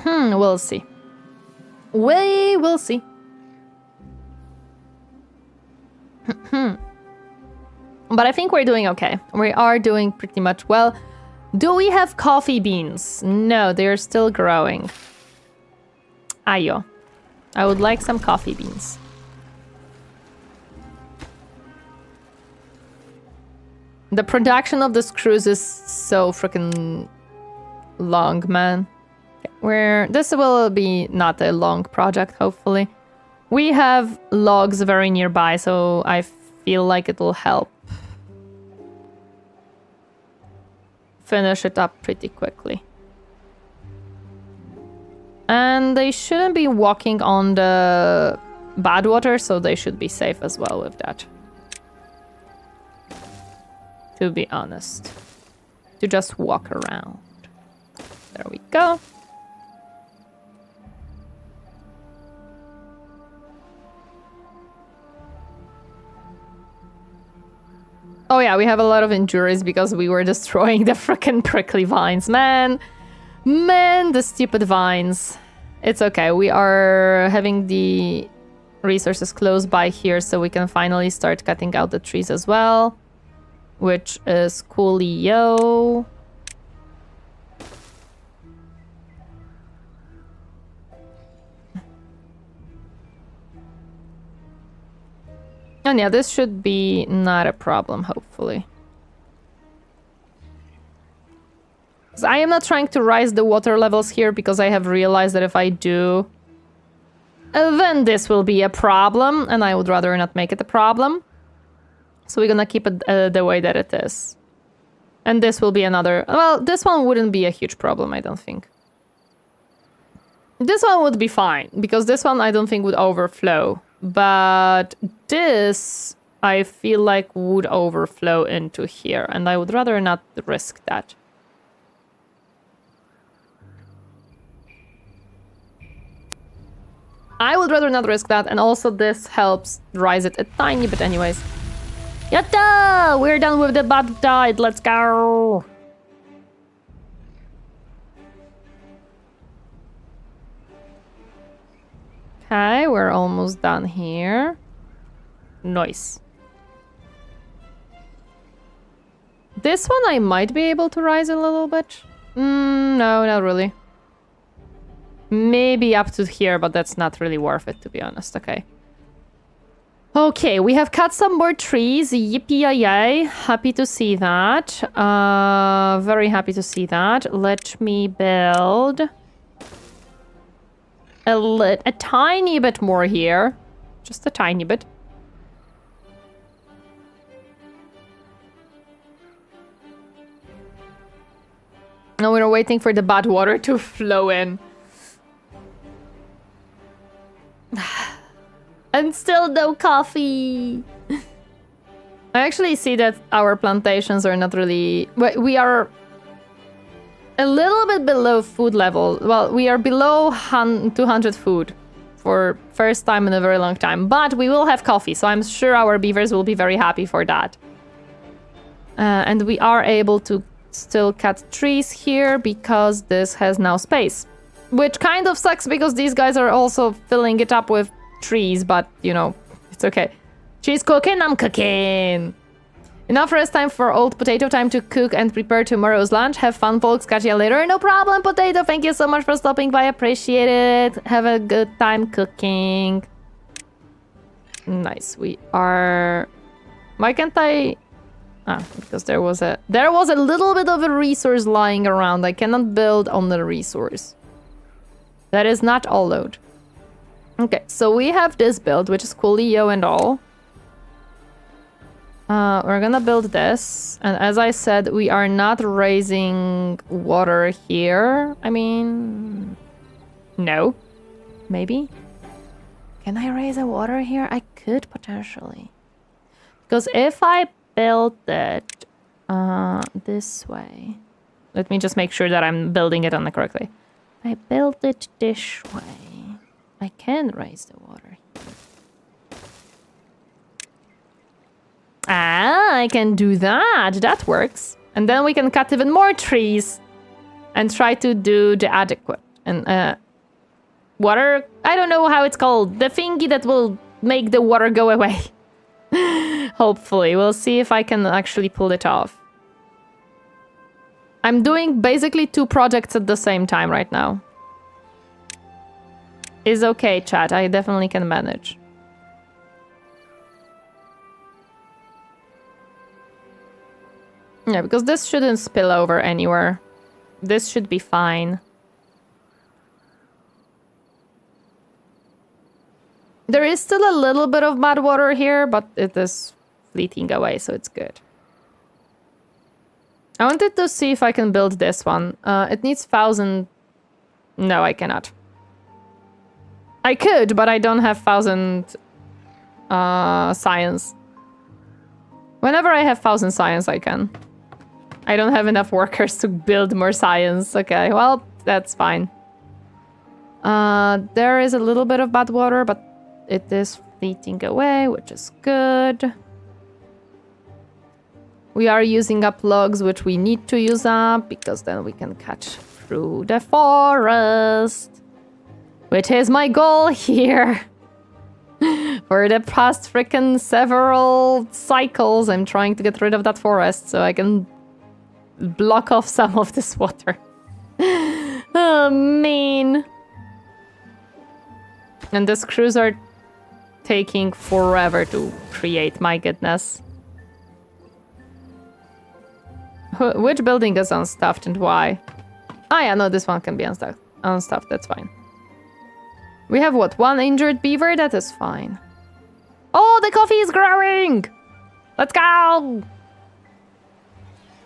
We'll see. We will see. But I think we're doing okay. We are doing pretty much well. Do we have coffee beans? No, they're still growing. Ayo. I would like some coffee beans. The production of the screws is so freaking long, man. This will be not a long project, hopefully. We have logs very nearby, so I feel like it'll help finish it up pretty quickly. And they shouldn't be walking on the bad water, so they should be safe as well with that. To be honest. To just walk around. There we go. Oh yeah, we have a lot of injuries because we were destroying the frickin' prickly vines. Man, the stupid vines. It's okay, we are having the resources close by here so we can finally start cutting out the trees as well. Which is coolio. And yeah, this should be not a problem, hopefully. So I am not trying to rise the water levels here because I have realized that if I do, then this will be a problem, and I would rather not make it a problem. So we're gonna keep it the way that it is. And this will be another... Well, this one wouldn't be a huge problem, I don't think. This one would be fine, because this one I don't think would overflow. But this, I feel like, would overflow into here, and I would rather not risk that. I would rather not risk that, and also this helps rise it a tiny bit anyways. Yatta! We're done with the bad tide, let's go! Okay, we're almost done here. Nice. This one I might be able to rise a little bit. No, not really. Maybe up to here, but that's not really worth it, to be honest. Okay. Okay, we have cut some more trees. Yippee-yay. Happy to see that. Very happy to see that. Let me build a tiny bit more here. Just a tiny bit. Now we're waiting for the bad water to flow in. And still no coffee. I actually see that our plantations are not really... We are a little bit below food level. Well, we are below 200 food for first time in a very long time. But we will have coffee, so I'm sure our beavers will be very happy for that. And we are able to still cut trees here because this has now space. Which kind of sucks because these guys are also filling it up with trees, but, you know, it's okay. She's cooking, I'm cooking. Enough rest time for old potato, time to cook and prepare tomorrow's lunch. Have fun, folks. Catch you later. No problem, potato. Thank you so much for stopping by. Appreciate it. Have a good time cooking. Nice. We are... Why can't I... Ah, because there was a little bit of a resource lying around. I cannot build on the resource. That is not all load. Okay, so we have this build, which is coolio and all. We're gonna build this. And as I said, we are not raising water here. I mean... No. Maybe? Can I raise a water here? I could, potentially. Because if I build it this way... Let me just make sure that I'm building it on the correct way. I built it this way. I can raise the water. Ah, I can do that. That works. And then we can cut even more trees and try to do the adequate. And water, I don't know how it's called. The thingy that will make the water go away. Hopefully. We'll see if I can actually pull it off. I'm doing basically 2 projects at the same time right now. Is okay, chat. I definitely can manage. Yeah, because this shouldn't spill over anywhere. This should be fine. There is still a little bit of mud water here, but it is fleeting away, so it's good. I wanted to see if I can build this one. It needs 1,000... No, I cannot. I could, but I don't have 1,000 science. Whenever I have 1,000 science, I can. I don't have enough workers to build more science. Okay, well, that's fine. There is a little bit of bad water, but it is fleeting away, which is good. We are using up logs, which we need to use up, because then we can cut through the forest. Which is my goal here. For the past freaking several cycles, I'm trying to get rid of that forest so I can block off some of this water. Oh, man. And the screws are taking forever to create, my goodness. Which building is unstuffed and why? Ah, yeah, no, this one can be unstuffed, that's fine. We have what, 1 injured beaver? That is fine. Oh, the coffee is growing! Let's go!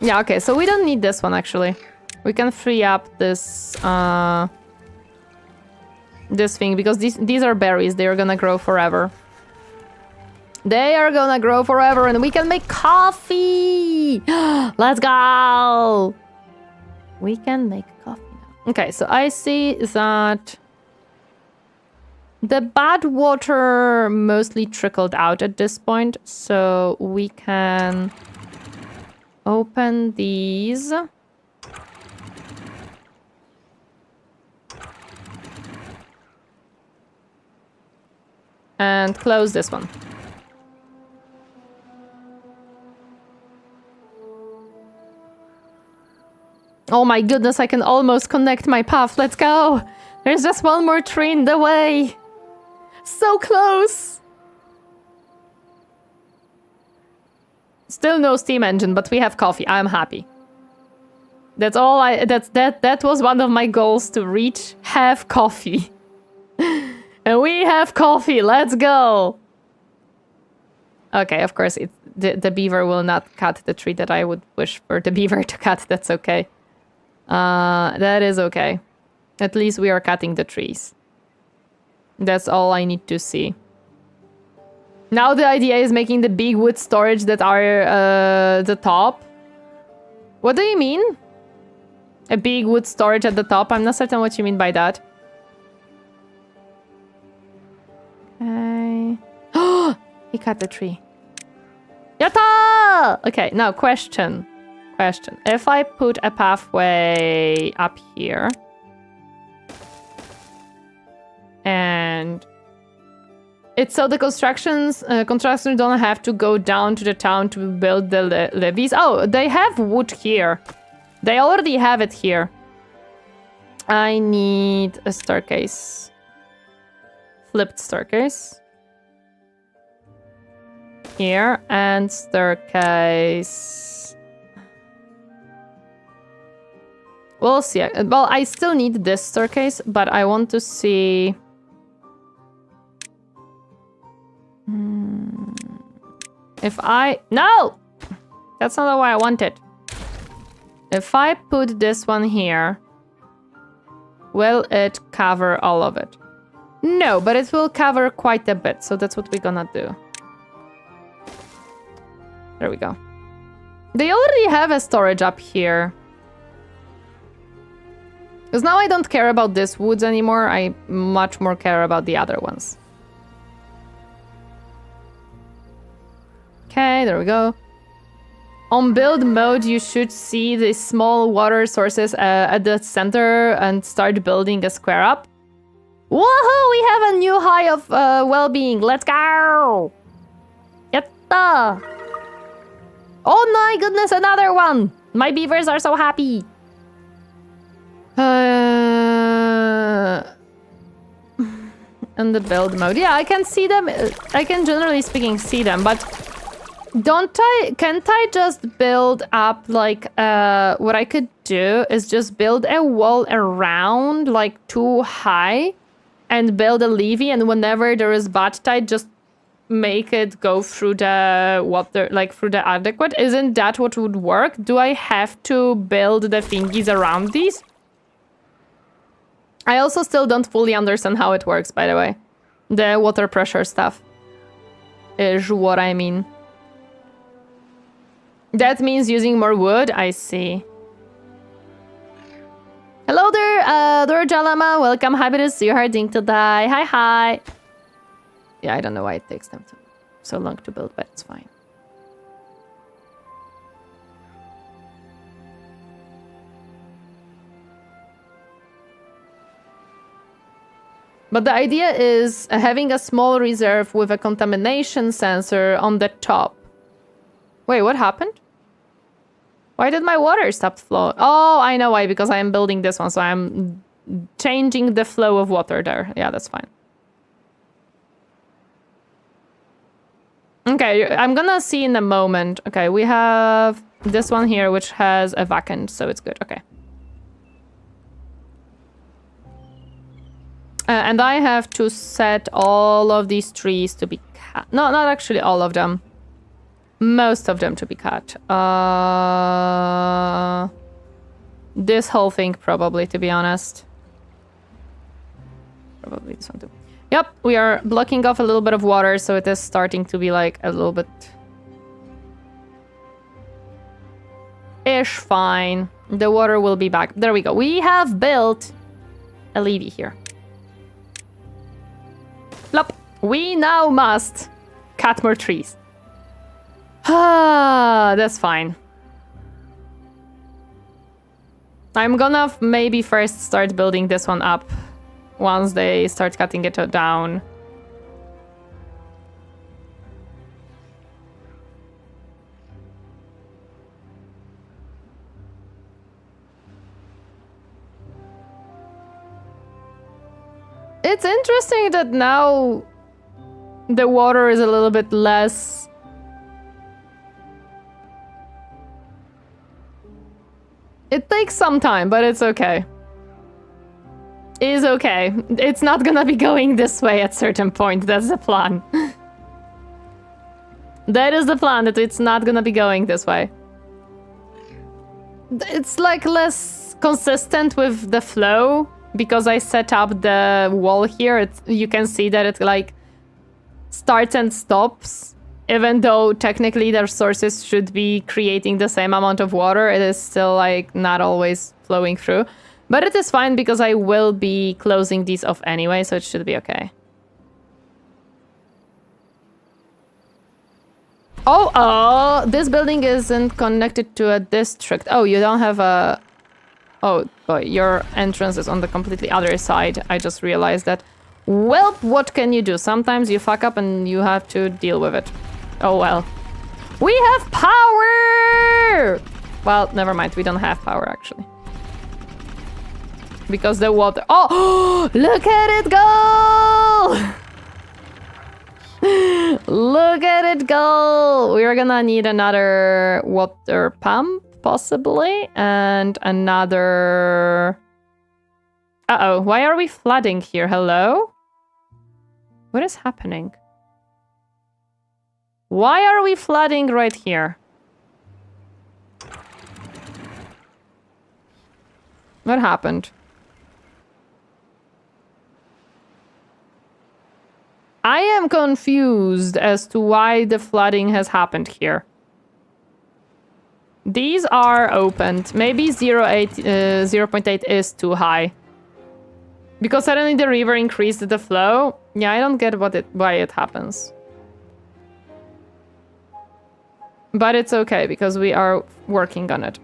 Yeah, okay, so we don't need this one, actually. We can free up this, this thing, because these are berries. They are gonna grow forever. They are gonna grow forever, and we can make coffee! Let's go! We can make coffee now. Okay, so I see that... The bad water mostly trickled out at this point, so we can open these. And close this one. Oh my goodness, I can almost connect my path. Let's go! There's just one more tree in the way. So close! Still no steam engine, but we have coffee. I'm happy. That's all that was one of my goals to reach. Have coffee. And we have coffee. Let's go! Okay, of course, the beaver will not cut the tree that I would wish for the beaver to cut. That's okay. That is okay. At least we are cutting the trees. That's all I need to see. Now the idea is making the big wood storage that are the top. What do you mean? A big wood storage at the top? I'm not certain what you mean by that. Okay. Oh, he cut the tree. Yatta! Okay, now question. Question. If I put a pathway up here and it's so the constructors don't have to go down to the town to build the levees. Oh, they have wood here. They already have it here. I need a staircase. Flipped staircase. Here, and staircase. We'll see. Well, I still need this staircase, but I want to see... If I... No! That's not what I wanted. If I put this one here, will it cover all of it? No, but it will cover quite a bit, so that's what we're gonna do. There we go. They already have a storage up here. Because now I don't care about this woods anymore, I much more care about the other ones. Okay, there we go. On build mode, you should see the small water sources at the center and start building a square up. Woohoo! We have a new high of well-being. Let's go! Yatta! Oh my goodness, another one! My beavers are so happy. And the build mode. Yeah, I can see them. I can generally speaking see them, but can't I just build up like what I could do is just build a wall around like too high and build a levee, and whenever there is bad tide just make it go through the water, like through the adequate. Isn't that what would work? Do I have to build the thingies around these? I also still don't fully understand how it works, by the way. The water pressure stuff is what I mean. That means using more wood, I see. Hello there, Durjalama, welcome, happy to see you, harding to die. Hi. Yeah, I don't know why it takes them so long to build, but it's fine. But the idea is having a small reserve with a contamination sensor on the top. Wait, what happened? Why did my water stop flowing? Oh, I know why, because I am building this one, so I'm changing the flow of water there. Yeah, that's fine. Okay, I'm gonna see in a moment. Okay, we have this one here, which has a vacant, so it's good. Okay. And I have to set all of these trees to be cut. No, not actually all of them. Most of them to be cut. This whole thing probably, to be honest. Probably this one too. Yep, we are blocking off a little bit of water, so it is starting to be like a little bit... ish fine. The water will be back. There we go. We have built a levee here. Plop. We now must cut more trees. Ah, that's fine. I'm gonna maybe first start building this one up once they start cutting it down. It's interesting that now the water is a little bit less. It takes some time, but it's okay. It's okay. It's not gonna be going this way at certain point. That's the plan. That is the plan, that it's not gonna be going this way. It's like less consistent with the flow because I set up the wall here, you can see that it like starts and stops. Even though technically their sources should be creating the same amount of water, it is still like not always flowing through. But it is fine because I will be closing these off anyway, so it should be okay. Oh, this building isn't connected to a district. Oh, you don't have a... Oh, boy, your entrance is on the completely other side. I just realized that. Well, what can you do? Sometimes you fuck up and you have to deal with it. Oh, well. We have power! Well, never mind. We don't have power, actually. Because the water... Oh, look at it go! Look at it go! We're gonna need another water pump, possibly, and another... Uh-oh, why are we flooding here? Hello? What is happening? Why are we flooding right here? What happened? I am confused as to why the flooding has happened here. These are opened. Maybe 0.8 is too high. Because suddenly the river increased the flow. Yeah, I don't get why it happens. But it's okay, because we are working on it.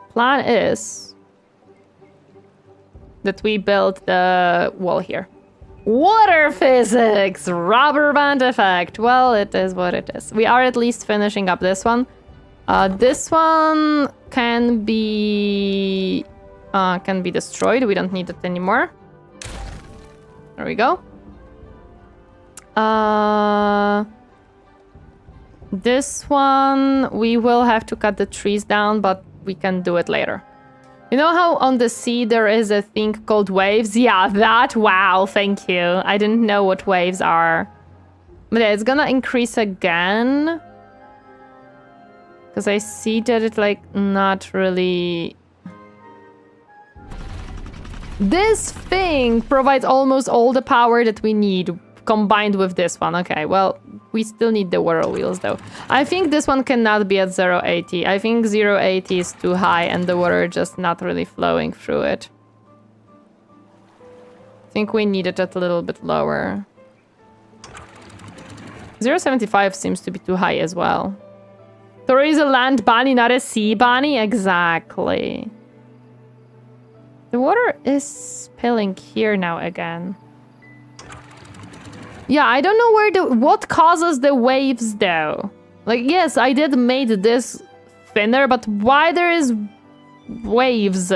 Plan is that we build the wall here. Water physics! Rubber band effect. Well, it is what it is. We are at least finishing up this one. This one can be destroyed. We don't need it anymore. There we go. This one, we will have to cut the trees down, but we can do it later. You know how on the sea there is a thing called waves? Yeah, that. Wow, thank you. I didn't know what waves are. But yeah, it's gonna increase again. Because I see that it's like not really... This thing provides almost all the power that we need combined with this one. Okay, well, we still need the water wheels though. I think this one cannot be at 0.80. I think 0.80 is too high and the water just not really flowing through it. I think we need it at a little bit lower. 0.75 seems to be too high as well. Tori is a land bunny, not a sea bunny? Exactly. The water is spilling here now again. Yeah, I don't know what causes the waves though. Like, yes, I did made this thinner, but why there is waves?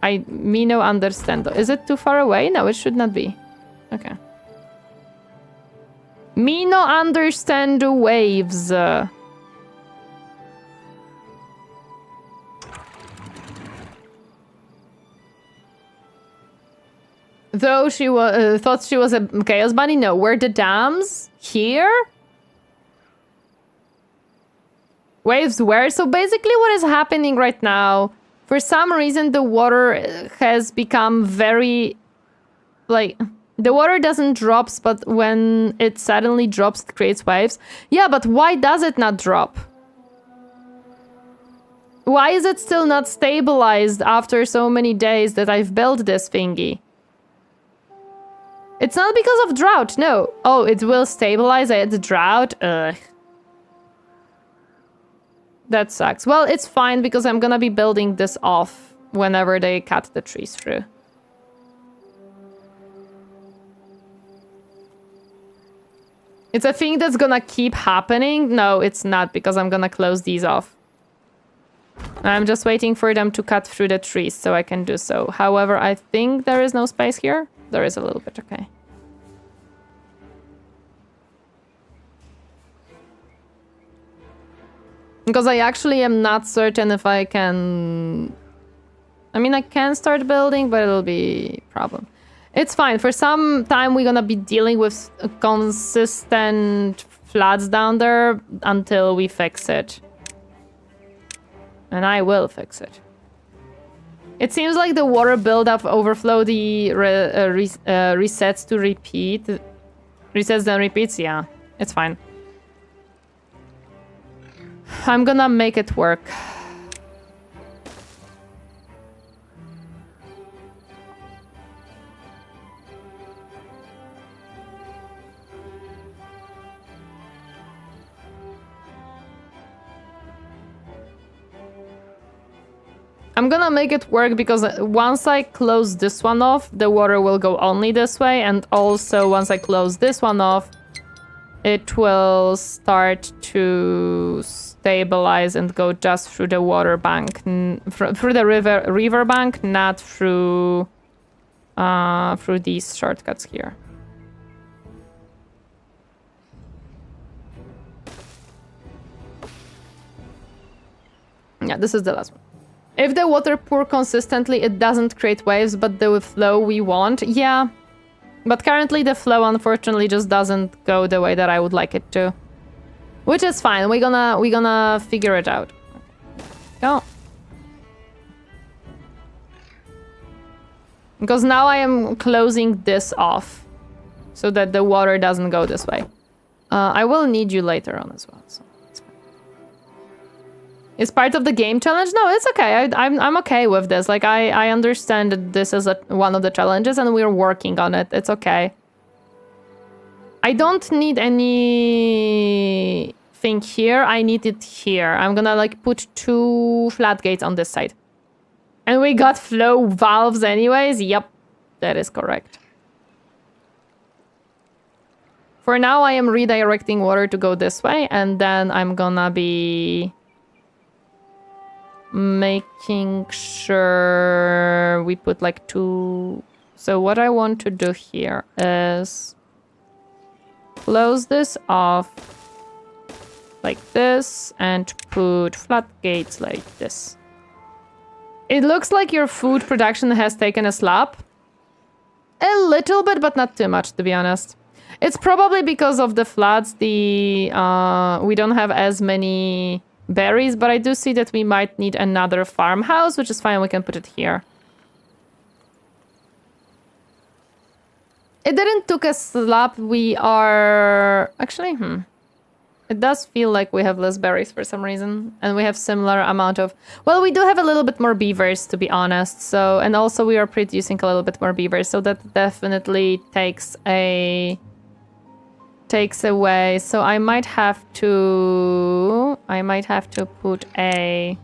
Me no understand. Is it too far away? No, it should not be. Okay. Me no understand the waves. Though she was thought she was a chaos bunny. No, were the dams here? Waves were. So basically what is happening right now, for some reason the water has become very, like, the water doesn't drop, but when it suddenly drops, it creates waves. Yeah, but why does it not drop? Why is it still not stabilized after so many days that I've built this thingy? It's not because of drought, no. Oh, it will stabilize at the drought? Ugh. That sucks. Well, it's fine because I'm gonna be building this off whenever they cut the trees through. It's a thing that's gonna keep happening? No, it's not, because I'm gonna close these off. I'm just waiting for them to cut through the trees so I can do so. However, I think there is no space here. There is a little bit, okay. Because I actually am not certain if I can... I mean, I can start building, but it'll be a problem. It's fine. For some time, we're gonna be dealing with consistent floods down there until we fix it. And I will fix it. It seems like the water buildup overflow, the resets to repeat. Resets then repeats, yeah. It's fine. I'm gonna make it work. I'm gonna make it work because once I close this one off, the water will go only this way, and also once I close this one off, it will start to stabilize and go just through the water bank, through the river bank, not through these shortcuts here. Yeah, this is the last one. If the water pour consistently, it doesn't create waves, but the flow we want, yeah. But currently the flow unfortunately just doesn't go the way that I would like it to. Which is fine, we're gonna figure it out. Go. Because now I am closing this off so that the water doesn't go this way. I will need you later on as well, so. It's part of the game challenge? No, it's okay. I'm okay with this. Like, I understand that this is one of the challenges and we're working on it. It's okay. I don't need anything here. I need it here. I'm gonna, like, put 2 floodgates on this side. And we got flow valves anyways? Yep, that is correct. For now, I am redirecting water to go this way, and then I'm gonna be making sure we put like 2. So what I want to do here is close this off like this and put floodgates like this. It looks like your food production has taken a slap. A little bit, but not too much, to be honest. It's probably because of the floods. We don't have as many berries, but I do see that we might need another farmhouse, which is fine. We can put it here. It didn't took a slap. We are actually, it does feel like we have less berries for some reason, and we have similar amount of. Well, we do have a little bit more beavers, to be honest. So, and also we are producing a little bit more beavers, so that definitely takes away. So I might have to put a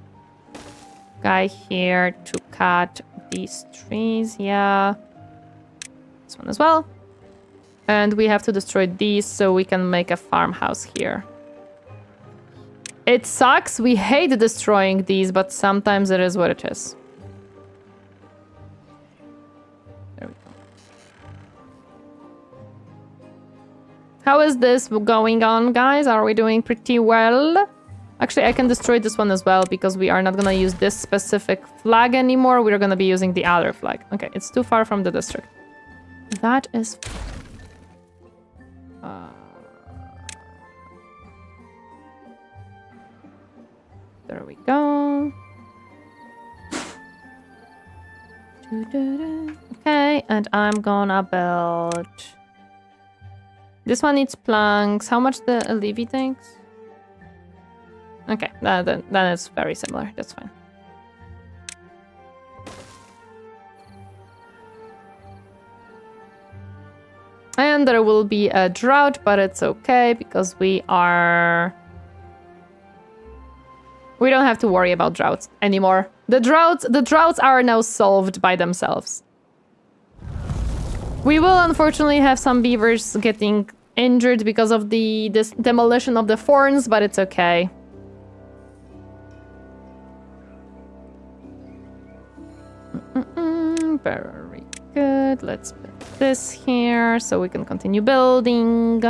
guy here to cut these trees. Yeah, this one as well. And we have to destroy these so we can make a farmhouse here. It sucks. We hate destroying these, but sometimes it is what it is. There we go. How is this going on, guys? Are we doing pretty well? Actually, I can destroy this one as well because we are not gonna use this specific flag anymore. We're gonna be using the other flag. Okay, it's too far from the district. That is... there we go. Okay, and I'm gonna build... This one needs planks. How much the Levy takes? Okay, then it's very similar. That's fine. And there will be a drought, but it's okay because we don't have to worry about droughts anymore. The droughts are now solved by themselves. We will unfortunately have some beavers getting injured because of this demolition of the forns, but it's okay. Very good. Let's put this here so we can continue building.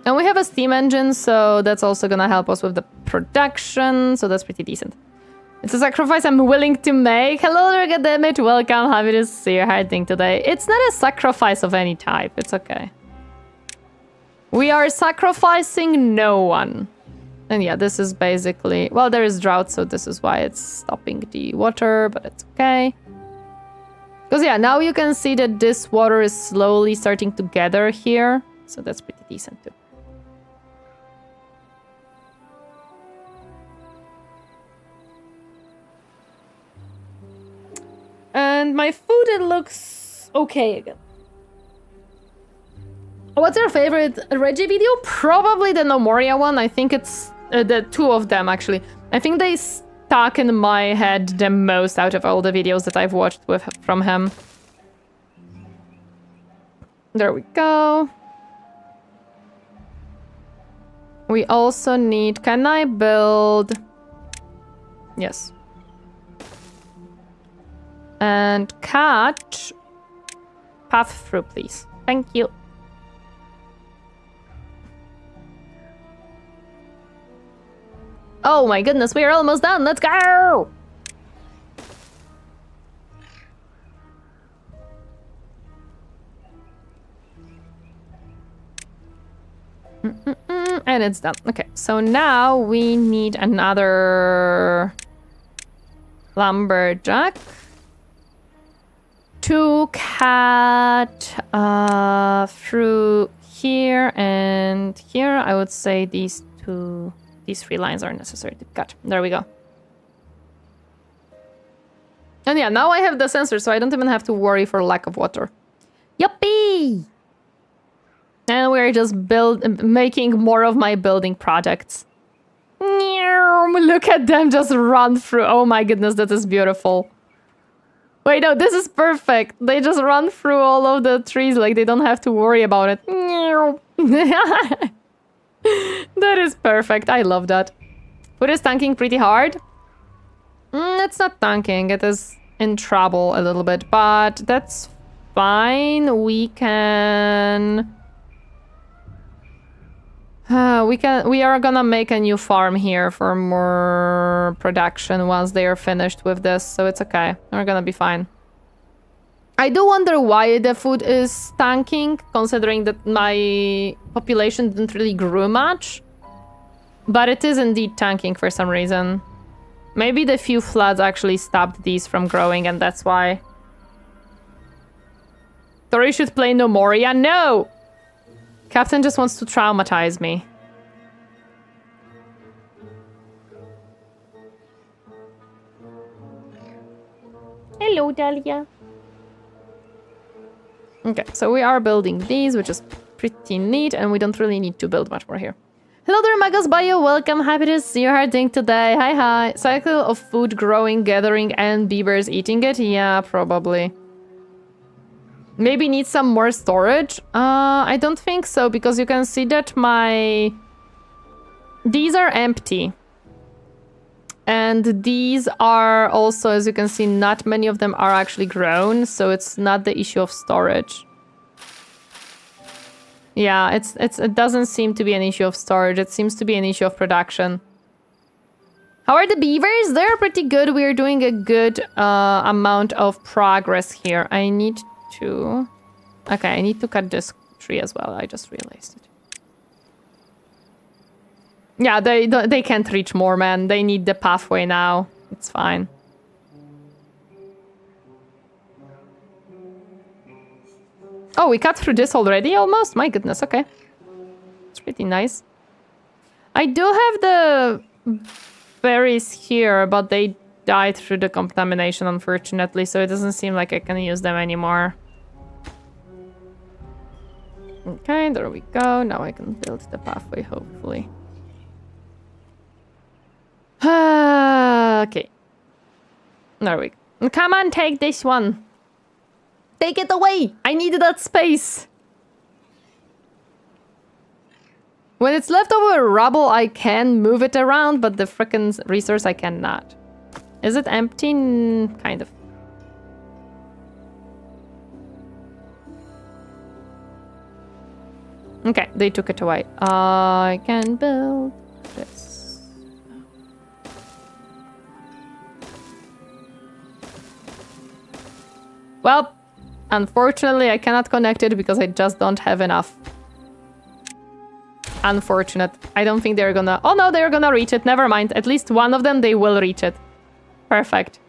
And we have a steam engine, so that's also gonna help us with the production, so that's pretty decent. It's a sacrifice I'm willing to make. Hello there, goddammit. Welcome. Happy to see you hiding today. It's not a sacrifice of any type. It's okay. We are sacrificing no one. And yeah, this is basically... Well, there is drought, so this is why it's stopping the water, but it's okay. Because yeah, now you can see that this water is slowly starting to gather here. So that's pretty decent too. And my food, it looks okay again. What's your favorite Reggie video? Probably the Nomoria one. I think it's the two of them, actually. I think they stuck in my head the most out of all the videos that I've watched from him. There we go. We also need... Can I build... Yes. And cut path through, please. Thank you. Oh my goodness, we are almost done. Let's go! And it's done. Okay, so now we need another lumberjack to cut through here and here. I would say these three lines are necessary to cut. There we go. And yeah, now I have the sensor, so I don't even have to worry for lack of water. Yuppie! And we're just making more of my building projects. Look at them just run through. Oh my goodness, that is beautiful. Wait, no, this is perfect. They just run through all of the trees, like they don't have to worry about it. That is perfect. I love that. Food is tanking pretty hard. It's not tanking. It is in trouble a little bit, but that's fine. We can... we are gonna make a new farm here for more production once they are finished with this, so it's okay. We're gonna be fine. I do wonder why the food is tanking, considering that my population didn't really grow much. But it is indeed tanking for some reason. Maybe the few floods actually stopped these from growing, and that's why. Tori should play Nomoria? No! Captain just wants to traumatize me. Hello, Dahlia. Okay, so we are building these, which is pretty neat, and we don't really need to build much more here. Hello there, Magus Bio. Welcome. Happy to see you harding today. Hi, hi. Cycle of food growing, gathering, and beavers eating it? Yeah, probably. Maybe need some more storage? I don't think so, because you can see that these are empty. And these are also, as you can see, not many of them are actually grown, so it's not the issue of storage. Yeah, it doesn't seem to be an issue of storage. It seems to be an issue of production. How are the beavers? They're pretty good. We're doing a good amount of progress here. I need to... Okay, I need to cut this tree as well. I just realized it. Yeah, they can't reach more, man. They need the pathway now. It's fine. Oh, we cut through this already almost? My goodness, okay. It's pretty nice. I do have the berries here, but they died through the contamination, unfortunately, so it doesn't seem like I can use them anymore. Okay, there we go. Now I can build the pathway, hopefully. Okay. There we go. Come on, take this one. Take it away! I need that space! When it's leftover rubble, I can move it around, but the frickin' resource I cannot. Is it empty? Kind of. Okay, they took it away. I can build this. Well, unfortunately, I cannot connect it because I just don't have enough. Unfortunate. I don't think they're gonna... Oh no, they're gonna reach it. Never mind. At least one of them, they will reach it. Perfect.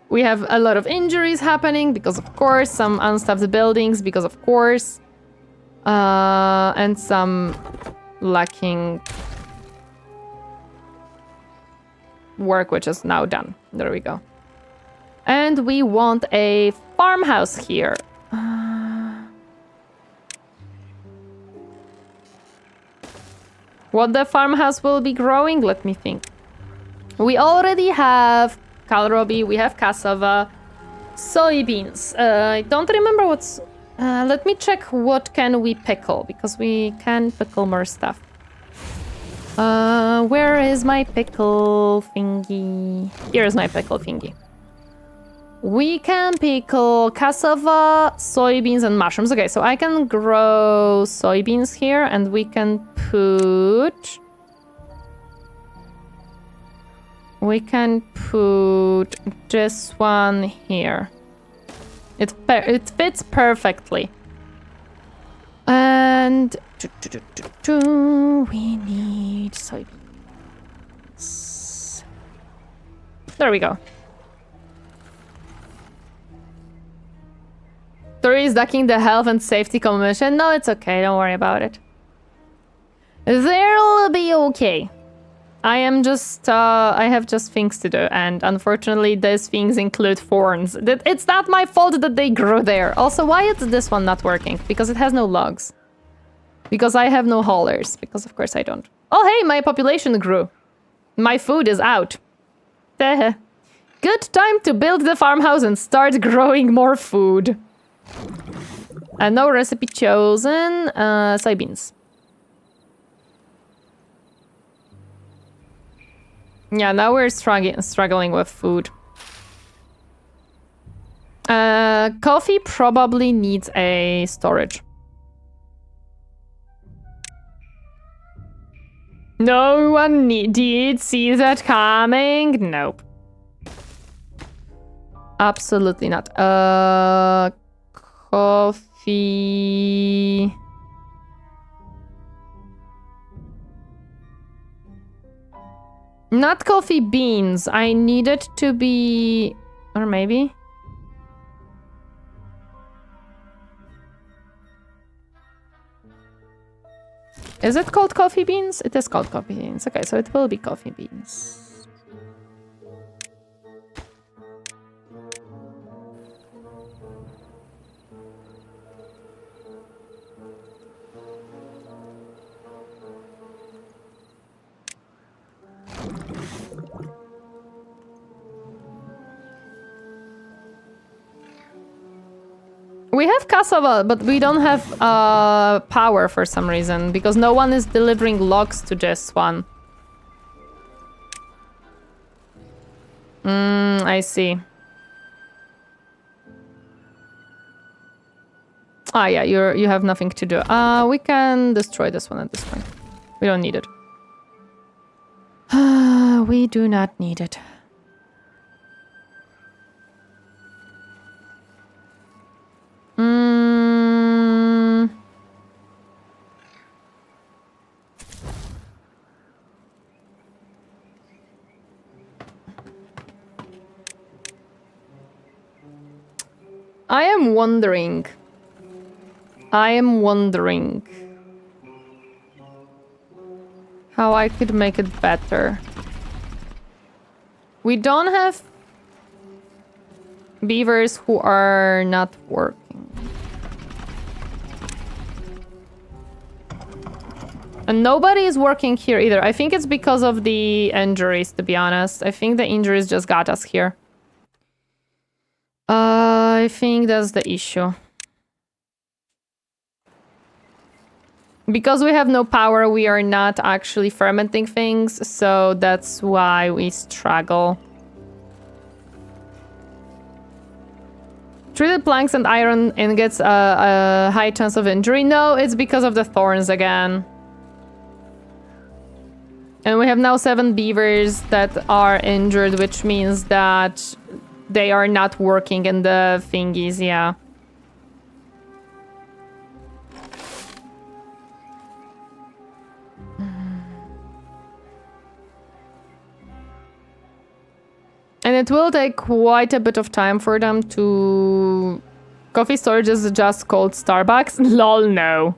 We have a lot of injuries happening because of course, some unstuffed buildings because of course, and some lacking work, which is now done. There we go. And we want a farmhouse here. What the farmhouse will be growing? Let me think. We already have kohlrabi, we have cassava, soybeans. I don't remember what's... let me check what can we pickle, because we can pickle more stuff. Where is my pickle thingy? Here's my pickle thingy. We can pickle cassava, soybeans, and mushrooms. Okay, so I can grow soybeans here, and we can put... We can put this one here. It fits perfectly. And we need soybeans. There we go. Tori is ducking the health and safety commission. No, it's okay. Don't worry about it. They'll be okay. I am just, I have just things to do, and unfortunately these things include thorns. It's not my fault that they grew there. Also, why is this one not working? Because it has no logs. Because I have no haulers. Because of course I don't. Oh hey, my population grew. My food is out. Good time to build the farmhouse and start growing more food. And no recipe chosen. Soybeans. Yeah, now we're struggling with food. Coffee probably needs a storage. No one did see that coming? Nope. Absolutely not. Coffee... Not coffee beans. I need it to be... Or maybe? Is it called coffee beans? It is called coffee beans. Okay, so it will be coffee beans. We have cassava, but we don't have power for some reason, because no one is delivering logs to this one. I see. Ah, yeah, you have nothing to do. We can destroy this one at this point. We don't need it. We do not need it. I am wondering how I could make it better. We don't have beavers who are not working. And nobody is working here either. I think it's because of the injuries, to be honest. I think the injuries just got us here. I think that's the issue. Because we have no power, we are not actually fermenting things, so that's why we struggle. Treated planks and iron ingots a high chance of injury. No, it's because of the thorns again. And we have now 7 beavers that are injured, which means that they are not working in the thingies, yeah. And it will take quite a bit of time for them to... Coffee storage is just called Starbucks? Lol, no.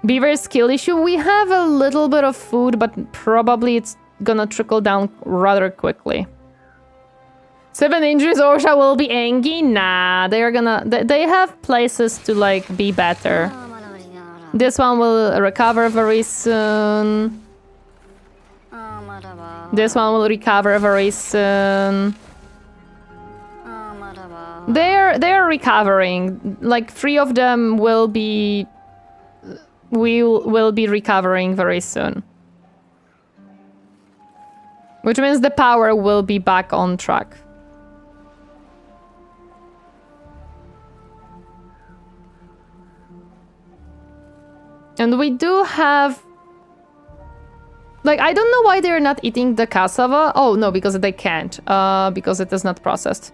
Beaver skill issue. We have a little bit of food, but probably it's gonna trickle down rather quickly. 7 injuries, Osha will be angry? Nah, they are gonna... They have places to, like, be better. This one will recover very soon. This one will recover very soon. They're recovering. Like 3 of them will be recovering very soon. Which means the power will be back on track. And we do have... Like, I don't know why they're not eating the cassava. Oh, no, because they can't. Because it is not processed.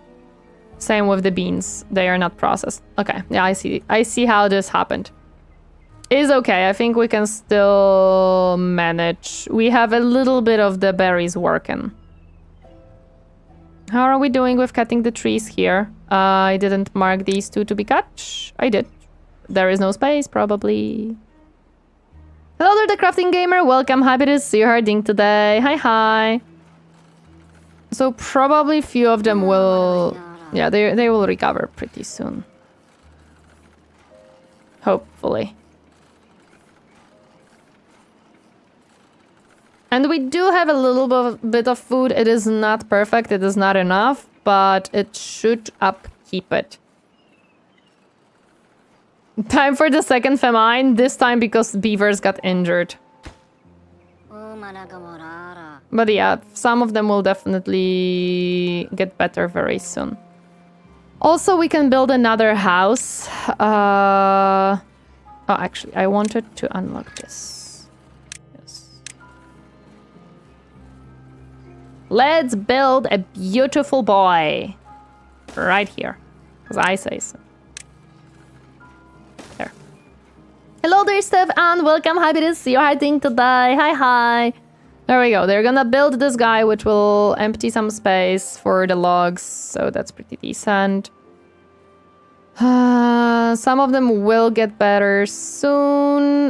Same with the beans. They are not processed. Okay, yeah, I see. I see how this happened. Is okay. I think we can still manage. We have a little bit of the berries working. How are we doing with cutting the trees here? I didn't mark these 2 to be cut. I did. There is no space, probably. Hello there, the crafting gamer. Welcome. Happy to see you harding today. Hi, hi. So probably few of them will... Yeah, they will recover pretty soon. Hopefully. And we do have a little bit of food. It is not perfect. It is not enough, but it should upkeep it. Time for the second famine, this time because beavers got injured. But yeah, some of them will definitely get better very soon. Also, we can build another house. Oh, actually, I wanted to unlock this. Yes. Let's build a beautiful boy. Right here. Because I say so. Hello there, Steph, and welcome. Happy to see you hiding today. Hi, hi. There we go. They're gonna build this guy, which will empty some space for the logs, so that's pretty decent. Some of them will get better soon-ish.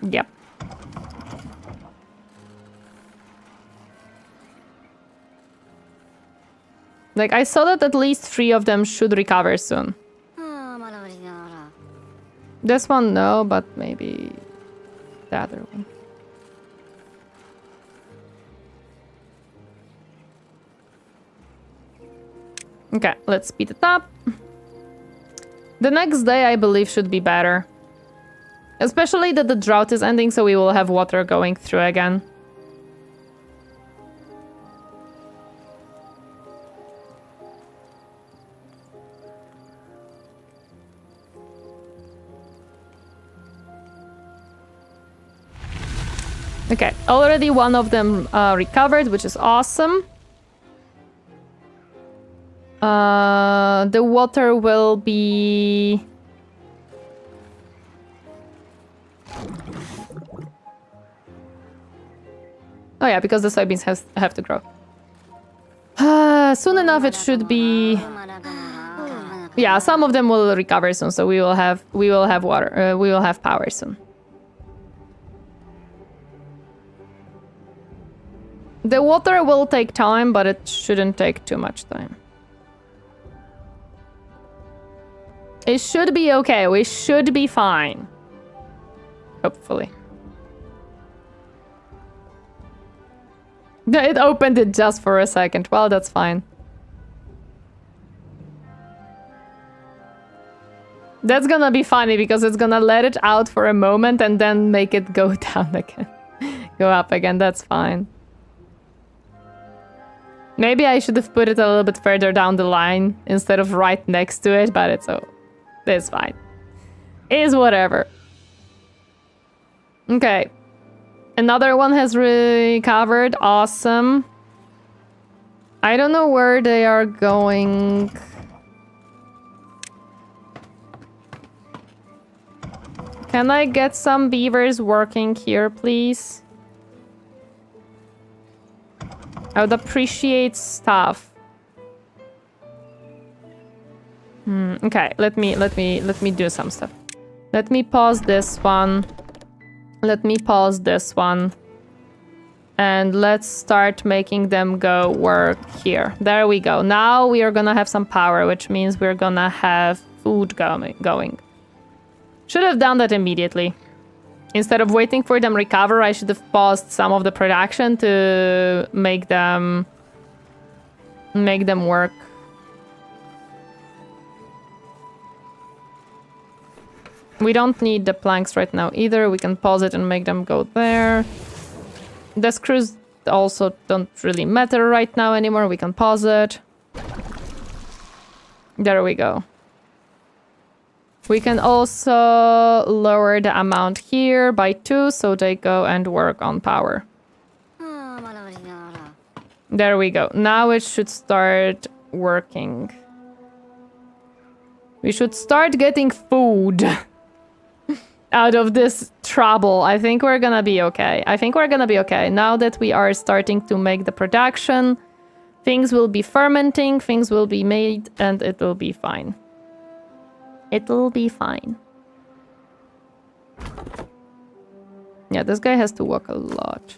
Yep. Like, I saw that at least 3 of them should recover soon. This one, no, but maybe the other one. Okay, let's speed it up. The next day, I believe, should be better. Especially that the drought is ending, so we will have water going through again. Okay, already one of them recovered, which is awesome. The water will be... Oh yeah, because the soybeans have to grow. Soon enough it should be... Yeah, some of them will recover soon, so we will have water. We will have power soon. The water will take time, but it shouldn't take too much time. It should be okay. We should be fine. Hopefully. It opened it just for a second. Well, that's fine. That's gonna be funny because it's gonna let it out for a moment and then make it go down again. Go up again. That's fine. Maybe I should have put it a little bit further down the line instead of right next to it, but it's fine. Is whatever. Okay. Another one has recovered. Awesome. I don't know where they are going. Can I get some beavers working here, please? I would appreciate stuff. Okay, let me do some stuff. Let me pause this one. Let me pause this one. And let's start making them go work here. There we go. Now we are gonna have some power, which means we're gonna have food going. Should have done that immediately. Instead of waiting for them recover, I should have paused some of the production to make them work. We don't need the planks right now either. We can pause it and make them go there. The screws also don't really matter right now anymore. We can pause it. There we go. We can also lower the amount here by 2 so they go and work on power. There we go. Now it should start working. We should start getting food out of this trouble. I think we're gonna be okay. Now that we are starting to make the production, things will be fermenting, things will be made, and it will be fine. It'll be fine. Yeah, this guy has to walk a lot.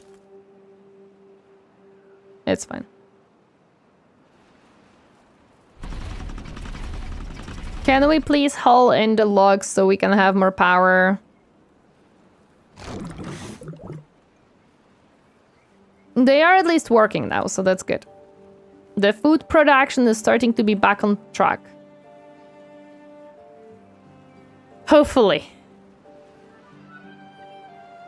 It's fine. Can we please haul in the logs so we can have more power? They are at least working now, so that's good. The food production is starting to be back on track. Hopefully.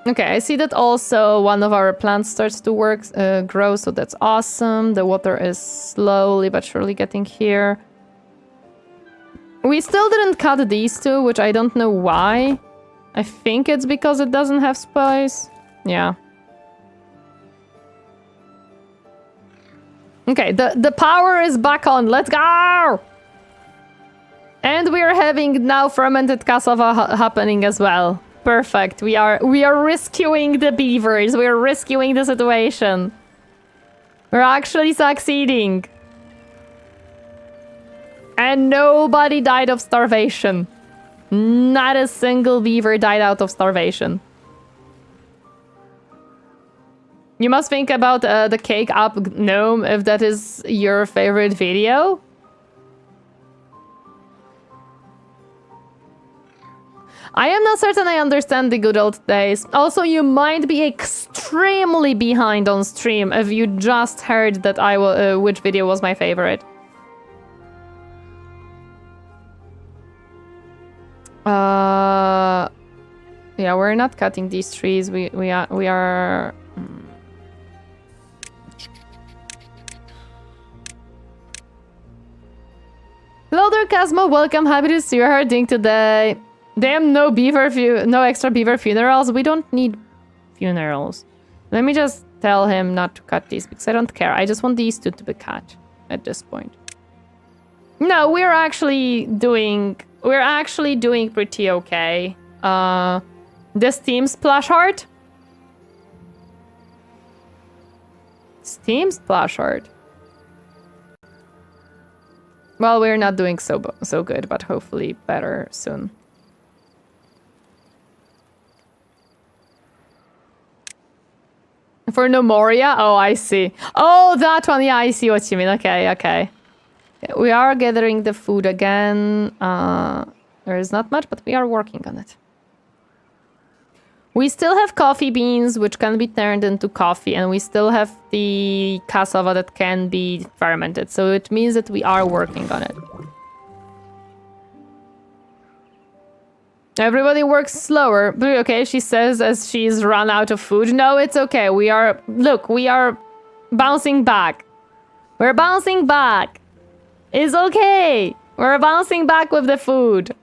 Okay, I see that also one of our plants starts to grow, so that's awesome. The water is slowly but surely getting here. We still didn't cut these two, which I don't know why. I think it's because it doesn't have spice. Yeah. Okay, the power is back on. Let's go! And we are having now fermented cassava happening as well. Perfect. We are rescuing the beavers. We are rescuing the situation. We're actually succeeding. And nobody died of starvation. Not a single beaver died out of starvation. You must think about the cake up gnome if that is your favorite video. I am not certain I understand the good old days. Also, you might be extremely behind on stream if you just heard that which video was my favorite. Yeah, we're not cutting these trees. We are. Hello there, Casmo. Welcome. Happy to see you. How are you doing today? Damn, no extra beaver funerals. We don't need funerals. Let me just tell him not to cut these because I don't care. I just want these two to be cut at this point. No, we're actually doing pretty okay. This Steam Splash Art. Steam Splash Art. Well, we're not doing so good, but hopefully better soon. For Nomoria? Oh, I see. Oh, that one. Yeah, I see what you mean. Okay. We are gathering the food again. There is not much, but we are working on it. We still have coffee beans, which can be turned into coffee, and we still have the cassava that can be fermented. So it means that we are working on it. Everybody works slower. Okay, she says as she's run out of food. No, it's okay. We are bouncing back. We're bouncing back. It's okay. We're bouncing back with the food.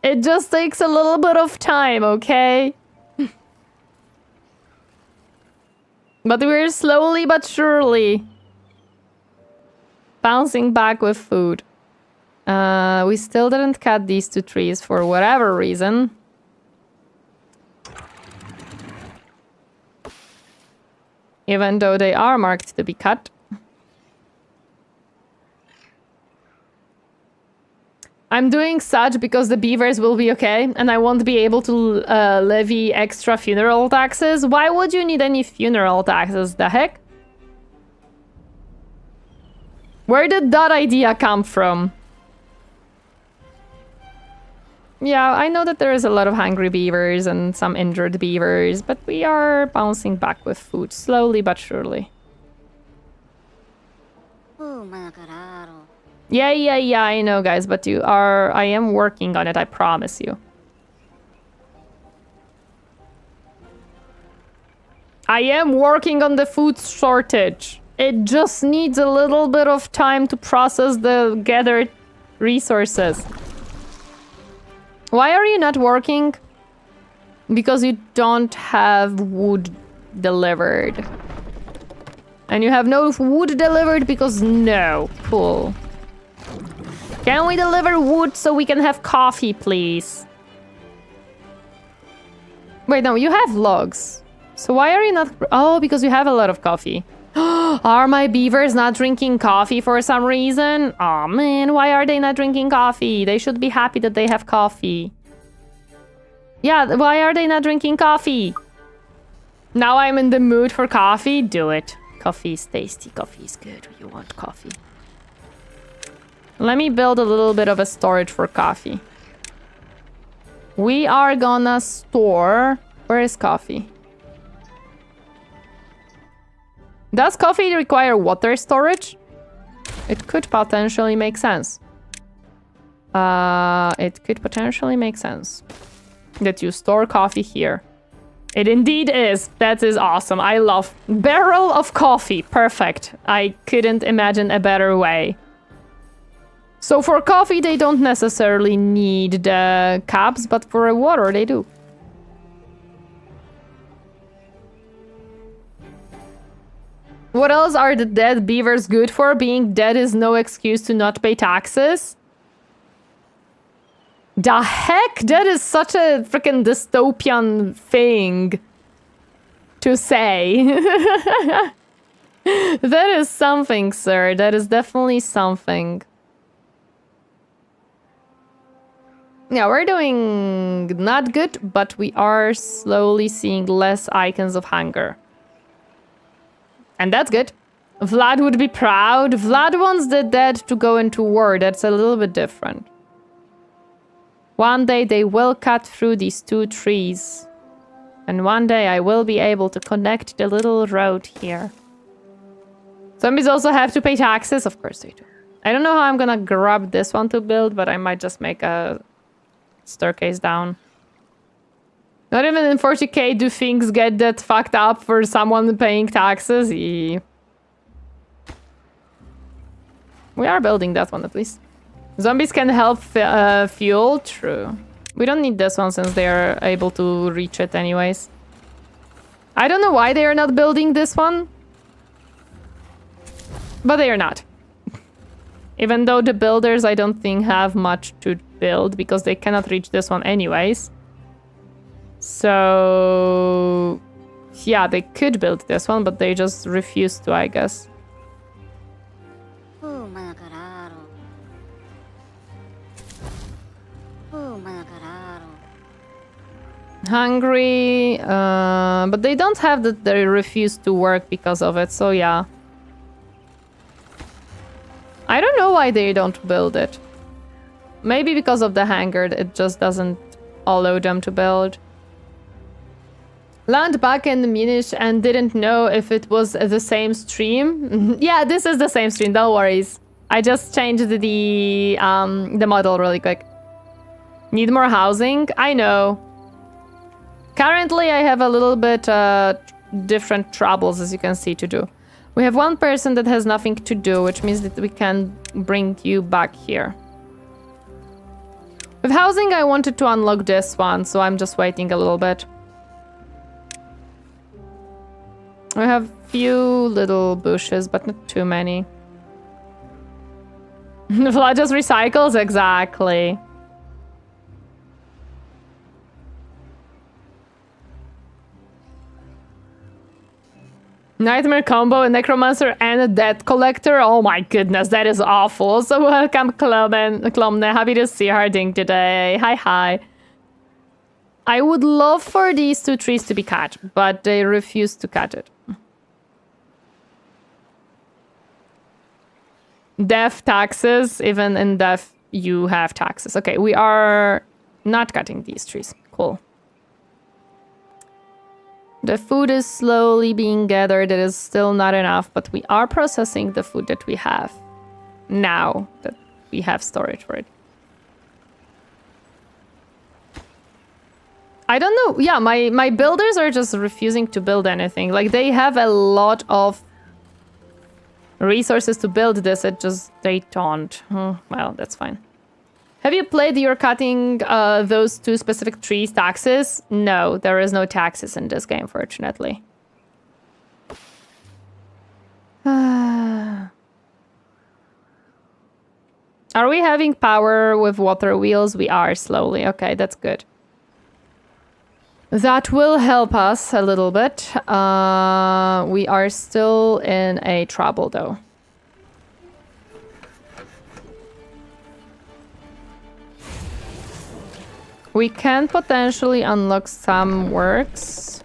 It just takes a little bit of time, okay? But we're slowly but surely bouncing back with food. We still didn't cut these 2 trees for whatever reason. Even though they are marked to be cut. I'm doing such because the beavers will be okay, and I won't be able to levy extra funeral taxes. Why would you need any funeral taxes? The heck? Where did that idea come from? Yeah, I know that there is a lot of hungry beavers and some injured beavers, but we are bouncing back with food, slowly but surely. Yeah, I know, guys, but I am working on it, I promise you. I am working on the food shortage. It just needs a little bit of time to process the gathered resources. Why are you not working? Because you don't have wood delivered. And you have no wood delivered because no. Cool. Can we deliver wood so we can have coffee, please? Wait, no, you have logs. So why are you not... Oh, because you have a lot of coffee. Are my beavers not drinking coffee for some reason? Oh man, why are they not drinking coffee? They should be happy that they have coffee. Yeah, why are they not drinking coffee? Now I'm in the mood for coffee. Do it. Coffee is tasty. Coffee is good. You want coffee. Let me build a little bit of a storage for coffee. We are gonna store... Where is coffee? Does coffee require water storage? It could potentially make sense. It could potentially make sense. That you store coffee here. It indeed is. That is awesome. I love... Barrel of coffee. Perfect. I couldn't imagine a better way. So for coffee, they don't necessarily need the cups, but for water, they do. What else are the dead beavers good for? Being dead is no excuse to not pay taxes. The heck? That is such a freaking dystopian thing to say. That is something, sir. That is definitely something. Yeah, we're doing not good, but we are slowly seeing less icons of hunger. And that's good. Vlad would be proud. Vlad wants the dead to go into war. That's a little bit different. One day they will cut through these 2 trees. And one day I will be able to connect the little road here. Zombies also have to pay taxes. Of course they do. I don't know how I'm gonna grab this one to build, but I might just make a staircase down. Not even in 40k do things get that fucked up for someone paying taxes. We are building that one at least. Zombies can help fuel. True. We don't need this one since they are able to reach it anyways. I don't know why they are not building this one. But they are not. Even though the builders I don't think have much to build because they cannot reach this one anyways. So, yeah, they could build this one, but they just refuse to, I guess. Hungry, but they don't have that they refuse to work because of it, so yeah. I don't know why they don't build it. Maybe because of the hunger, it just doesn't allow them to build. Land back in Minish and didn't know if it was the same stream. Yeah, this is the same stream, no worries. I just changed the model really quick. Need more housing? I know. Currently, I have a little bit different troubles, as you can see, to do. We have one person that has nothing to do, which means that we can bring you back here. With housing, I wanted to unlock this one, so I'm just waiting a little bit. We have few little bushes, but not too many. Vlad just recycles? Exactly. Nightmare combo, a necromancer and a debt collector. Oh my goodness, that is awful. So welcome, Klomne. Happy to see Harding today. Hi, hi. I would love for these two trees to be cut, but they refuse to cut it. Death taxes, even in death you have taxes. Okay, we are not cutting these trees. Cool. The food is slowly being gathered. It is still not enough, but we are processing the food that we have now that we have storage for it. I don't know. Yeah, my builders are just refusing to build anything. Like, they have a lot of resources to build this. It just, they don't. Well, that's fine. Have you played You're Cutting those two specific trees taxes? No, there is no taxes in this game, fortunately. Are we having power with water wheels? We are slowly. Okay, that's good. That will help us a little bit. We are still in a trouble, though. We can potentially unlock some works.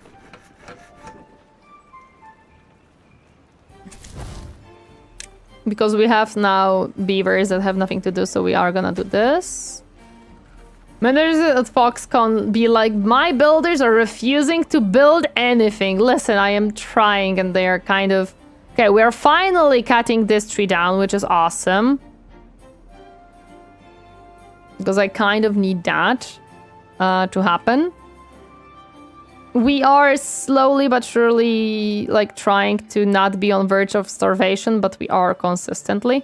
Because we have now beavers that have nothing to do, so we are gonna do this. Managers at Foxconn be like, my builders are refusing to build anything. Listen, I am trying and they are kind of... Okay, we are finally cutting this tree down, which is awesome. Because I kind of need that to happen. We are slowly but surely like trying to not be on verge of starvation, but we are consistently.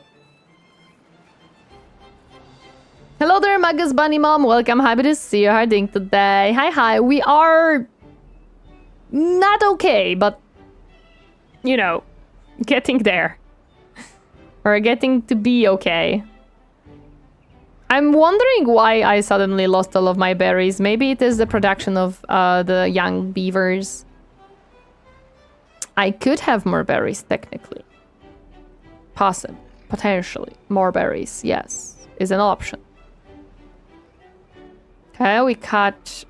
Hello there, Magus Bunny Mom. Welcome. Happy to see you. Harding today. Hi, hi. We are not okay, but you know, getting there. Or getting to be okay. I'm wondering why I suddenly lost all of my berries. Maybe it is the production of the young beavers. I could have more berries, technically. Possibly. Potentially. More berries, yes. Is an option. Okay, we cut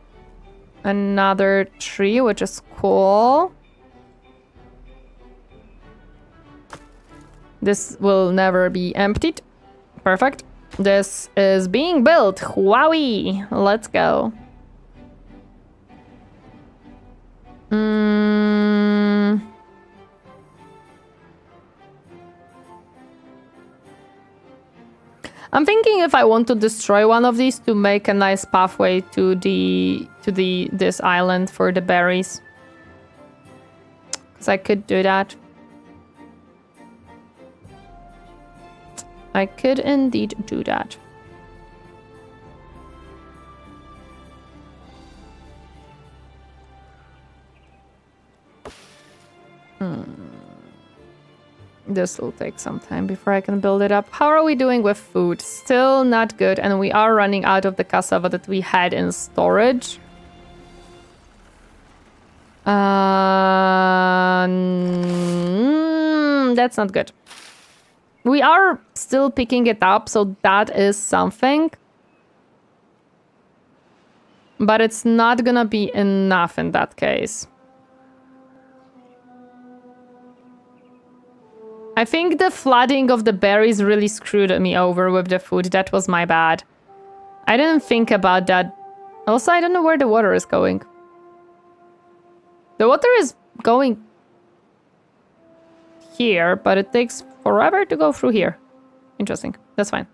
another tree, which is cool. This will never be emptied. Perfect. This is being built. Wowie! Let's go. I'm thinking if I want to destroy one of these to make a nice pathway to this island for the berries. Because I could do that. I could indeed do that. This will take some time before I can build it up. How are we doing with food? Still not good, and we are running out of the cassava that we had in storage. That's not good. We are still picking it up, so that is something. But it's not gonna be enough in that case. I think the flooding of the berries really screwed me over with the food. That was my bad. I didn't think about that. Also, I don't know where the water is going. The water is going here, but it takes forever to go through here. Interesting. That's fine.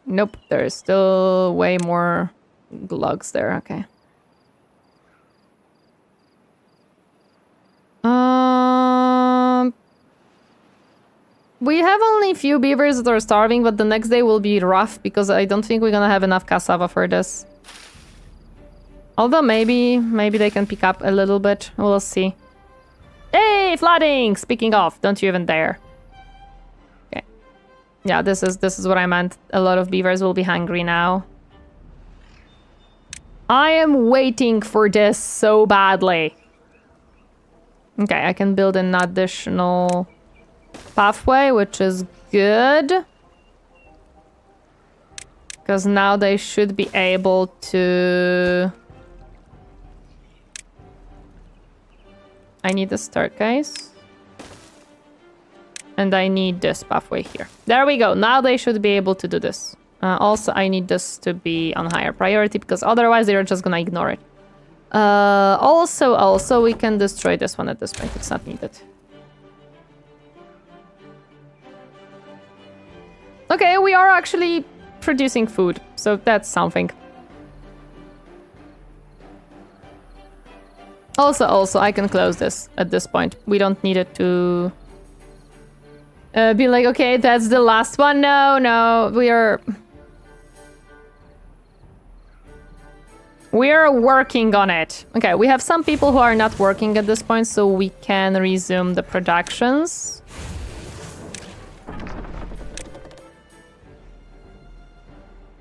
Nope. There's still way more logs there. Okay. we have only a few beavers that are starving, but the next day will be rough because I don't think we're gonna have enough cassava for this. Although maybe they can pick up a little bit. We'll see. Hey, flooding! Speaking of, don't you even dare. Okay. Yeah, this is what I meant. A lot of beavers will be hungry now. I am waiting for this so badly. Okay, I can build an additional pathway, which is good. Because now they should be able to... I need a staircase. And I need this pathway here. There we go. Now they should be able to do this. Also, I need this to be on higher priority because otherwise they're just gonna ignore it. Also, we can destroy this one at this point. It's not needed. Okay, we are actually producing food, so that's something. Also, I can close this at this point. We don't need it to be like, okay, that's the last one. No, we are working on it. Okay, we have some people who are not working at this point, so we can resume the productions.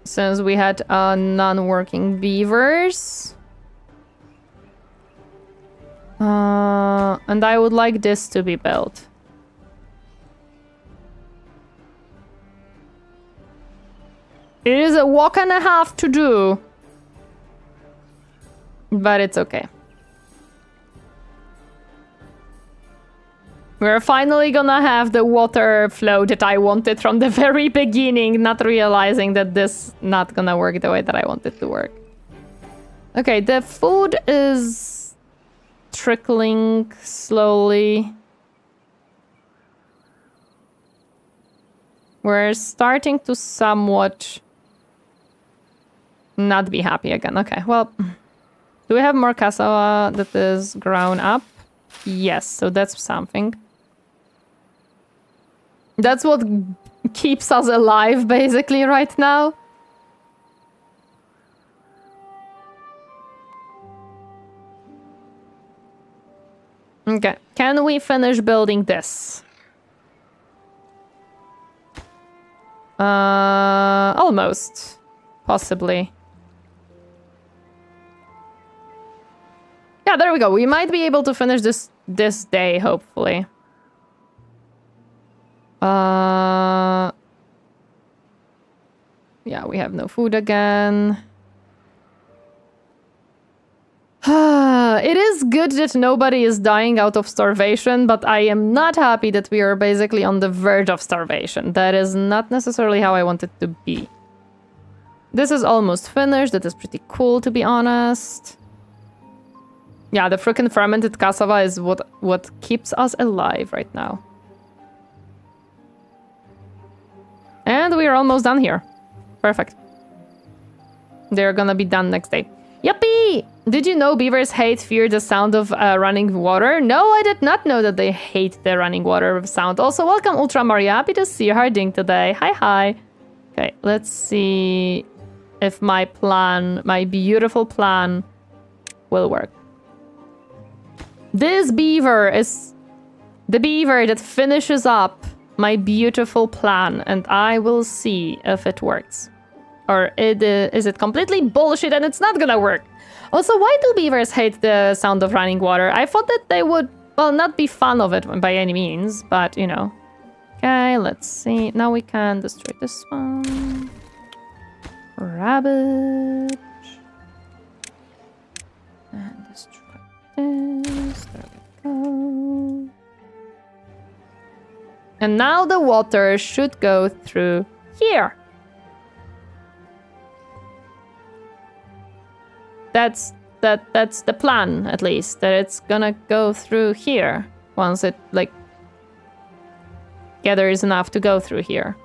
Since we had non-working beavers. And I would like this to be built. It is a walk and a half to do. But it's okay. We're finally gonna have the water flow that I wanted from the very beginning, not realizing that this not gonna work the way that I want it to work. Okay, the food is trickling slowly. We're starting to somewhat not be happy again. Okay, well, do we have more cassava that is grown up? Yes, so that's something. That's what keeps us alive, basically, right now. Okay, can we finish building this? Almost. Possibly. Yeah, there we go. We might be able to finish this day, hopefully. Yeah, we have no food again. It is good that nobody is dying out of starvation, but I am not happy that we are basically on the verge of starvation. That is not necessarily how I want it to be. This is almost finished. That is pretty cool, to be honest. Yeah, the freaking fermented cassava is what keeps us alive right now. And we are almost done here. Perfect. They're gonna be done next day. Yuppie! Did you know beavers fear the sound of running water? No, I did not know that they hate the running water sound. Also, welcome Ultra Mario. Happy to see you harding today. Hi. Okay, let's see if my plan, my beautiful plan, will work. This beaver is the beaver that finishes up my beautiful plan, and I will see if it works. Or is it completely bullshit and it's not gonna work? Also, why do beavers hate the sound of running water? I thought that they would, well, not be fond of it by any means, but, you know. Okay, let's see. Now we can destroy this one. Rabbit. And destroy this. There we go. And now the water should go through here. That's the plan, at least, that it's gonna go through here once it like gathers enough to go through here.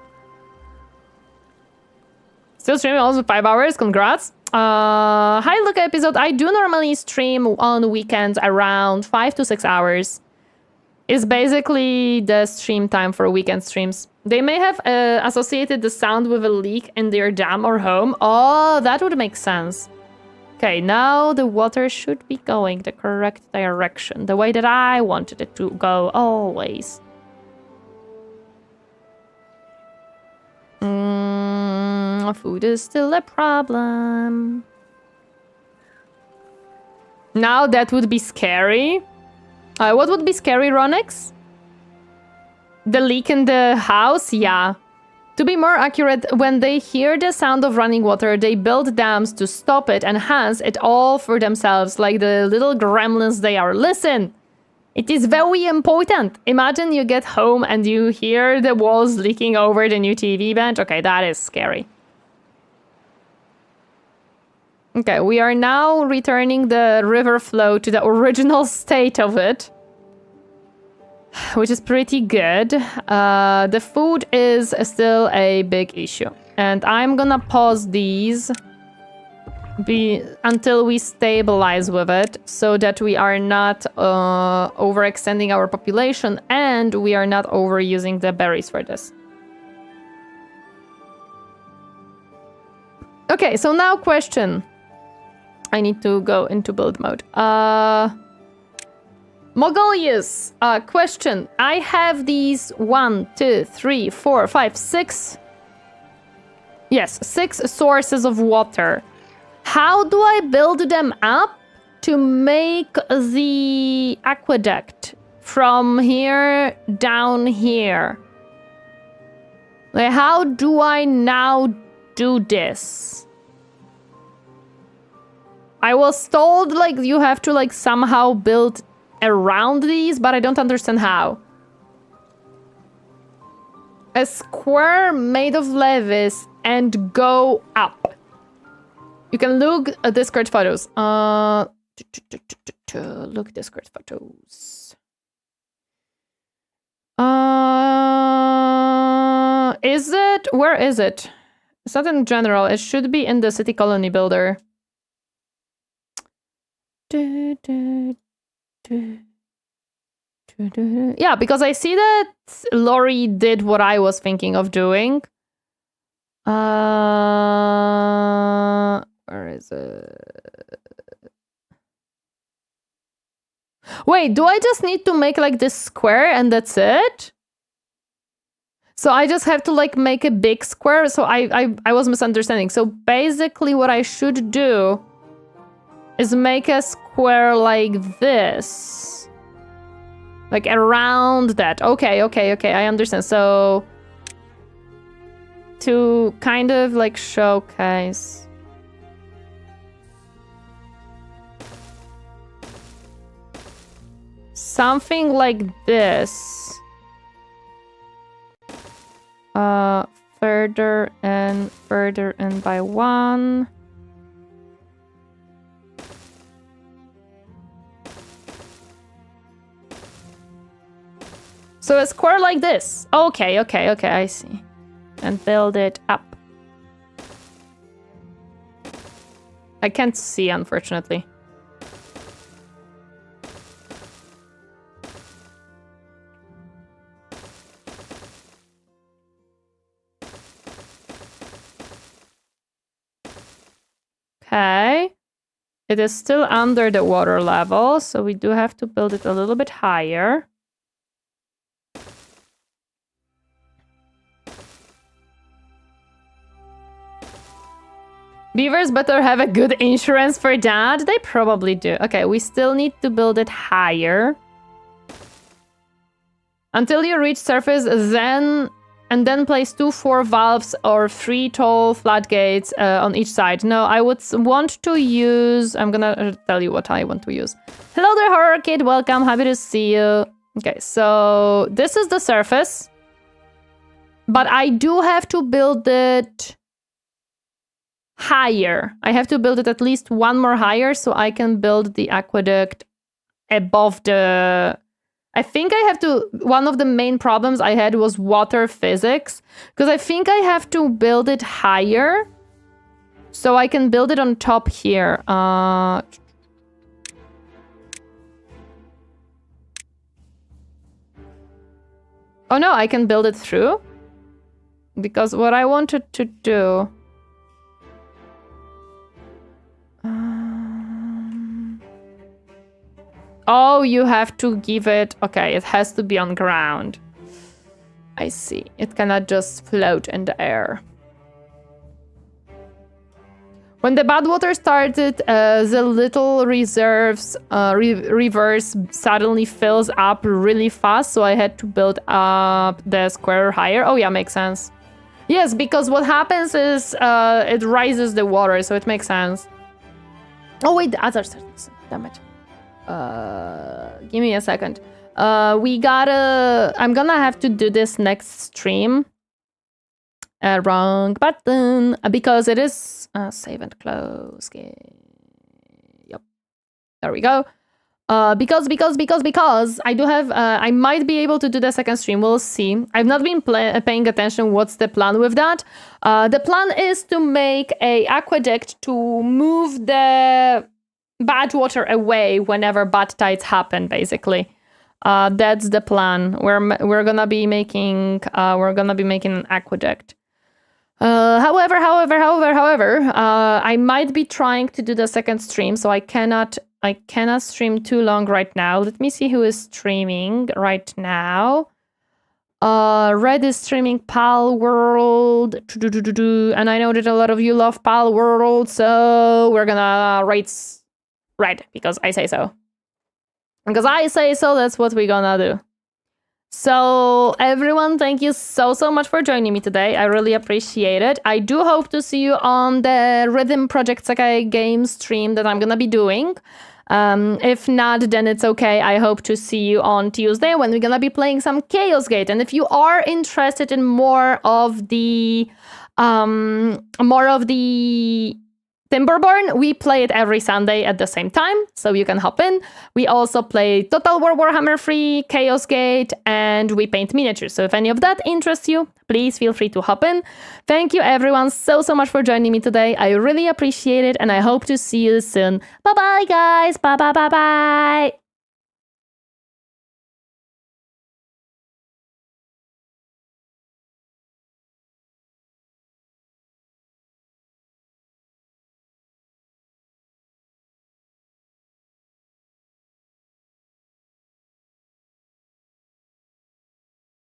Still streaming also 5 hours, congrats. Hi Luca episode. I do normally stream on weekends around 5 to 6 hours. is basically the stream time for weekend streams. They may have associated the sound with a leak in their dam or home. Oh, that would make sense. Okay, now the water should be going the correct direction, the way that I wanted it to go always. Food is still a problem. Now that would be scary. What would be scary, Ronix? The leak in the house? Yeah. To be more accurate, when they hear the sound of running water, they build dams to stop it and hence it all for themselves, like the little gremlins they are. Listen, it is very important. Imagine you get home and you hear the walls leaking over the new TV bench. Okay, that is scary. Okay, we are now returning the river flow to the original state of it, which is pretty good. The food is still a big issue. And I'm gonna pause these until we stabilize with it so that we are not overextending our population and we are not overusing the berries for this. Okay, so now question. I need to go into build mode. Mogolius, question. I have these 1, 2, 3, 4, 5, 6. Yes, 6 sources of water. How do I build them up to make the aqueduct from here down here? Like, how do I now do this? I was told, like, you have to, like, somehow build around these, but I don't understand how. A square made of leaves and go up. You can look at Discord photos. Look Discord photos. Is it? Where is it? It's not in general. It should be in the city colony builder. Yeah, because I see that Lori did what I was thinking of doing. Where is it? Wait, do I just need to make like this square and that's it? So I just have to like make a big square. So I was misunderstanding. So basically what I should do is make a square like this. Like around that. Okay, I understand. So to kind of like showcase. Something like this. Further and by 1. So a square like this. Okay, I see. And build it up. I can't see, unfortunately. Okay. It is still under the water level, so we do have to build it a little bit higher. Beavers better have a good insurance for that. They probably do. Okay, we still need to build it higher. Until you reach surface, then place 2 4 valves or 3 tall floodgates on each side. No, I would want to use... I'm gonna tell you what I want to use. Hello there, Horror Kid. Welcome. Happy to see you. Okay, so this is the surface. But I do have to build it higher. I have to build it at least 1 more higher so I can build the aqueduct above the... I think I have to... One of the main problems I had was water physics. Because I think I have to build it higher. So I can build it on top here. Oh no, I can build it through. Because what I wanted to do... Oh, you have to give it... Okay, it has to be on ground. I see. It cannot just float in the air. When the bad water started, the little reserves reverse suddenly fills up really fast, so I had to build up the square higher. Oh yeah, makes sense. Yes, because what happens is it rises the water, so it makes sense. Oh wait, the other sentence. Damn it. Give me a second. I'm gonna have to do this next stream. Wrong button, because it is save and close. Yep, there we go. Because I do have, I might be able to do the second stream. We'll see. I've not been paying attention. What's the plan with that? The plan is to make a aqueduct to move the bad water away whenever bad tides happen. Basically, that's the plan. We're gonna be making an aqueduct. However, I might be trying to do the second stream, so I cannot stream too long right now. Let me see who is streaming right now. Red is streaming Pal World, and I know that a lot of you love Pal World, so we're gonna rate Red because I say so. Because I say so, that's what we're gonna do. So everyone, thank you so much for joining me today. I really appreciate it. I do hope to see you on the Rhythm Project Sakai game stream that I'm gonna be doing. If not, then it's okay. I hope to see you on Tuesday when we're gonna be playing some Chaos Gate. And if you are interested in more of the Timberborn, we play it every Sunday at the same time, so you can hop in. We also play Total War Warhammer 3, Chaos Gate, and we paint miniatures. So if any of that interests you, please feel free to hop in. Thank you everyone so much for joining me today. I really appreciate it, and I hope to see you soon. Bye-bye, guys. Bye-bye.